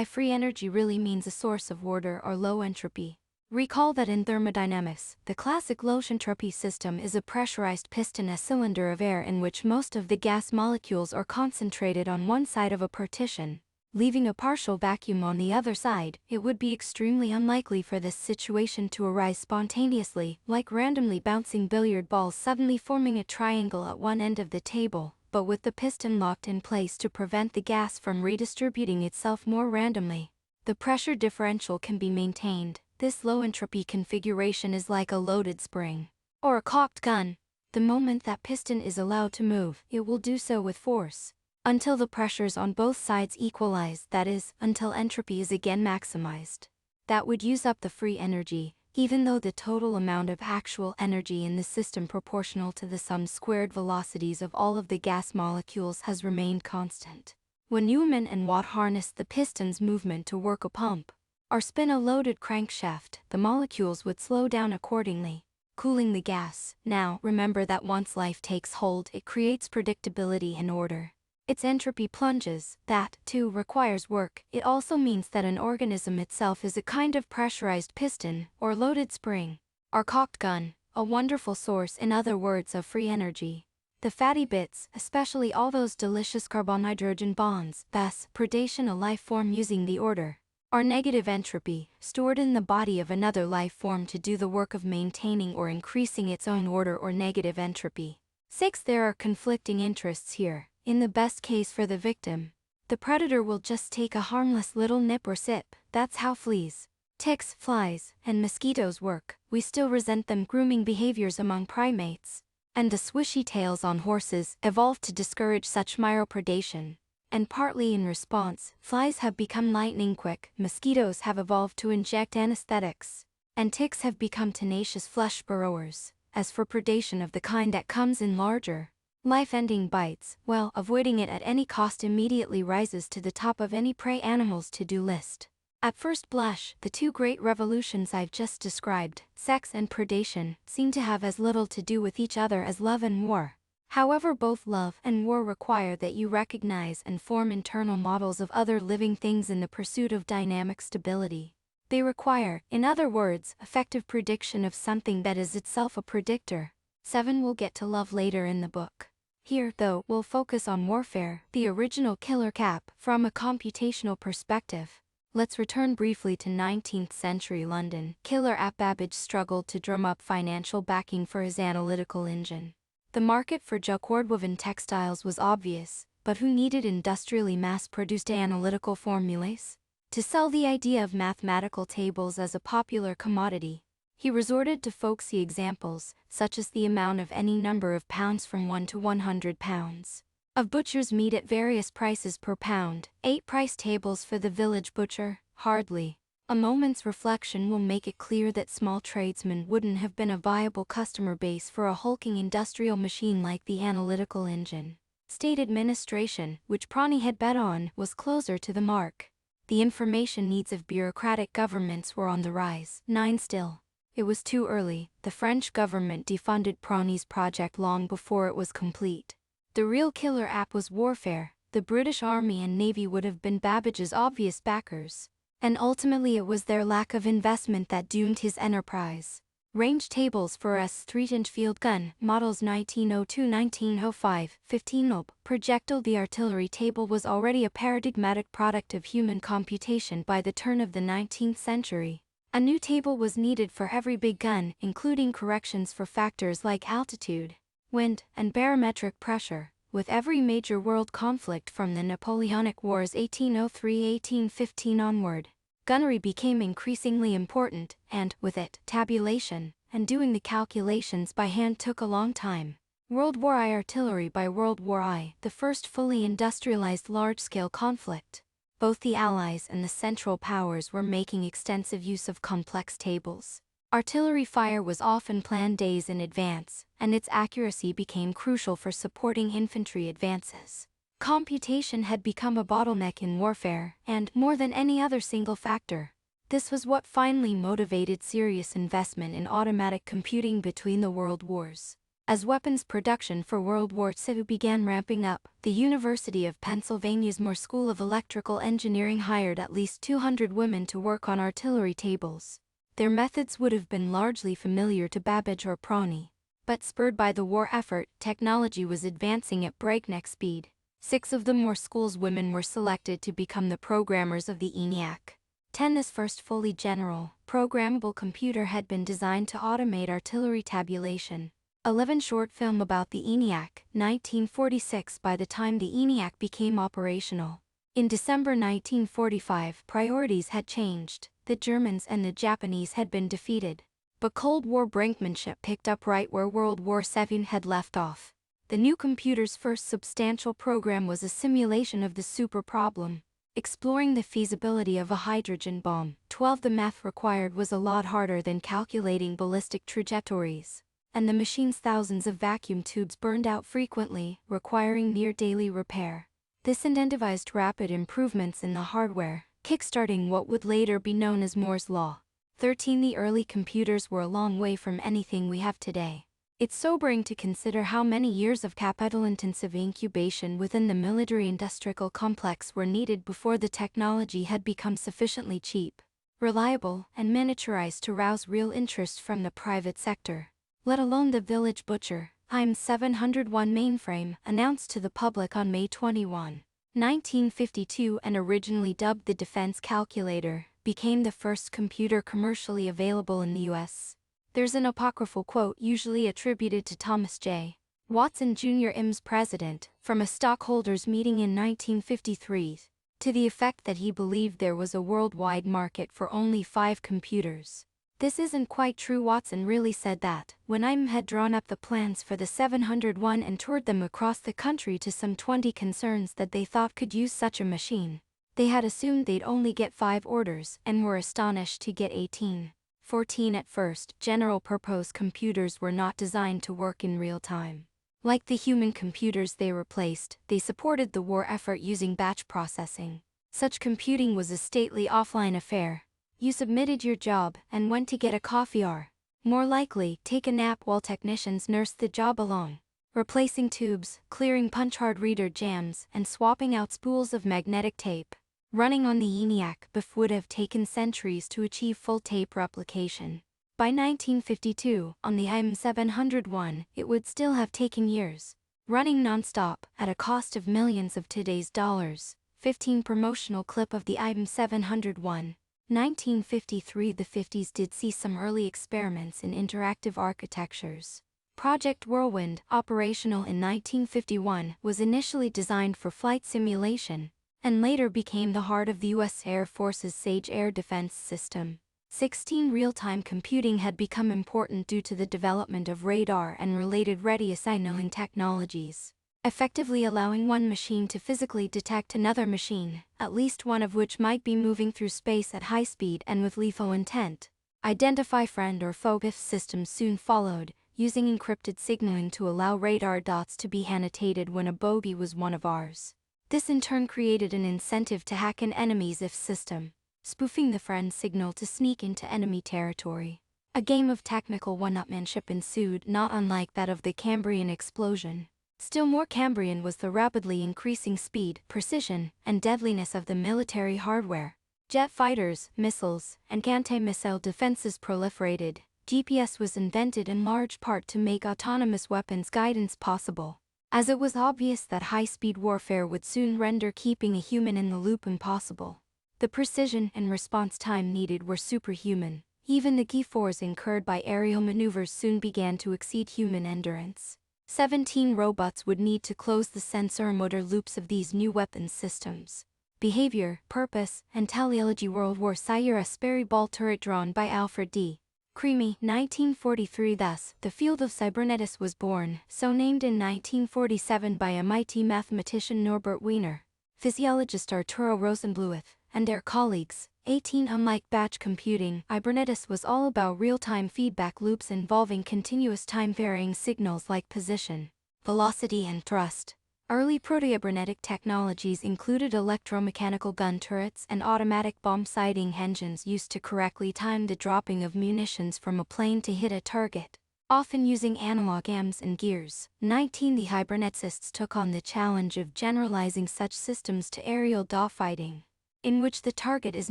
Free energy really means a source of order or low entropy. Recall that in thermodynamics, the classic low-entropy system is a pressurized piston, a cylinder of air in which most of the gas molecules are concentrated on one side of a partition, leaving a partial vacuum on the other side. It would be extremely unlikely for this situation to arise spontaneously, like randomly bouncing billiard balls suddenly forming a triangle at one end of the table, but with the piston locked in place to prevent the gas from redistributing itself more randomly. The pressure differential can be maintained. This low-entropy configuration is like a loaded spring, or a cocked gun. The moment that piston is allowed to move, it will do so with force, until the pressures on both sides equalize, that is, until entropy is again maximized. That would use up the free energy, even though the total amount of actual energy in the system proportional to the sum squared velocities of all of the gas molecules has remained constant. When Newman and Watt harnessed the piston's movement to work a pump, or spin a loaded crankshaft, the molecules would slow down accordingly, cooling the gas. Now, remember that once life takes hold, it creates predictability and order. Its entropy plunges. That, too, requires work. It also means that an organism itself is a kind of pressurized piston, or loaded spring, or cocked gun, a wonderful source, in other words, of free energy. The fatty bits, especially all those delicious carbon-hydrogen bonds, thus, predation, a life form using the order, or negative entropy, stored in the body of another life form to do the work of maintaining or increasing its own order or negative entropy. 6. There are conflicting interests here. In the best case for the victim, the predator will just take a harmless little nip or sip. That's how fleas, ticks, flies, and mosquitoes work. We still resent them grooming behaviors among primates, and the swishy tails on horses evolved to discourage such myopredation. And partly in response, flies have become lightning quick, mosquitoes have evolved to inject anesthetics, and ticks have become tenacious flesh burrowers. As for predation of the kind that comes in larger, life-ending bites, well, avoiding it at any cost immediately rises to the top of any prey animal's to-do list. At first blush, the two great revolutions I've just described, sex and predation, seem to have as little to do with each other as love and war. However, both love and war require that you recognize and form internal models of other living things in the pursuit of dynamic stability. They require, in other words, effective prediction of something that is itself a predictor. 7. We'll get to love later in the book. Here, though, we'll focus on warfare, the original killer cap, from a computational perspective. Let's return briefly to 19th century London. Killer app Babbage struggled to drum up financial backing for his analytical engine. The market for jacquard-woven textiles was obvious, but who needed industrially mass-produced analytical formulas? To sell the idea of mathematical tables as a popular commodity, he resorted to folksy examples, such as the amount of any number of pounds from 1 to 100 pounds, of butcher's meat at various prices per pound, 8 price tables for the village butcher. Hardly a moment's reflection will make it clear that small tradesmen wouldn't have been a viable customer base for a hulking industrial machine like the analytical engine. State administration, which Prony had bet on, was closer to the mark. The information needs of bureaucratic governments were on the rise. 9. Still, it was too early. The French government defunded Prony's project long before it was complete. The real killer app was warfare. The British Army and Navy would have been Babbage's obvious backers, and ultimately it was their lack of investment that doomed his enterprise. Range tables for a 3-inch field gun, models 1902-1905, 15 ob. Projectile. The artillery table was already a paradigmatic product of human computation by the turn of the 19th century. A new table was needed for every big gun, including corrections for factors like altitude, wind, and barometric pressure. with every major world conflict from the Napoleonic Wars 1803–1815 onward, gunnery became increasingly important, and, with it, tabulation, and doing the calculations by hand took a long time. World War I artillery. By World War I, the first fully industrialized large-scale conflict, both the Allies and the Central Powers were making extensive use of complex tables. Artillery fire was often planned days in advance, and its accuracy became crucial for supporting infantry advances. Computation had become a bottleneck in warfare, and, more than any other single factor, this was what finally motivated serious investment in automatic computing between the world wars. As weapons production for World War II began ramping up, the University of Pennsylvania's Moore School of Electrical Engineering hired at least 200 women to work on artillery tables. Their methods would have been largely familiar to Babbage or Prony, but spurred by the war effort, technology was advancing at breakneck speed. 6 of the Moore School's women were selected to become the programmers of the ENIAC. 10. This first fully general, programmable computer had been designed to automate artillery tabulation. 11. Short film about the ENIAC, 1946. By the time the ENIAC became operational, in December 1945, priorities had changed. The Germans and the Japanese had been defeated, but Cold War brinkmanship picked up right where World War II had left off. The new computer's first substantial program was a simulation of the super problem, exploring the feasibility of a hydrogen bomb. 12. The math required was a lot harder than calculating ballistic trajectories, and the machine's thousands of vacuum tubes burned out frequently, requiring near daily repair. This incentivized rapid improvements in the hardware, kickstarting what would later be known as Moore's Law. 13. The early computers were a long way from anything we have today. It's sobering to consider how many years of capital-intensive incubation within the military-industrial complex were needed before the technology had become sufficiently cheap, reliable, and miniaturized to rouse real interest from the private sector. Let alone the village butcher, IM-701 mainframe, announced to the public on May 21, 1952, and originally dubbed the Defense Calculator, became the first computer commercially available in the U.S. There's an apocryphal quote usually attributed to Thomas J. Watson Jr., IM's president, from a stockholders' meeting in 1953, to the effect that he believed there was a worldwide market for only 5 computers. This isn't quite true. Watson really said that, when IM had drawn up the plans for the 701 and toured them across the country to some 20 concerns that they thought could use such a machine, they had assumed they'd only get 5 orders and were astonished to get 18. 14. At first, general-purpose computers were not designed to work in real time. Like the human computers they replaced, they supported the war effort using batch processing. Such computing was a stately offline affair. You submitted your job and went to get a coffee or, more likely, take a nap while technicians nursed the job along, replacing tubes, clearing punch-hard reader jams, and swapping out spools of magnetic tape. Running on the ENIAC BIF would have taken centuries to achieve full tape replication. By 1952, on the IM-701, it would still have taken years. Running non-stop, at a cost of millions of today's dollars. 15. Promotional clip of the IM-701. 1953. The 50s did see some early experiments in interactive architectures. Project Whirlwind, operational in 1951, was initially designed for flight simulation, and later became the heart of the U.S. Air Force's SAGE air defense system. 16. Real-time computing had become important due to the development of radar and related radio signaling technologies, effectively allowing one machine to physically detect another machine, at least one of which might be moving through space at high speed and with lethal intent. Identify friend or foe. BIF systems soon followed, using encrypted signaling to allow radar dots to be annotated when a bogey was one of ours. This in turn created an incentive to hack an enemy's IF system, spoofing the friend signal to sneak into enemy territory. A game of technical one-upmanship ensued, not unlike that of the Cambrian explosion. Still more Cambrian was the rapidly increasing speed, precision, and deadliness of the military hardware. Jet fighters, missiles, and anti-missile defenses proliferated. GPS was invented in large part to make autonomous weapons guidance possible, as it was obvious that high-speed warfare would soon render keeping a human in the loop impossible. The precision and response time needed were superhuman. Even the G-force incurred by aerial maneuvers soon began to exceed human endurance. 17 robots would need to close the sensor motor loops of these new weapons systems. Behavior, purpose, and teleology. World War Sire a Sperry ball turret drawn by Alfred D. Creamy, 1943. Thus, the field of cybernetics was born, so named in 1947 by MIT mathematician Norbert Wiener, physiologist Arturo Rosenblueth, and their colleagues. 18 Unlike batch computing, cybernetics was all about real-time feedback loops involving continuous time-varying signals like position, velocity, and thrust. Early proto-cybernetic technologies included electromechanical gun turrets and automatic bomb-sighting engines used to correctly time the dropping of munitions from a plane to hit a target, often using analog arms and gears. 19 The cyberneticists took on the challenge of generalizing such systems to aerial dogfighting, in which the target is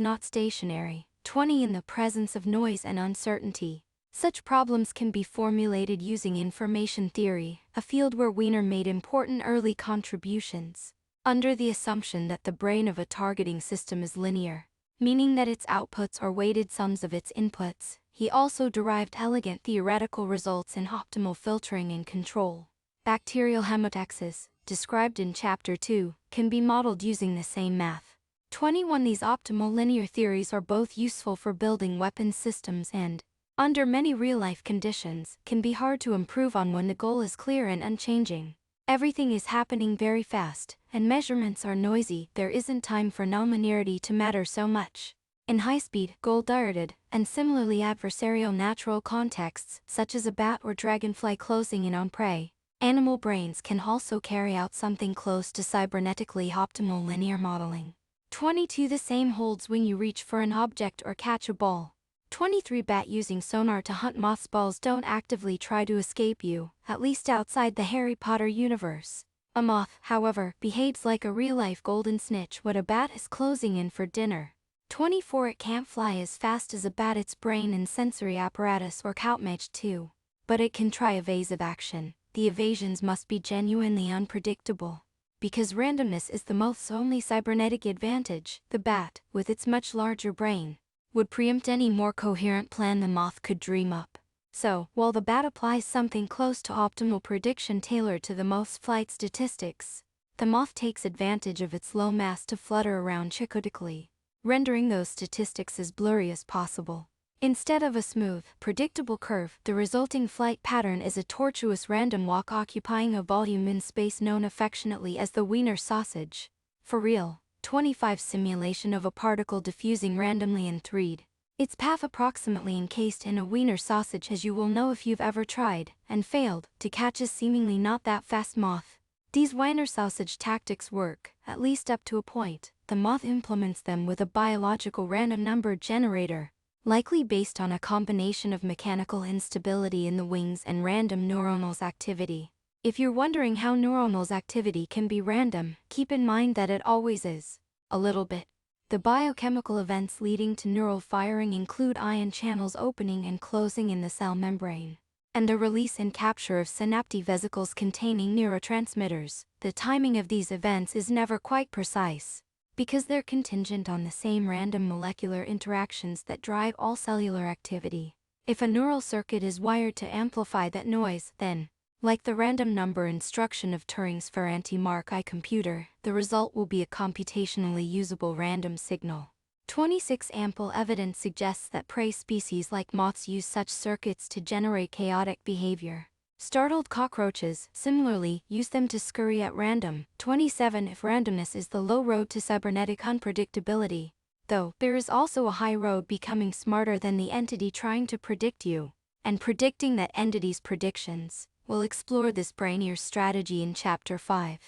not stationary. 20 In the presence of noise and uncertainty, such problems can be formulated using information theory, a field where Wiener made important early contributions. Under the assumption that the brain of a targeting system is linear, meaning that its outputs are weighted sums of its inputs, he also derived elegant theoretical results in optimal filtering and control. Bacterial hemotaxis, described in Chapter 2, can be modeled using the same math. 21 These optimal linear theories are both useful for building weapons systems and, under many real-life conditions, can be hard to improve on when the goal is clear and unchanging. Everything is happening very fast, and measurements are noisy. There isn't time for nonlinearity to matter so much. In high-speed, goal-directed, and similarly adversarial natural contexts, such as a bat or dragonfly closing in on prey, animal brains can also carry out something close to cybernetically optimal linear modeling. 22 The same holds when you reach for an object or catch a ball. 23 Bat using sonar to hunt moths. Balls don't actively try to escape you, at least outside the Harry Potter universe. A moth, however, behaves like a real-life golden snitch when a bat is closing in for dinner. 24 It can't fly as fast as a bat. Its brain and sensory apparatus work outmatched too. But it can try evasive action. The evasions must be genuinely unpredictable, because randomness is the moth's only cybernetic advantage. The bat, with its much larger brain, would preempt any more coherent plan the moth could dream up. So, while the bat applies something close to optimal prediction tailored to the moth's flight statistics, the moth takes advantage of its low mass to flutter around chicotically, rendering those statistics as blurry as possible. Instead of a smooth, predictable curve, the resulting flight pattern is a tortuous random walk occupying a volume in space known affectionately as the Wiener sausage. For real. 25 Simulation of a particle diffusing randomly in 3D. Its path approximately encased in a Wiener sausage, as you will know if you've ever tried, and failed, to catch a seemingly not that fast moth. These Wiener sausage tactics work, at least up to a point. The moth implements them with a biological random number generator, likely based on a combination of mechanical instability in the wings and random neuronal activity. If you're wondering how neuronal activity can be random, keep in mind that it always is. A little bit. The biochemical events leading to neural firing include ion channels opening and closing in the cell membrane, and the release and capture of synaptic vesicles containing neurotransmitters. The timing of these events is never quite precise, because they're contingent on the same random molecular interactions that drive all cellular activity. If a neural circuit is wired to amplify that noise, then, like the random number instruction of Turing's Ferranti-Mark computer, the result will be a computationally usable random signal. 26 Ample evidence suggests that prey species like moths use such circuits to generate chaotic behavior. Startled cockroaches, similarly, use them to scurry at random. 27 If randomness is the low road to cybernetic unpredictability, though, there is also a high road becoming smarter than the entity trying to predict you, and predicting that entity's predictions. We'll explore this brainier strategy in Chapter 5.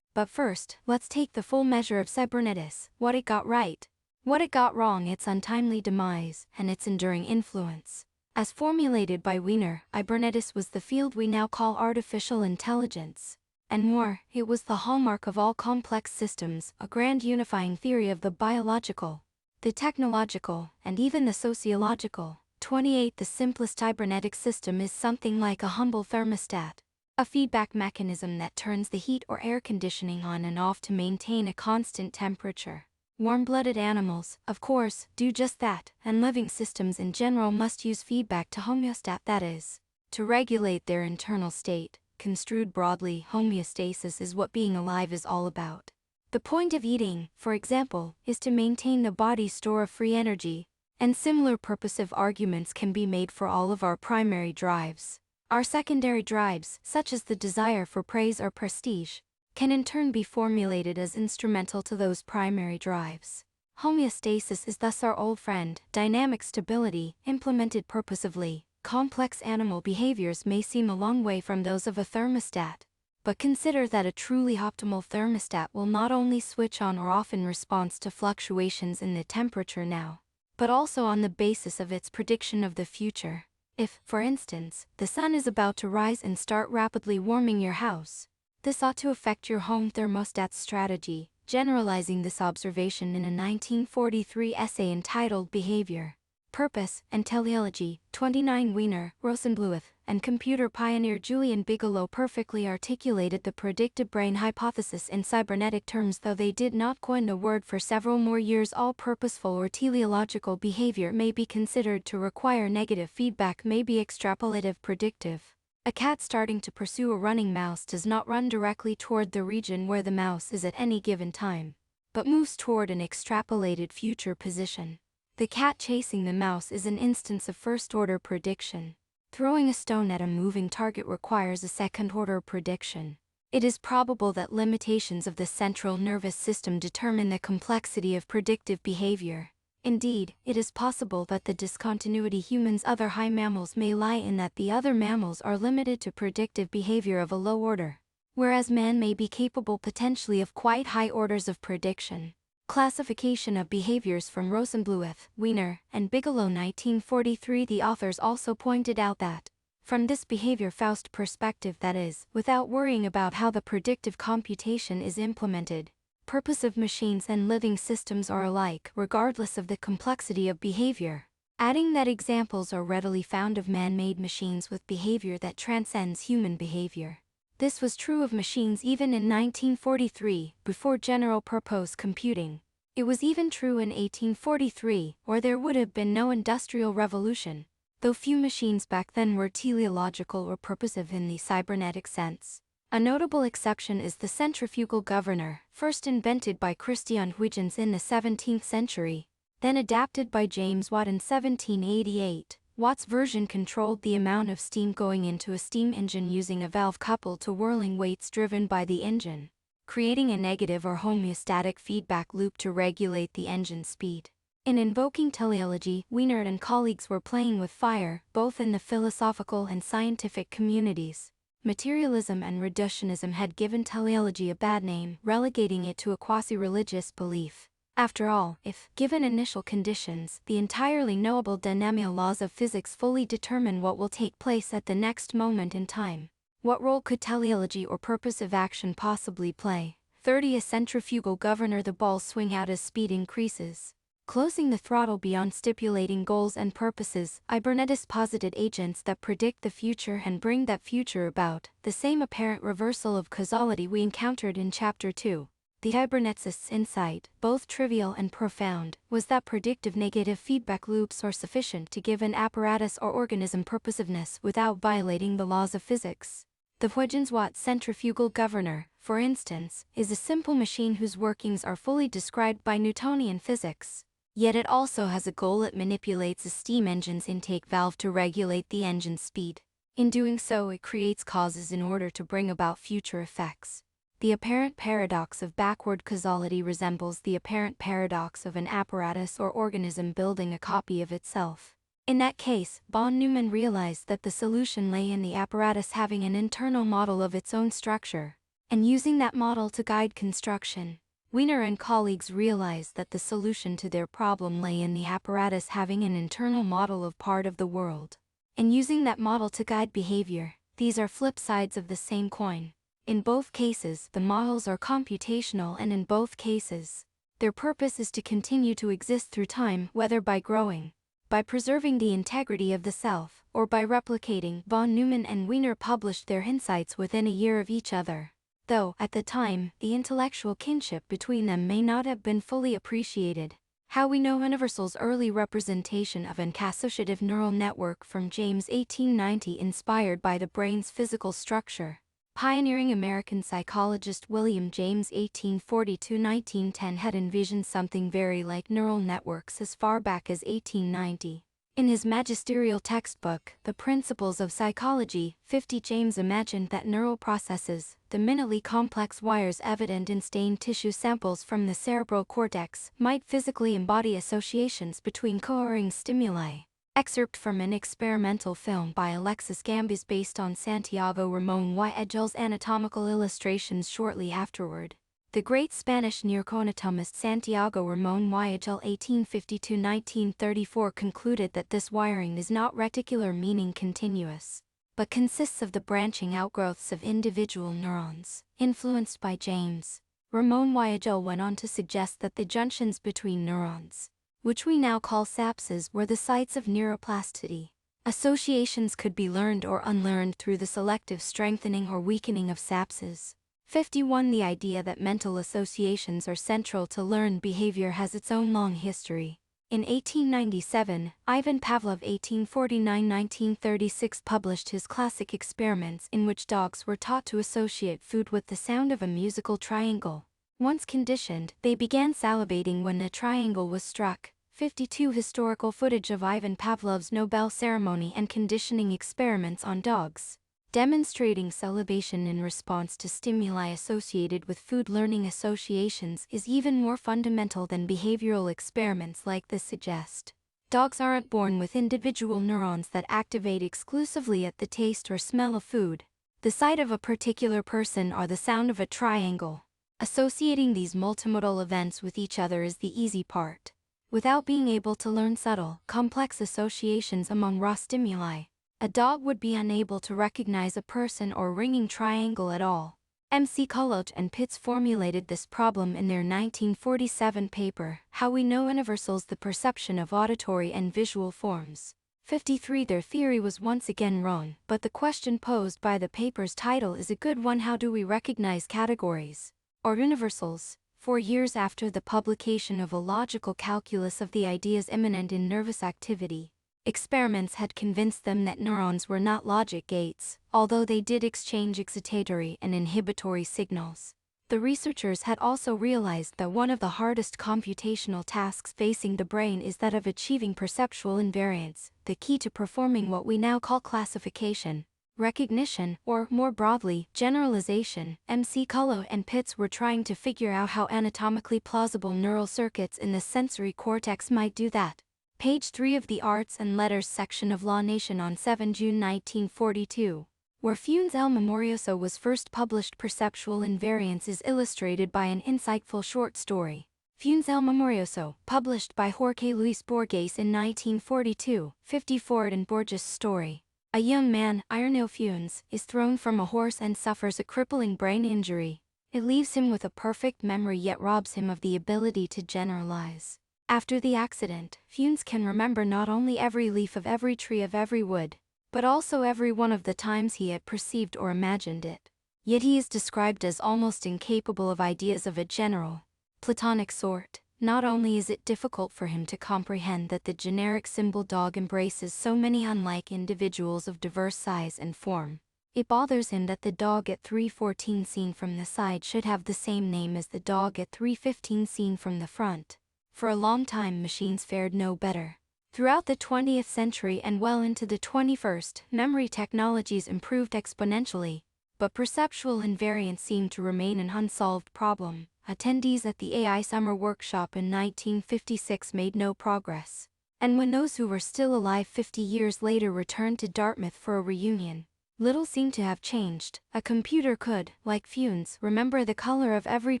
But first, let's take the full measure of cybernetics, what it got right, what it got wrong, its untimely demise, and its enduring influence. As formulated by Wiener, cybernetics was the field we now call artificial intelligence. And more, it was the hallmark of all complex systems, a grand unifying theory of the biological, the technological, and even the sociological. 28 The simplest cybernetic system is something like a humble thermostat, a feedback mechanism that turns the heat or air conditioning on and off to maintain a constant temperature. Warm-blooded animals, of course, do just that, and living systems in general must use feedback to homeostat, that is, to regulate their internal state. Construed broadly, homeostasis is what being alive is all about. The point of eating, for example, is to maintain the body's store of free energy, and similar purposive arguments can be made for all of our primary drives. Our secondary drives, such as the desire for praise or prestige, can in turn be formulated as instrumental to those primary drives. Homeostasis is thus our old friend, dynamic stability, implemented purposively. Complex animal behaviors may seem a long way from those of a thermostat, but consider that a truly optimal thermostat will not only switch on or off in response to fluctuations in the temperature now, but also on the basis of its prediction of the future. If, for instance, the sun is about to rise and start rapidly warming your house, this ought to affect your home thermostat's strategy, generalizing this observation in a 1943 essay entitled Behavior, Purpose, and Teleology. 29 Wiener, Rosenblueth, and computer pioneer Julian Bigelow perfectly articulated the predictive brain hypothesis in cybernetic terms. Though they did not coin the word for several more years, all purposeful or teleological behavior may be considered to require negative feedback, may be extrapolative predictive. A cat starting to pursue a running mouse does not run directly toward the region where the mouse is at any given time, but moves toward an extrapolated future position. The cat chasing the mouse is an instance of first-order prediction. Throwing a stone at a moving target requires a second-order prediction. It is probable that limitations of the central nervous system determine the complexity of predictive behavior. Indeed, it is possible that the discontinuity humans other high mammals may lie in that the other mammals are limited to predictive behavior of a low order, whereas man may be capable potentially of quite high orders of prediction. Classification of behaviors from Rosenblueth, Wiener, and Bigelow 1943. The authors also pointed out that, from this behavior Faust perspective, that is, without worrying about how the predictive computation is implemented, purposive machines and living systems are alike regardless of the complexity of behavior, adding that examples are readily found of man-made machines with behavior that transcends human behavior. This was true of machines even in 1943, before general-purpose computing. It was even true in 1843, or there would have been no industrial revolution, though few machines back then were teleological or purposive in the cybernetic sense. A notable exception is the centrifugal governor, first invented by Christian Huygens in the 17th century, then adapted by James Watt in 1788. Watt's version controlled the amount of steam going into a steam engine using a valve coupled to whirling weights driven by the engine, creating a negative or homeostatic feedback loop to regulate the engine's speed. In invoking teleology, Wiener and colleagues were playing with fire, both in the philosophical and scientific communities. Materialism and reductionism had given teleology a bad name, relegating it to a quasi-religious belief. After all, if, given initial conditions, the entirely knowable dynamical laws of physics fully determine what will take place at the next moment in time, what role could teleology or purposive action possibly play? 30. A centrifugal governor. The balls swing out as speed increases, closing the throttle beyond stipulating goals and purposes. Ibernetists posited agents that predict the future and bring that future about, the same apparent reversal of causality we encountered in Chapter 2. The Hibernetists' insight, both trivial and profound, was that predictive negative feedback loops are sufficient to give an apparatus or organism purposiveness without violating the laws of physics. The Huygens-Watt centrifugal governor, for instance, is a simple machine whose workings are fully described by Newtonian physics. Yet it also has a goal. It manipulates a steam engine's intake valve to regulate the engine's speed. In doing so, it creates causes in order to bring about future effects. The apparent paradox of backward causality resembles the apparent paradox of an apparatus or organism building a copy of itself. In that case, von Neumann realized that the solution lay in the apparatus having an internal model of its own structure, and using that model to guide construction. Wiener and colleagues realized that the solution to their problem lay in the apparatus having an internal model of part of the world, and using that model to guide behavior. These are flip sides of the same coin. In both cases, the models are computational, and in both cases, their purpose is to continue to exist through time, whether by growing, by preserving the integrity of the self, or by replicating. Von Neumann and Wiener published their insights within a year of each other, though, at the time, the intellectual kinship between them may not have been fully appreciated. How we know Universal's early representation of an associative neural network from James 1890 inspired by the brain's physical structure. Pioneering American psychologist William James (1840–1910) had envisioned something very like neural networks as far back as 1890. In his magisterial textbook, The Principles of Psychology, 50, James imagined that neural processes, the minutely complex wires evident in stained tissue samples from the cerebral cortex, might physically embody associations between cohering stimuli. Excerpt from an experimental film by Alexis Gambis based on Santiago Ramón y Egel's anatomical illustrations shortly afterward. The great Spanish neuroanatomist Santiago Ramón y Egel (1852–1934) concluded that this wiring is not reticular, meaning continuous, but consists of the branching outgrowths of individual neurons. Influenced by James, Ramón y Egel went on to suggest that the junctions between neurons, which we now call synapses, were the sites of neuroplasticity. Associations could be learned or unlearned through the selective strengthening or weakening of synapses. 51. The idea that mental associations are central to learned behavior has its own long history. In 1897, Ivan Pavlov (1849–1936) published his classic experiments in which dogs were taught to associate food with the sound of a musical triangle. Once conditioned, they began salivating when a triangle was struck. 52. Historical footage of Ivan Pavlov's Nobel ceremony and conditioning experiments on dogs, demonstrating salivation in response to stimuli associated with food. Learning associations is even more fundamental than behavioral experiments like this suggest. Dogs aren't born with individual neurons that activate exclusively at the taste or smell of food, the sight of a particular person, or the sound of a triangle. Associating these multimodal events with each other is the easy part. Without being able to learn subtle, complex associations among raw stimuli, a dog would be unable to recognize a person or ringing triangle at all. McCulloch and Pitts formulated this problem in their 1947 paper, How We Know Universals: The Perception of Auditory and Visual Forms. 53. Their theory was once again wrong, but the question posed by the paper's title is a good one. How do we recognize categories, or universals? 4 years after the publication of a logical calculus of the ideas immanent in nervous activity, experiments had convinced them that neurons were not logic gates, although they did exchange excitatory and inhibitory signals. The researchers had also realized that one of the hardest computational tasks facing the brain is that of achieving perceptual invariance, the key to performing what we now call classification, recognition, or more broadly, generalization. McCulloch and Pitts were trying to figure out how anatomically plausible neural circuits in the sensory cortex might do that. Page 3 of the Arts and Letters section of Law Nation on 7 June 1942, where Funes El Memorioso was first published. Perceptual invariance is illustrated by an insightful short story, Funes El Memorioso, published by Jorge Luis Borges in 1942. 50. Ford and Borges' story. A young man, Ireneo Funes, is thrown from a horse and suffers a crippling brain injury. It leaves him with a perfect memory yet robs him of the ability to generalize. After the accident, Funes can remember not only every leaf of every tree of every wood, but also every one of the times he had perceived or imagined it. Yet he is described as almost incapable of ideas of a general, Platonic sort. Not only is it difficult for him to comprehend that the generic symbol dog embraces so many unlike individuals of diverse size and form, it bothers him that the dog at 314 seen from the side should have the same name as the dog at 315 seen from the front. For a long time machines fared no better. Throughout the 20th century and well into the 21st, memory technologies improved exponentially, but perceptual invariance seemed to remain an unsolved problem. Attendees at the AI Summer Workshop in 1956 made no progress, and when those who were still alive 50 years later returned to Dartmouth for a reunion, little seemed to have changed. A computer could, like Funes, remember the color of every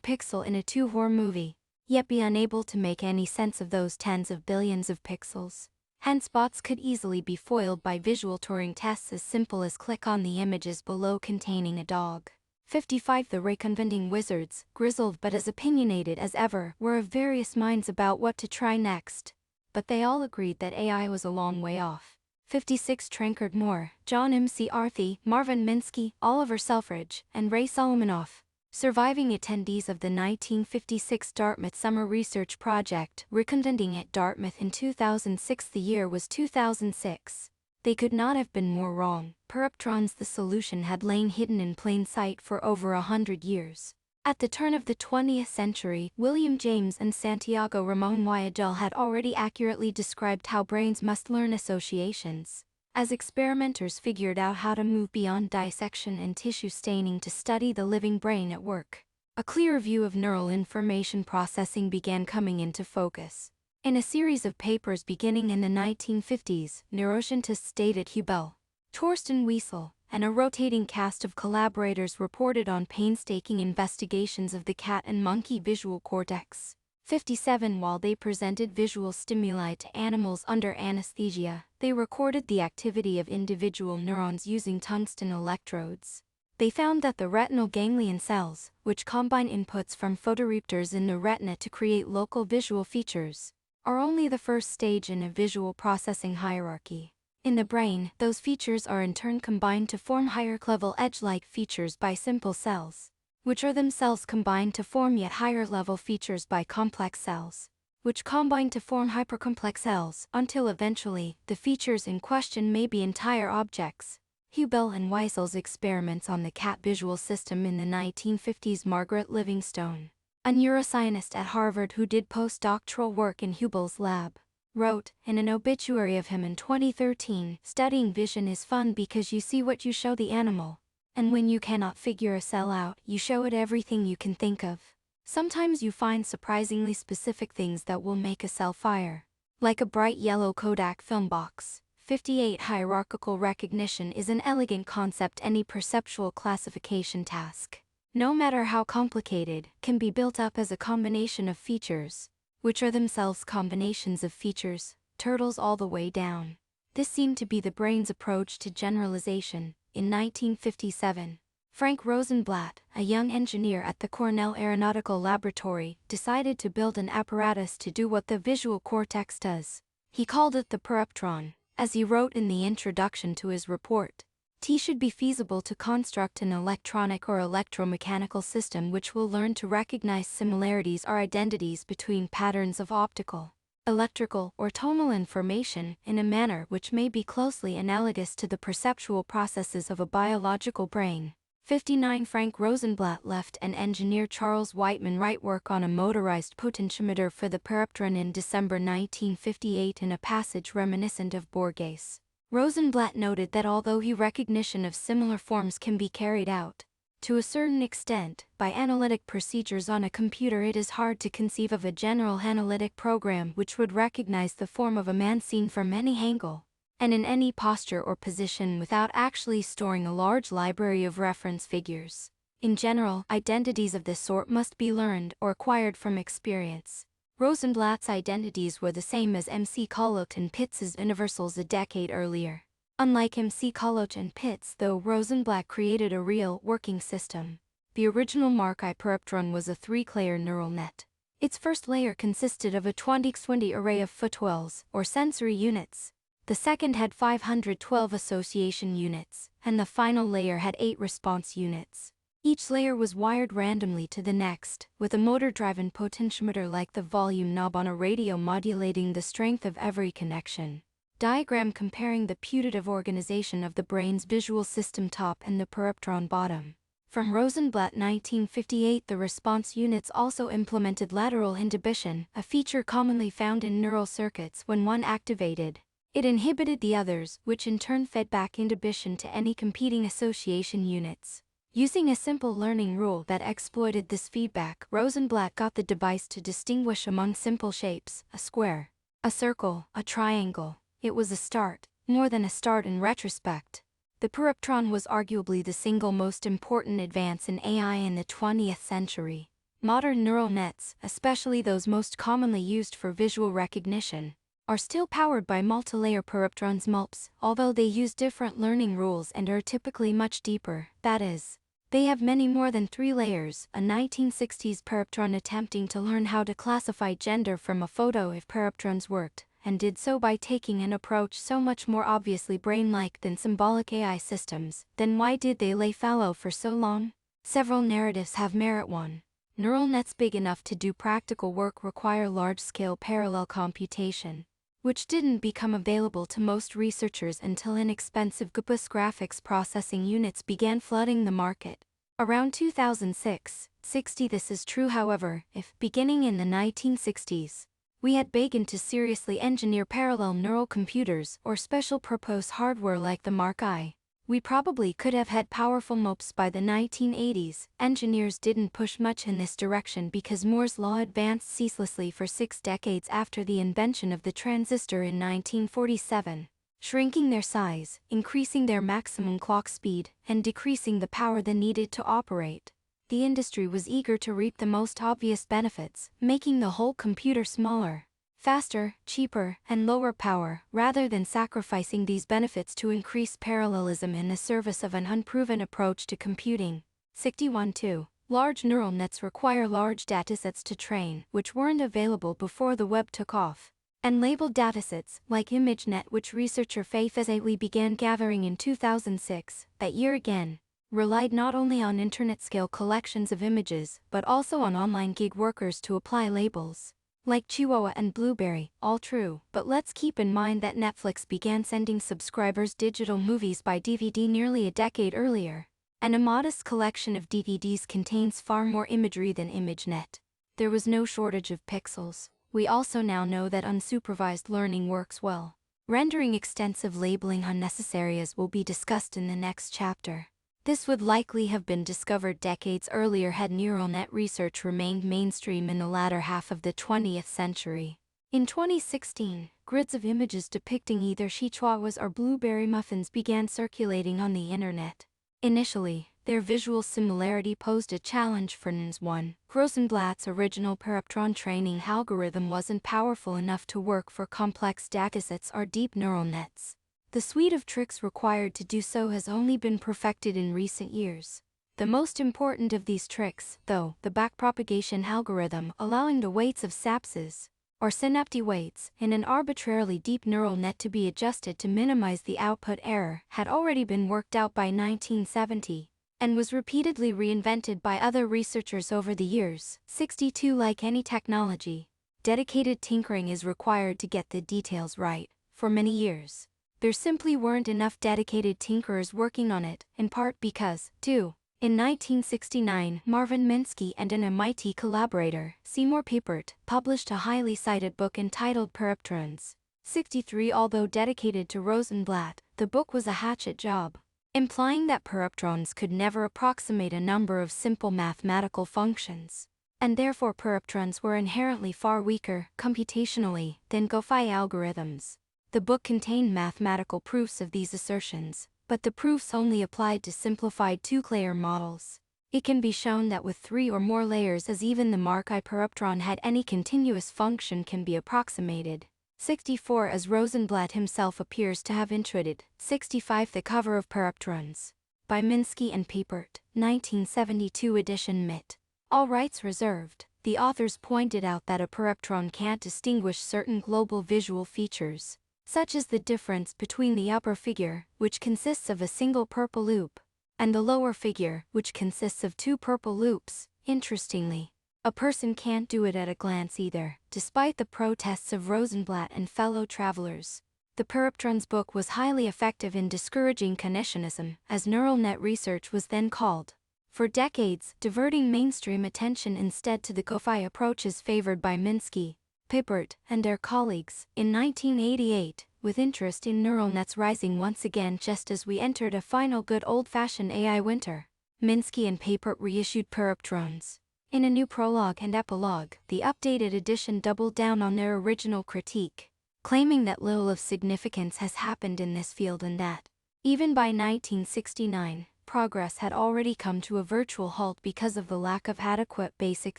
pixel in a two-horror movie, yet be unable to make any sense of those tens of billions of pixels. Hence bots could easily be foiled by visual Turing tests as simple as click on the images below containing a dog. 55. The reconventing wizards, grizzled but as opinionated as ever, were of various minds about what to try next, but they all agreed that AI was a long way off. 56. Trankard Moore, John McCarthy, Marvin Minsky, Oliver Selfridge, and Ray Solomanoff, surviving attendees of the 1956 Dartmouth Summer Research Project, reconvening at Dartmouth in 2006. The year was 2006. They could not have been more wrong. Perceptrons, the solution had lain hidden in plain sight for over 100 years. At the turn of the 20th century, William James and Santiago Ramon Whitagel had already accurately described how brains must learn associations. As experimenters figured out how to move beyond dissection and tissue staining to study the living brain at work, a clearer view of neural information processing began coming into focus. In a series of papers beginning in the 1950s, neuroscientists David Hubel, Torsten Wiesel, and a rotating cast of collaborators reported on painstaking investigations of the cat and monkey visual cortex. 57 While they presented visual stimuli to animals under anesthesia, they recorded the activity of individual neurons using tungsten electrodes. They found that the retinal ganglion cells, which combine inputs from photoreceptors in the retina to create local visual features, are only the first stage in a visual processing hierarchy. In the brain, those features are in turn combined to form higher-level edge-like features by simple cells, which are themselves combined to form yet higher-level features by complex cells, which combine to form hypercomplex cells, until eventually, the features in question may be entire objects. Hubel and Wiesel's experiments on the cat visual system in the 1950s. Margaret Livingstone, a neuroscientist at Harvard who did postdoctoral work in Hubel's lab, wrote, in an obituary of him in 2013, "Studying vision is fun because you see what you show the animal. And when you cannot figure a cell out, you show it everything you can think of. Sometimes you find surprisingly specific things that will make a cell fire. Like a bright yellow Kodak film box." 58 Hierarchical recognition is an elegant concept any perceptual classification task, no matter how complicated, can be built up as a combination of features, which are themselves combinations of features, turtles all the way down. This seemed to be the brain's approach to generalization. In 1957, Frank Rosenblatt, a young engineer at the Cornell Aeronautical Laboratory, decided to build an apparatus to do what the visual cortex does. He called it the perceptron. As he wrote in the introduction to his report, "T should be feasible to construct an electronic or electromechanical system which will learn to recognize similarities or identities between patterns of optical, electrical, or tonal information in a manner which may be closely analogous to the perceptual processes of a biological brain." 59 Frank Rosenblatt left and engineer Charles Whiteman Wright work on a motorized potentiometer for the perceptron in December 1958 in a passage reminiscent of Borges. Rosenblatt noted that although recognition of similar forms can be carried out, to a certain extent, by analytic procedures on a computer, it is hard to conceive of a general analytic program which would recognize the form of a man seen from any angle and in any posture or position without actually storing a large library of reference figures. In general, identities of this sort must be learned or acquired from experience. Rosenblatt's identities were the same as M.C. Colloch and Pitts's universals a decade earlier. Unlike M.C. Colloch and Pitts, though, Rosenblatt created a real, working system. The original Mark I perceptron was a 3-layer neural net. Its first layer consisted of a 20x20 array of footwells, or sensory units. The second had 512 association units, and the final layer had 8 response units. Each layer was wired randomly to the next, with a motor-driven potentiometer like the volume knob on a radio modulating the strength of every connection. Diagram comparing the putative organization of the brain's visual system top and the perceptron bottom. From Rosenblatt 1958. The response units also implemented lateral inhibition, a feature commonly found in neural circuits. When one activated, it inhibited the others, which in turn fed back inhibition to any competing association units. Using a simple learning rule that exploited this feedback, Rosenblatt got the device to distinguish among simple shapes: a square, a circle, a triangle. It was a start, more than a start in retrospect. The perceptron was arguably the single most important advance in AI in the 20th century. Modern neural nets, especially those most commonly used for visual recognition, are still powered by multilayer perceptrons (MULPs), although they use different learning rules and are typically much deeper. That is, they have many more than 3 layers. A 1960s perceptron attempting to learn how to classify gender from a photo if perceptrons worked, and did so by taking an approach so much more obviously brain-like than symbolic AI systems. Then why did they lay fallow for so long? Several narratives have merit. 1. Neural nets big enough to do practical work require large-scale parallel computation, which didn't become available to most researchers until inexpensive GPUs graphics processing units began flooding the market. Around 2006-60 this is true however, if, beginning in the 1960s, we had begun to seriously engineer parallel neural computers or special-purpose hardware like the Mark I, we probably could have had powerful MOPs by the 1980s. Engineers didn't push much in this direction because Moore's law advanced ceaselessly for 6 decades after the invention of the transistor in 1947, shrinking their size, increasing their maximum clock speed, and decreasing the power they needed to operate. The industry was eager to reap the most obvious benefits, making the whole computer smaller, faster, cheaper, and lower power, rather than sacrificing these benefits to increase parallelism in the service of an unproven approach to computing. 61.2. Large neural nets require large datasets to train, which weren't available before the web took off. And labeled datasets, like ImageNet, which researcher Faye Fezeli began gathering in 2006, that year again, relied not only on internet-scale collections of images, but also on online gig workers to apply labels. Like Chihuahua and Blueberry, all true, but let's keep in mind that Netflix began sending subscribers digital movies by DVD nearly a decade earlier, and a modest collection of DVDs contains far more imagery than ImageNet. There was no shortage of pixels. We also now know that unsupervised learning works well, rendering extensive labeling unnecessary, as will be discussed in the next chapter. This would likely have been discovered decades earlier had neural net research remained mainstream in the latter half of the 20th century. In 2016, grids of images depicting either chihuahuas or blueberry muffins began circulating on the internet. Initially, their visual similarity posed a challenge for NS1. Rosenblatt's original Perceptron training algorithm wasn't powerful enough to work for complex datasets or deep neural nets. The suite of tricks required to do so has only been perfected in recent years. The most important of these tricks, though, the backpropagation algorithm, allowing the weights of SAPSes, or synaptic weights, in an arbitrarily deep neural net to be adjusted to minimize the output error, had already been worked out by 1970, and was repeatedly reinvented by other researchers over the years. 62. Like any technology, dedicated tinkering is required to get the details right. For many years, there simply weren't enough dedicated tinkerers working on it, in part because, too, in 1969, Marvin Minsky and an MIT collaborator, Seymour Papert, published a highly cited book entitled Perceptrons. 63. Although dedicated to Rosenblatt, the book was a hatchet job, implying that perceptrons could never approximate a number of simple mathematical functions, and therefore perceptrons were inherently far weaker, computationally, than GOFAI algorithms. The book contained mathematical proofs of these assertions, but the proofs only applied to simplified two-layer models. It can be shown that with 3 or more layers, as even the Mark I perceptron had, any continuous function can be approximated. 64. As Rosenblatt himself appears to have intuited. 65. The cover of Perceptrons, by Minsky and Papert, 1972 edition MIT. All rights reserved. The authors pointed out that a perceptron can't distinguish certain global visual features, such as the difference between the upper figure, which consists of a single purple loop, and the lower figure, which consists of 2 purple loops. Interestingly, a person can't do it at a glance either. Despite the protests of Rosenblatt and fellow travelers, the Perceptrons book was highly effective in discouraging cognitionism, as neural net research was then called, for decades, diverting mainstream attention instead to the GOFAI approaches favored by Minsky, Papert, and their colleagues. In 1988, with interest in neural nets rising once again just as we entered a final good old-fashioned AI winter, Minsky and Papert reissued Perceptrons. In a new prologue and epilogue, the updated edition doubled down on their original critique, claiming that little of significance has happened in this field and that, even by 1969, progress had already come to a virtual halt because of the lack of adequate basic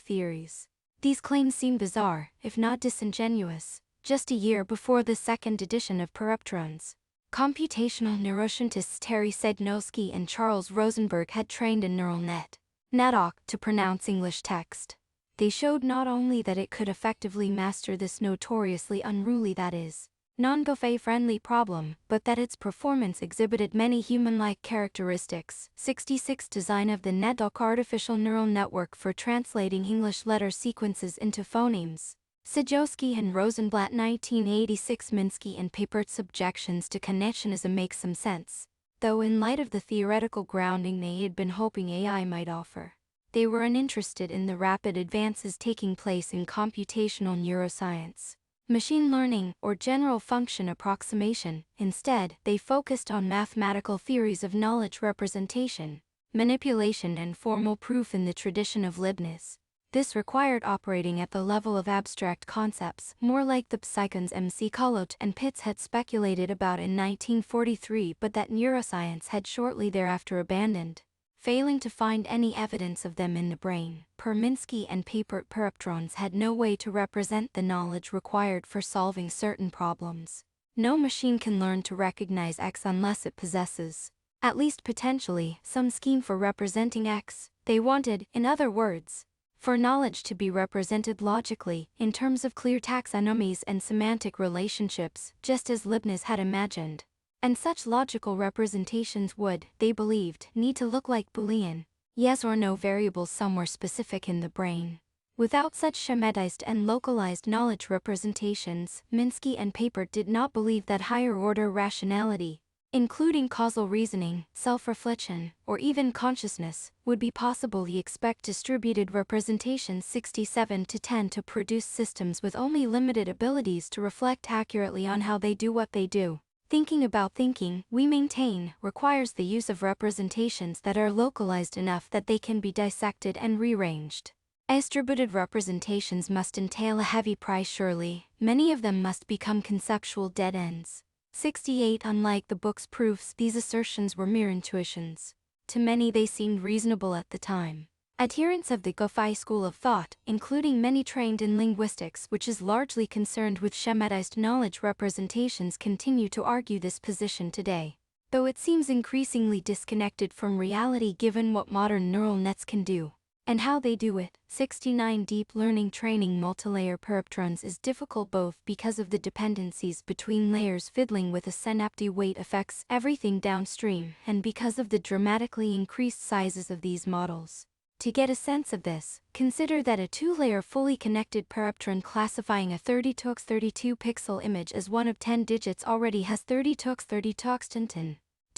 theories. These claims seem bizarre, if not disingenuous. Just a year before the second edition of Perceptrons, computational neuroscientists Terry Sednowski and Charles Rosenberg had trained a neural net, NADOC, to pronounce English text. They showed not only that it could effectively master this notoriously unruly, that is, non-GOFAI-friendly problem, but that its performance exhibited many human-like characteristics. 66. Design of the NADOC artificial neural network for translating English letter sequences into phonemes. Sajowski and Rosenblatt 1986. Minsky and Papert's objections to connectionism make some sense, though in light of the theoretical grounding they had been hoping AI might offer. They were uninterested in the rapid advances taking place in computational neuroscience, machine learning, or general function approximation. Instead, they focused on mathematical theories of knowledge representation, manipulation, and formal proof in the tradition of Leibniz. This required operating at the level of abstract concepts, more like the psychons M.C. Collot and Pitts had speculated about in 1943 but that neuroscience had shortly thereafter abandoned, failing to find any evidence of them in the brain. Per Minsky and Papert, perceptrons had no way to represent the knowledge required for solving certain problems. No machine can learn to recognize X unless it possesses, at least potentially, some scheme for representing X. They wanted, in other words, for knowledge to be represented logically, in terms of clear taxonomies and semantic relationships, just as Leibniz had imagined. And such logical representations would, they believed, need to look like Boolean yes or no variables somewhere specific in the brain. Without such schematized and localized knowledge representations, Minsky and Papert did not believe that higher-order rationality, including causal reasoning, self-reflection, or even consciousness, would be possible. He expect distributed representations 67-10 to produce systems with only limited abilities to reflect accurately on how they do what they do. Thinking about thinking, we maintain, requires the use of representations that are localized enough that they can be dissected and rearranged. Distributed representations must entail a heavy price surely, many of them must become conceptual dead ends. 68. Unlike the book's proofs, these assertions were mere intuitions. To many they seemed reasonable at the time. Adherents of the Gophi school of thought, including many trained in linguistics, which is largely concerned with schematized knowledge representations, continue to argue this position today, though it seems increasingly disconnected from reality given what modern neural nets can do and how they do it. 69. Deep learning training multilayer perceptrons is difficult both because of the dependencies between layers fiddling with the synaptic weight affects everything downstream and because of the dramatically increased sizes of these models. To get a sense of this, consider that a two-layer fully connected perceptron classifying a 30x32 pixel image as one of 10 digits already has 30x30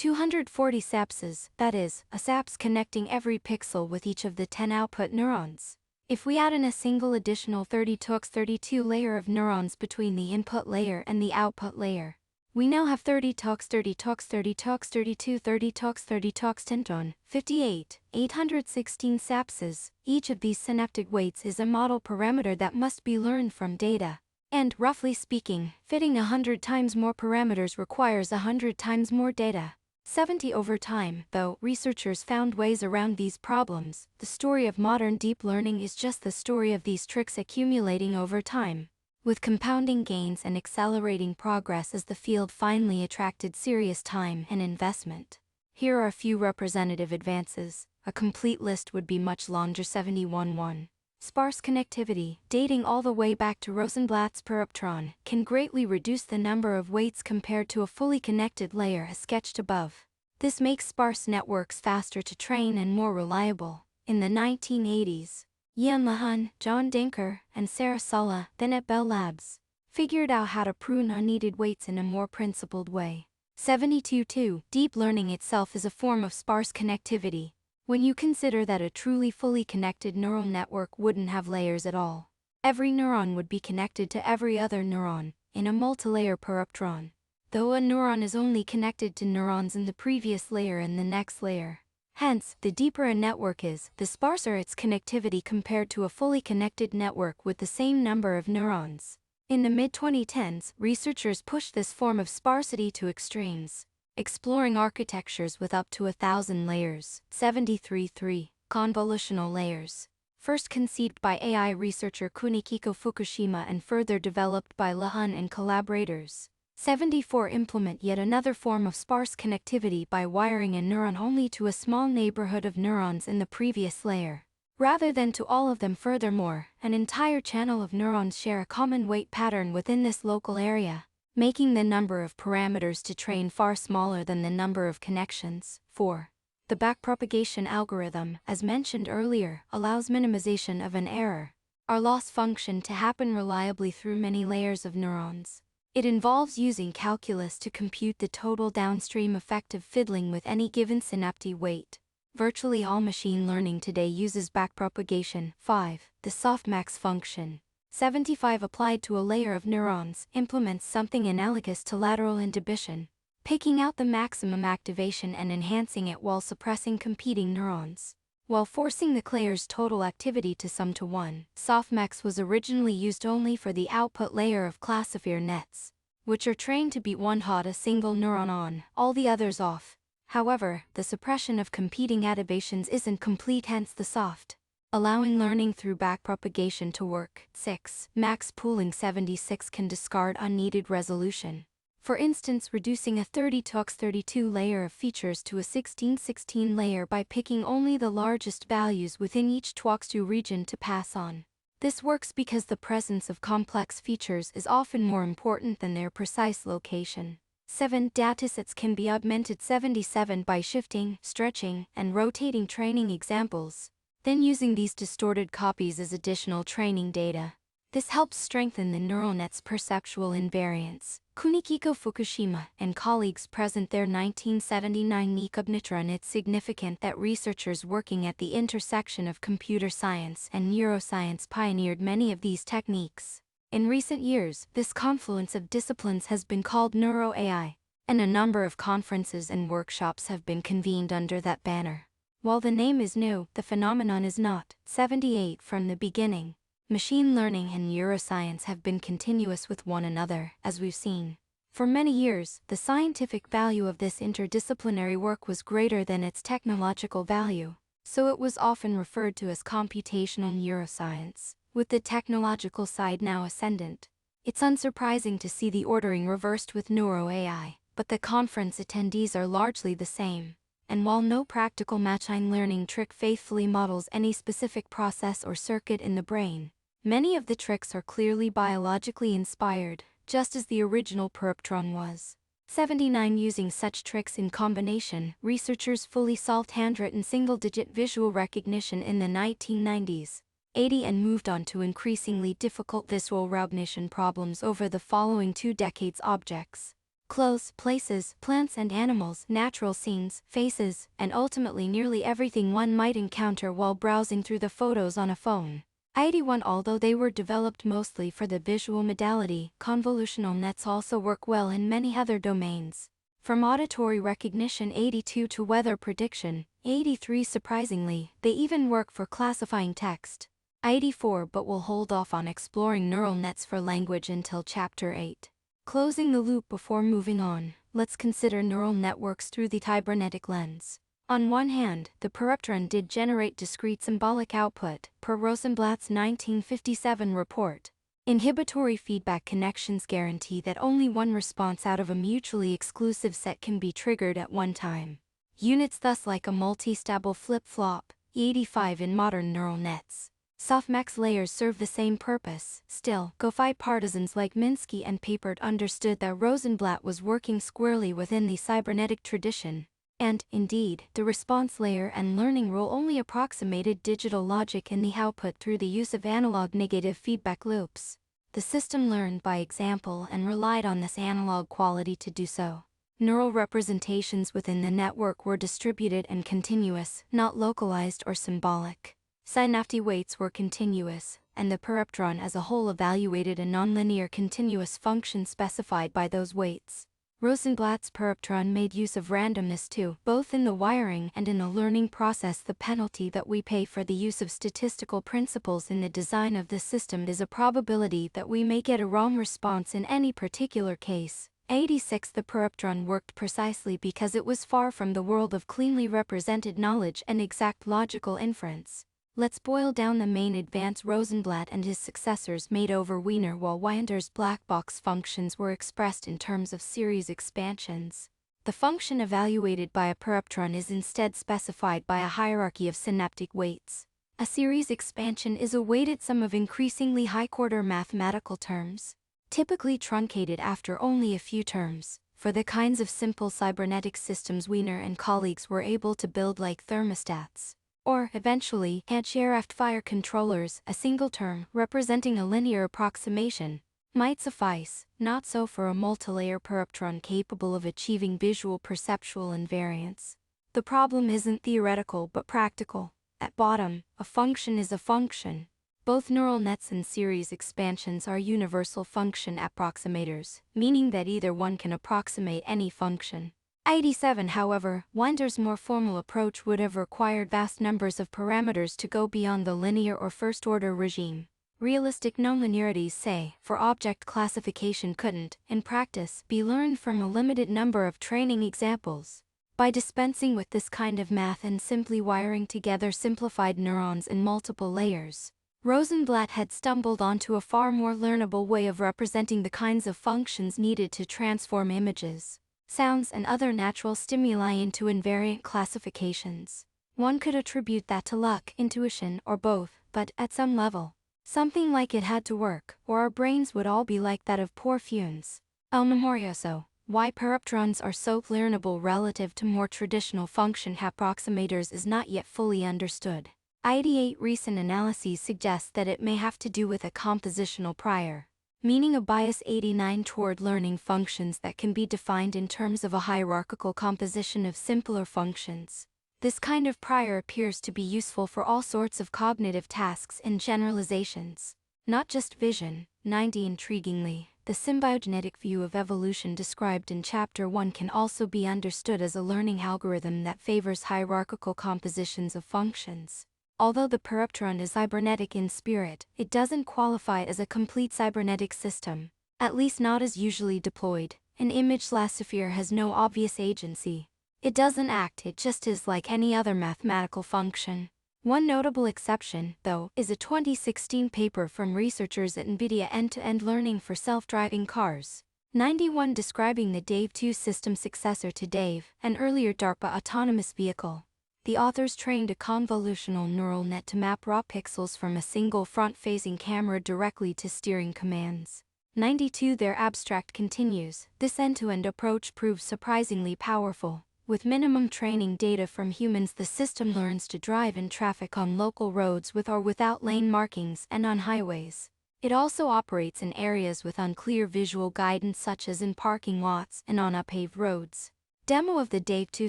240 sapses, that is, a saps connecting every pixel with each of the 10 output neurons. If we add in a single additional 30x32 layer of neurons between the input layer and the output layer, we now have 30x30x30x32 30x30x 58, 816 sapses. Each of these synaptic weights is a model parameter that must be learned from data. And, roughly speaking, fitting 100 times more parameters requires 100 times more data. 70. Over time, though, researchers found ways around these problems. The story of modern deep learning is just the story of these tricks accumulating over time, with compounding gains and accelerating progress as the field finally attracted serious time and investment. Here are a few representative advances. A complete list would be much longer. 71.1. Sparse connectivity, dating all the way back to Rosenblatt's perceptron, can greatly reduce the number of weights compared to a fully connected layer as sketched above. This makes sparse networks faster to train and more reliable. In the 1980s, Ian Lahun, John Dinker, and Sarah Sala, then at Bell Labs, figured out how to prune unneeded weights in a more principled way. 72.2. Deep learning itself is a form of sparse connectivity, when you consider that a truly fully connected neural network wouldn't have layers at all. Every neuron would be connected to every other neuron, in a multilayer perceptron, though a neuron is only connected to neurons in the previous layer and the next layer. Hence, the deeper a network is, the sparser its connectivity compared to a fully connected network with the same number of neurons. In the mid-2010s, researchers pushed this form of sparsity to extremes, exploring architectures with up to 1,000 layers. 73.3. Convolutional layers. First conceived by AI researcher Kunichiko Fukushima and further developed by Lahun and collaborators. 74. Implement yet another form of sparse connectivity by wiring a neuron only to a small neighborhood of neurons in the previous layer, rather than to all of them. Furthermore, an entire channel of neurons share a common weight pattern within this local area, making the number of parameters to train far smaller than the number of connections. 4. The backpropagation algorithm, as mentioned earlier, allows minimization of an error. our loss function to happen reliably through many layers of neurons. It involves using calculus to compute the total downstream effect of fiddling with any given synaptic weight. Virtually all machine learning today uses backpropagation. 5. The softmax function. 75 applied to a layer of neurons implements something analogous to lateral inhibition, picking out the maximum activation and enhancing it while suppressing competing neurons. While forcing the layer's total activity to sum to 1, softmax was originally used only for the output layer of classifier nets, which are trained to beat one hot a single neuron on, all the others off. However, the suppression of competing activations isn't complete, hence the soft, allowing learning through backpropagation to work. 6. Max pooling. 76 can discard unneeded resolution. For instance, reducing a 30x32 layer of features to a 16x16 layer by picking only the largest values within each x2 region to pass on. This works because the presence of complex features is often more important than their precise location. 7. Datasets can be augmented. 77 by shifting, stretching, and rotating training examples, then using these distorted copies as additional training data. This helps strengthen the neural net's perceptual invariance. Kunihiko Fukushima and colleagues present their 1979 Nikobnitron. It's significant that researchers working at the intersection of computer science and neuroscience pioneered many of these techniques. In recent years, this confluence of disciplines has been called neuro-AI, and a number of conferences and workshops have been convened under that banner. While the name is new, the phenomenon is not. 78 From the beginning, machine learning and neuroscience have been continuous with one another, as we've seen. For many years, the scientific value of this interdisciplinary work was greater than its technological value, so it was often referred to as computational neuroscience. With the technological side now ascendant, it's unsurprising to see the ordering reversed with neuro-AI, but the conference attendees are largely the same. And while no practical machine learning trick faithfully models any specific process or circuit in the brain, many of the tricks are clearly biologically inspired, just as the original perceptron was. 79 Using such tricks in combination, researchers fully solved handwritten single-digit visual recognition in the 1990s. 80 and moved on to increasingly difficult visual recognition problems over the following 2 decades. Objects, clothes, places, plants and animals, natural scenes, faces, and ultimately nearly everything one might encounter while browsing through the photos on a phone. 81 Although they were developed mostly for the visual modality, convolutional nets also work well in many other domains. From auditory recognition. 82 to weather prediction. 83 Surprisingly, they even work for classifying text. 84 But we'll hold off on exploring neural nets for language until Chapter 8. Closing the loop before moving on, let's consider neural networks through the cybernetic lens. On one hand, the perceptron did generate discrete symbolic output, per Rosenblatt's 1957 report. Inhibitory feedback connections guarantee that only one response out of a mutually exclusive set can be triggered at one time. Units thus like a multi-stable flip-flop. 85 In modern neural nets, softmax layers serve the same purpose. Still, GoFi partisans like Minsky and Papert understood that Rosenblatt was working squarely within the cybernetic tradition, and, indeed, the response layer and learning rule only approximated digital logic in the output through the use of analog negative feedback loops. The system learned by example and relied on this analog quality to do so. Neural representations within the network were distributed and continuous, not localized or symbolic. Synaptic weights were continuous, and the perceptron as a whole evaluated a nonlinear continuous function specified by those weights. Rosenblatt's perceptron made use of randomness too, both in the wiring and in the learning process. The penalty that we pay for the use of statistical principles in the design of the system is a probability that we may get a wrong response in any particular case. 86 The perceptron worked precisely because it was far from the world of cleanly represented knowledge and exact logical inference. Let's boil down the main advance Rosenblatt and his successors made over Wiener while Weinder's black box functions were expressed in terms of series expansions. The function evaluated by a perceptron is instead specified by a hierarchy of synaptic weights. A series expansion is a weighted sum of increasingly high-order mathematical terms, typically truncated after only a few terms. For the kinds of simple cybernetic systems Wiener and colleagues were able to build like thermostats, or, eventually, anti-aircraft fire controllers, a single term representing a linear approximation, might suffice. Not so for a multilayer perceptron capable of achieving visual perceptual invariance. The problem isn't theoretical but practical. At bottom, a function is a function. Both neural nets and series expansions are universal function approximators, meaning that either one can approximate any function. 87 However, Winder's more formal approach would have required vast numbers of parameters to go beyond the linear or first-order regime. Realistic nonlinearities, say, for object classification couldn't, in practice, be learned from a limited number of training examples. By dispensing with this kind of math and simply wiring together simplified neurons in multiple layers, Rosenblatt had stumbled onto a far more learnable way of representing the kinds of functions needed to transform images, sounds, and other natural stimuli into invariant classifications. One could attribute that to luck, intuition, or both, but, at some level, something like it had to work, or our brains would all be like that of poor Funes. El Memorioso. Why perceptrons are so learnable relative to more traditional function approximators is not yet fully understood. 88 Recent analyses suggest that it may have to do with a compositional prior, meaning a bias. 89 Toward learning functions that can be defined in terms of a hierarchical composition of simpler functions. This kind of prior appears to be useful for all sorts of cognitive tasks and generalizations, not just vision. 90 Intriguingly, the symbiogenetic view of evolution described in Chapter 1 can also be understood as a learning algorithm that favors hierarchical compositions of functions. Although the perceptron is cybernetic in spirit, it doesn't qualify as a complete cybernetic system, at least not as usually deployed. An image classifier has no obvious agency. It doesn't act, it just is like any other mathematical function. One notable exception, though, is a 2016 paper from researchers at NVIDIA End-to-End Learning for Self-Driving Cars. 91 describing the Dave 2 system successor to Dave, an earlier DARPA autonomous vehicle. The authors trained a convolutional neural net to map raw pixels from a single front-facing camera directly to steering commands. 92 Their abstract continues. This end-to-end approach proves surprisingly powerful. With minimum training data from humans, the system learns to drive in traffic on local roads with or without lane markings and on highways. It also operates in areas with unclear visual guidance, such as in parking lots and on unpaved roads. Demo of the Dave 2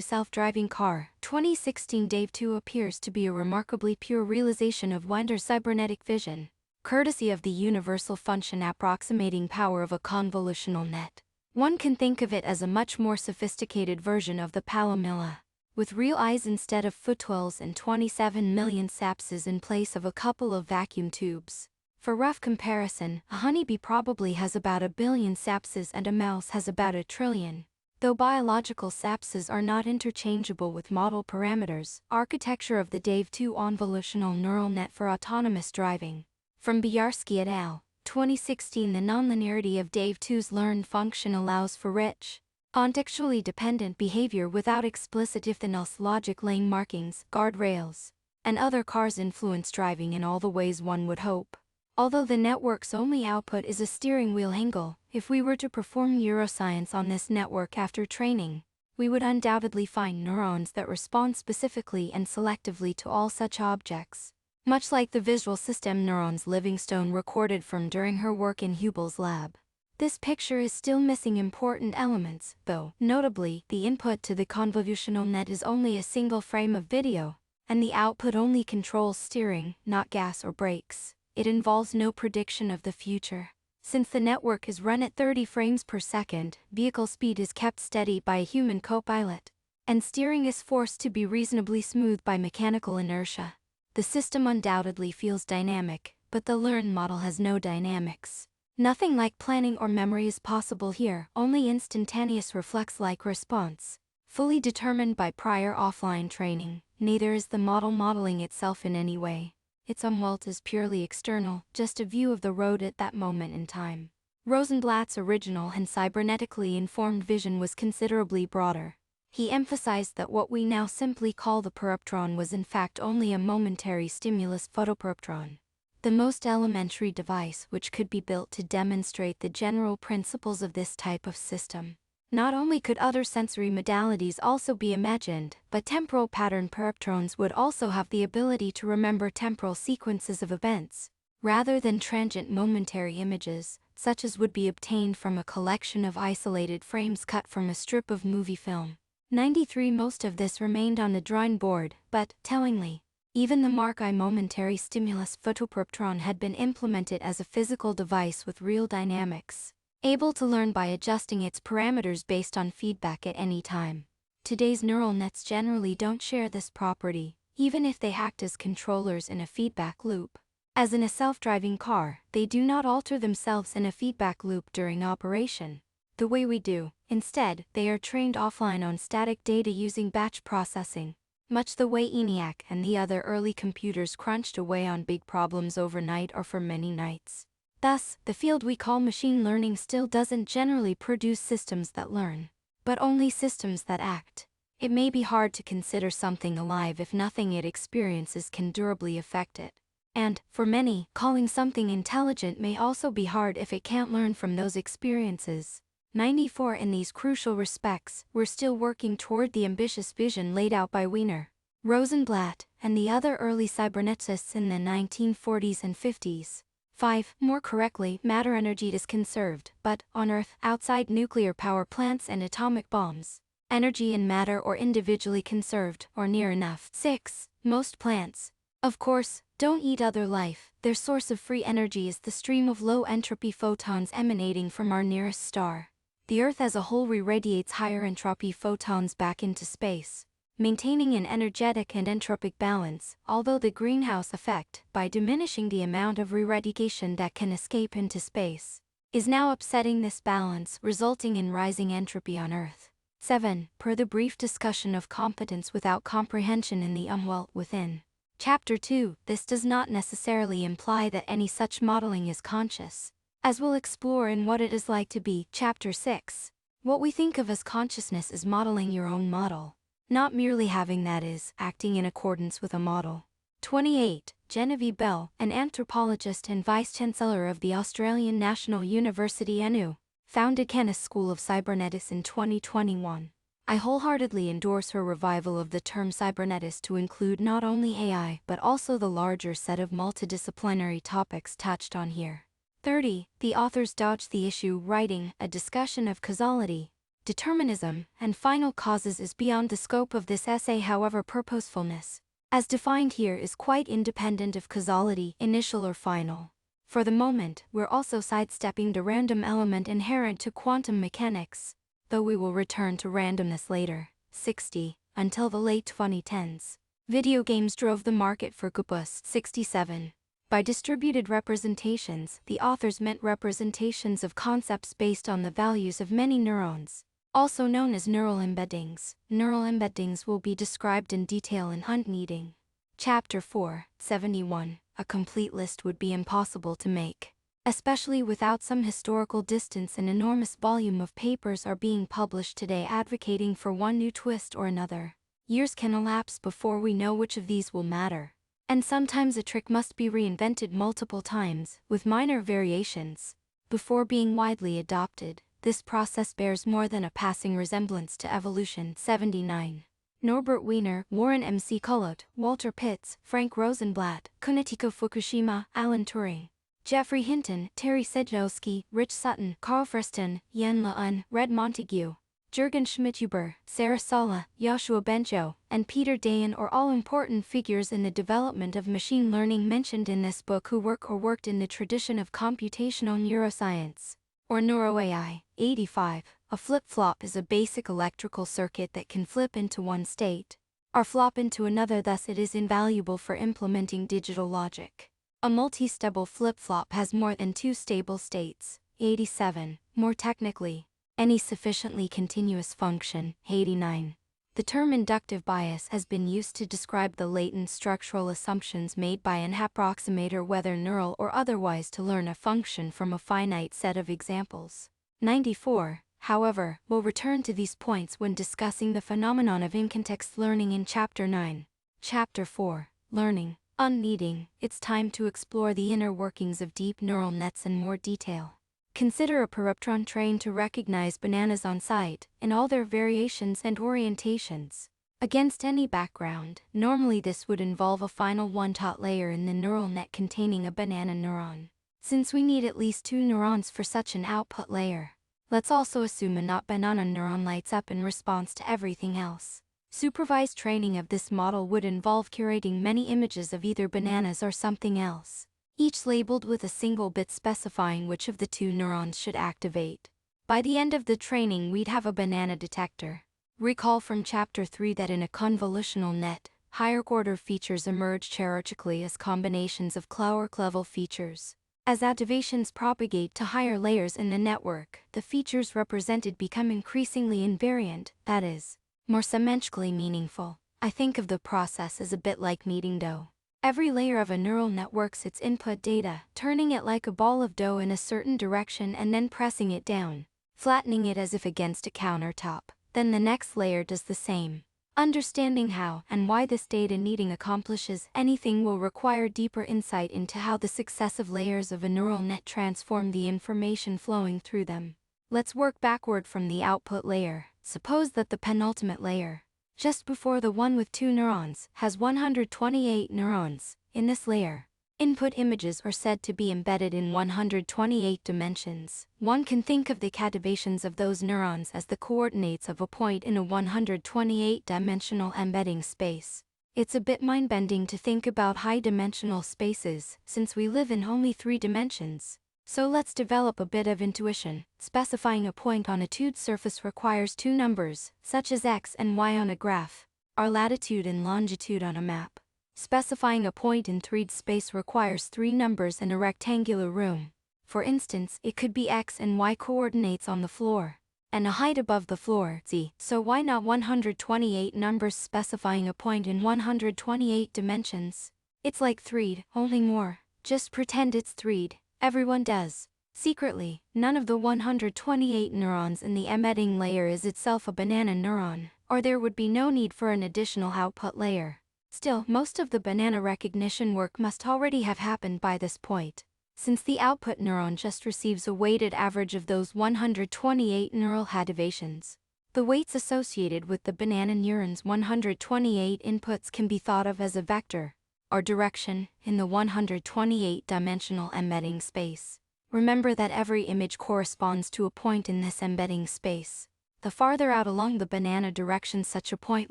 self-driving car. 2016 Dave 2 appears to be a remarkably pure realization of Winder's cybernetic vision, courtesy of the universal function approximating power of a convolutional net. One can think of it as a much more sophisticated version of the Palomilla, with real eyes instead of footwells and 27 million sapses in place of a couple of vacuum tubes. For rough comparison, a honeybee probably has about 1 billion sapses and a mouse has about 1 trillion. Though biological sapses are not interchangeable with model parameters, architecture of the Dave 2 convolutional neural net for autonomous driving. From Biarsky et al. 2016 The nonlinearity of Dave 2's learned function allows for rich, contextually dependent behavior without explicit if-then-else logic. Lane markings, guardrails, and other cars influence driving in all the ways one would hope. Although the network's only output is a steering wheel angle, if we were to perform neuroscience on this network after training, we would undoubtedly find neurons that respond specifically and selectively to all such objects. Much like the visual system neurons Livingstone recorded from during her work in Hubel's lab. This picture is still missing important elements, though. Notably, the input to the convolutional net is only a single frame of video, and the output only controls steering, not gas or brakes. It involves no prediction of the future. Since the network is run at 30 frames per second, vehicle speed is kept steady by a human co-pilot, and steering is forced to be reasonably smooth by mechanical inertia. The system undoubtedly feels dynamic, but the learned model has no dynamics. Nothing like planning or memory is possible here, only instantaneous reflex-like response, fully determined by prior offline training. Neither is the model modeling itself in any way. Its umwelt is purely external, just a view of the road at that moment in time. Rosenblatt's original and cybernetically informed vision was considerably broader. He emphasized that what we now simply call the perceptron was in fact only a momentary stimulus photoperceptron, the most elementary device which could be built to demonstrate the general principles of this type of system. Not only could other sensory modalities also be imagined, but temporal pattern perceptrons would also have the ability to remember temporal sequences of events, rather than transient momentary images, such as would be obtained from a collection of isolated frames cut from a strip of movie film. 93 Most of this remained on the drawing board, but, tellingly, even the Mark-I momentary stimulus photoperceptron had been implemented as a physical device with real dynamics, able to learn by adjusting its parameters based on feedback at any time. Today's neural nets generally don't share this property, even if they act as controllers in a feedback loop. As in a self-driving car, they do not alter themselves in a feedback loop during operation, the way we do. Instead, they are trained offline on static data using batch processing, much the way ENIAC and the other early computers crunched away on big problems overnight or for many nights. Thus, the field we call machine learning still doesn't generally produce systems that learn, but only systems that act. It may be hard to consider something alive if nothing it experiences can durably affect it. And, for many, calling something intelligent may also be hard if it can't learn from those experiences. 94 In these crucial respects, we're still working toward the ambitious vision laid out by Wiener, Rosenblatt, and the other early cyberneticists in the 1940s and 50s. 5. More correctly, matter energy is conserved, but, on Earth, outside nuclear power plants and atomic bombs, energy and matter are individually conserved, or near enough. 6. Most plants, of course, don't eat other life. Their source of free energy is the stream of low-entropy photons emanating from our nearest star. The Earth as a whole re-radiates higher entropy photons back into space, maintaining an energetic and entropic balance, although the greenhouse effect, by diminishing the amount of re-radiation that can escape into space, is now upsetting this balance, resulting in rising entropy on Earth. 7. Per the brief discussion of competence without comprehension in the umwelt within Chapter 2, this does not necessarily imply that any such modeling is conscious, as we'll explore in What It Is Like to Be, Chapter 6. What we think of as consciousness is modeling your own model, not merely having, that is, acting in accordance with a model. 28. Genevieve Bell, an anthropologist and vice-chancellor of the Australian National University NU, founded Canis School of Cybernetics in 2021. I wholeheartedly endorse her revival of the term cybernetics to include not only AI but also the larger set of multidisciplinary topics touched on here. 30. The authors dodge the issue, writing, a discussion of causality, determinism, and final causes is beyond the scope of this essay. However, purposefulness, as defined here, is quite independent of causality, initial or final. For the moment, we're also sidestepping the random element inherent to quantum mechanics, though we will return to randomness later. 60. Until the late 2010s, video games drove the market for GPUs. 67. By distributed representations, the authors meant representations of concepts based on the values of many neurons, also known as neural embeddings. Neural embeddings will be described in detail in Hunt Meeting. Chapter 4, 71. A complete list would be impossible to make, especially without some historical distance. An enormous volume of papers are being published today advocating for one new twist or another. Years can elapse before we know which of these will matter, and sometimes a trick must be reinvented multiple times, with minor variations, before being widely adopted. This process bears more than a passing resemblance to evolution. 79. Norbert Wiener, Warren M.C. Cullott, Walter Pitts, Frank Rosenblatt, Kunihiko Fukushima, Alan Turing, Geoffrey Hinton, Terry Sedlowski, Rich Sutton, Carl Freston, Yen Le-un, Red Montague, Jürgen Schmidhuber, Sarah Sala, Joshua Bengio, and Peter Dayan are all important figures in the development of machine learning mentioned in this book who work or worked in the tradition of computational neuroscience, or neuro-AI. 85. A flip-flop is a basic electrical circuit that can flip into one state, or flop into another, thus it is invaluable for implementing digital logic. A multi-stable flip-flop has more than two stable states. 87. More technically, any sufficiently continuous function. 89. The term inductive bias has been used to describe the latent structural assumptions made by an approximator, whether neural or otherwise, to learn a function from a finite set of examples. 94. However, we'll return to these points when discussing the phenomenon of in-context learning in Chapter 9. Chapter 4. Learning. Unneeding. It's time to explore the inner workings of deep neural nets in more detail. Consider a perceptron trained to recognize bananas on sight, in all their variations and orientations. Against any background, normally this would involve a final one-dot layer in the neural net containing a banana neuron. Since we need at least 2 neurons for such an output layer, let's also assume a not banana neuron lights up in response to everything else. Supervised training of this model would involve curating many images of either bananas or something else, each labeled with a single bit specifying which of the 2 neurons should activate. By the end of the training, we'd have a banana detector. Recall from Chapter 3 that in a convolutional net, higher-order features emerge hierarchically as combinations of Clower-level features. As activations propagate to higher layers in the network, the features represented become increasingly invariant, that is, more semantically meaningful. I think of the process as a bit like kneading dough. Every layer of a neural networks its input data, turning it like a ball of dough in a certain direction and then pressing it down, flattening it as if against a countertop. Then the next layer does the same. Understanding how and why this data kneading accomplishes anything will require deeper insight into how the successive layers of a neural net transform the information flowing through them. Let's work backward from the output layer. Suppose that the penultimate layer, just before the one with 2 neurons, has 128 neurons. In this layer, input images are said to be embedded in 128 dimensions. One can think of the activations of those neurons as the coordinates of a point in a 128-dimensional embedding space. It's a bit mind-bending to think about high-dimensional spaces, since we live in only 3 dimensions. So let's develop a bit of intuition. Specifying a point on a 2D surface requires 2 numbers, such as x and y on a graph, or latitude and longitude on a map. Specifying a point in 3D space requires 3 numbers in a rectangular room. For instance, it could be x and y coordinates on the floor, and a height above the floor, z. So why not 128 numbers specifying a point in 128 dimensions? It's like 3D, only more. Just pretend it's 3D. Everyone does. Secretly, none of the 128 neurons in the embedding layer is itself a banana neuron, or there would be no need for an additional output layer. Still, most of the banana recognition work must already have happened by this point, since the output neuron just receives a weighted average of those 128 neural activations. The weights associated with the banana neuron's 128 inputs can be thought of as a vector, or direction, in the 128-dimensional embedding space. Remember that every image corresponds to a point in this embedding space. The farther out along the banana direction such a point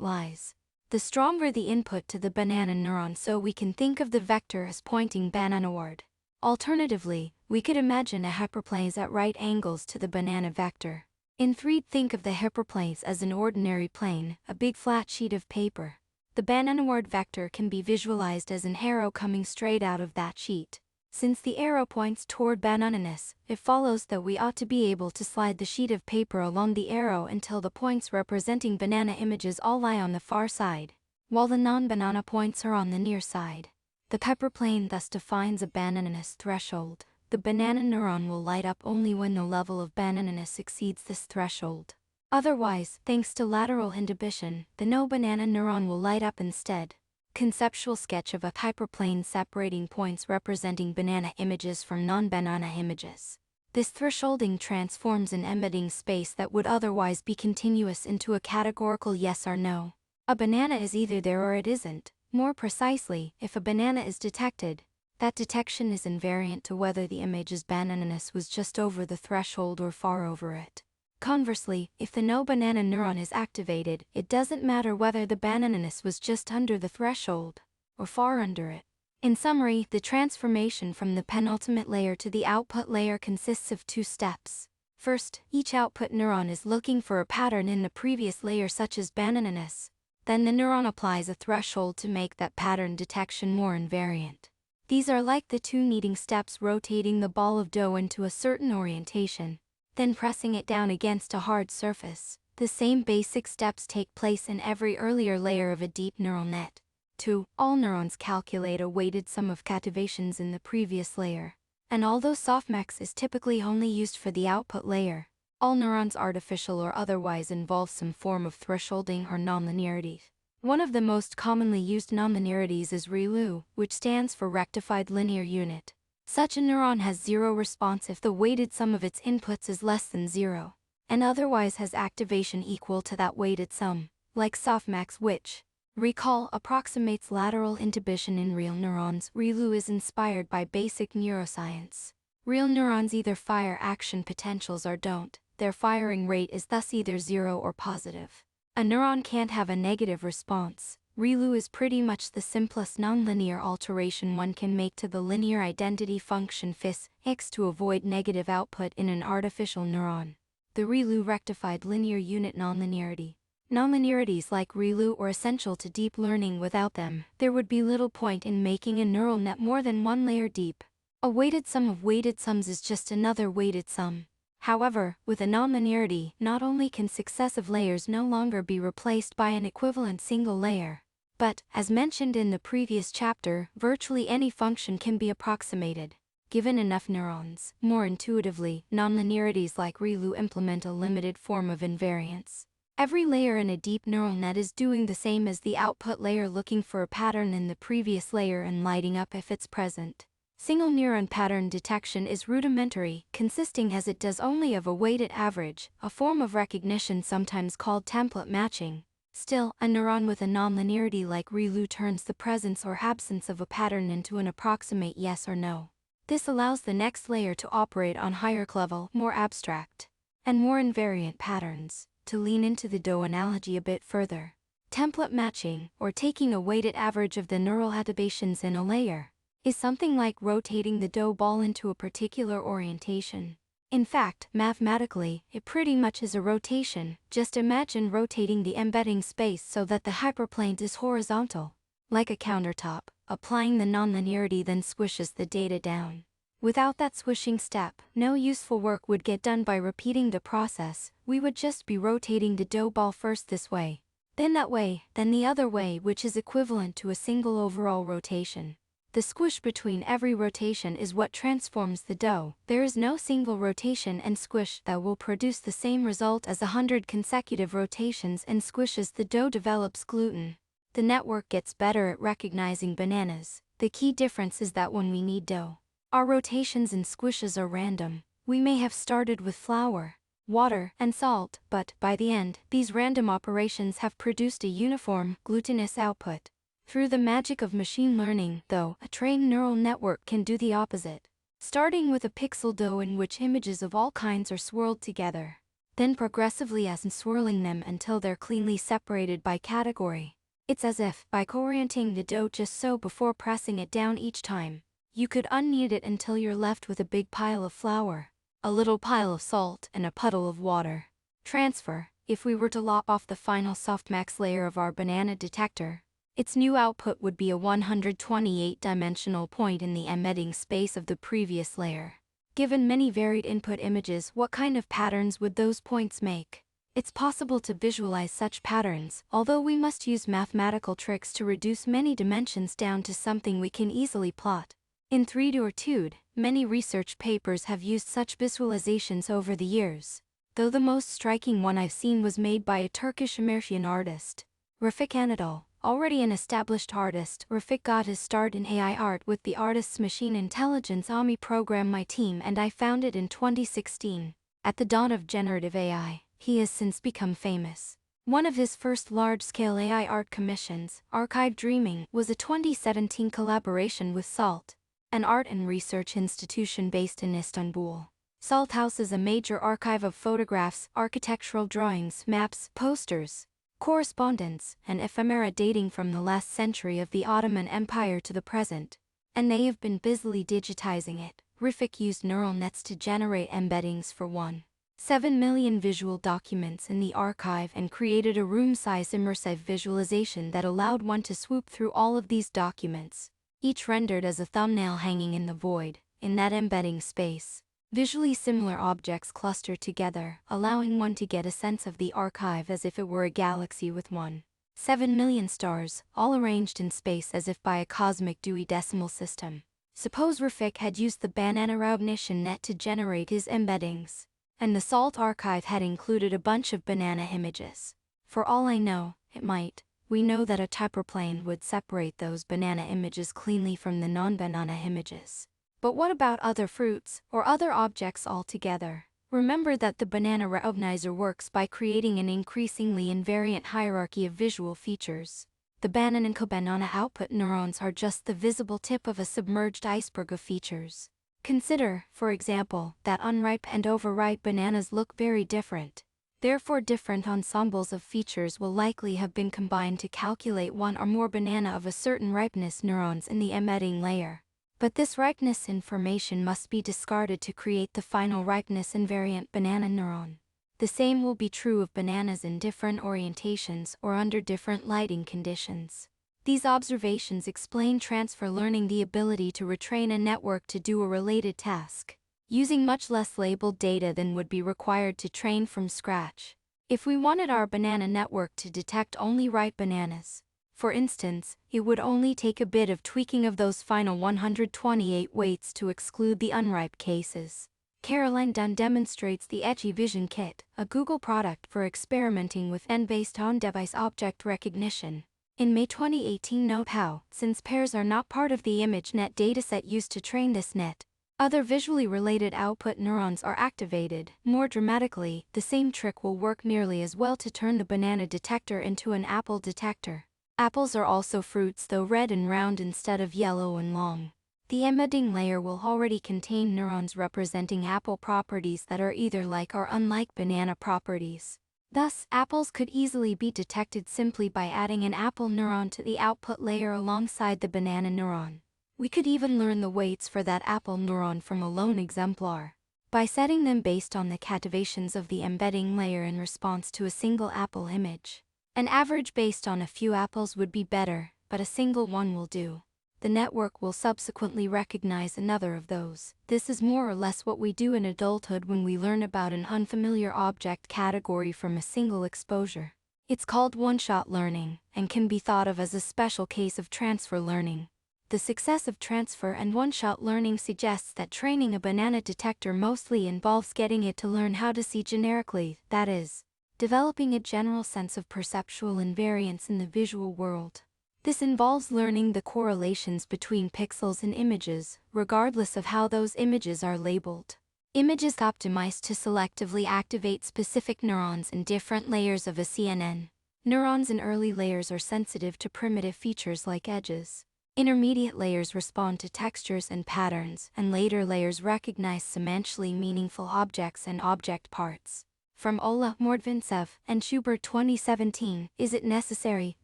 lies, the stronger the input to the banana neuron, so we can think of the vector as pointing bananaward. Alternatively, we could imagine a hyperplane at right angles to the banana vector. In 3D, think of the hyperplane as an ordinary plane, a big flat sheet of paper. The bananaward vector can be visualized as an arrow coming straight out of that sheet. Since the arrow points toward bananas, it follows that we ought to be able to slide the sheet of paper along the arrow until the points representing banana images all lie on the far side, while the non-banana points are on the near side. The hyperplane thus defines a bananas threshold. The banana neuron will light up only when the level of bananas exceeds this threshold. Otherwise, thanks to lateral inhibition, the no-banana neuron will light up instead. Conceptual sketch of a hyperplane separating points representing banana images from non-banana images. This thresholding transforms an embedding space that would otherwise be continuous into a categorical yes or no. A banana is either there or it isn't. More precisely, if a banana is detected, that detection is invariant to whether the image's bananas was just over the threshold or far over it. Conversely, if the no-banana neuron is activated, it doesn't matter whether the bananas was just under the threshold or far under it. In summary, the transformation from the penultimate layer to the output layer consists of 2 steps. First, each output neuron is looking for a pattern in the previous layer such as bananas. Then the neuron applies a threshold to make that pattern detection more invariant. These are like the 2 kneading steps rotating the ball of dough into a certain orientation, then pressing it down against a hard surface. The same basic steps take place in every earlier layer of a deep neural net. 2. All neurons calculate a weighted sum of activations in the previous layer. And although softmax is typically only used for the output layer, all neurons, artificial or otherwise, involve some form of thresholding or nonlinearity. One of the most commonly used nonlinearities is ReLU, which stands for Rectified Linear Unit. Such a neuron has zero response if the weighted sum of its inputs is less than zero, and otherwise has activation equal to that weighted sum, like softmax, which, recall, approximates lateral inhibition in real neurons. ReLU is inspired by basic neuroscience. Real neurons either fire action potentials or don't. Their firing rate is thus either zero or positive. A neuron can't have a negative response. ReLU is pretty much the simplest nonlinear alteration one can make to the linear identity function Fis to avoid negative output in an artificial neuron. The ReLU rectified linear unit nonlinearity. Nonlinearities like ReLU are essential to deep learning. Without them, there would be little point in making a neural net more than one layer deep. A weighted sum of weighted sums is just another weighted sum. However, with a nonlinearity, not only can successive layers no longer be replaced by an equivalent single layer, but, as mentioned in the previous chapter, virtually any function can be approximated, given enough neurons. More intuitively, nonlinearities like ReLU implement a limited form of invariance. Every layer in a deep neural net is doing the same as the output layer, looking for a pattern in the previous layer and lighting up if it's present. Single neuron pattern detection is rudimentary, consisting as it does only of a weighted average, a form of recognition sometimes called template matching. Still, a neuron with a nonlinearity like ReLU turns the presence or absence of a pattern into an approximate yes or no. This allows the next layer to operate on higher level, more abstract, and more invariant patterns. To lean into the dough analogy a bit further, template matching, or taking a weighted average of the neural attributions in a layer, is something like rotating the dough ball into a particular orientation. In fact, mathematically, it pretty much is a rotation. Just imagine rotating the embedding space so that the hyperplane is horizontal, like a countertop. Applying the nonlinearity then swishes the data down. Without that swishing step, no useful work would get done by repeating the process. We would just be rotating the dough ball first this way, then that way, then the other way, which is equivalent to a single overall rotation. The squish between every rotation is what transforms the dough. There is no single rotation and squish that will produce the same result as 100 consecutive rotations and squishes. The dough develops gluten. The network gets better at recognizing bananas. The key difference is that when we need dough, our rotations and squishes are random. We may have started with flour, water, and salt, but by the end, these random operations have produced a uniform, glutinous output. Through the magic of machine learning, though, a trained neural network can do the opposite. Starting with a pixel dough in which images of all kinds are swirled together, then progressively swirling them until they're cleanly separated by category. It's as if, by orienting the dough just so before pressing it down each time, you could unknead it until you're left with a big pile of flour, a little pile of salt, and a puddle of water. Transfer. If we were to lop off the final softmax layer of our banana detector, its new output would be a 128-dimensional point in the embedding space of the previous layer. Given many varied input images, what kind of patterns would those points make? It's possible to visualize such patterns, although we must use mathematical tricks to reduce many dimensions down to something we can easily plot. In 3D or 2D, many research papers have used such visualizations over the years, though the most striking one I've seen was made by a Turkish-American artist, Rafik Anadol. Already an established artist, Rafik got his start in AI art with the artist's machine intelligence AMI program. My team and I founded in 2016. At the dawn of generative AI, he has since become famous. One of his first large-scale AI art commissions, Archive Dreaming, was a 2017 collaboration with SALT, an art and research institution based in Istanbul. SALT houses a major archive of photographs, architectural drawings, maps, posters, correspondence, and ephemera dating from the last century of the Ottoman Empire to the present, and they have been busily digitizing it. Rafik used neural nets to generate embeddings for 1.7 million visual documents in the archive and created a room-sized immersive visualization that allowed one to swoop through all of these documents, each rendered as a thumbnail hanging in the void. In that embedding space, visually similar objects cluster together, allowing one to get a sense of the archive as if it were a galaxy with 1.7 million stars, all arranged in space as if by a cosmic Dewey Decimal System. Suppose Rafik had used the banana recognition net to generate his embeddings, and the SALT archive had included a bunch of banana images. For all I know, it might. We know that a hyperplane would separate those banana images cleanly from the non-banana images. But what about other fruits, or other objects altogether? Remember that the banana recognizer works by creating an increasingly invariant hierarchy of visual features. The banana output neurons are just the visible tip of a submerged iceberg of features. Consider, for example, that unripe and overripe bananas look very different. Therefore, different ensembles of features will likely have been combined to calculate one or more banana of a certain ripeness neurons in the embedding layer. But this ripeness information must be discarded to create the final ripeness invariant banana neuron. The same will be true of bananas in different orientations or under different lighting conditions. These observations explain transfer learning, the ability to retrain a network to do a related task, using much less labeled data than would be required to train from scratch. If we wanted our banana network to detect only ripe bananas, for instance, it would only take a bit of tweaking of those final 128 weights to exclude the unripe cases. Caroline Dunn demonstrates the Etchy Vision Kit, a Google product for experimenting with N-based on-device object recognition. In May 2018, note how, since pairs are not part of the ImageNet dataset used to train this net, other visually related output neurons are activated. More dramatically, the same trick will work nearly as well to turn the banana detector into an apple detector. Apples are also fruits, though red and round instead of yellow and long. The embedding layer will already contain neurons representing apple properties that are either like or unlike banana properties. Thus, apples could easily be detected simply by adding an apple neuron to the output layer alongside the banana neuron. We could even learn the weights for that apple neuron from a lone exemplar, by setting them based on the cativations of the embedding layer in response to a single apple image. An average based on a few apples would be better, but a single one will do. The network will subsequently recognize another of those. This is more or less what we do in adulthood when we learn about an unfamiliar object category from a single exposure. It's called one-shot learning, and can be thought of as a special case of transfer learning. The success of transfer and one-shot learning suggests that training a banana detector mostly involves getting it to learn how to see generically, that is, developing a general sense of perceptual invariance in the visual world. This involves learning the correlations between pixels and images, regardless of how those images are labeled. Images optimized to selectively activate specific neurons in different layers of a CNN. Neurons in early layers are sensitive to primitive features like edges. Intermediate layers respond to textures and patterns, and later layers recognize semantically meaningful objects and object parts. From Ola Mordvintsev and Schubert 2017, is it necessary,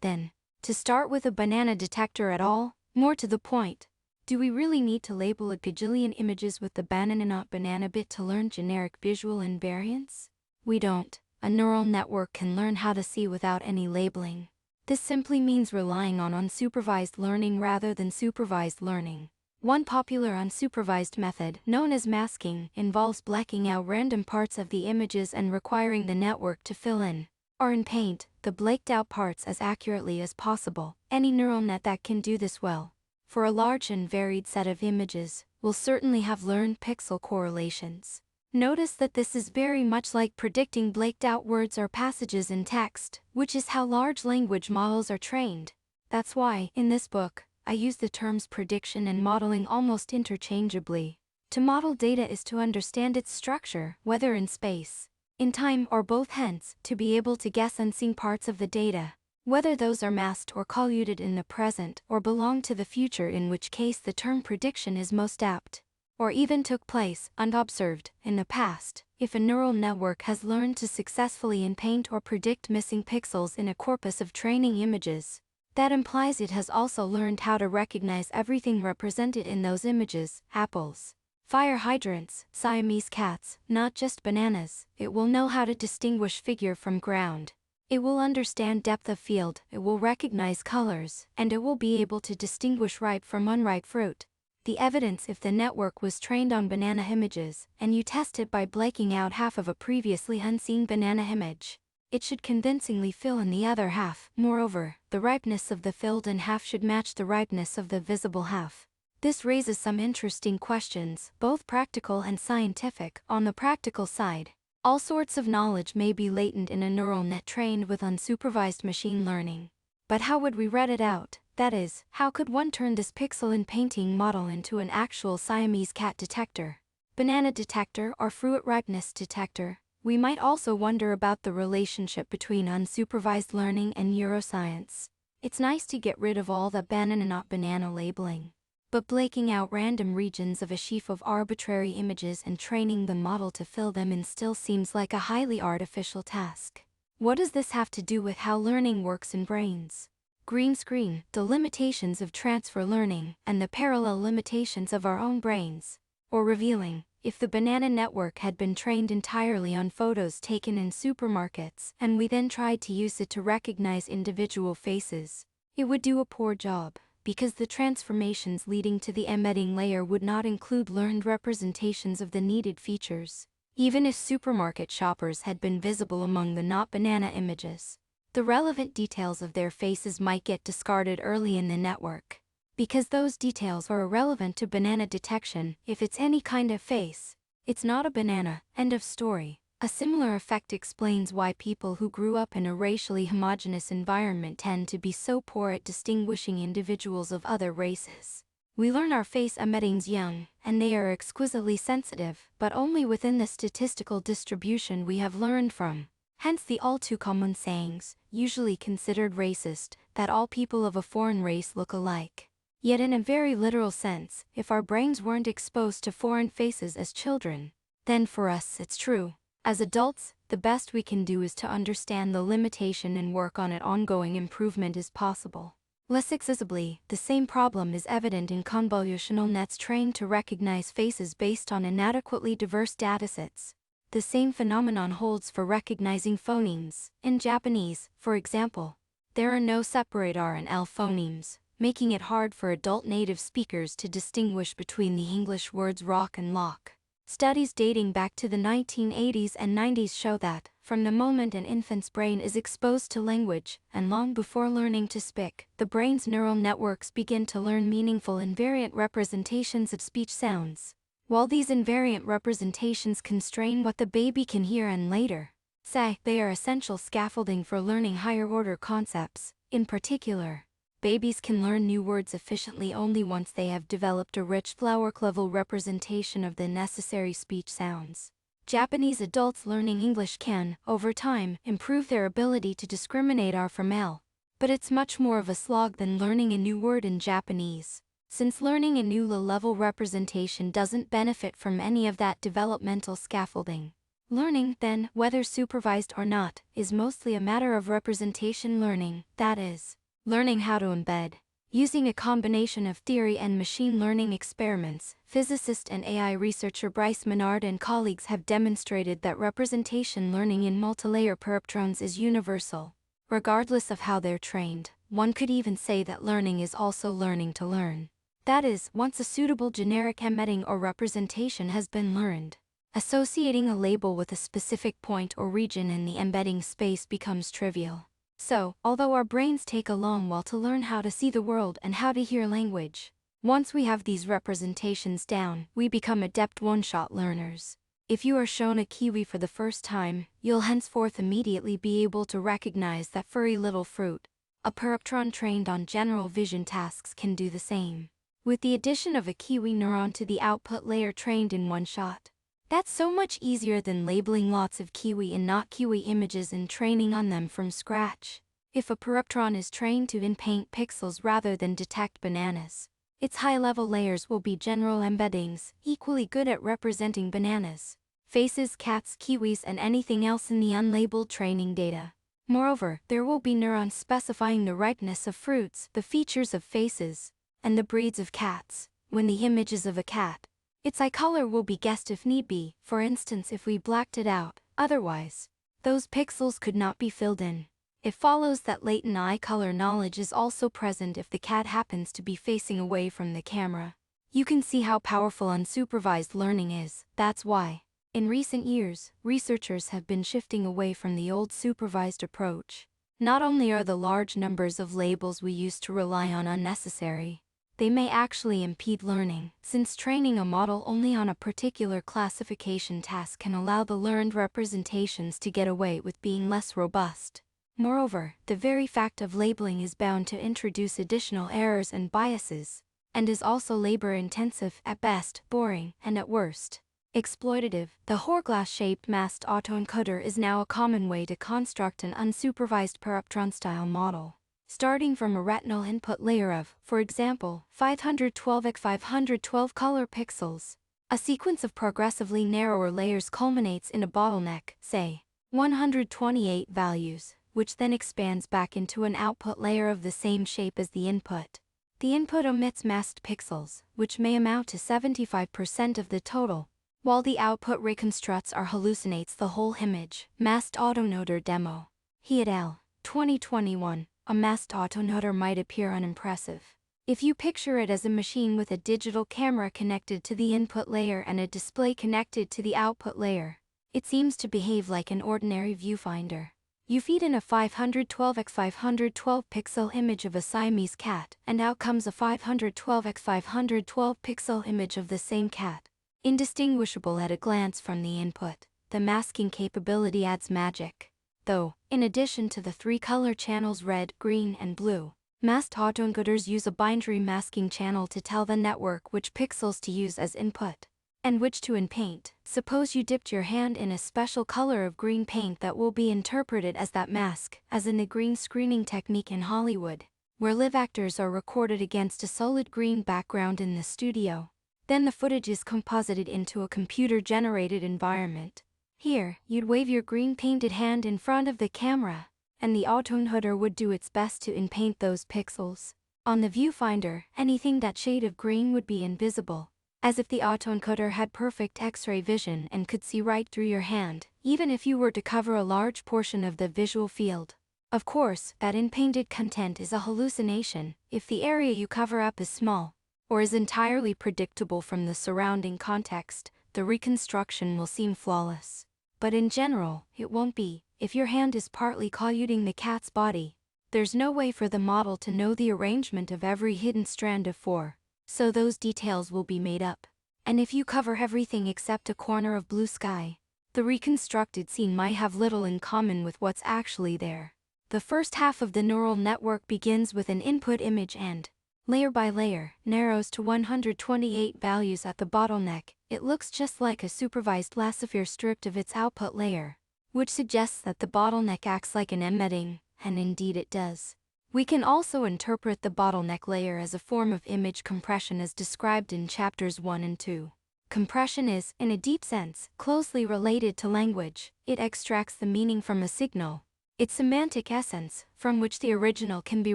then, to start with a banana detector at all? More to the point, do we really need to label a gajillion images with the banana bit to learn generic visual invariance? We don't. A neural network can learn how to see without any labeling. This simply means relying on unsupervised learning rather than supervised learning. One popular unsupervised method, known as masking, involves blacking out random parts of the images and requiring the network to fill in, or in Paint, the blacked out parts as accurately as possible. Any neural net that can do this well, for a large and varied set of images, will certainly have learned pixel correlations. Notice that this is very much like predicting blacked out words or passages in text, which is how large language models are trained. That's why, in this book, I use the terms prediction and modeling almost interchangeably. To model data is to understand its structure, whether in space, in time, or both, hence, to be able to guess unseen parts of the data, whether those are masked or colluted in the present or belong to the future, in which case the term prediction is most apt, or even took place, unobserved, in the past. If a neural network has learned to successfully in-paint or predict missing pixels in a corpus of training images, that implies it has also learned how to recognize everything represented in those images: apples, fire hydrants, Siamese cats, not just bananas. It will know how to distinguish figure from ground. It will understand depth of field, it will recognize colors, and it will be able to distinguish ripe from unripe fruit. The evidence: if the network was trained on banana images, and you test it by blanking out half of a previously unseen banana image, it should convincingly fill in the other half. Moreover, the ripeness of the filled-in half should match the ripeness of the visible half. This raises some interesting questions, both practical and scientific. On the practical side, all sorts of knowledge may be latent in a neural net trained with unsupervised machine learning. But how would we read it out? That is, how could one turn this pixel in painting model into an actual Siamese cat detector, banana detector, or fruit ripeness detector? We might also wonder about the relationship between unsupervised learning and neuroscience. It's nice to get rid of all the banana not banana labeling, but breaking out random regions of a sheaf of arbitrary images and training the model to fill them in still seems like a highly artificial task. What does this have to do with how learning works in brains? Green screen, the limitations of transfer learning, and the parallel limitations of our own brains. Or revealing, if the banana network had been trained entirely on photos taken in supermarkets and we then tried to use it to recognize individual faces, it would do a poor job, because the transformations leading to the embedding layer would not include learned representations of the needed features, even if supermarket shoppers had been visible among the not banana images. The relevant details of their faces might get discarded early in the network, because those details are irrelevant to banana detection. If it's any kind of face, it's not a banana. End of story. A similar effect explains why people who grew up in a racially homogeneous environment tend to be so poor at distinguishing individuals of other races. We learn our face embeddings young, and they are exquisitely sensitive, but only within the statistical distribution we have learned from. Hence the all-too-common sayings, usually considered racist, that all people of a foreign race look alike. Yet in a very literal sense, if our brains weren't exposed to foreign faces as children, then for us it's true. As adults, the best we can do is to understand the limitation and work on it. Ongoing improvement is possible. Less excessively, the same problem is evident in convolutional nets trained to recognize faces based on inadequately diverse datasets. The same phenomenon holds for recognizing phonemes. In Japanese, for example, there are no separate R and L phonemes, making it hard for adult native speakers to distinguish between the English words rock and lock. Studies dating back to the 1980s and 90s show that, from the moment an infant's brain is exposed to language, and long before learning to speak, the brain's neural networks begin to learn meaningful invariant representations of speech sounds. While these invariant representations constrain what the baby can hear and later say, they are essential scaffolding for learning higher-order concepts. In particular, babies can learn new words efficiently only once they have developed a rich flower-level representation of the necessary speech sounds. Japanese adults learning English can, over time, improve their ability to discriminate R from L. But it's much more of a slog than learning a new word in Japanese, since learning a new low-level representation doesn't benefit from any of that developmental scaffolding. Learning, then, whether supervised or not, is mostly a matter of representation learning, that is, learning how to embed. Using a combination of theory and machine learning experiments, physicist and AI researcher Blaise and colleagues have demonstrated that representation learning in multilayer perceptrons is universal, regardless of how they're trained. One could even say that learning is also learning to learn. That is, once a suitable generic embedding or representation has been learned, associating a label with a specific point or region in the embedding space becomes trivial. So, although our brains take a long while to learn how to see the world and how to hear language, once we have these representations down, we become adept one-shot learners. If you are shown a kiwi for the first time, you'll henceforth immediately be able to recognize that furry little fruit. A perceptron trained on general vision tasks can do the same, with the addition of a kiwi neuron to the output layer trained in one shot. That's so much easier than labeling lots of kiwi and not kiwi images and training on them from scratch. If a perceptron is trained to in-paint pixels rather than detect bananas, its high-level layers will be general embeddings, equally good at representing bananas, faces, cats, kiwis, and anything else in the unlabeled training data. Moreover, there will be neurons specifying the ripeness of fruits, the features of faces, and the breeds of cats. When the image is of a cat, its eye color will be guessed if need be, for instance if we blacked it out. Otherwise, those pixels could not be filled in. It follows that latent eye color knowledge is also present if the cat happens to be facing away from the camera. You can see how powerful unsupervised learning is. That's why, in recent years, researchers have been shifting away from the old supervised approach. Not only are the large numbers of labels we used to rely on unnecessary, they may actually impede learning, since training a model only on a particular classification task can allow the learned representations to get away with being less robust. Moreover, the very fact of labeling is bound to introduce additional errors and biases, and is also labor-intensive at best, boring, and at worst, exploitative. The hourglass-shaped masked autoencoder is now a common way to construct an unsupervised perceptron-style model. Starting from a retinal input layer of, for example, 512 x 512 color pixels, a sequence of progressively narrower layers culminates in a bottleneck, say, 128 values, which then expands back into an output layer of the same shape as the input. The input omits masked pixels, which may amount to 75% of the total, while the output reconstructs or hallucinates the whole image. Masked autoencoder demo. He et al. 2021. A masked autoencoder might appear unimpressive. If you picture it as a machine with a digital camera connected to the input layer and a display connected to the output layer, it seems to behave like an ordinary viewfinder. You feed in a 512 x 512 pixel image of a Siamese cat, and out comes a 512 x 512 pixel image of the same cat. Indistinguishable at a glance from the input, the masking capability adds magic. Though, in addition to the three color channels red, green, and blue, masked autoencoders use a binary masking channel to tell the network which pixels to use as input, and which to inpaint. Suppose you dipped your hand in a special color of green paint that will be interpreted as that mask, as in the green screening technique in Hollywood, where live actors are recorded against a solid green background in the studio. Then the footage is composited into a computer-generated environment. Here, you'd wave your green-painted hand in front of the camera, and the autoencoder would do its best to inpaint those pixels. On the viewfinder, anything that shade of green would be invisible, as if the autoencoder had perfect X-ray vision and could see right through your hand, even if you were to cover a large portion of the visual field. Of course, that inpainted content is a hallucination if the area you cover up is small, or is entirely predictable from the surrounding context. The reconstruction will seem flawless. But in general, it won't be. If your hand is partly colluding the cat's body, there's no way for the model to know the arrangement of every hidden strand of four, so those details will be made up. And if you cover everything except a corner of blue sky, the reconstructed scene might have little in common with what's actually there. The first half of the neural network begins with an input image and, layer by layer, narrows to 128 values at the bottleneck. It looks just like a supervised lassosphere stripped of its output layer, which suggests that the bottleneck acts like an embedding, and indeed it does. We can also interpret the bottleneck layer as a form of image compression as described in chapters 1 and 2. Compression is, in a deep sense, closely related to language. It extracts the meaning from a signal, its semantic essence, from which the original can be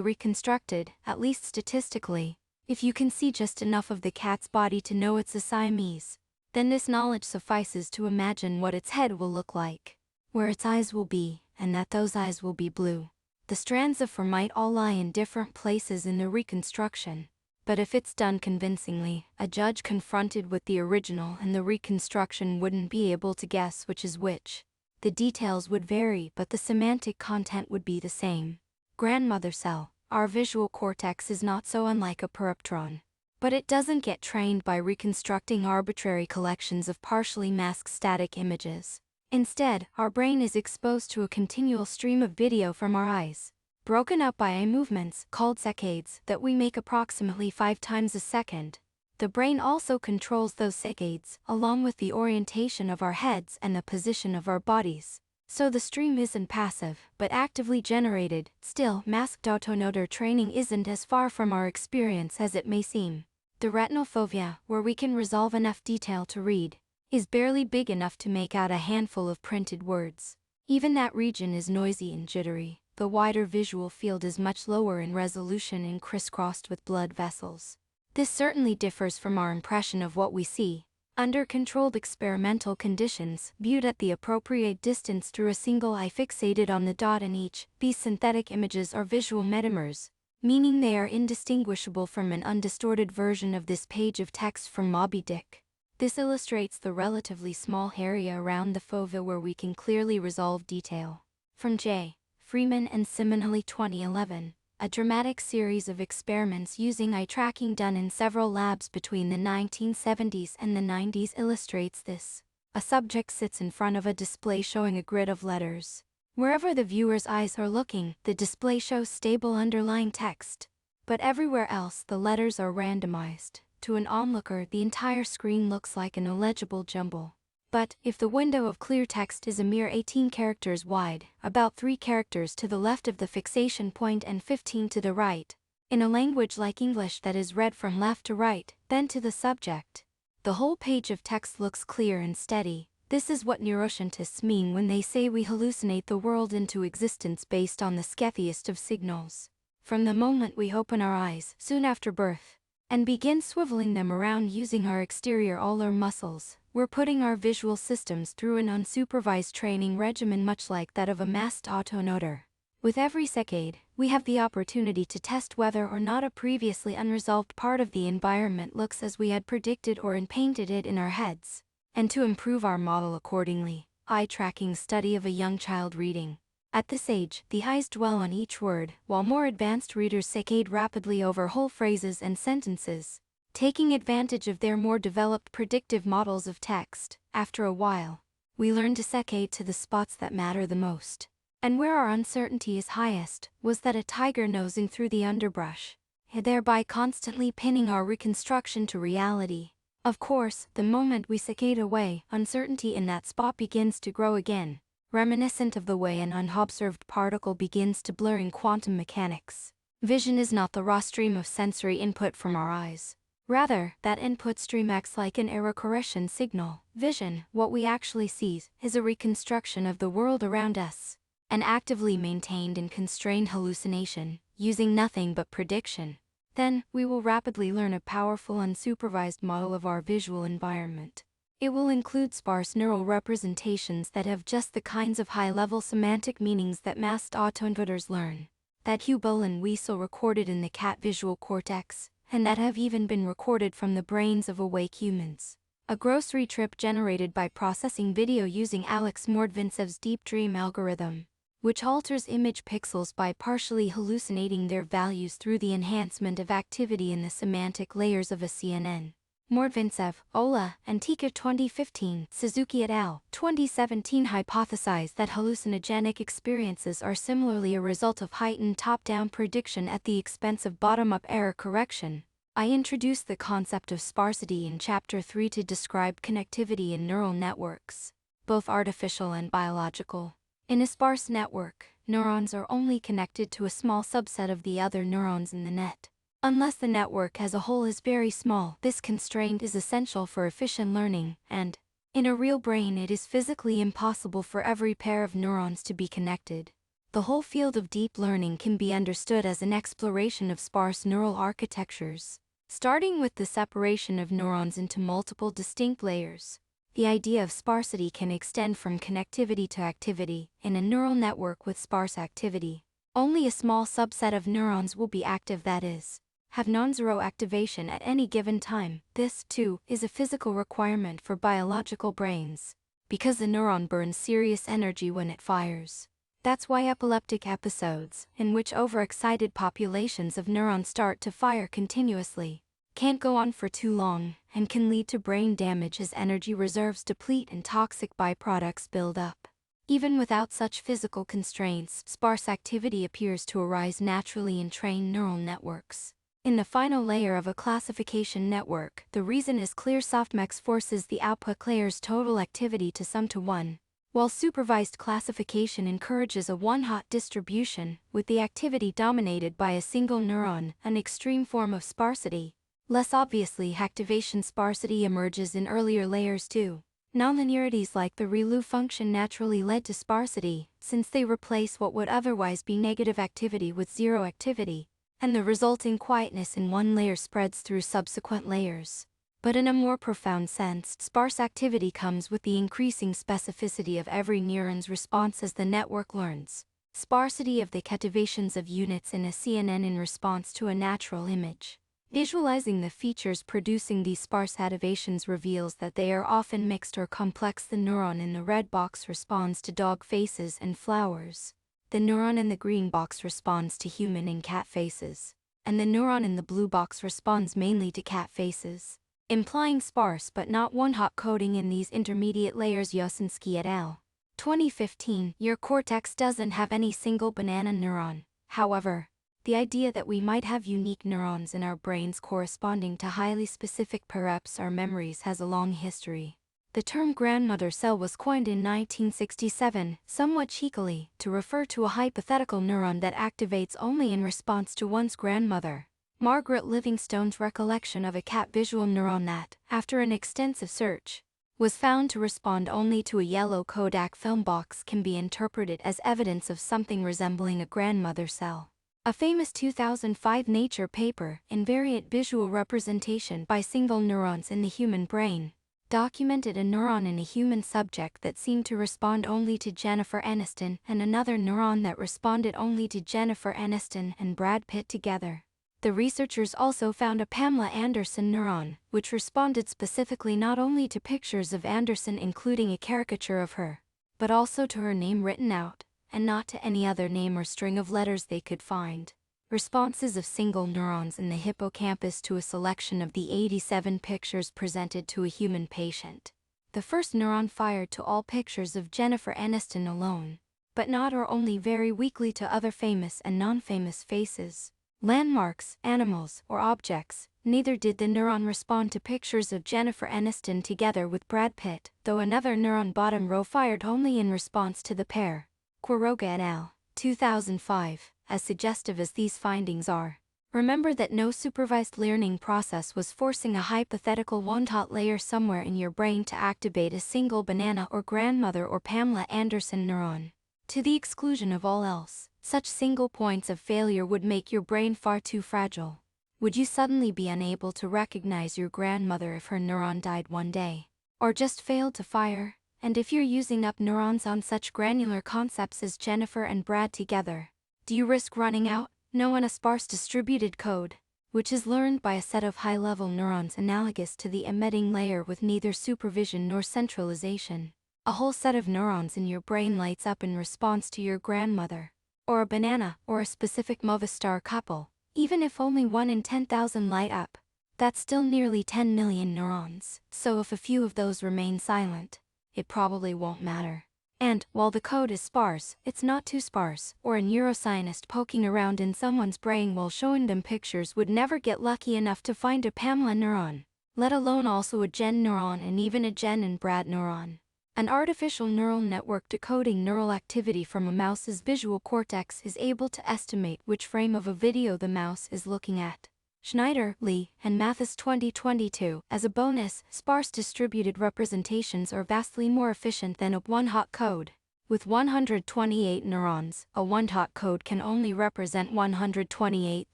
reconstructed, at least statistically. If you can see just enough of the cat's body to know it's a Siamese, then this knowledge suffices to imagine what its head will look like, where its eyes will be, and that those eyes will be blue. The strands of fur might all lie in different places in the reconstruction, but if it's done convincingly, a judge confronted with the original and the reconstruction wouldn't be able to guess which is which. The details would vary, but the semantic content would be the same. Grandmother cell. Our visual cortex is not so unlike a perceptron. But it doesn't get trained by reconstructing arbitrary collections of partially masked static images. Instead, our brain is exposed to a continual stream of video from our eyes, broken up by eye movements, called saccades, that we make approximately 5 times a second. The brain also controls those saccades, along with the orientation of our heads and the position of our bodies. So the stream isn't passive, but actively generated. Still, masked autoencoder training isn't as far from our experience as it may seem. The retinal fovea, where we can resolve enough detail to read, is barely big enough to make out a handful of printed words. Even that region is noisy and jittery. The wider visual field is much lower in resolution and crisscrossed with blood vessels. This certainly differs from our impression of what we see, under controlled experimental conditions, viewed at the appropriate distance through a single eye fixated on the dot in each. These synthetic images are visual metamers, meaning they are indistinguishable from an undistorted version of this page of text from Moby Dick. This illustrates the relatively small area around the fovea where we can clearly resolve detail. From J. Freeman and Simonelli 2011, a dramatic series of experiments using eye tracking done in several labs between the 1970s and the 90s illustrates this. A subject sits in front of a display showing a grid of letters. Wherever the viewer's eyes are looking, the display shows stable underlying text. But everywhere else, the letters are randomized. To an onlooker, the entire screen looks like an illegible jumble. But, if the window of clear text is a mere 18 characters wide, about 3 characters to the left of the fixation point and 15 to the right, in a language like English that is read from left to right, then to the subject, the whole page of text looks clear and steady. This is what neuroscientists mean when they say we hallucinate the world into existence based on the skethiest of signals. From the moment we open our eyes, soon after birth, and begin swiveling them around using our exterior ulnar muscles, we're putting our visual systems through an unsupervised training regimen much like that of a masked autonoter. With every saccade, we have the opportunity to test whether or not a previously unresolved part of the environment looks as we had predicted or painted it in our heads, and to improve our model accordingly. Eye tracking study of a young child reading. At this age, the eyes dwell on each word, while more advanced readers saccade rapidly over whole phrases and sentences, taking advantage of their more developed predictive models of text. After a while, we learn to saccade to the spots that matter the most. And where our uncertainty is highest was that a tiger nosing through the underbrush, thereby constantly pinning our reconstruction to reality. Of course, the moment we saccade away, uncertainty in that spot begins to grow again, reminiscent of the way an unobserved particle begins to blur in quantum mechanics. Vision is not the raw stream of sensory input from our eyes. Rather, that input stream acts like an error correction signal. Vision, what we actually see, is a reconstruction of the world around us, an actively maintained and constrained hallucination, using nothing but prediction. Then, we will rapidly learn a powerful unsupervised model of our visual environment. It will include sparse neural representations that have just the kinds of high-level semantic meanings that masked autoencoders learn, that Hubel and Wiesel recorded in the cat visual cortex, and that have even been recorded from the brains of awake humans. A grocery trip generated by processing video using Alex Mordvintsev's deep dream algorithm, which alters image pixels by partially hallucinating their values through the enhancement of activity in the semantic layers of a CNN. Mordvintsev, Ola, and Tika 2015, Suzuki et al. 2017 hypothesized that hallucinogenic experiences are similarly a result of heightened top-down prediction at the expense of bottom-up error correction. I introduced the concept of sparsity in Chapter 3 to describe connectivity in neural networks, both artificial and biological. In a sparse network, neurons are only connected to a small subset of the other neurons in the net. Unless the network as a whole is very small, this constraint is essential for efficient learning, and, in a real brain, it is physically impossible for every pair of neurons to be connected. The whole field of deep learning can be understood as an exploration of sparse neural architectures, starting with the separation of neurons into multiple distinct layers. The idea of sparsity can extend from connectivity to activity. In a neural network with sparse activity, only a small subset of neurons will be active, that is, have non-zero activation at any given time. This, too, is a physical requirement for biological brains, because the neuron burns serious energy when it fires. That's why epileptic episodes, in which overexcited populations of neurons start to fire continuously, can't go on for too long, and can lead to brain damage as energy reserves deplete and toxic byproducts build up. Even without such physical constraints, sparse activity appears to arise naturally in trained neural networks. In the final layer of a classification network, the reason is clear. Softmax forces the output layer's total activity to sum to 1, while supervised classification encourages a one-hot distribution, with the activity dominated by a single neuron, an extreme form of sparsity. Less obviously, activation sparsity emerges in earlier layers too. Nonlinearities like the ReLU function naturally led to sparsity, since they replace what would otherwise be negative activity with zero activity, and the resulting quietness in one layer spreads through subsequent layers. But in a more profound sense, sparse activity comes with the increasing specificity of every neuron's response as the network learns. Sparsity of the cativations of units in a CNN in response to a natural image. Visualizing the features producing these sparse activations reveals that they are often mixed or complex. The neuron in the red box responds to dog faces and flowers. The neuron in the green box responds to human and cat faces. And the neuron in the blue box responds mainly to cat faces, implying sparse but not one-hot coding in these intermediate layers. Yosinski et al. 2015. Your cortex doesn't have any single banana neuron. However, the idea that we might have unique neurons in our brains corresponding to highly specific perhaps our memories has a long history. The term grandmother cell was coined in 1967, somewhat cheekily, to refer to a hypothetical neuron that activates only in response to one's grandmother. Margaret Livingstone's recollection of a cat visual neuron that, after an extensive search, was found to respond only to a yellow Kodak film box can be interpreted as evidence of something resembling a grandmother cell. A famous 2005 Nature paper, Invariant Visual Representation by Single Neurons in the Human Brain, documented a neuron in a human subject that seemed to respond only to Jennifer Aniston and another neuron that responded only to Jennifer Aniston and Brad Pitt together. The researchers also found a Pamela Anderson neuron, which responded specifically not only to pictures of Anderson including a caricature of her, but also to her name written out, and not to any other name or string of letters they could find. Responses of single neurons in the hippocampus to a selection of the 87 pictures presented to a human patient. The first neuron fired to all pictures of Jennifer Aniston alone, but not or only very weakly to other famous and non-famous faces, landmarks, animals, or objects. Neither did the neuron respond to pictures of Jennifer Aniston together with Brad Pitt, though another neuron bottom row fired only in response to the pair. Quiroga et al. 2005. As suggestive as these findings are, remember that no supervised learning process was forcing a hypothetical one-dot layer somewhere in your brain to activate a single banana or grandmother or Pamela Anderson neuron. To the exclusion of all else, such single points of failure would make your brain far too fragile. Would you suddenly be unable to recognize your grandmother if her neuron died one day, or just failed to fire? And if you're using up neurons on such granular concepts as Jennifer and Brad together, do you risk running out? No, on a sparse distributed code, which is learned by a set of high-level neurons analogous to the embedding layer with neither supervision nor centralization. A whole set of neurons in your brain lights up in response to your grandmother, or a banana, or a specific Movistar couple. Even if only 1 in 10,000 light up, that's still nearly 10 million neurons. So if a few of those remain silent, it probably won't matter. And, while the code is sparse, it's not too sparse, or a neuroscientist poking around in someone's brain while showing them pictures would never get lucky enough to find a Pamela neuron, let alone also a Jen neuron and even a Jen and Brad neuron. An artificial neural network decoding neural activity from a mouse's visual cortex is able to estimate which frame of a video the mouse is looking at. Schneider, Lee, and Mathis 2022. As a bonus, sparse distributed representations are vastly more efficient than a one-hot code. With 128 neurons, a one-hot code can only represent 128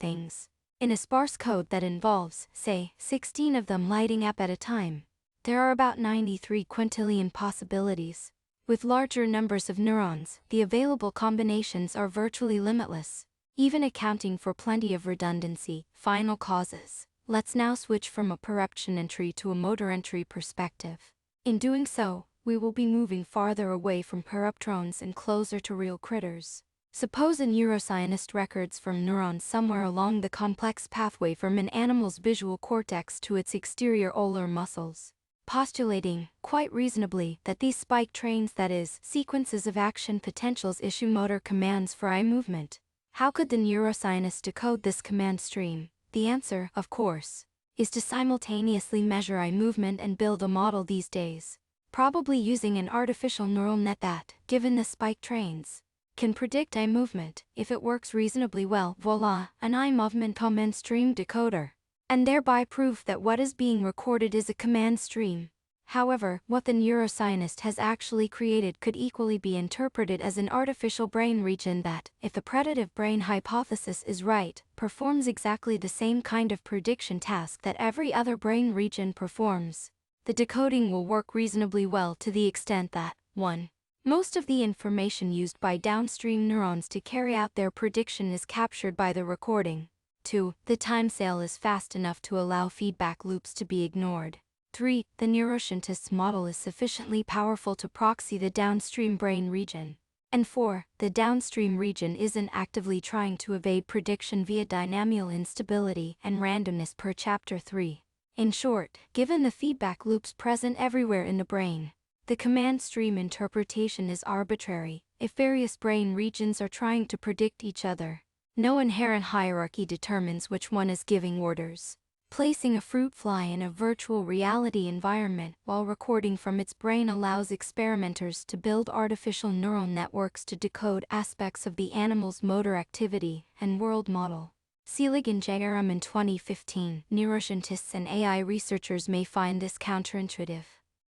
things. In a sparse code that involves, say, 16 of them lighting up at a time, there are about 93 quintillion possibilities. With larger numbers of neurons, the available combinations are virtually limitless, even accounting for plenty of redundancy. Final causes. Let's now switch from a perception entry to a motor entry perspective. In doing so, we will be moving farther away from perceptrons and closer to real critters. Suppose a neuroscientist records from neurons somewhere along the complex pathway from an animal's visual cortex to its exterior ulnar muscles, postulating, quite reasonably, that these spike trains, that is, sequences of action potentials, issue motor commands for eye movement. How could the neuroscientist decode this command stream? The answer, of course, is to simultaneously measure eye movement and build a model these days, probably using an artificial neural net that, given the spike trains, can predict eye movement. If it works reasonably well, voila, an eye movement command stream decoder, and thereby proof that what is being recorded is a command stream. However, what the neuroscientist has actually created could equally be interpreted as an artificial brain region that, if the predicative brain hypothesis is right, performs exactly the same kind of prediction task that every other brain region performs. The decoding will work reasonably well to the extent that, 1. Most of the information used by downstream neurons to carry out their prediction is captured by the recording. 2. The timescale is fast enough to allow feedback loops to be ignored. 3. The neuroscientist's model is sufficiently powerful to proxy the downstream brain region. And 4. The downstream region isn't actively trying to evade prediction via dynamical instability and randomness per chapter 3. In short, given the feedback loops present everywhere in the brain, The command stream interpretation is arbitrary. If various brain regions are trying to predict each other, no inherent hierarchy determines which one is giving orders. Placing a fruit fly in a virtual reality environment while recording from its brain allows experimenters to build artificial neural networks to decode aspects of the animal's motor activity and world model. Selig and Jayaram in 2015. Neuroscientists and AI researchers may find this counterintuitive.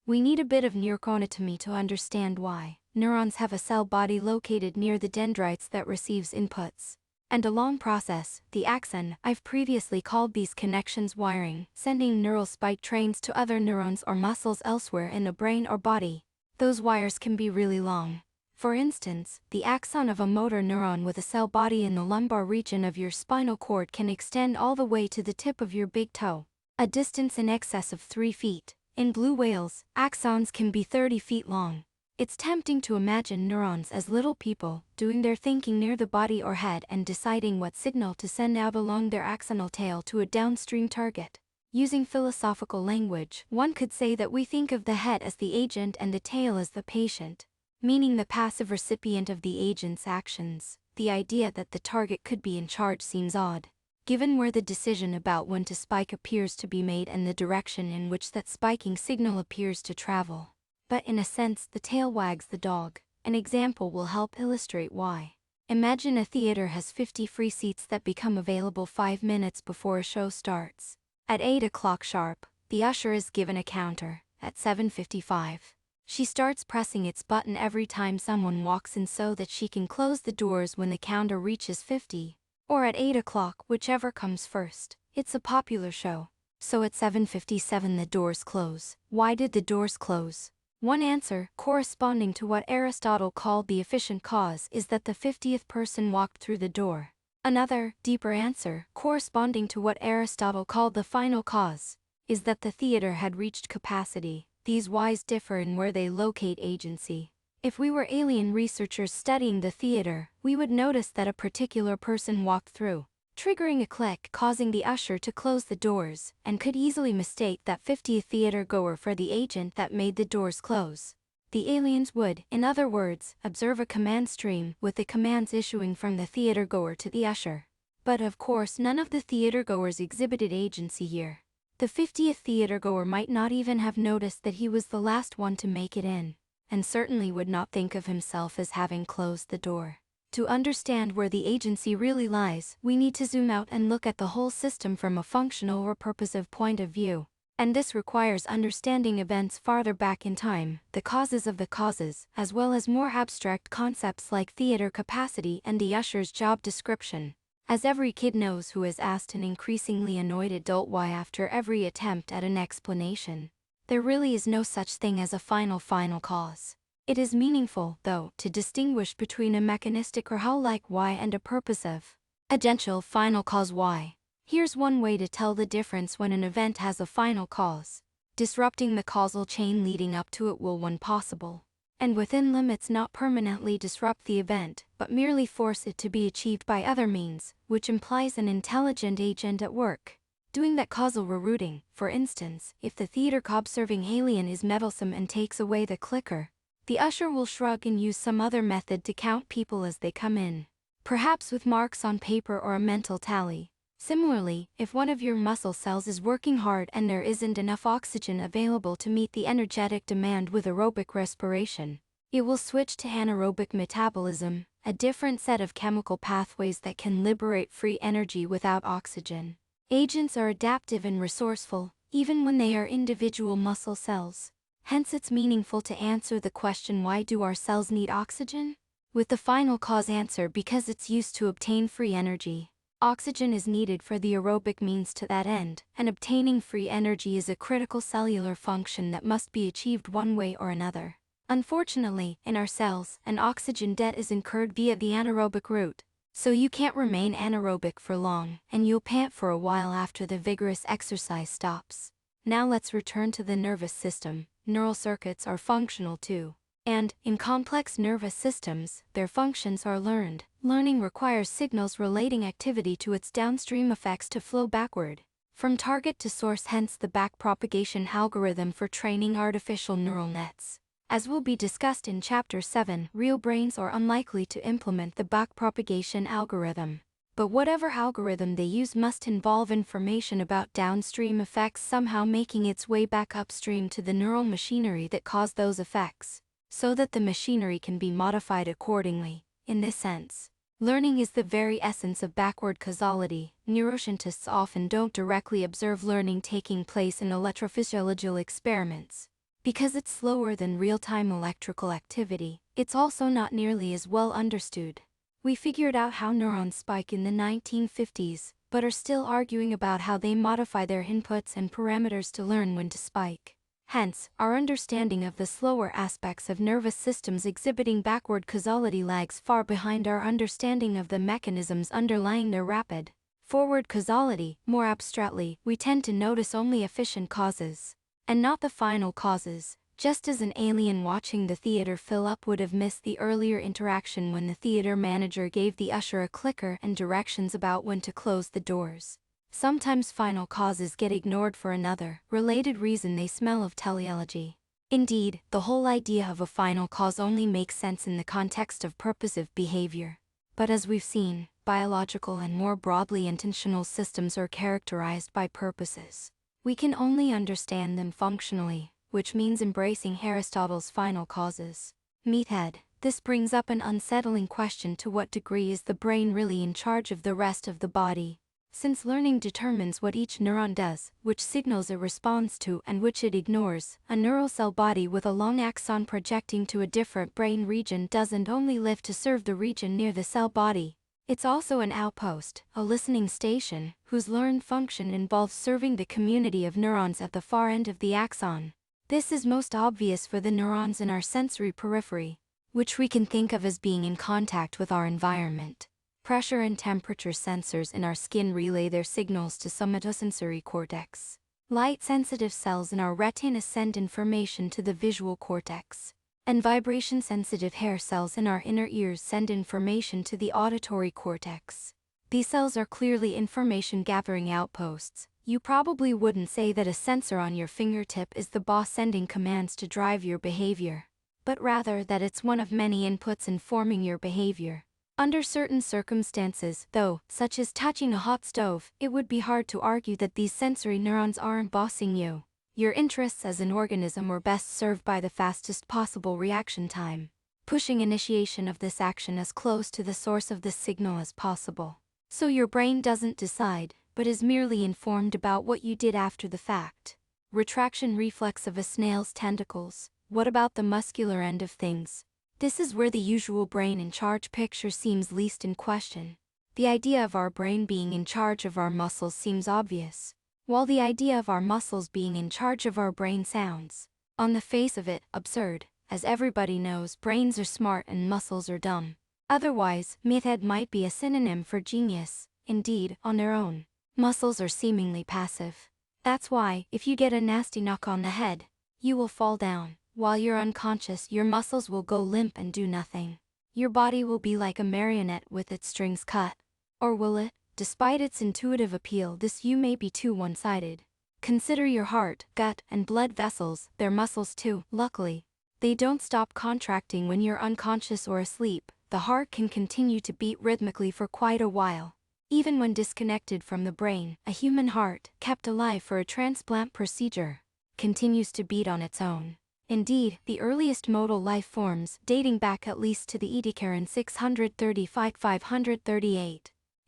We need a bit of neuroanatomy to understand why. Neurons have a cell body located near the dendrites that receives inputs, and a long process, the axon. I've previously called these connections wiring, sending neural spike trains to other neurons or muscles elsewhere in the brain or body. Those wires can be really long. For instance, the axon of a motor neuron with a cell body in the lumbar region of your spinal cord can extend all the way to the tip of your big toe, a distance in excess of 3 feet. In blue whales, axons can be 30 feet long. It's tempting to imagine neurons as little people, doing their thinking near the body or head and deciding what signal to send out along their axonal tail to a downstream target. Using philosophical language, one could say that we think of the head as the agent and the tail as the patient, meaning the passive recipient of the agent's actions. The idea that the target could be in charge seems odd, given where the decision about when to spike appears to be made and the direction in which that spiking signal appears to travel. But in a sense, the tail wags the dog. An example will help illustrate why. Imagine a theater has 50 free seats that become available 5 minutes before a show starts. At 8 o'clock sharp, the usher is given a counter. At 7:55, she starts pressing its button every time someone walks in so that she can close the doors when the counter reaches 50. Or at 8 o'clock, whichever comes first. It's a popular show. So at 7:57 the doors close. Why did the doors close? One answer, corresponding to what Aristotle called the efficient cause, is that the 50th person walked through the door. Another, deeper answer, corresponding to what Aristotle called the final cause, is that the theater had reached capacity. These whys differ in where they locate agency. If we were alien researchers studying the theater, we would notice that a particular person walked through, triggering a click causing the usher to close the doors, and could easily mistake that 50th theater goer for the agent that made the doors close. The aliens would, in other words, observe a command stream with the commands issuing from the theater goer to the usher. But of course none of the theater goers exhibited agency here. The 50th theater goer might not even have noticed that he was the last one to make it in, and certainly would not think of himself as having closed the door. To understand where the agency really lies, we need to zoom out and look at the whole system from a functional or purposive point of view. And this requires understanding events farther back in time, the causes of the causes, as well as more abstract concepts like theater capacity and the usher's job description. As every kid knows who has asked an increasingly annoyed adult why after every attempt at an explanation, there really is no such thing as a final cause. It is meaningful, though, to distinguish between a mechanistic or how-like why and a purposive, agential final cause why. Here's one way to tell the difference when an event has a final cause. Disrupting the causal chain leading up to it will, when possible, and within limits, not permanently disrupt the event, but merely force it to be achieved by other means, which implies an intelligent agent at work doing that causal rerouting. For instance, if the theater cob-serving alien is meddlesome and takes away the clicker, the usher will shrug and use some other method to count people as they come in, perhaps with marks on paper or a mental tally. Similarly, if one of your muscle cells is working hard and there isn't enough oxygen available to meet the energetic demand with aerobic respiration, it will switch to anaerobic metabolism, a different set of chemical pathways that can liberate free energy without oxygen. Agents are adaptive and resourceful, even when they are individual muscle cells. Hence it's meaningful to answer the question, why do our cells need oxygen? With the final cause answer, because it's used to obtain free energy. Oxygen is needed for the aerobic means to that end, and obtaining free energy is a critical cellular function that must be achieved one way or another. Unfortunately, in our cells, an oxygen debt is incurred via the anaerobic route, so you can't remain anaerobic for long, and you'll pant for a while after the vigorous exercise stops. Now let's return to the nervous system. Neural circuits are functional too. And, in complex nervous systems, their functions are learned. Learning requires signals relating activity to its downstream effects to flow backward, from target to source, hence the backpropagation algorithm for training artificial neural nets. As will be discussed in Chapter 7, real brains are unlikely to implement the backpropagation algorithm. But whatever algorithm they use must involve information about downstream effects somehow making its way back upstream to the neural machinery that caused those effects, so that the machinery can be modified accordingly. In this sense, learning is the very essence of backward causality. Neuroscientists often don't directly observe learning taking place in electrophysiological experiments. Because it's slower than real-time electrical activity, it's also not nearly as well understood. We figured out how neurons spike in the 1950s, but are still arguing about how they modify their inputs and parameters to learn when to spike. Hence, our understanding of the slower aspects of nervous systems exhibiting backward causality lags far behind our understanding of the mechanisms underlying their rapid forward causality. More abstractly, we tend to notice only efficient causes, and not the final causes, just as an alien watching the theater fill up would have missed the earlier interaction when the theater manager gave the usher a clicker and directions about when to close the doors. Sometimes final causes get ignored for another, related reason. They smell of teleology. Indeed, the whole idea of a final cause only makes sense in the context of purposive behavior. But as we've seen, biological and more broadly intentional systems are characterized by purposes. We can only understand them functionally, which means embracing Aristotle's final causes. Meathead, this brings up an unsettling question: to what degree is the brain really in charge of the rest of the body? Since learning determines what each neuron does, which signals it responds to and which it ignores, a neural cell body with a long axon projecting to a different brain region doesn't only live to serve the region near the cell body. It's also an outpost, a listening station, whose learned function involves serving the community of neurons at the far end of the axon. This is most obvious for the neurons in our sensory periphery, which we can think of as being in contact with our environment. Pressure and temperature sensors in our skin relay their signals to somatosensory cortex. Light-sensitive cells in our retina send information to the visual cortex, and vibration-sensitive hair cells in our inner ears send information to the auditory cortex. These cells are clearly information-gathering outposts. You probably wouldn't say that a sensor on your fingertip is the boss sending commands to drive your behavior, but rather that it's one of many inputs informing your behavior. Under certain circumstances, though, such as touching a hot stove, it would be hard to argue that these sensory neurons aren't bossing you. Your interests as an organism were best served by the fastest possible reaction time, pushing initiation of this action as close to the source of the signal as possible. So your brain doesn't decide, but is merely informed about what you did after the fact. Retraction reflex of a snail's tentacles. What about the muscular end of things? This is where the usual brain in charge picture seems least in question. The idea of our brain being in charge of our muscles seems obvious, while the idea of our muscles being in charge of our brain sounds, on the face of it, absurd. As everybody knows, brains are smart and muscles are dumb. Otherwise, meathead might be a synonym for genius. Indeed, on their own, muscles are seemingly passive. That's why, if you get a nasty knock on the head, you will fall down. While you're unconscious, your muscles will go limp and do nothing. Your body will be like a marionette with its strings cut. Or will it? Despite its intuitive appeal, this view may be too one-sided. Consider your heart, gut, and blood vessels. They're muscles too. Luckily, they don't stop contracting when you're unconscious or asleep. The heart can continue to beat rhythmically for quite a while. Even when disconnected from the brain, a human heart, kept alive for a transplant procedure, continues to beat on its own. Indeed, the earliest modal life forms, dating back at least to the Ediacaran 635-538,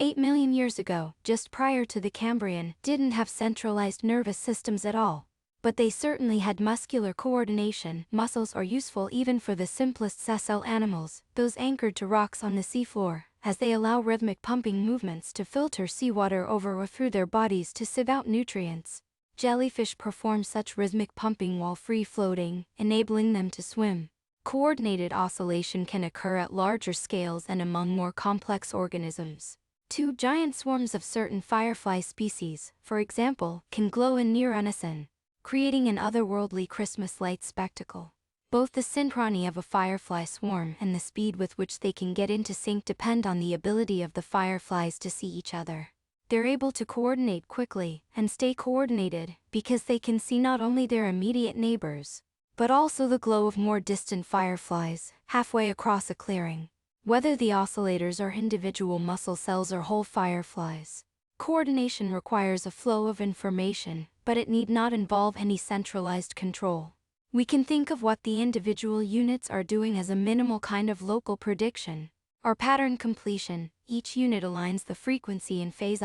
8 million years ago, just prior to the Cambrian, didn't have centralized nervous systems at all. But they certainly had muscular coordination. Muscles are useful even for the simplest sessile animals, those anchored to rocks on the seafloor, as they allow rhythmic pumping movements to filter seawater over or through their bodies to sieve out nutrients. Jellyfish perform such rhythmic pumping while free-floating, enabling them to swim. Coordinated oscillation can occur at larger scales and among more complex organisms. Two giant swarms of certain firefly species, for example, can glow in near unison, creating an otherworldly Christmas light spectacle. Both the synchrony of a firefly swarm and the speed with which they can get into sync depend on the ability of the fireflies to see each other. They're able to coordinate quickly and stay coordinated because they can see not only their immediate neighbors, but also the glow of more distant fireflies, halfway across a clearing. Whether the oscillators are individual muscle cells or whole fireflies, coordination requires a flow of information, but it need not involve any centralized control. We can think of what the individual units are doing as a minimal kind of local prediction, or pattern completion. Each unit aligns the frequency and phase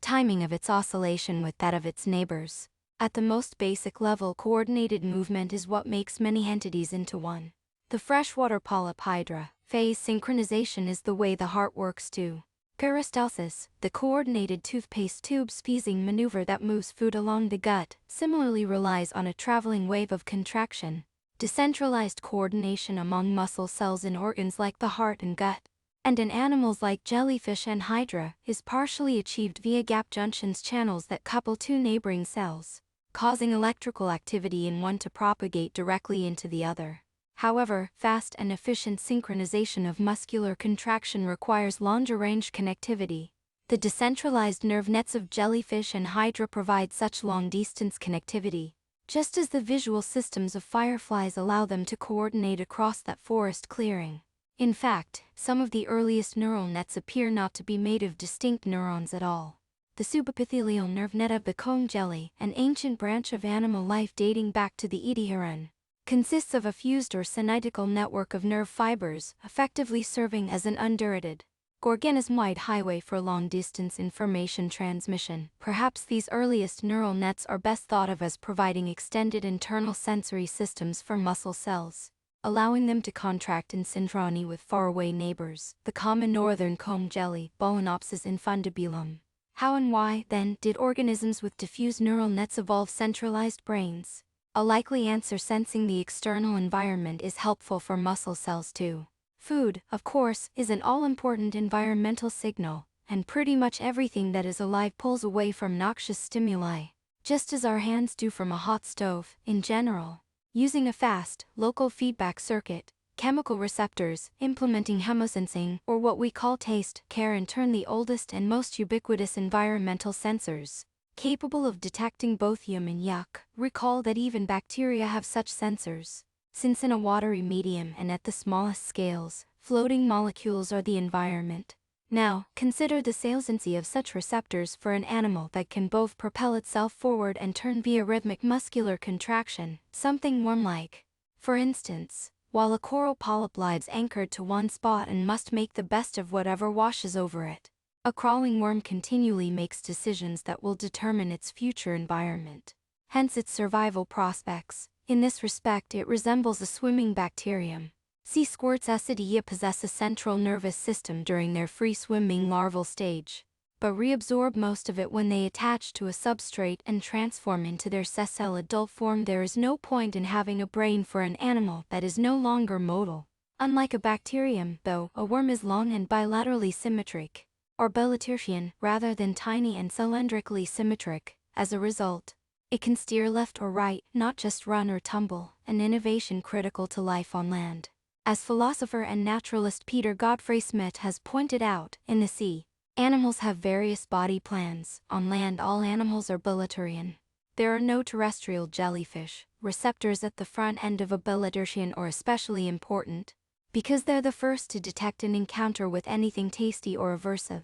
timing of its oscillation with that of its neighbors. At the most basic level, coordinated movement is what makes many entities into one. The freshwater polyp hydra, phase synchronization is the way the heart works too. Peristalsis, the coordinated toothpaste tube squeezing maneuver that moves food along the gut, similarly relies on a traveling wave of contraction. Decentralized coordination among muscle cells in organs like the heart and gut, and in animals like jellyfish and hydra, is partially achieved via gap junctions, channels that couple two neighboring cells, causing electrical activity in one to propagate directly into the other. However, fast and efficient synchronization of muscular contraction requires longer-range connectivity. The decentralized nerve nets of jellyfish and hydra provide such long-distance connectivity, just as the visual systems of fireflies allow them to coordinate across that forest clearing. In fact, some of the earliest neural nets appear not to be made of distinct neurons at all. The subepithelial nerve net of the cone jelly, an ancient branch of animal life dating back to the Edeheron, consists of a fused or synaptical network of nerve fibers, effectively serving as an undirected, organism-wide highway for long-distance information transmission. Perhaps these earliest neural nets are best thought of as providing extended internal sensory systems for muscle cells, allowing them to contract in synchrony with faraway neighbors. The common northern comb jelly, Balanopsis infundibulum. How and why, then, did organisms with diffuse neural nets evolve centralized brains? A likely answer: sensing the external environment is helpful for muscle cells too. Food, of course, is an all-important environmental signal, and pretty much everything that is alive pulls away from noxious stimuli, just as our hands do from a hot stove. In general, using a fast, local feedback circuit, chemical receptors, implementing chemosensing, or what we call taste, care in turn the oldest and most ubiquitous environmental sensors, capable of detecting both yum and yuck. Recall that even bacteria have such sensors, since in a watery medium and at the smallest scales, floating molecules are the environment. Now, consider the saliency of such receptors for an animal that can both propel itself forward and turn via rhythmic muscular contraction, something worm-like. For instance, while a coral polyp lives anchored to one spot and must make the best of whatever washes over it, a crawling worm continually makes decisions that will determine its future environment, hence its survival prospects. In this respect, it resembles a swimming bacterium. Sea squirts Acidia possess a central nervous system during their free-swimming larval stage, but reabsorb most of it when they attach to a substrate and transform into their sessile adult form. There is no point in having a brain for an animal that is no longer modal. Unlike a bacterium, though, a worm is long and bilaterally symmetric, or bilatertian, rather than tiny and cylindrically symmetric. As a result, it can steer left or right, not just run or tumble, an innovation critical to life on land. As philosopher and naturalist Peter Godfrey Smith has pointed out, in the sea, animals have various body plans. On land, all animals are bilaterian. There are no terrestrial jellyfish. Receptors at the front end of a bilatertian are especially important, because they're the first to detect an encounter with anything tasty or aversive.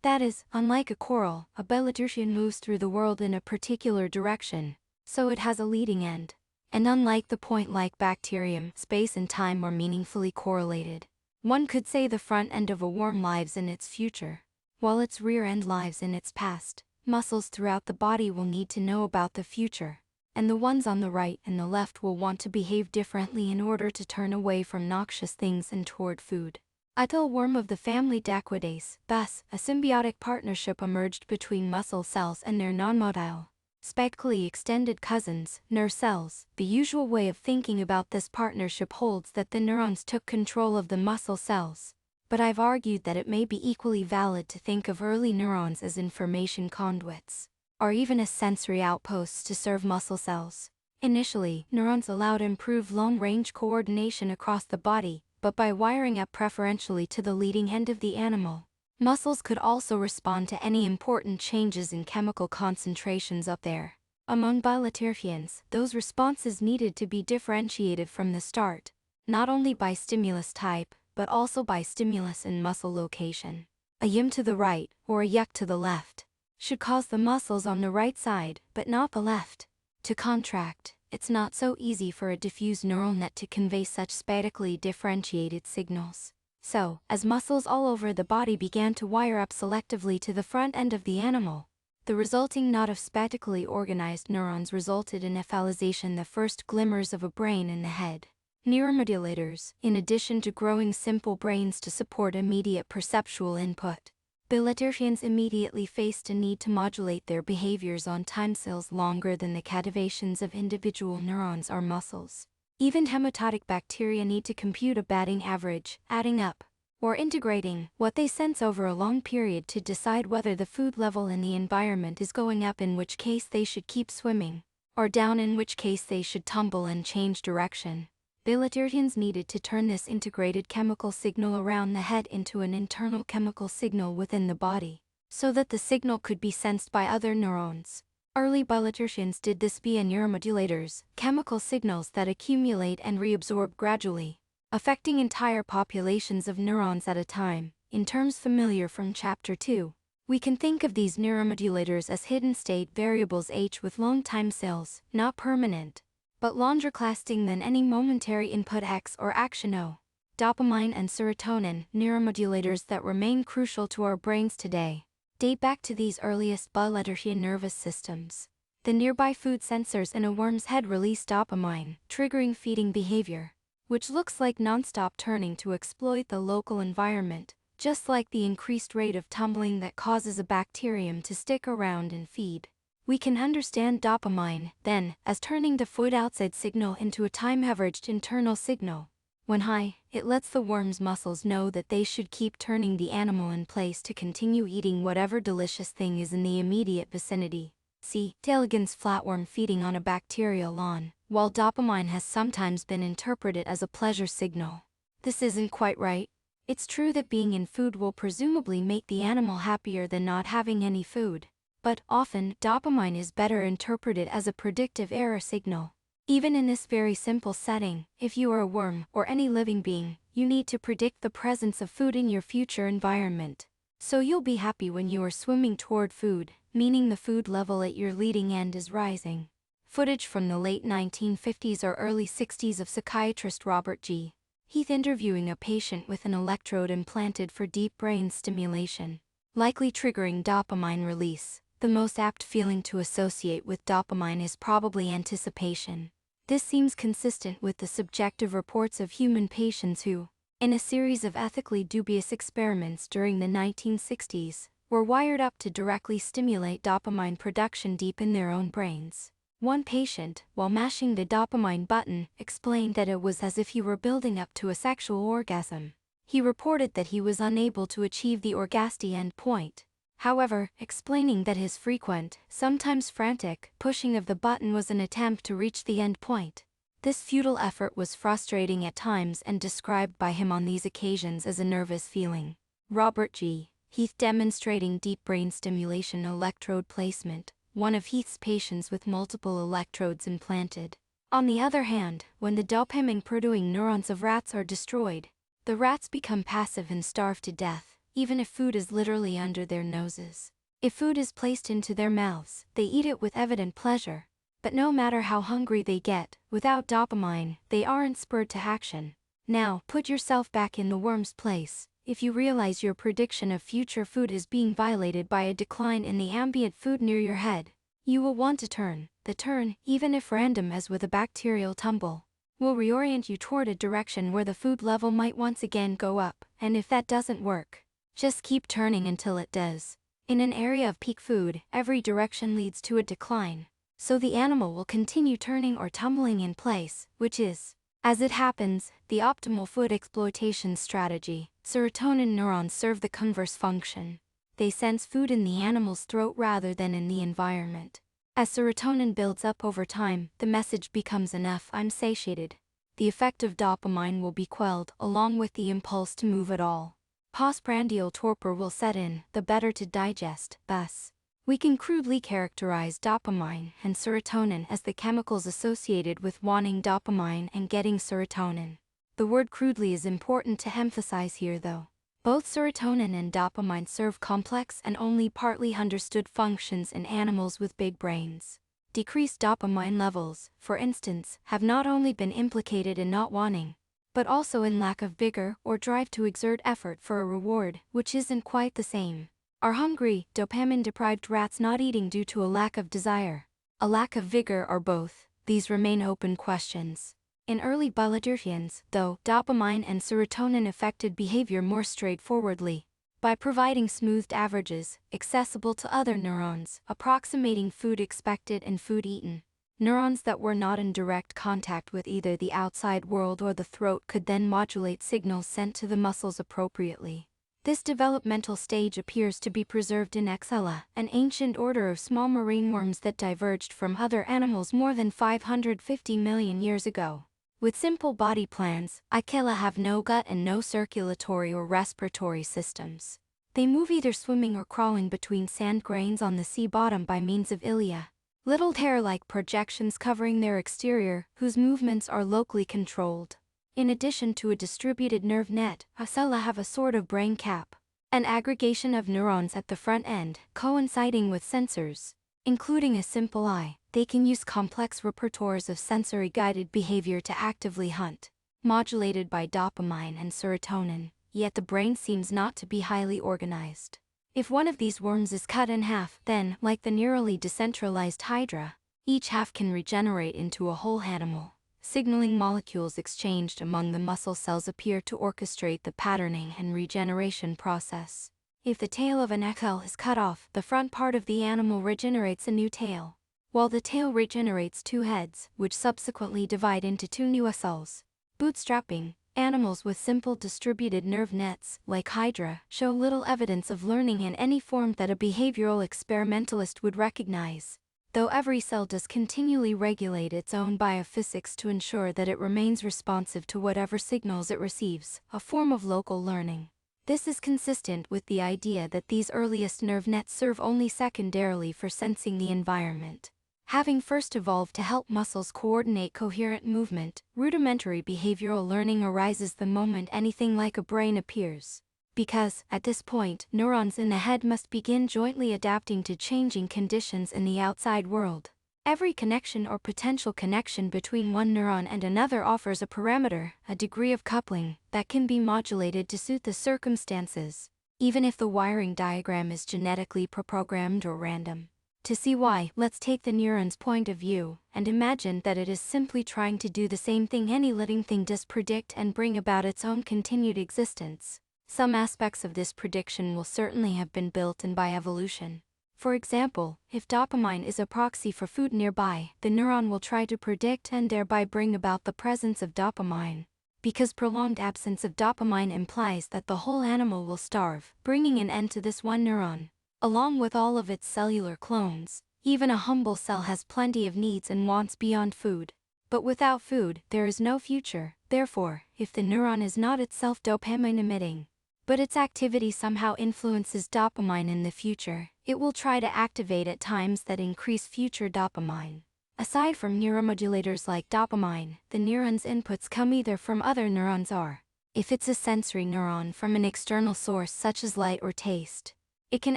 That is, unlike a coral, a bilatertian moves through the world in a particular direction, so it has a leading end. And unlike the point-like bacterium, space and time are meaningfully correlated. One could say the front end of a worm lives in its future, while its rear end lives in its past. Muscles throughout the body will need to know about the future, and the ones on the right and the left will want to behave differently in order to turn away from noxious things and toward food. A worm of the family Daquidae. Thus, a symbiotic partnership emerged between muscle cells and their non-motile, spectrally extended cousins, nerve cells. The usual way of thinking about this partnership holds that the neurons took control of the muscle cells, but I've argued that it may be equally valid to think of early neurons as information conduits, or even as sensory outposts to serve muscle cells. Initially, neurons allowed improved long-range coordination across the body, but by wiring up preferentially to the leading end of the animal, muscles could also respond to any important changes in chemical concentrations up there. Among bilaterians, those responses needed to be differentiated from the start, not only by stimulus type, but also by stimulus and muscle location. A yim to the right, or a yuk to the left, should cause the muscles on the right side, but not the left, to contract. It's not so easy for a diffuse neural net to convey such spatially differentiated signals. So, as muscles all over the body began to wire up selectively to the front end of the animal, the resulting knot of spatically organized neurons resulted in ephalization, the first glimmers of a brain in the head. Neuromodulators, in addition to growing simple brains to support immediate perceptual input, bilaterians immediately faced a need to modulate their behaviors on timescales longer than the cativations of individual neurons or muscles. Even hematotic bacteria need to compute a batting average, adding up, or integrating what they sense over a long period to decide whether the food level in the environment is going up, in which case they should keep swimming, or down, in which case they should tumble and change direction. Bilaterians needed to turn this integrated chemical signal around the head into an internal chemical signal within the body, so that the signal could be sensed by other neurons. Early bilaterians did this via neuromodulators, chemical signals that accumulate and reabsorb gradually, affecting entire populations of neurons at a time. In terms familiar from Chapter 2, we can think of these neuromodulators as hidden state variables H with long timescales, not permanent, but longer lasting than any momentary input X or action O. Dopamine and serotonin, neuromodulators that remain crucial to our brains today, date back to these earliest bilaterian nervous systems. The nearby food sensors in a worm's head release dopamine, triggering feeding behavior, which looks like non-stop turning to exploit the local environment, just like the increased rate of tumbling that causes a bacterium to stick around and feed. We can understand dopamine, then, as turning the food outside signal into a time-averaged internal signal. When high, it lets the worm's muscles know that they should keep turning the animal in place to continue eating whatever delicious thing is in the immediate vicinity. See Taligan's flatworm feeding on a bacterial lawn. While dopamine has sometimes been interpreted as a pleasure signal, this isn't quite right. It's true that being in food will presumably make the animal happier than not having any food, but often dopamine is better interpreted as a predictive error signal. Even in this very simple setting, if you are a worm or any living being, you need to predict the presence of food in your future environment. So you'll be happy when you are swimming toward food, meaning the food level at your leading end is rising. Footage from the late 1950s or early 60s of psychiatrist Robert G. Heath interviewing a patient with an electrode implanted for deep brain stimulation, likely triggering dopamine release. The most apt feeling to associate with dopamine is probably anticipation. This seems consistent with the subjective reports of human patients who, in a series of ethically dubious experiments during the 1960s, were wired up to directly stimulate dopamine production deep in their own brains. One patient, while mashing the dopamine button, explained that it was as if he were building up to a sexual orgasm. He reported that he was unable to achieve the orgastic end point. However, explaining that his frequent, sometimes frantic, pushing of the button was an attempt to reach the end point. This futile effort was frustrating at times and described by him on these occasions as a nervous feeling. Robert G. Heath demonstrating deep brain stimulation electrode placement, one of Heath's patients with multiple electrodes implanted. On the other hand, when the dopamine-producing neurons of rats are destroyed, the rats become passive and starve to death, even if food is literally under their noses. If food is placed into their mouths, they eat it with evident pleasure. But no matter how hungry they get, without dopamine, they aren't spurred to action. Now, put yourself back in the worm's place. If you realize your prediction of future food is being violated by a decline in the ambient food near your head, you will want to turn. The turn, even if random as with a bacterial tumble, will reorient you toward a direction where the food level might once again go up, and if that doesn't work, just keep turning until it does. In an area of peak food, every direction leads to a decline, so the animal will continue turning or tumbling in place, which is, as it happens, the optimal food exploitation strategy. Serotonin neurons serve the converse function. They sense food in the animal's throat rather than in the environment. As serotonin builds up over time, the message becomes enough, I'm satiated. The effect of dopamine will be quelled, along with the impulse to move at all. Postprandial torpor will set in, the better to digest. Thus, We can crudely characterize dopamine and serotonin as the chemicals associated with wanting dopamine and getting serotonin. The word crudely is important to emphasize here though. Both serotonin and dopamine serve complex and only partly understood functions in animals with big brains. Decreased dopamine levels, for instance, have not only been implicated in not wanting, but also in lack of vigor or drive to exert effort for a reward, which isn't quite the same. Are hungry, dopamine-deprived rats not eating due to a lack of desire, a lack of vigor, or both? These remain open questions. In early biologians, though, dopamine and serotonin affected behavior more straightforwardly, by providing smoothed averages, accessible to other neurons, approximating food expected and food eaten. Neurons that were not in direct contact with either the outside world or the throat could then modulate signals sent to the muscles appropriately. This developmental stage appears to be preserved in Exela, an ancient order of small marine worms that diverged from other animals more than 550 million years ago. With simple body plans, Arcas have no gut and no circulatory or respiratory systems. They move either swimming or crawling between sand grains on the sea bottom by means of ilia, little hair-like projections covering their exterior, whose movements are locally controlled. In addition to a distributed nerve net, Arcas have a sort of brain cap, an aggregation of neurons at the front end, coinciding with sensors. Including a simple eye, they can use complex repertoires of sensory-guided behavior to actively hunt, modulated by dopamine and serotonin, yet the brain seems not to be highly organized. If one of these worms is cut in half, then, like the neurally decentralized hydra, each half can regenerate into a whole animal. Signaling molecules exchanged among the muscle cells appear to orchestrate the patterning and regeneration process. If the tail of an Arcas is cut off, the front part of the animal regenerates a new tail, while the tail regenerates two heads, which subsequently divide into two new cells. Bootstrapping. Animals with simple distributed nerve nets, like Hydra, show little evidence of learning in any form that a behavioral experimentalist would recognize, though every cell does continually regulate its own biophysics to ensure that it remains responsive to whatever signals it receives, a form of local learning. This is consistent with the idea that these earliest nerve nets serve only secondarily for sensing the environment. Having first evolved to help muscles coordinate coherent movement, rudimentary behavioral learning arises the moment anything like a brain appears. Because, at this point, neurons in the head must begin jointly adapting to changing conditions in the outside world. Every connection or potential connection between one neuron and another offers a parameter, a degree of coupling, that can be modulated to suit the circumstances, even if the wiring diagram is genetically preprogrammed or random. To see why, let's take the neuron's point of view, and imagine that it is simply trying to do the same thing any living thing does: predict and bring about its own continued existence. Some aspects of this prediction will certainly have been built in by evolution. For example, if dopamine is a proxy for food nearby, the neuron will try to predict and thereby bring about the presence of dopamine. Because prolonged absence of dopamine implies that the whole animal will starve, bringing an end to this one neuron. Along with all of its cellular clones, even a humble cell has plenty of needs and wants beyond food. But without food, there is no future. Therefore, if the neuron is not itself dopamine emitting, but its activity somehow influences dopamine in the future, it will try to activate at times that increase future dopamine. Aside from neuromodulators like dopamine, the neuron's inputs come either from other neurons or, if it's a sensory neuron, from an external source such as light or taste. It can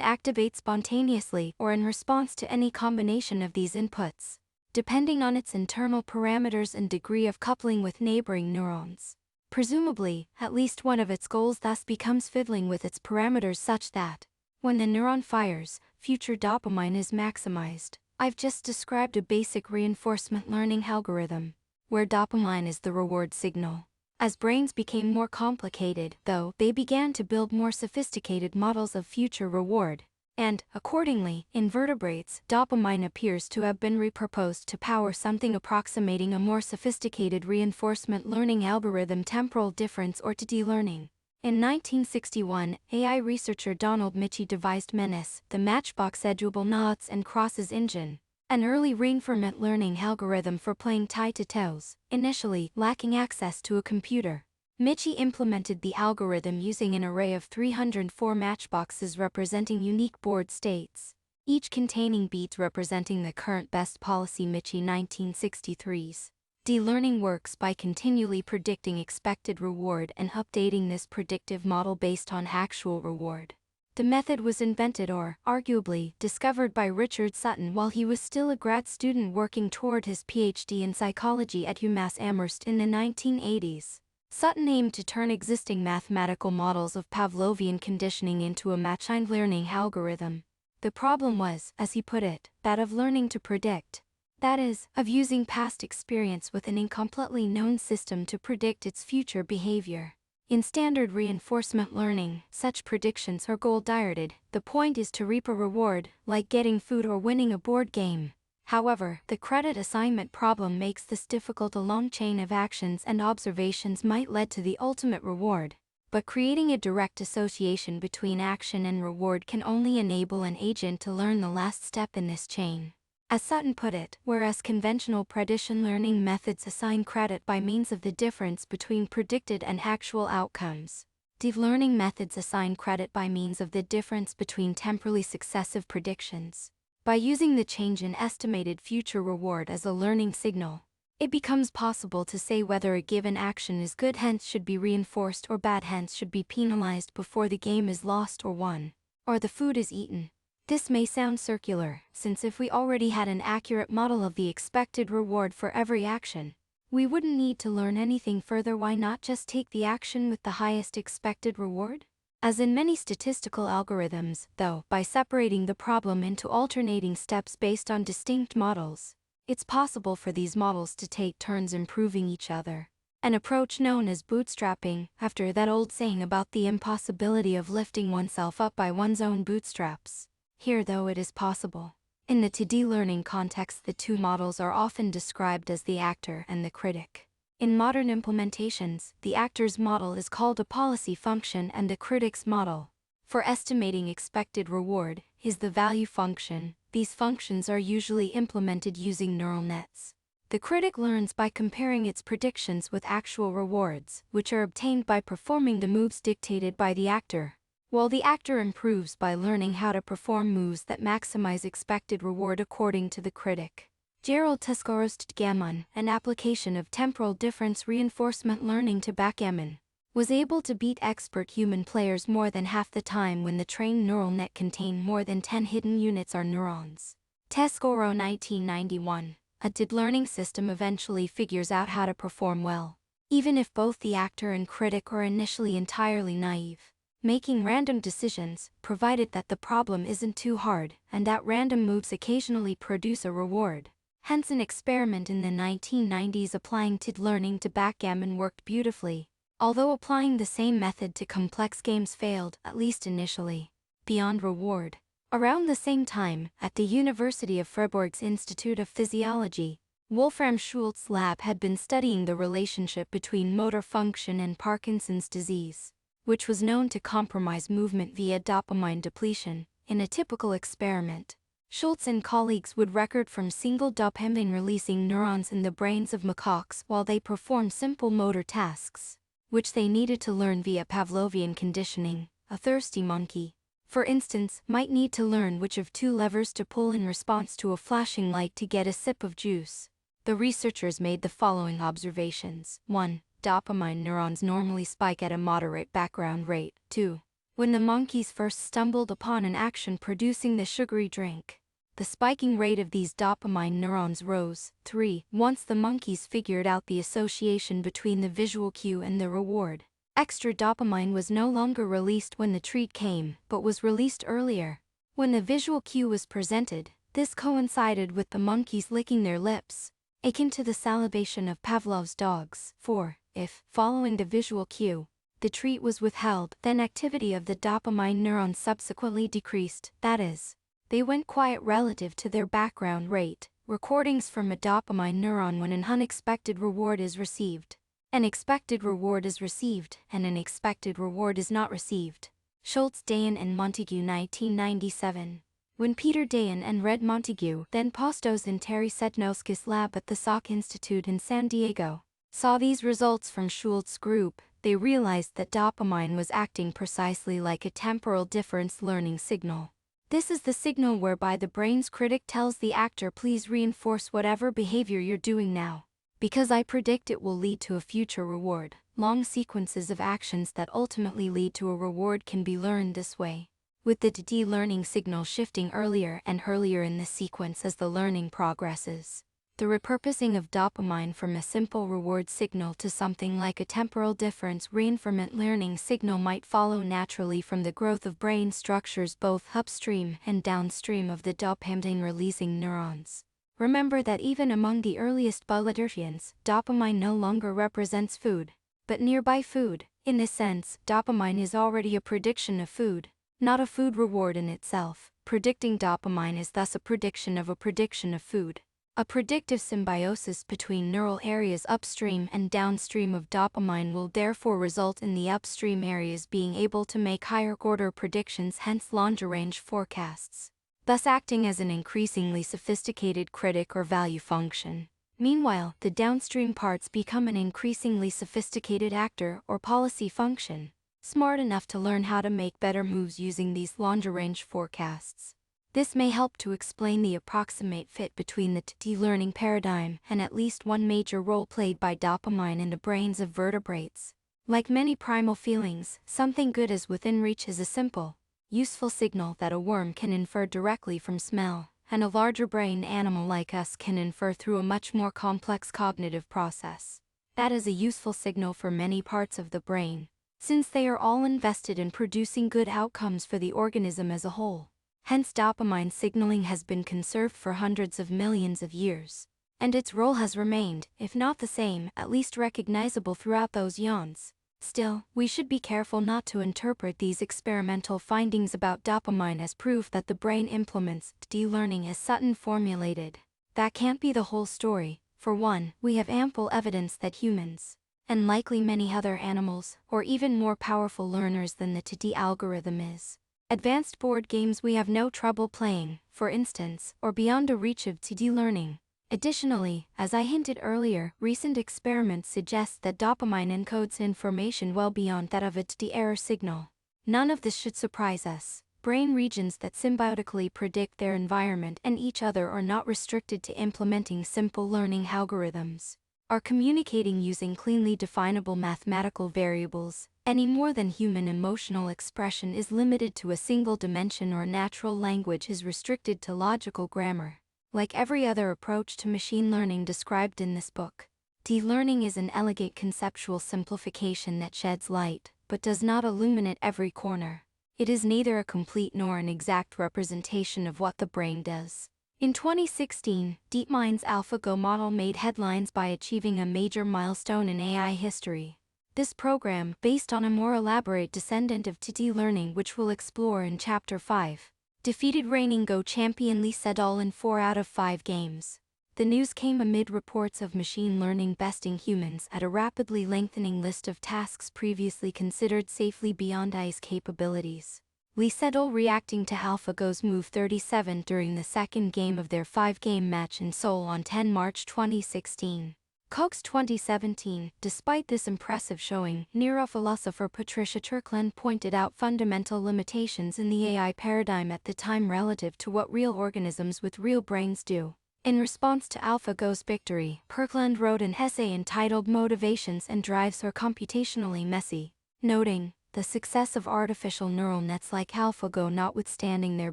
activate spontaneously or in response to any combination of these inputs, depending on its internal parameters and degree of coupling with neighboring neurons. Presumably, at least one of its goals thus becomes fiddling with its parameters such that, when the neuron fires, future dopamine is maximized. I've just described a basic reinforcement learning algorithm, where dopamine is the reward signal. As brains became more complicated, though, they began to build more sophisticated models of future reward, and, accordingly, in vertebrates, dopamine appears to have been repurposed to power something approximating a more sophisticated reinforcement learning algorithm: temporal difference or TD learning. In 1961, AI researcher Donald Michie devised MENIS, the Matchbox Edgeable Noughts and Crosses engine, an early reinforcement learning algorithm for playing tie-to-toes, initially lacking access to a computer. Michie implemented the algorithm using an array of 304 matchboxes representing unique board states. each containing beats representing the current best policy Michi 1963's. D-learning works by continually predicting expected reward and updating this predictive model based on actual reward. The method was invented or, arguably, discovered by Richard Sutton while he was still a grad student working toward his PhD in psychology at UMass Amherst in the 1980s. Sutton aimed to turn existing mathematical models of Pavlovian conditioning into a machine learning algorithm. The problem was, as he put it, that of learning to predict. That is, of using past experience with an incompletely known system to predict its future behavior. In standard reinforcement learning, such predictions are goal-directed. The point is to reap a reward, like getting food or winning a board game. However, the credit assignment problem makes this difficult. A long chain of actions and observations might lead to the ultimate reward, but creating a direct association between action and reward can only enable an agent to learn the last step in this chain. As Sutton put it, whereas conventional prediction learning methods assign credit by means of the difference between predicted and actual outcomes, deep learning methods assign credit by means of the difference between temporally successive predictions. By using the change in estimated future reward as a learning signal, it becomes possible to say whether a given action is good, hence should be reinforced, or bad, hence should be penalized before the game is lost or won, or the food is eaten. This may sound circular, since if we already had an accurate model of the expected reward for every action, we wouldn't need to learn anything further. Why not just take the action with the highest expected reward? As in many statistical algorithms, though, by separating the problem into alternating steps based on distinct models, it's possible for these models to take turns improving each other. An approach known as bootstrapping, after that old saying about the impossibility of lifting oneself up by one's own bootstraps. Here, though, it is possible. In the 2D learning context, the two models are often described as the actor and the critic. In modern implementations, the actor's model is called a policy function and the critic's model, for estimating expected reward, is the value function. These functions are usually implemented using neural nets. The critic learns by comparing its predictions with actual rewards, which are obtained by performing the moves dictated by the actor, while the actor improves by learning how to perform moves that maximize expected reward according to the critic. Gerald Tuscorost-Gammon, an application of temporal difference reinforcement learning to backgammon, was able to beat expert human players more than half the time when the trained neural net contained more than 10 hidden units or neurons. Tescoro 1991. A deep learning system eventually figures out how to perform well, even if both the actor and critic are initially entirely naive, making random decisions, provided that the problem isn't too hard and that random moves occasionally produce a reward. Hence, an experiment in the 1990s applying deep learning to backgammon worked beautifully, although applying the same method to complex games failed, at least initially. Beyond reward. Around the same time, at the University of Freiburg's Institute of Physiology, Wolfram Schultz's lab had been studying the relationship between motor function and Parkinson's disease, which was known to compromise movement via dopamine depletion. In a typical experiment, Schultz and colleagues would record from single dopamine-releasing neurons in the brains of macaques while they performed simple motor tasks, which they needed to learn via Pavlovian conditioning. A thirsty monkey, for instance, might need to learn which of two levers to pull in response to a flashing light to get a sip of juice. The researchers made the following observations. 1. Dopamine neurons normally spike at a moderate background rate. 2. When the monkeys first stumbled upon an action producing the sugary drink, the spiking rate of these dopamine neurons rose. 3. Once the monkeys figured out the association between the visual cue and the reward, extra dopamine was no longer released when the treat came, but was released earlier when the visual cue was presented. This coincided with the monkeys licking their lips, akin to the salivation of Pavlov's dogs. 4. If, following the visual cue, the treat was withheld, then activity of the dopamine neurons subsequently decreased, that is, they went quiet relative to their background rate. Recordings from a dopamine neuron when an unexpected reward is received. An expected reward is received, and an expected reward is not received. Schultz, Dayan and Montague 1997. When Peter Dayan and Red Montague, then postdocs in Terry Setnowski's lab at the Salk Institute in San Diego, saw these results from Schultz's group, they realized that dopamine was acting precisely like a temporal difference learning signal. This is the signal whereby the brain's critic tells the actor, please reinforce whatever behavior you're doing now, because I predict it will lead to a future reward. Long sequences of actions that ultimately lead to a reward can be learned this way, with the learning signal shifting earlier and earlier in the sequence as the learning progresses. The repurposing of dopamine from a simple reward signal to something like a temporal difference reinforcement learning signal might follow naturally from the growth of brain structures both upstream and downstream of the dopamine-releasing neurons. Remember that even among the earliest biologians, dopamine no longer represents food, but nearby food. In this sense, dopamine is already a prediction of food, not a food reward in itself. Predicting dopamine is thus a prediction of food. A predictive symbiosis between neural areas upstream and downstream of dopamine will therefore result in the upstream areas being able to make higher-order predictions, hence longer-range forecasts, thus acting as an increasingly sophisticated critic or value function. Meanwhile, the downstream parts become an increasingly sophisticated actor or policy function, smart enough to learn how to make better moves using these longer-range forecasts. This may help to explain the approximate fit between the learning paradigm and at least one major role played by dopamine in the brains of vertebrates. Like many primal feelings, something good is within reach is a simple, useful signal that a worm can infer directly from smell, and a larger brain animal like us can infer through a much more complex cognitive process. That is a useful signal for many parts of the brain, since they are all invested in producing good outcomes for the organism as a whole. Hence dopamine signaling has been conserved for hundreds of millions of years, and its role has remained, if not the same, at least recognizable throughout those eons. Still, we should be careful not to interpret these experimental findings about dopamine as proof that the brain implements learning as Sutton formulated. That can't be the whole story. For one, we have ample evidence that humans, and likely many other animals, are even more powerful learners than the algorithm is. Advanced board games we have no trouble playing, for instance, or beyond the reach of learning. Additionally, as I hinted earlier, recent experiments suggest that dopamine encodes information well beyond that of its error signal. None of this should surprise us. Brain regions that symbiotically predict their environment and each other are not restricted to implementing simple learning algorithms, are communicating using cleanly definable mathematical variables, any more than human emotional expression is limited to a single dimension or natural language is restricted to logical grammar. Like every other approach to machine learning described in this book, learning is an elegant conceptual simplification that sheds light, but does not illuminate every corner. It is neither a complete nor an exact representation of what the brain does. In 2016, DeepMind's AlphaGo model made headlines by achieving a major milestone in AI history. This program, based on a more elaborate descendant of learning which we'll explore in Chapter 5, defeated reigning Go champion Lee Sedol in 4 out of 5 games. The news came amid reports of machine learning besting humans at a rapidly lengthening list of tasks previously considered safely beyond AI's capabilities. Lee Sedol reacting to AlphaGo's move 37 during the second game of their 5-game match in Seoul on 10 March 2016. Koch's 2017. Despite this impressive showing, neurophilosopher Patricia Turkland pointed out fundamental limitations in the AI paradigm at the time relative to what real organisms with real brains do. In response to AlphaGo's victory, Turkland wrote an essay entitled Motivations and Drives Are Computationally Messy, noting, the success of artificial neural nets like AlphaGo notwithstanding their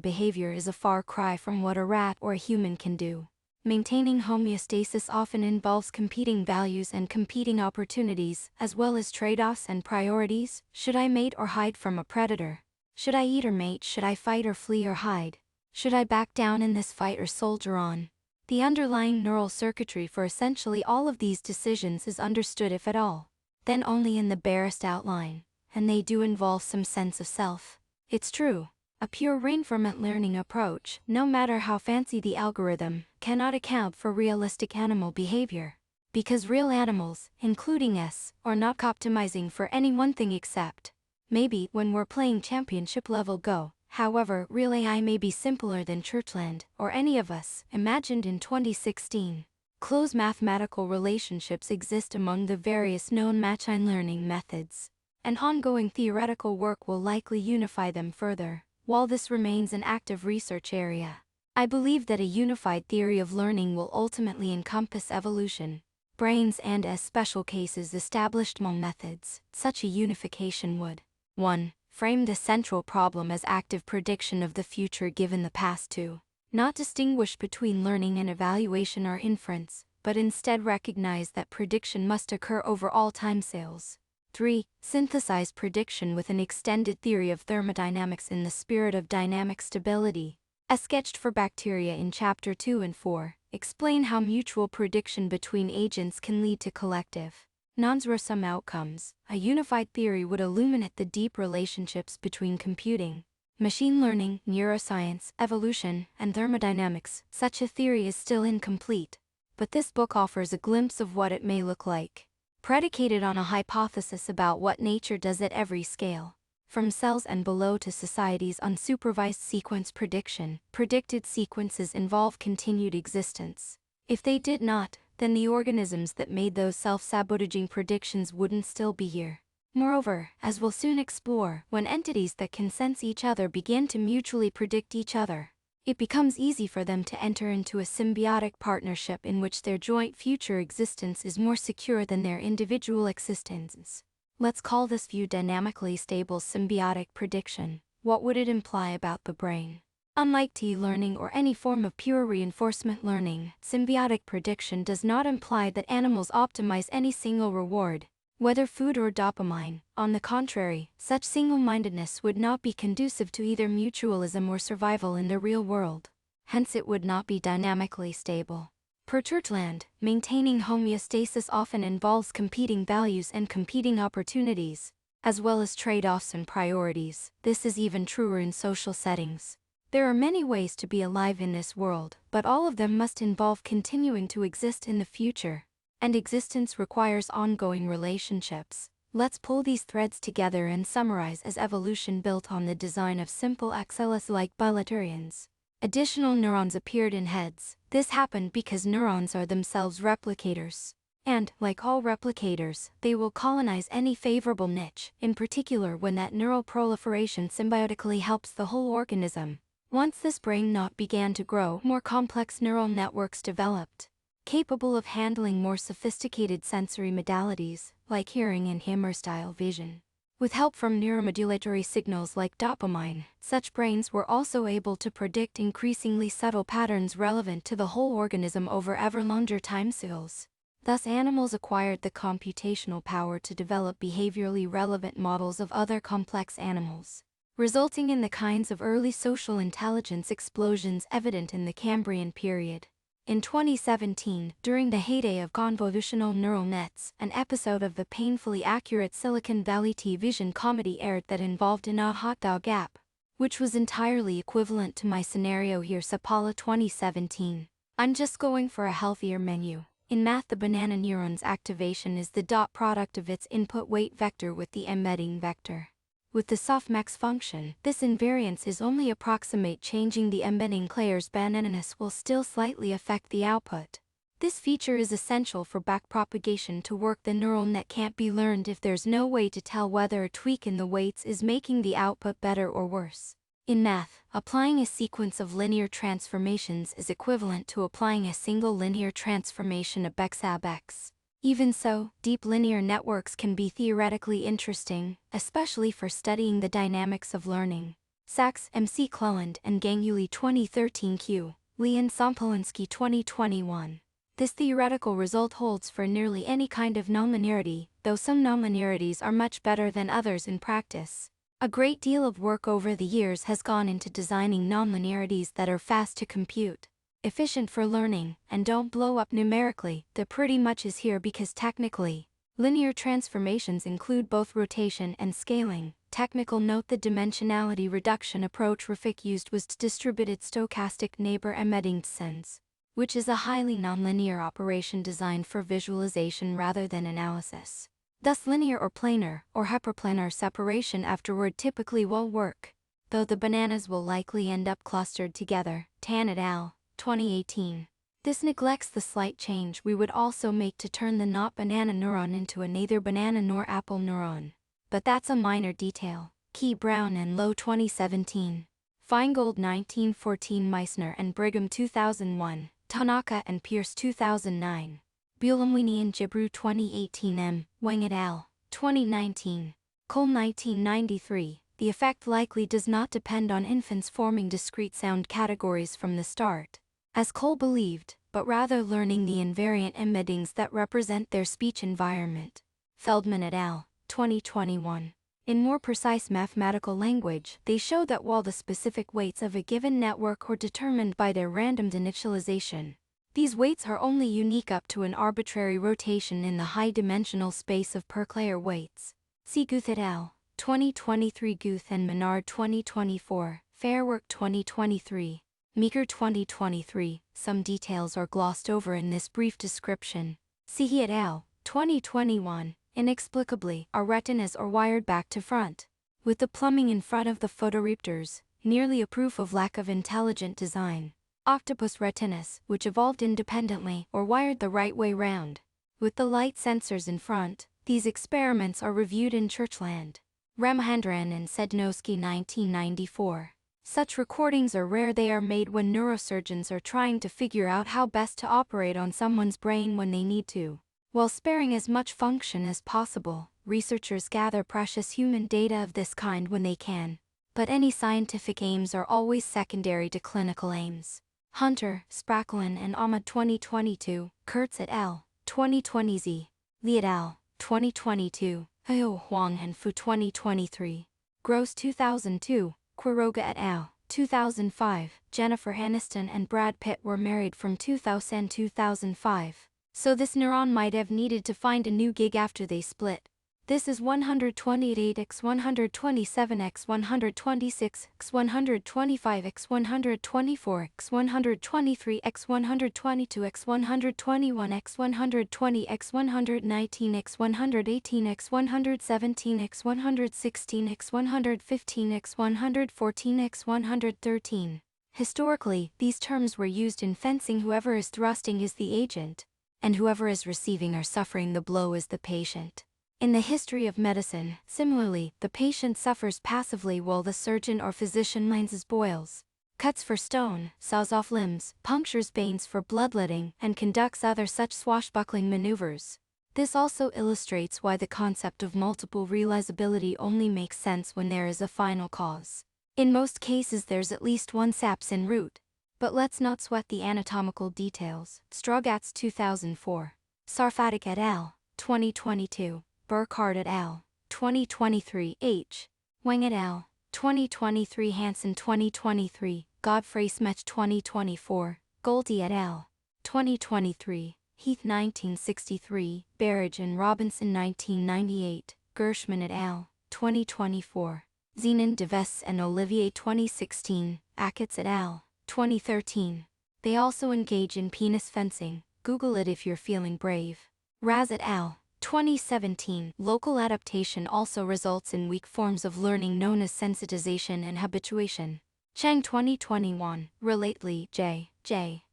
behavior is a far cry from what a rat or a human can do. Maintaining homeostasis often involves competing values and competing opportunities, as well as trade-offs and priorities. Should I mate or hide from a predator? Should I eat or mate? Should I fight or flee or hide? Should I back down in this fight or soldier on? The underlying neural circuitry for essentially all of these decisions is understood, if at all, then only in the barest outline, and they do involve some sense of self. It's true. A pure reinforcement learning approach, no matter how fancy the algorithm, cannot account for realistic animal behavior. Because real animals, including us, are not optimizing for any one thing except, maybe, when we're playing championship-level Go. However, real AI may be simpler than Churchland, or any of us, imagined in 2016. Close mathematical relationships exist among the various known machine learning methods, and ongoing theoretical work will likely unify them further. While this remains an active research area, I believe that a unified theory of learning will ultimately encompass evolution, brains, and, as special cases, established methods. Such a unification would 1. Frame the central problem as active prediction of the future given the past. 2. Not distinguish between learning and evaluation or inference, but instead recognize that prediction must occur over all timescales. 3. Synthesize prediction with an extended theory of thermodynamics in the spirit of dynamic stability, as sketched for bacteria in Chapter 2 and 4. Explain how mutual prediction between agents can lead to collective, non-zero-sum outcomes. A unified theory would illuminate the deep relationships between computing, machine learning, neuroscience, evolution, and thermodynamics. Such a theory is still incomplete, but this book offers a glimpse of what it may look like, predicated on a hypothesis about what nature does at every scale, from cells and below to society's unsupervised sequence prediction. Predicted sequences involve continued existence. If they did not, then the organisms that made those self-sabotaging predictions wouldn't still be here. Moreover, as we'll soon explore, when entities that can sense each other begin to mutually predict each other, it becomes easy for them to enter into a symbiotic partnership in which their joint future existence is more secure than their individual existence. Let's call this view dynamically stable symbiotic prediction. What would it imply about the brain? Unlike T-learning or any form of pure reinforcement learning, symbiotic prediction does not imply that animals optimize any single reward, whether food or dopamine. On the contrary, such single-mindedness would not be conducive to either mutualism or survival in the real world. Hence it would not be dynamically stable. Per Churchland, maintaining homeostasis often involves competing values and competing opportunities, as well as trade-offs and priorities. This is even truer in social settings. There are many ways to be alive in this world, but all of them must involve continuing to exist in the future, and existence requires ongoing relationships. Let's pull these threads together and summarize as evolution built on the design of simple axillus-like bilaterians. Additional neurons appeared in heads. This happened because neurons are themselves replicators, and, like all replicators, they will colonize any favorable niche, in particular when that neural proliferation symbiotically helps the whole organism. Once this brain knot began to grow, more complex neural networks developed, capable of handling more sophisticated sensory modalities, like hearing and hammer-style vision. With help from neuromodulatory signals like dopamine, such brains were also able to predict increasingly subtle patterns relevant to the whole organism over ever longer timescales. Thus animals acquired the computational power to develop behaviorally relevant models of other complex animals, resulting in the kinds of early social intelligence explosions evident in the Cambrian period. In 2017, during the heyday of convolutional neural nets, an episode of the painfully accurate Silicon Valley T-Vision comedy aired that involved a hot dog app, which was entirely equivalent to my scenario here. Sapala 2017. I'm just going for a healthier menu. In math, the banana neuron's activation is the dot product of its input weight vector with the embedding vector. With the softmax function, this invariance is only approximate. Changing the embedding Claire's bananas will still slightly affect the output. This feature is essential for backpropagation to work. The neural net can't be learned if there's no way to tell whether a tweak in the weights is making the output better or worse. In math, applying a sequence of linear transformations is equivalent to applying a single linear transformation of x ab x. Even so, deep linear networks can be theoretically interesting, especially for studying the dynamics of learning. Sachs, M.C. Cleland and Ganguly 2013 Q. Lee and Sompolinski 2021. This theoretical result holds for nearly any kind of nonlinearity, though some nonlinearities are much better than others in practice. A great deal of work over the years has gone into designing nonlinearities that are fast to compute, efficient for learning, and don't blow up numerically. The pretty much is here because technically, linear transformations include both rotation and scaling. Technical note: the dimensionality reduction approach Rafik used was distributed stochastic neighbor embedding sense, which is a highly nonlinear operation designed for visualization rather than analysis. Thus linear or planar or hyperplanar separation afterward typically will work, though the bananas will likely end up clustered together. Tan et al. 2018. This neglects the slight change we would also make to turn the not banana neuron into a neither banana nor apple neuron. But that's a minor detail. Key Brown and Lowe 2017. Feingold 1914, Meissner and Brigham 2001, Tanaka and Pierce 2009. Bulamwini and Gibru 2018, M. Wang et al. 2019. Cole 1993. The effect likely does not depend on infants forming discrete sound categories from the start, as Cole believed, but rather learning the invariant embeddings that represent their speech environment. Feldman et al. 2021. In more precise mathematical language, they show that while the specific weights of a given network are determined by their random initialization, these weights are only unique up to an arbitrary rotation in the high-dimensional space of Perclayer weights. See Guth et al. 2023, Guth and Menard 2024, Fairwork 2023, Meeker 2023. Some details are glossed over in this brief description. See He et al. 2021. Inexplicably, our retinas are wired back to front, with the plumbing in front of the photoreceptors, nearly a proof of lack of intelligent design. Octopus retinas, which evolved independently, or wired the right way round, with the light sensors in front. These experiments are reviewed in Churchland, Ramahandran and Sednowski 1994. Such recordings are rare. They are made when neurosurgeons are trying to figure out how best to operate on someone's brain when they need to, while sparing as much function as possible. Researchers gather precious human data of this kind when they can, but any scientific aims are always secondary to clinical aims. Hunter, Spraklin and Ahmad 2022, Kurtz et al. 2020, Z. Li et al. 2022, Hyo Huang and Fu 2023. Gross 2002, Quiroga et al. 2005. Jennifer Aniston and Brad Pitt were married from 2000-2005. So this neuron might have needed to find a new gig after they split. This is 120x120x120x121x122x100x119x120x113x114x113. Historically, these terms were used in fencing. Whoever is thrusting is the agent, and whoever is receiving or suffering the blow is the patient. In the history of medicine, similarly, the patient suffers passively while the surgeon or physician mines boils, cuts for stone, saws off limbs, punctures veins for bloodletting, and conducts other such swashbuckling maneuvers. This also illustrates why the concept of multiple realizability only makes sense when there is a final cause. In most cases there's at least one saps en route. But let's not sweat the anatomical details. Strogatz 2004. Sarfatic et al. 2022. Burkhardt et al. 2023. H. Wang et al. 2023. Hansen 2023. Godfrey Smech 2024. Goldie et al. 2023. Heath 1963. Barrage and Robinson 1998. Gershman et al. 2024. Zenon Deves and Olivier 2016. Arcas et al. 2013. They also engage in penis fencing. Google it if you're feeling brave. Raz et al. 2017. Local adaptation also results in weak forms of learning known as sensitization and habituation. Chang 2021. Relately, J.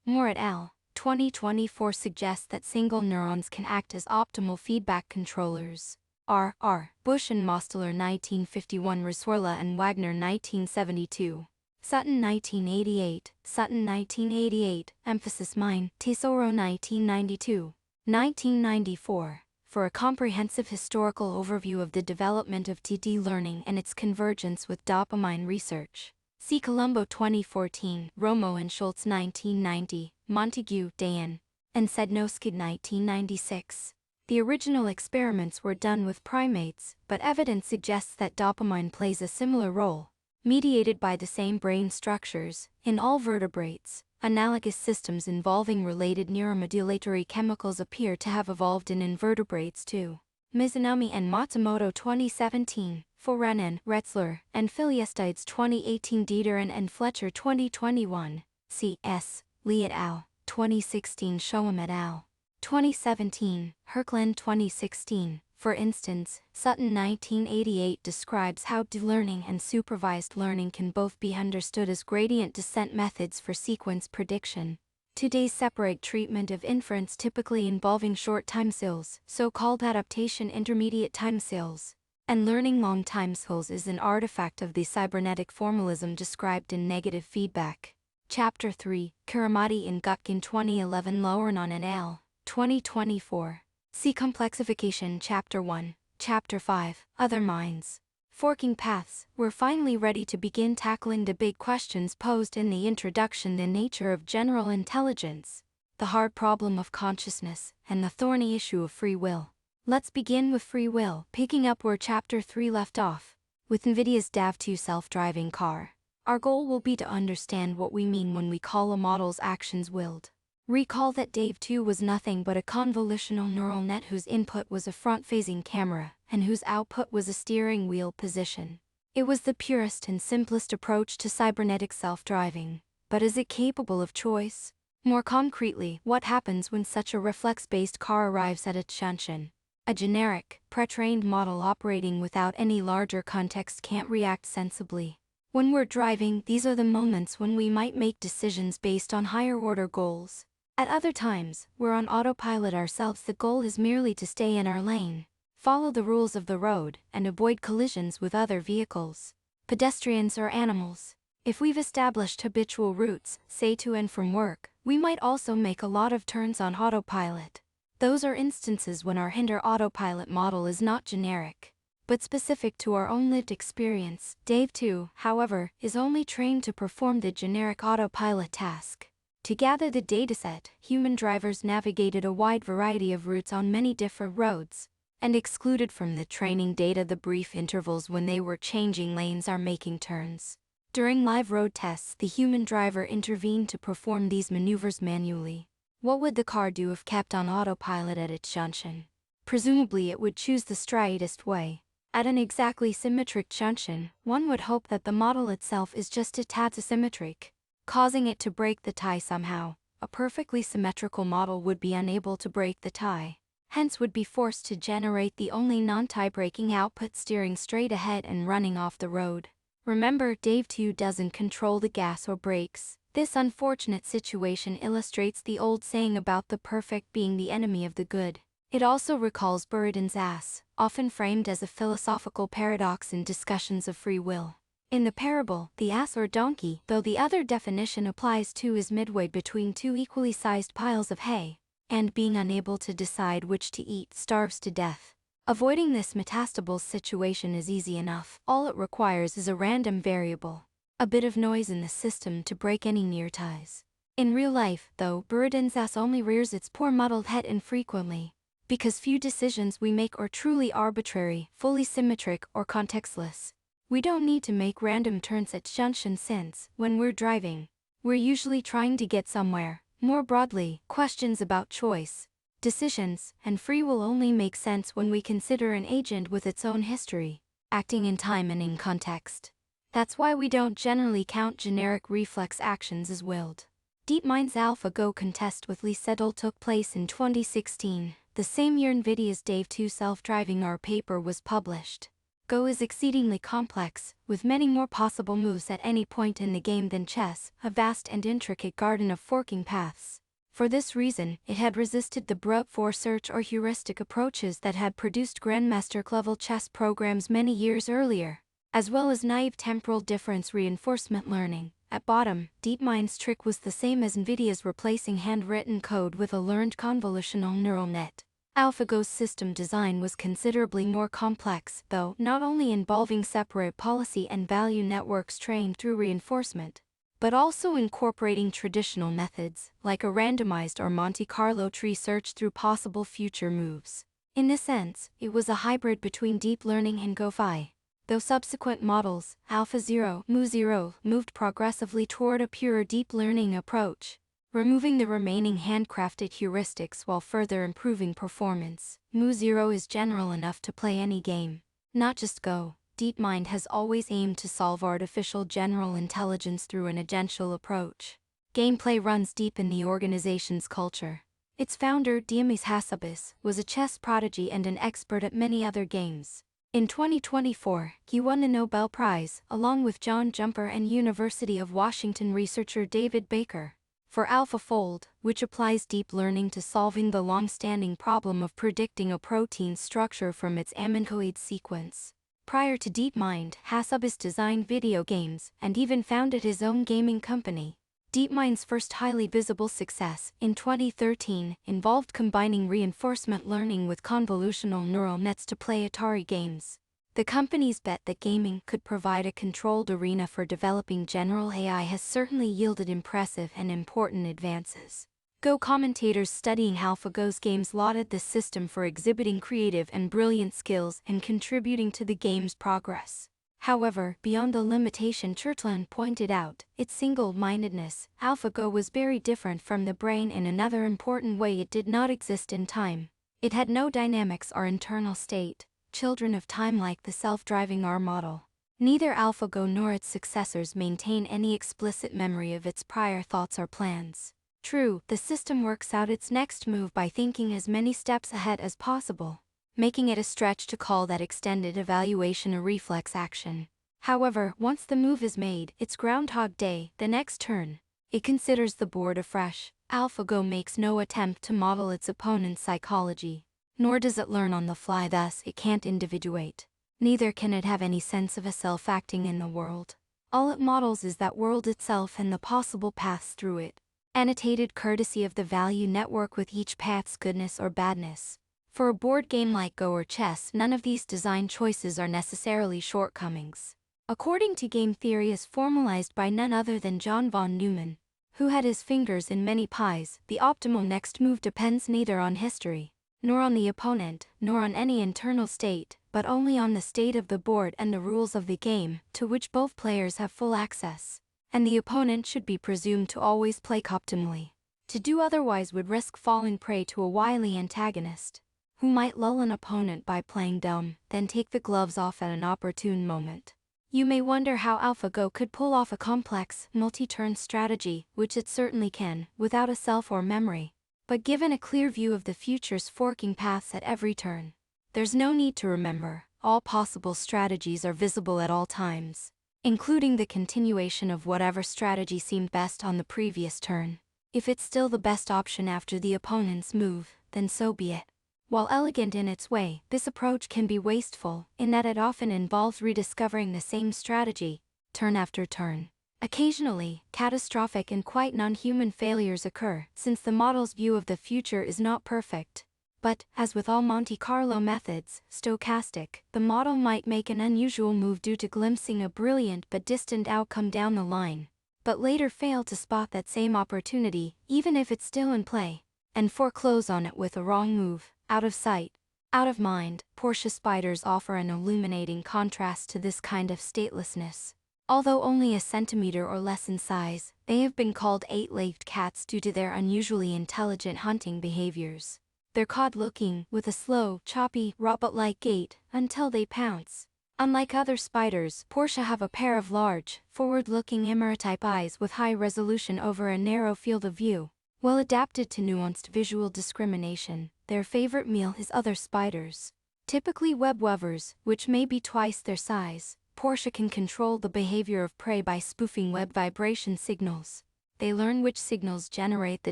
Moore et al. 2024 suggests that single neurons can act as optimal feedback controllers. R. Bush and Mosteller 1951. Rasuerla and Wagner 1972. Sutton 1988, Sutton 1988, Emphasis Mine, Tesoro 1992. 1994. For a comprehensive historical overview of the development of TD learning and its convergence with dopamine research, see Colombo 2014, Romo and Schultz 1990, Montague, Dan, and Sednowski 1996. The original experiments were done with primates, but evidence suggests that dopamine plays a similar role, mediated by the same brain structures, in all vertebrates. Analogous systems involving related neuromodulatory chemicals appear to have evolved in invertebrates too. Mizunami and Matsumoto 2017, Forenin, Retzler, and Filiestides 2018, Dieterin and Fletcher 2021, C.S. Lee et al. 2016, Shoam et al. 2017, Herkland 2016. For instance, Sutton 1988 describes how de-learning and supervised learning can both be understood as gradient descent methods for sequence prediction. Today's separate treatment of inference typically involving short timescales, so-called adaptation intermediate timescales. And learning long-time skills is an artifact of the cybernetic formalism described in Negative Feedback. Chapter 3, Karamati in Gutkin 2011 Lowernon and al. 2024. See Complexification Chapter 1, Chapter 5, Other Minds. Forking Paths. We're finally ready to begin tackling the big questions posed in the introduction: the nature of general intelligence, the hard problem of consciousness, and the thorny issue of free will. Let's begin with free will, picking up where Chapter 3 left off, with NVIDIA's DAV2 self-driving car. Our goal will be to understand what we mean when we call a model's actions willed. Recall that DAV2 was nothing but a convolutional neural net whose input was a front-facing camera, and whose output was a steering wheel position. It was the purest and simplest approach to cybernetic self-driving. But is it capable of choice? More concretely, what happens when such a reflex-based car arrives at its junction? A generic, pre-trained model operating without any larger context can't react sensibly. When we're driving, these are the moments when we might make decisions based on higher-order goals. At other times, we're on autopilot ourselves. The goal is merely to stay in our lane, follow the rules of the road, and avoid collisions with other vehicles, pedestrians or animals. If we've established habitual routes, say to and from work, we might also make a lot of turns on autopilot. Those are instances when our hinder autopilot model is not generic, but specific to our own lived experience. DAV2, however, is only trained to perform the generic autopilot task. To gather the dataset, human drivers navigated a wide variety of routes on many different roads, and excluded from the training data the brief intervals when they were changing lanes or making turns. During live road tests, the human driver intervened to perform these maneuvers manually. What would the car do if kept on autopilot at its junction? Presumably it would choose the straightest way. At an exactly symmetric junction, one would hope that the model itself is just a tad asymmetric, causing it to break the tie somehow. A perfectly symmetrical model would be unable to break the tie, hence would be forced to generate the only non-tie breaking output, steering straight ahead and running off the road. Remember, DAV2 doesn't control the gas or brakes. This unfortunate situation illustrates the old saying about the perfect being the enemy of the good. It also recalls Buridan's ass, often framed as a philosophical paradox in discussions of free will. In the parable, the ass or donkey, though the other definition applies to, is midway between two equally sized piles of hay, and being unable to decide which to eat, starves to death. Avoiding this metastable situation is easy enough. All it requires is a random variable, a bit of noise in the system to break any near ties. In real life, though, Buridan's ass only rears its poor muddled head infrequently, because few decisions we make are truly arbitrary, fully symmetric, or contextless. We don't need to make random turns at junctions since, when we're driving, we're usually trying to get somewhere. More broadly, questions about choice, decisions, and free will only make sense when we consider an agent with its own history, acting in time and in context. That's why we don't generally count generic reflex actions as willed. DeepMind's AlphaGo contest with Lee Sedol took place in 2016, the same year NVIDIA's DAV2 self-driving R paper was published. Go is exceedingly complex, with many more possible moves at any point in the game than chess, a vast and intricate garden of forking paths. For this reason, it had resisted the brute force search or heuristic approaches that had produced grandmaster-level chess programs many years earlier, as well as naive temporal difference reinforcement learning. At bottom, DeepMind's trick was the same as NVIDIA's, replacing handwritten code with a learned convolutional neural net. AlphaGo's system design was considerably more complex, though, not only involving separate policy and value networks trained through reinforcement, but also incorporating traditional methods, like a randomized or Monte Carlo tree search through possible future moves. In this sense, it was a hybrid between deep learning and GoFi. Though subsequent models, AlphaZero, Mu0, moved progressively toward a pure deep learning approach, removing the remaining handcrafted heuristics while further improving performance. Mu0 is general enough to play any game, not just Go. DeepMind has always aimed to solve artificial general intelligence through an agential approach. Gameplay runs deep in the organization's culture. Its founder, Diomedes Hassabis, was a chess prodigy and an expert at many other games. In 2024, he won the Nobel Prize, along with John Jumper and University of Washington researcher David Baker, for AlphaFold, which applies deep learning to solving the long-standing problem of predicting a protein's structure from its aminoid sequence. Prior to DeepMind, Arcas designed video games and even founded his own gaming company. DeepMind's first highly visible success, in 2013, involved combining reinforcement learning with convolutional neural nets to play Atari games. The company's bet that gaming could provide a controlled arena for developing general AI has certainly yielded impressive and important advances. Go commentators studying AlphaGo's games lauded this system for exhibiting creative and brilliant skills and contributing to the game's progress. However, beyond the limitation Churtland pointed out, its single-mindedness, AlphaGo was very different from the brain in another important way: it did not exist in time. It had no dynamics or internal state, children of time like the self-driving R model. Neither AlphaGo nor its successors maintain any explicit memory of its prior thoughts or plans. True, the system works out its next move by thinking as many steps ahead as possible, making it a stretch to call that extended evaluation a reflex action. However, once the move is made, it's Groundhog Day, the next turn. It considers the board afresh. AlphaGo makes no attempt to model its opponent's psychology, nor does it learn on the fly, thus it can't individuate. Neither can it have any sense of a self acting in the world. All it models is that world itself and the possible paths through it, annotated courtesy of the value network with each path's goodness or badness. For a board game like Go or chess, none of these design choices are necessarily shortcomings. According to game theory as formalized by none other than John von Neumann, who had his fingers in many pies, the optimal next move depends neither on history, nor on the opponent, nor on any internal state, but only on the state of the board and the rules of the game, to which both players have full access, and the opponent should be presumed to always play optimally. To do otherwise would risk falling prey to a wily antagonist, who might lull an opponent by playing dumb, then take the gloves off at an opportune moment. You may wonder how AlphaGo could pull off a complex, multi-turn strategy, which it certainly can, without a self or memory. But given a clear view of the future's forking paths at every turn, there's no need to remember. All possible strategies are visible at all times, including the continuation of whatever strategy seemed best on the previous turn. If it's still the best option after the opponent's move, then so be it. While elegant in its way, this approach can be wasteful, in that it often involves rediscovering the same strategy, turn after turn. Occasionally, catastrophic and quite non-human failures occur, since the model's view of the future is not perfect. But, as with all Monte Carlo methods, stochastic, the model might make an unusual move due to glimpsing a brilliant but distant outcome down the line, but later fail to spot that same opportunity, even if it's still in play, and foreclose on it with a wrong move. Out of sight, out of mind, Porsche spiders offer an illuminating contrast to this kind of statelessness. Although only a centimeter or less in size, they have been called eight-legged cats due to their unusually intelligent hunting behaviors. They're cod-looking, with a slow, choppy, robot-like gait, until they pounce. Unlike other spiders, Porsche have a pair of large, forward-looking emerotype eyes with high resolution over a narrow field of view. Well adapted to nuanced visual discrimination, their favorite meal is other spiders. Typically web-weavers, which may be twice their size, Porsche can control the behavior of prey by spoofing web vibration signals. They learn which signals generate the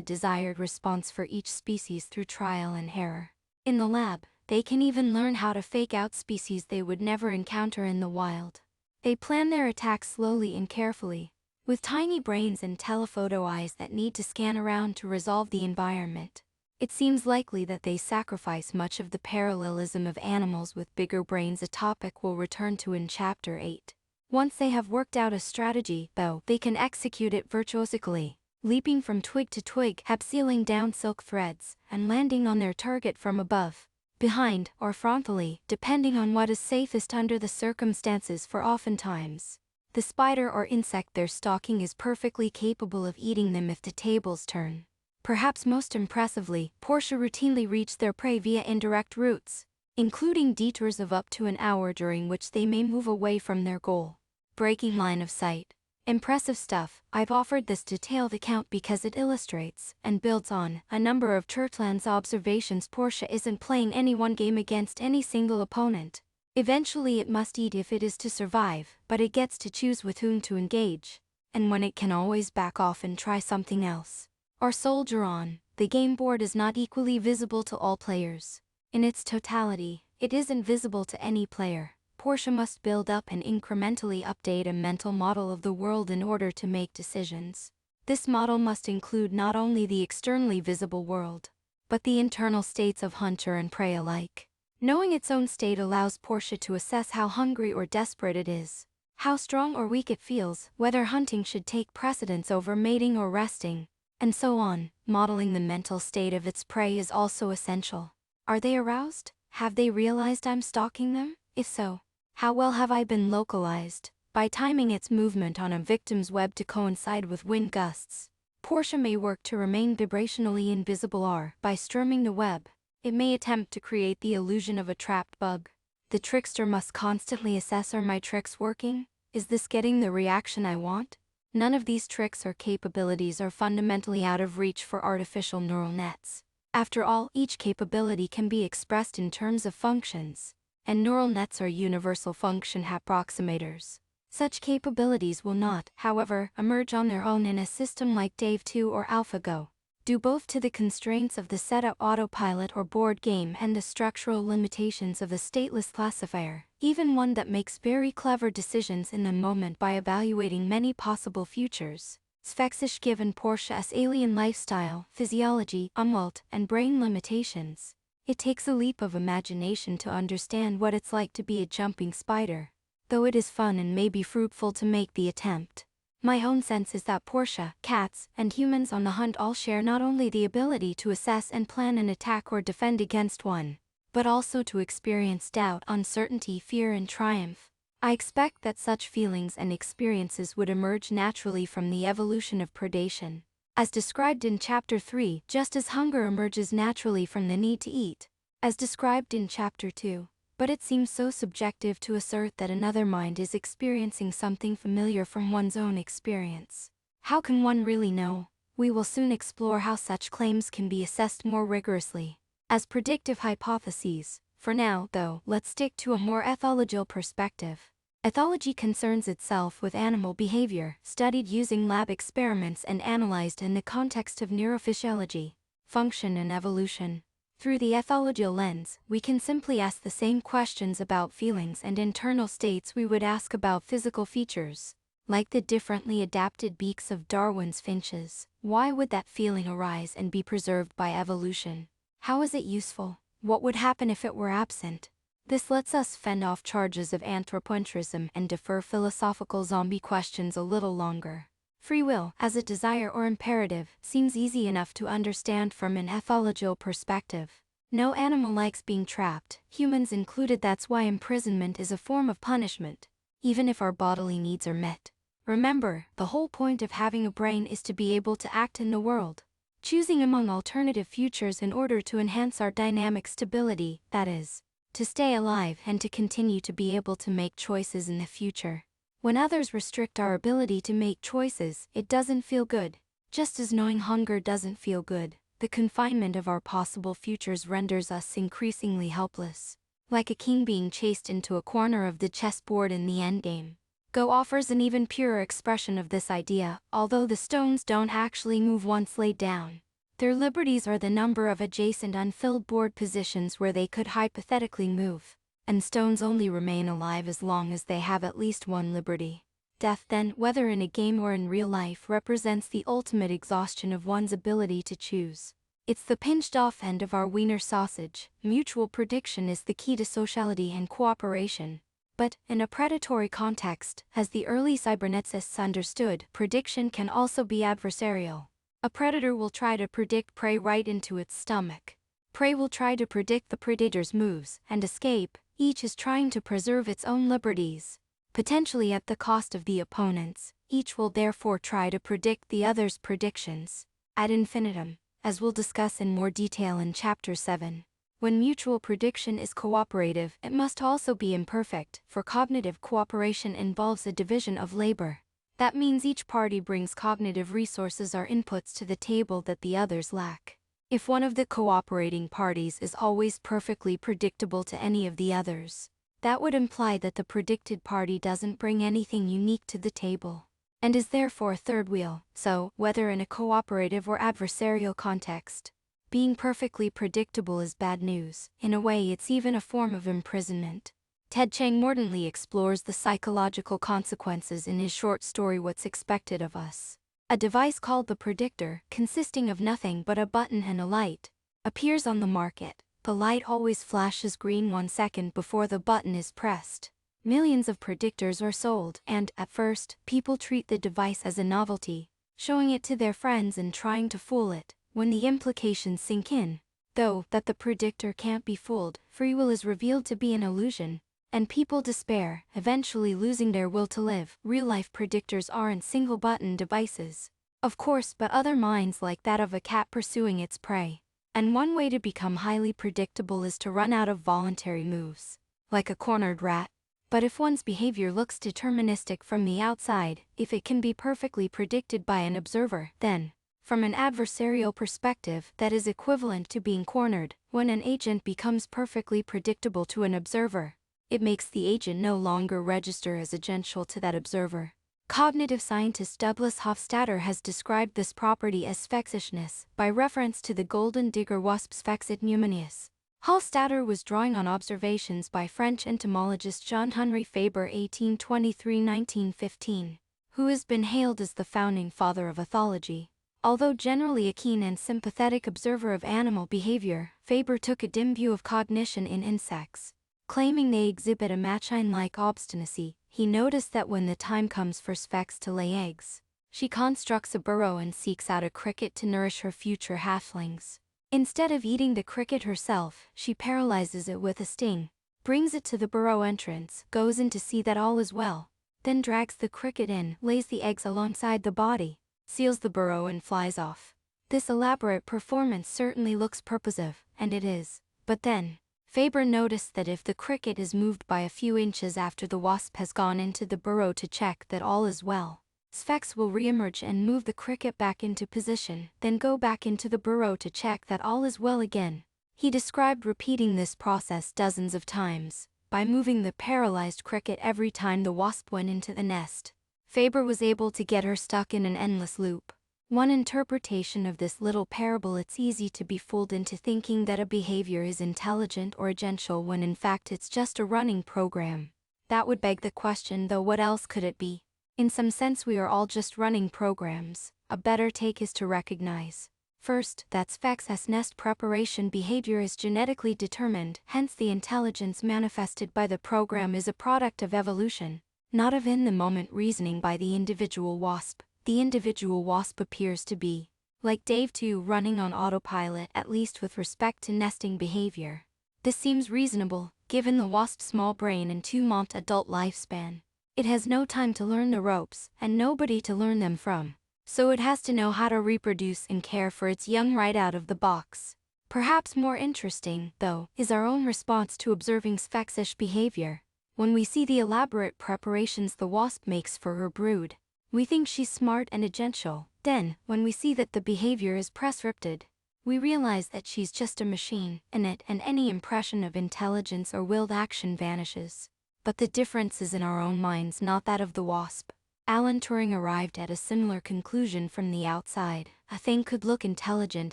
desired response for each species through trial and error. In the lab, they can even learn how to fake out species they would never encounter in the wild. They plan their attacks slowly and carefully, with tiny brains and telephoto eyes that need to scan around to resolve the environment. It seems likely that they sacrifice much of the parallelism of animals with bigger brains, a topic we'll return to in Chapter 8. Once they have worked out a strategy, though, they can execute it virtuosically, leaping from twig to twig, abseiling down silk threads, and landing on their target from above, behind, or frontally, depending on what is safest under the circumstances. For oftentimes, the spider or insect they're stalking is perfectly capable of eating them if the tables turn. Perhaps most impressively, Porsche routinely reach their prey via indirect routes, including detours of up to an hour during which they may move away from their goal, breaking line of sight. Impressive stuff. I've offered this detailed account because it illustrates, and builds on, a number of Churtland's observations. Porsche isn't playing any one game against any single opponent. Eventually it must eat if it is to survive, but it gets to choose with whom to engage, and when it can always back off and try something else, or soldier on. The game board is not equally visible to all players. In its totality, it isn't visible to any player. Portia must build up and incrementally update a mental model of the world in order to make decisions. This model must include not only the externally visible world, but the internal states of hunter and prey alike. Knowing its own state allows Portia to assess how hungry or desperate it is, how strong or weak it feels, whether hunting should take precedence over mating or resting, and so on. Modeling the mental state of its prey is also essential. Are they aroused? Have they realized I'm stalking them? If so, how well have I been localized? By timing its movement on a victim's web to coincide with wind gusts, Portia may work to remain vibrationally invisible, or, by strumming the web, it may attempt to create the illusion of a trapped bug. The trickster must constantly assess, are my tricks working? Is this getting the reaction I want? None of these tricks or capabilities are fundamentally out of reach for artificial neural nets. After all, each capability can be expressed in terms of functions, and neural nets are universal function approximators. Such capabilities will not, however, emerge on their own in a system like Dave 2 or AlphaGo, due both to the constraints of the setup autopilot or board game and the structural limitations of a stateless classifier, even one that makes very clever decisions in the moment by evaluating many possible futures. Sphexish given Portia's alien lifestyle, physiology, umwelt, and brain limitations, it takes a leap of imagination to understand what it's like to be a jumping spider, though it is fun and may be fruitful to make the attempt. My own sense is that Portia, cats, and humans on the hunt all share not only the ability to assess and plan an attack or defend against one, but also to experience doubt, uncertainty, fear, and triumph. I expect that such feelings and experiences would emerge naturally from the evolution of predation, as described in Chapter 3, just as hunger emerges naturally from the need to eat, as described in Chapter 2. But it seems so subjective to assert that another mind is experiencing something familiar from one's own experience. How can one really know? We will soon explore how such claims can be assessed more rigorously, as predictive hypotheses. For now, though, let's stick to a more ethological perspective. Ethology concerns itself with animal behavior, studied using lab experiments and analyzed in the context of neurophysiology, function and evolution. Through the ethological lens, we can simply ask the same questions about feelings and internal states we would ask about physical features. Like the differently adapted beaks of Darwin's finches, why would that feeling arise and be preserved by evolution? How is it useful? What would happen if it were absent? This lets us fend off charges of anthropocentrism and defer philosophical zombie questions a little longer. Free will, as a desire or imperative, seems easy enough to understand from an ethological perspective. No animal likes being trapped, humans included. That's why imprisonment is a form of punishment, even if our bodily needs are met. Remember, the whole point of having a brain is to be able to act in the world, choosing among alternative futures in order to enhance our dynamic stability, that is, to stay alive and to continue to be able to make choices in the future. When others restrict our ability to make choices, it doesn't feel good. Just as knowing hunger doesn't feel good, the confinement of our possible futures renders us increasingly helpless. Like a king being chased into a corner of the chessboard in the endgame. Go offers an even purer expression of this idea, although the stones don't actually move once laid down. Their liberties are the number of adjacent unfilled board positions where they could hypothetically move. And stones only remain alive as long as they have at least one liberty. Death then, whether in a game or in real life, represents the ultimate exhaustion of one's ability to choose. It's the pinched-off end of our wiener sausage. Mutual prediction is the key to sociality and cooperation. But, in a predatory context, as the early cyberneticists understood, prediction can also be adversarial. A predator will try to predict prey right into its stomach. Prey will try to predict the predator's moves and escape. Each is trying to preserve its own liberties, potentially at the cost of the opponent's. Each will therefore try to predict the other's predictions, ad infinitum, as we'll discuss in more detail in Chapter 7. When mutual prediction is cooperative, it must also be imperfect, for cognitive cooperation involves a division of labor. That means each party brings cognitive resources or inputs to the table that the others lack. If one of the cooperating parties is always perfectly predictable to any of the others, that would imply that the predicted party doesn't bring anything unique to the table, and is therefore a third wheel. So, whether in a cooperative or adversarial context, being perfectly predictable is bad news. In a way, it's even a form of imprisonment. Ted Chiang mordantly explores the psychological consequences in his short story What's Expected of Us. A device called the Predictor, consisting of nothing but a button and a light, appears on the market. The light always flashes green 1 second before the button is pressed. Millions of predictors are sold, and, at first, people treat the device as a novelty, showing it to their friends and trying to fool it. When the implications sink in, though, that the predictor can't be fooled, free will is revealed to be an illusion, and people despair, eventually losing their will to live. Real-life predictors aren't single-button devices, of course, but other minds like that of a cat pursuing its prey. And one way to become highly predictable is to run out of voluntary moves, like a cornered rat. But if one's behavior looks deterministic from the outside, if it can be perfectly predicted by an observer, then, from an adversarial perspective, that is equivalent to being cornered. When an agent becomes perfectly predictable to an observer, it makes the agent no longer register as agential to that observer. Cognitive scientist Douglas Hofstadter has described this property as sphexischness, by reference to the golden digger wasp Sphexit pneumonius. Hofstadter was drawing on observations by French entomologist Jean-Henri Fabre (1823–1915), who has been hailed as the founding father of ethology. Although generally a keen and sympathetic observer of animal behavior, Fabre took a dim view of cognition in insects. Claiming they exhibit a machine-like obstinacy, he noticed that when the time comes for Sphex to lay eggs, she constructs a burrow and seeks out a cricket to nourish her future halflings. Instead of eating the cricket herself, she paralyzes it with a sting, brings it to the burrow entrance, goes in to see that all is well, then drags the cricket in, lays the eggs alongside the body, seals the burrow and flies off. This elaborate performance certainly looks purposive, and it is. But then, Fabre noticed that if the cricket is moved by a few inches after the wasp has gone into the burrow to check that all is well, Sphex will re-emerge and move the cricket back into position, then go back into the burrow to check that all is well again. He described repeating this process dozens of times, by moving the paralyzed cricket every time the wasp went into the nest. Fabre was able to get her stuck in an endless loop. One interpretation of this little parable: it's easy to be fooled into thinking that a behavior is intelligent or agential when in fact it's just a running program. That would beg the question, though, what else could it be? In some sense we are all just running programs. A better take is to recognize, first, that Sphex nest preparation behavior is genetically determined, hence the intelligence manifested by the program is a product of evolution, not of in-the-moment reasoning by the individual wasp. The individual wasp appears to be, like Dave 2, running on autopilot, at least with respect to nesting behavior. This seems reasonable, given the wasp's small brain and 2-month adult lifespan. It has no time to learn the ropes, and nobody to learn them from, so it has to know how to reproduce and care for its young right out of the box. Perhaps more interesting, though, is our own response to observing Sphexish behavior. When we see the elaborate preparations the wasp makes for her brood, we think she's smart and agential. Then, when we see that the behavior is prescripted, we realize that she's just a machine, and any impression of intelligence or willed action vanishes. But the difference is in our own minds, not that of the wasp. Alan Turing arrived at a similar conclusion from the outside. A thing could look intelligent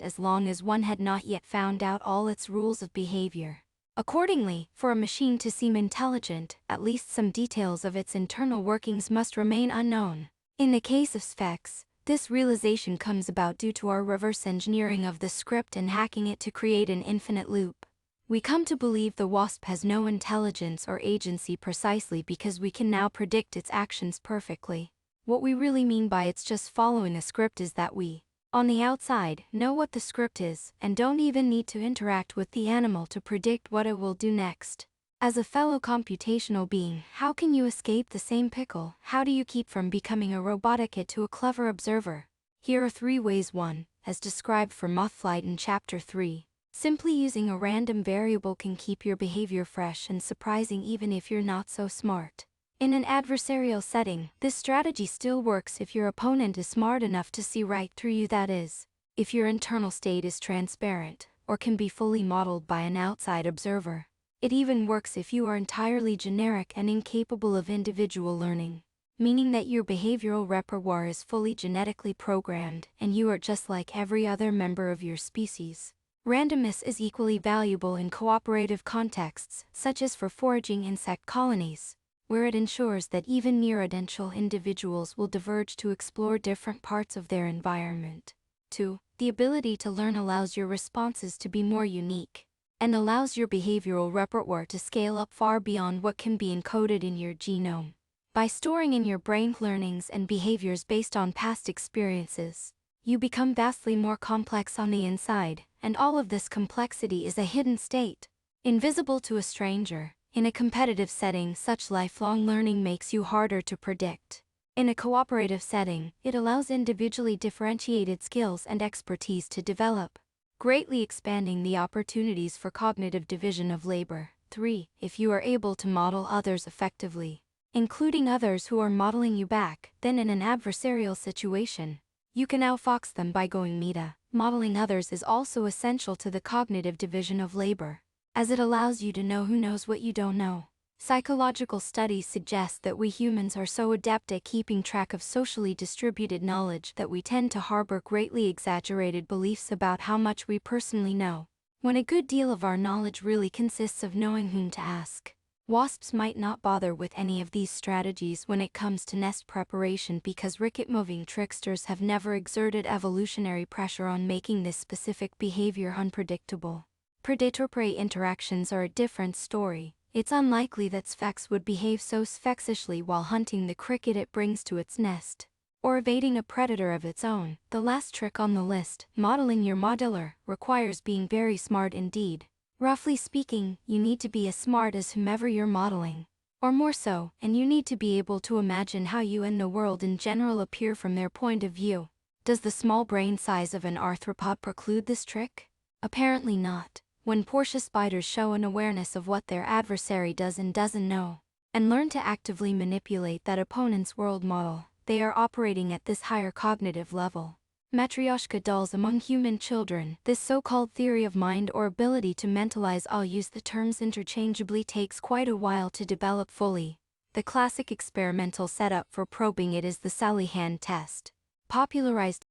as long as one had not yet found out all its rules of behavior. Accordingly, for a machine to seem intelligent, at least some details of its internal workings must remain unknown. In the case of Sphex, this realization comes about due to our reverse engineering of the script and hacking it to create an infinite loop. We come to believe the wasp has no intelligence or agency precisely because we can now predict its actions perfectly. What we really mean by it's just following a script is that we, on the outside, know what the script is and don't even need to interact with the animal to predict what it will do next. As a fellow computational being, how can you escape the same pickle? How do you keep from becoming a robotic it to a clever observer? Here are 3 ways. 1, as described for mothflight in Chapter 3. Simply using a random variable can keep your behavior fresh and surprising even if you're not so smart. In an adversarial setting, this strategy still works if your opponent is smart enough to see right through you, that is, if your internal state is transparent, or can be fully modeled by an outside observer. It even works if you are entirely generic and incapable of individual learning, meaning that your behavioral repertoire is fully genetically programmed and you are just like every other member of your species. Randomness is equally valuable in cooperative contexts, such as for foraging insect colonies, where it ensures that even near-identical individuals will diverge to explore different parts of their environment. 2. The ability to learn allows your responses to be more unique, and allows your behavioral repertoire to scale up far beyond what can be encoded in your genome. By storing in your brain learnings and behaviors based on past experiences, you become vastly more complex on the inside, and all of this complexity is a hidden state, invisible to a stranger. In a competitive setting, such lifelong learning makes you harder to predict. In a cooperative setting, it allows individually differentiated skills and expertise to develop, greatly expanding the opportunities for cognitive division of labor. 3. If you are able to model others effectively, including others who are modeling you back, then in an adversarial situation, you can outfox them by going meta. Modeling others is also essential to the cognitive division of labor, as it allows you to know who knows what you don't know. Psychological studies suggest that we humans are so adept at keeping track of socially distributed knowledge that we tend to harbor greatly exaggerated beliefs about how much we personally know, when a good deal of our knowledge really consists of knowing whom to ask. Wasps might not bother with any of these strategies when it comes to nest preparation because ricket-moving tricksters have never exerted evolutionary pressure on making this specific behavior unpredictable. Predator-prey interactions are a different story. It's unlikely that Sphex would behave so sphexially while hunting the cricket it brings to its nest, or evading a predator of its own. The last trick on the list, modeling your modeler, requires being very smart indeed. Roughly speaking, you need to be as smart as whomever you're modeling, or more so, and you need to be able to imagine how you and the world in general appear from their point of view. Does the small brain size of an arthropod preclude this trick? Apparently not. When Portia spiders show an awareness of what their adversary does and doesn't know, and learn to actively manipulate that opponent's world model, they are operating at this higher cognitive level. Matryoshka dolls among human children. This so-called theory of mind or ability to mentalize, I'll use the terms interchangeably, takes quite a while to develop fully. The classic experimental setup for probing it is the Sally hand test, popularized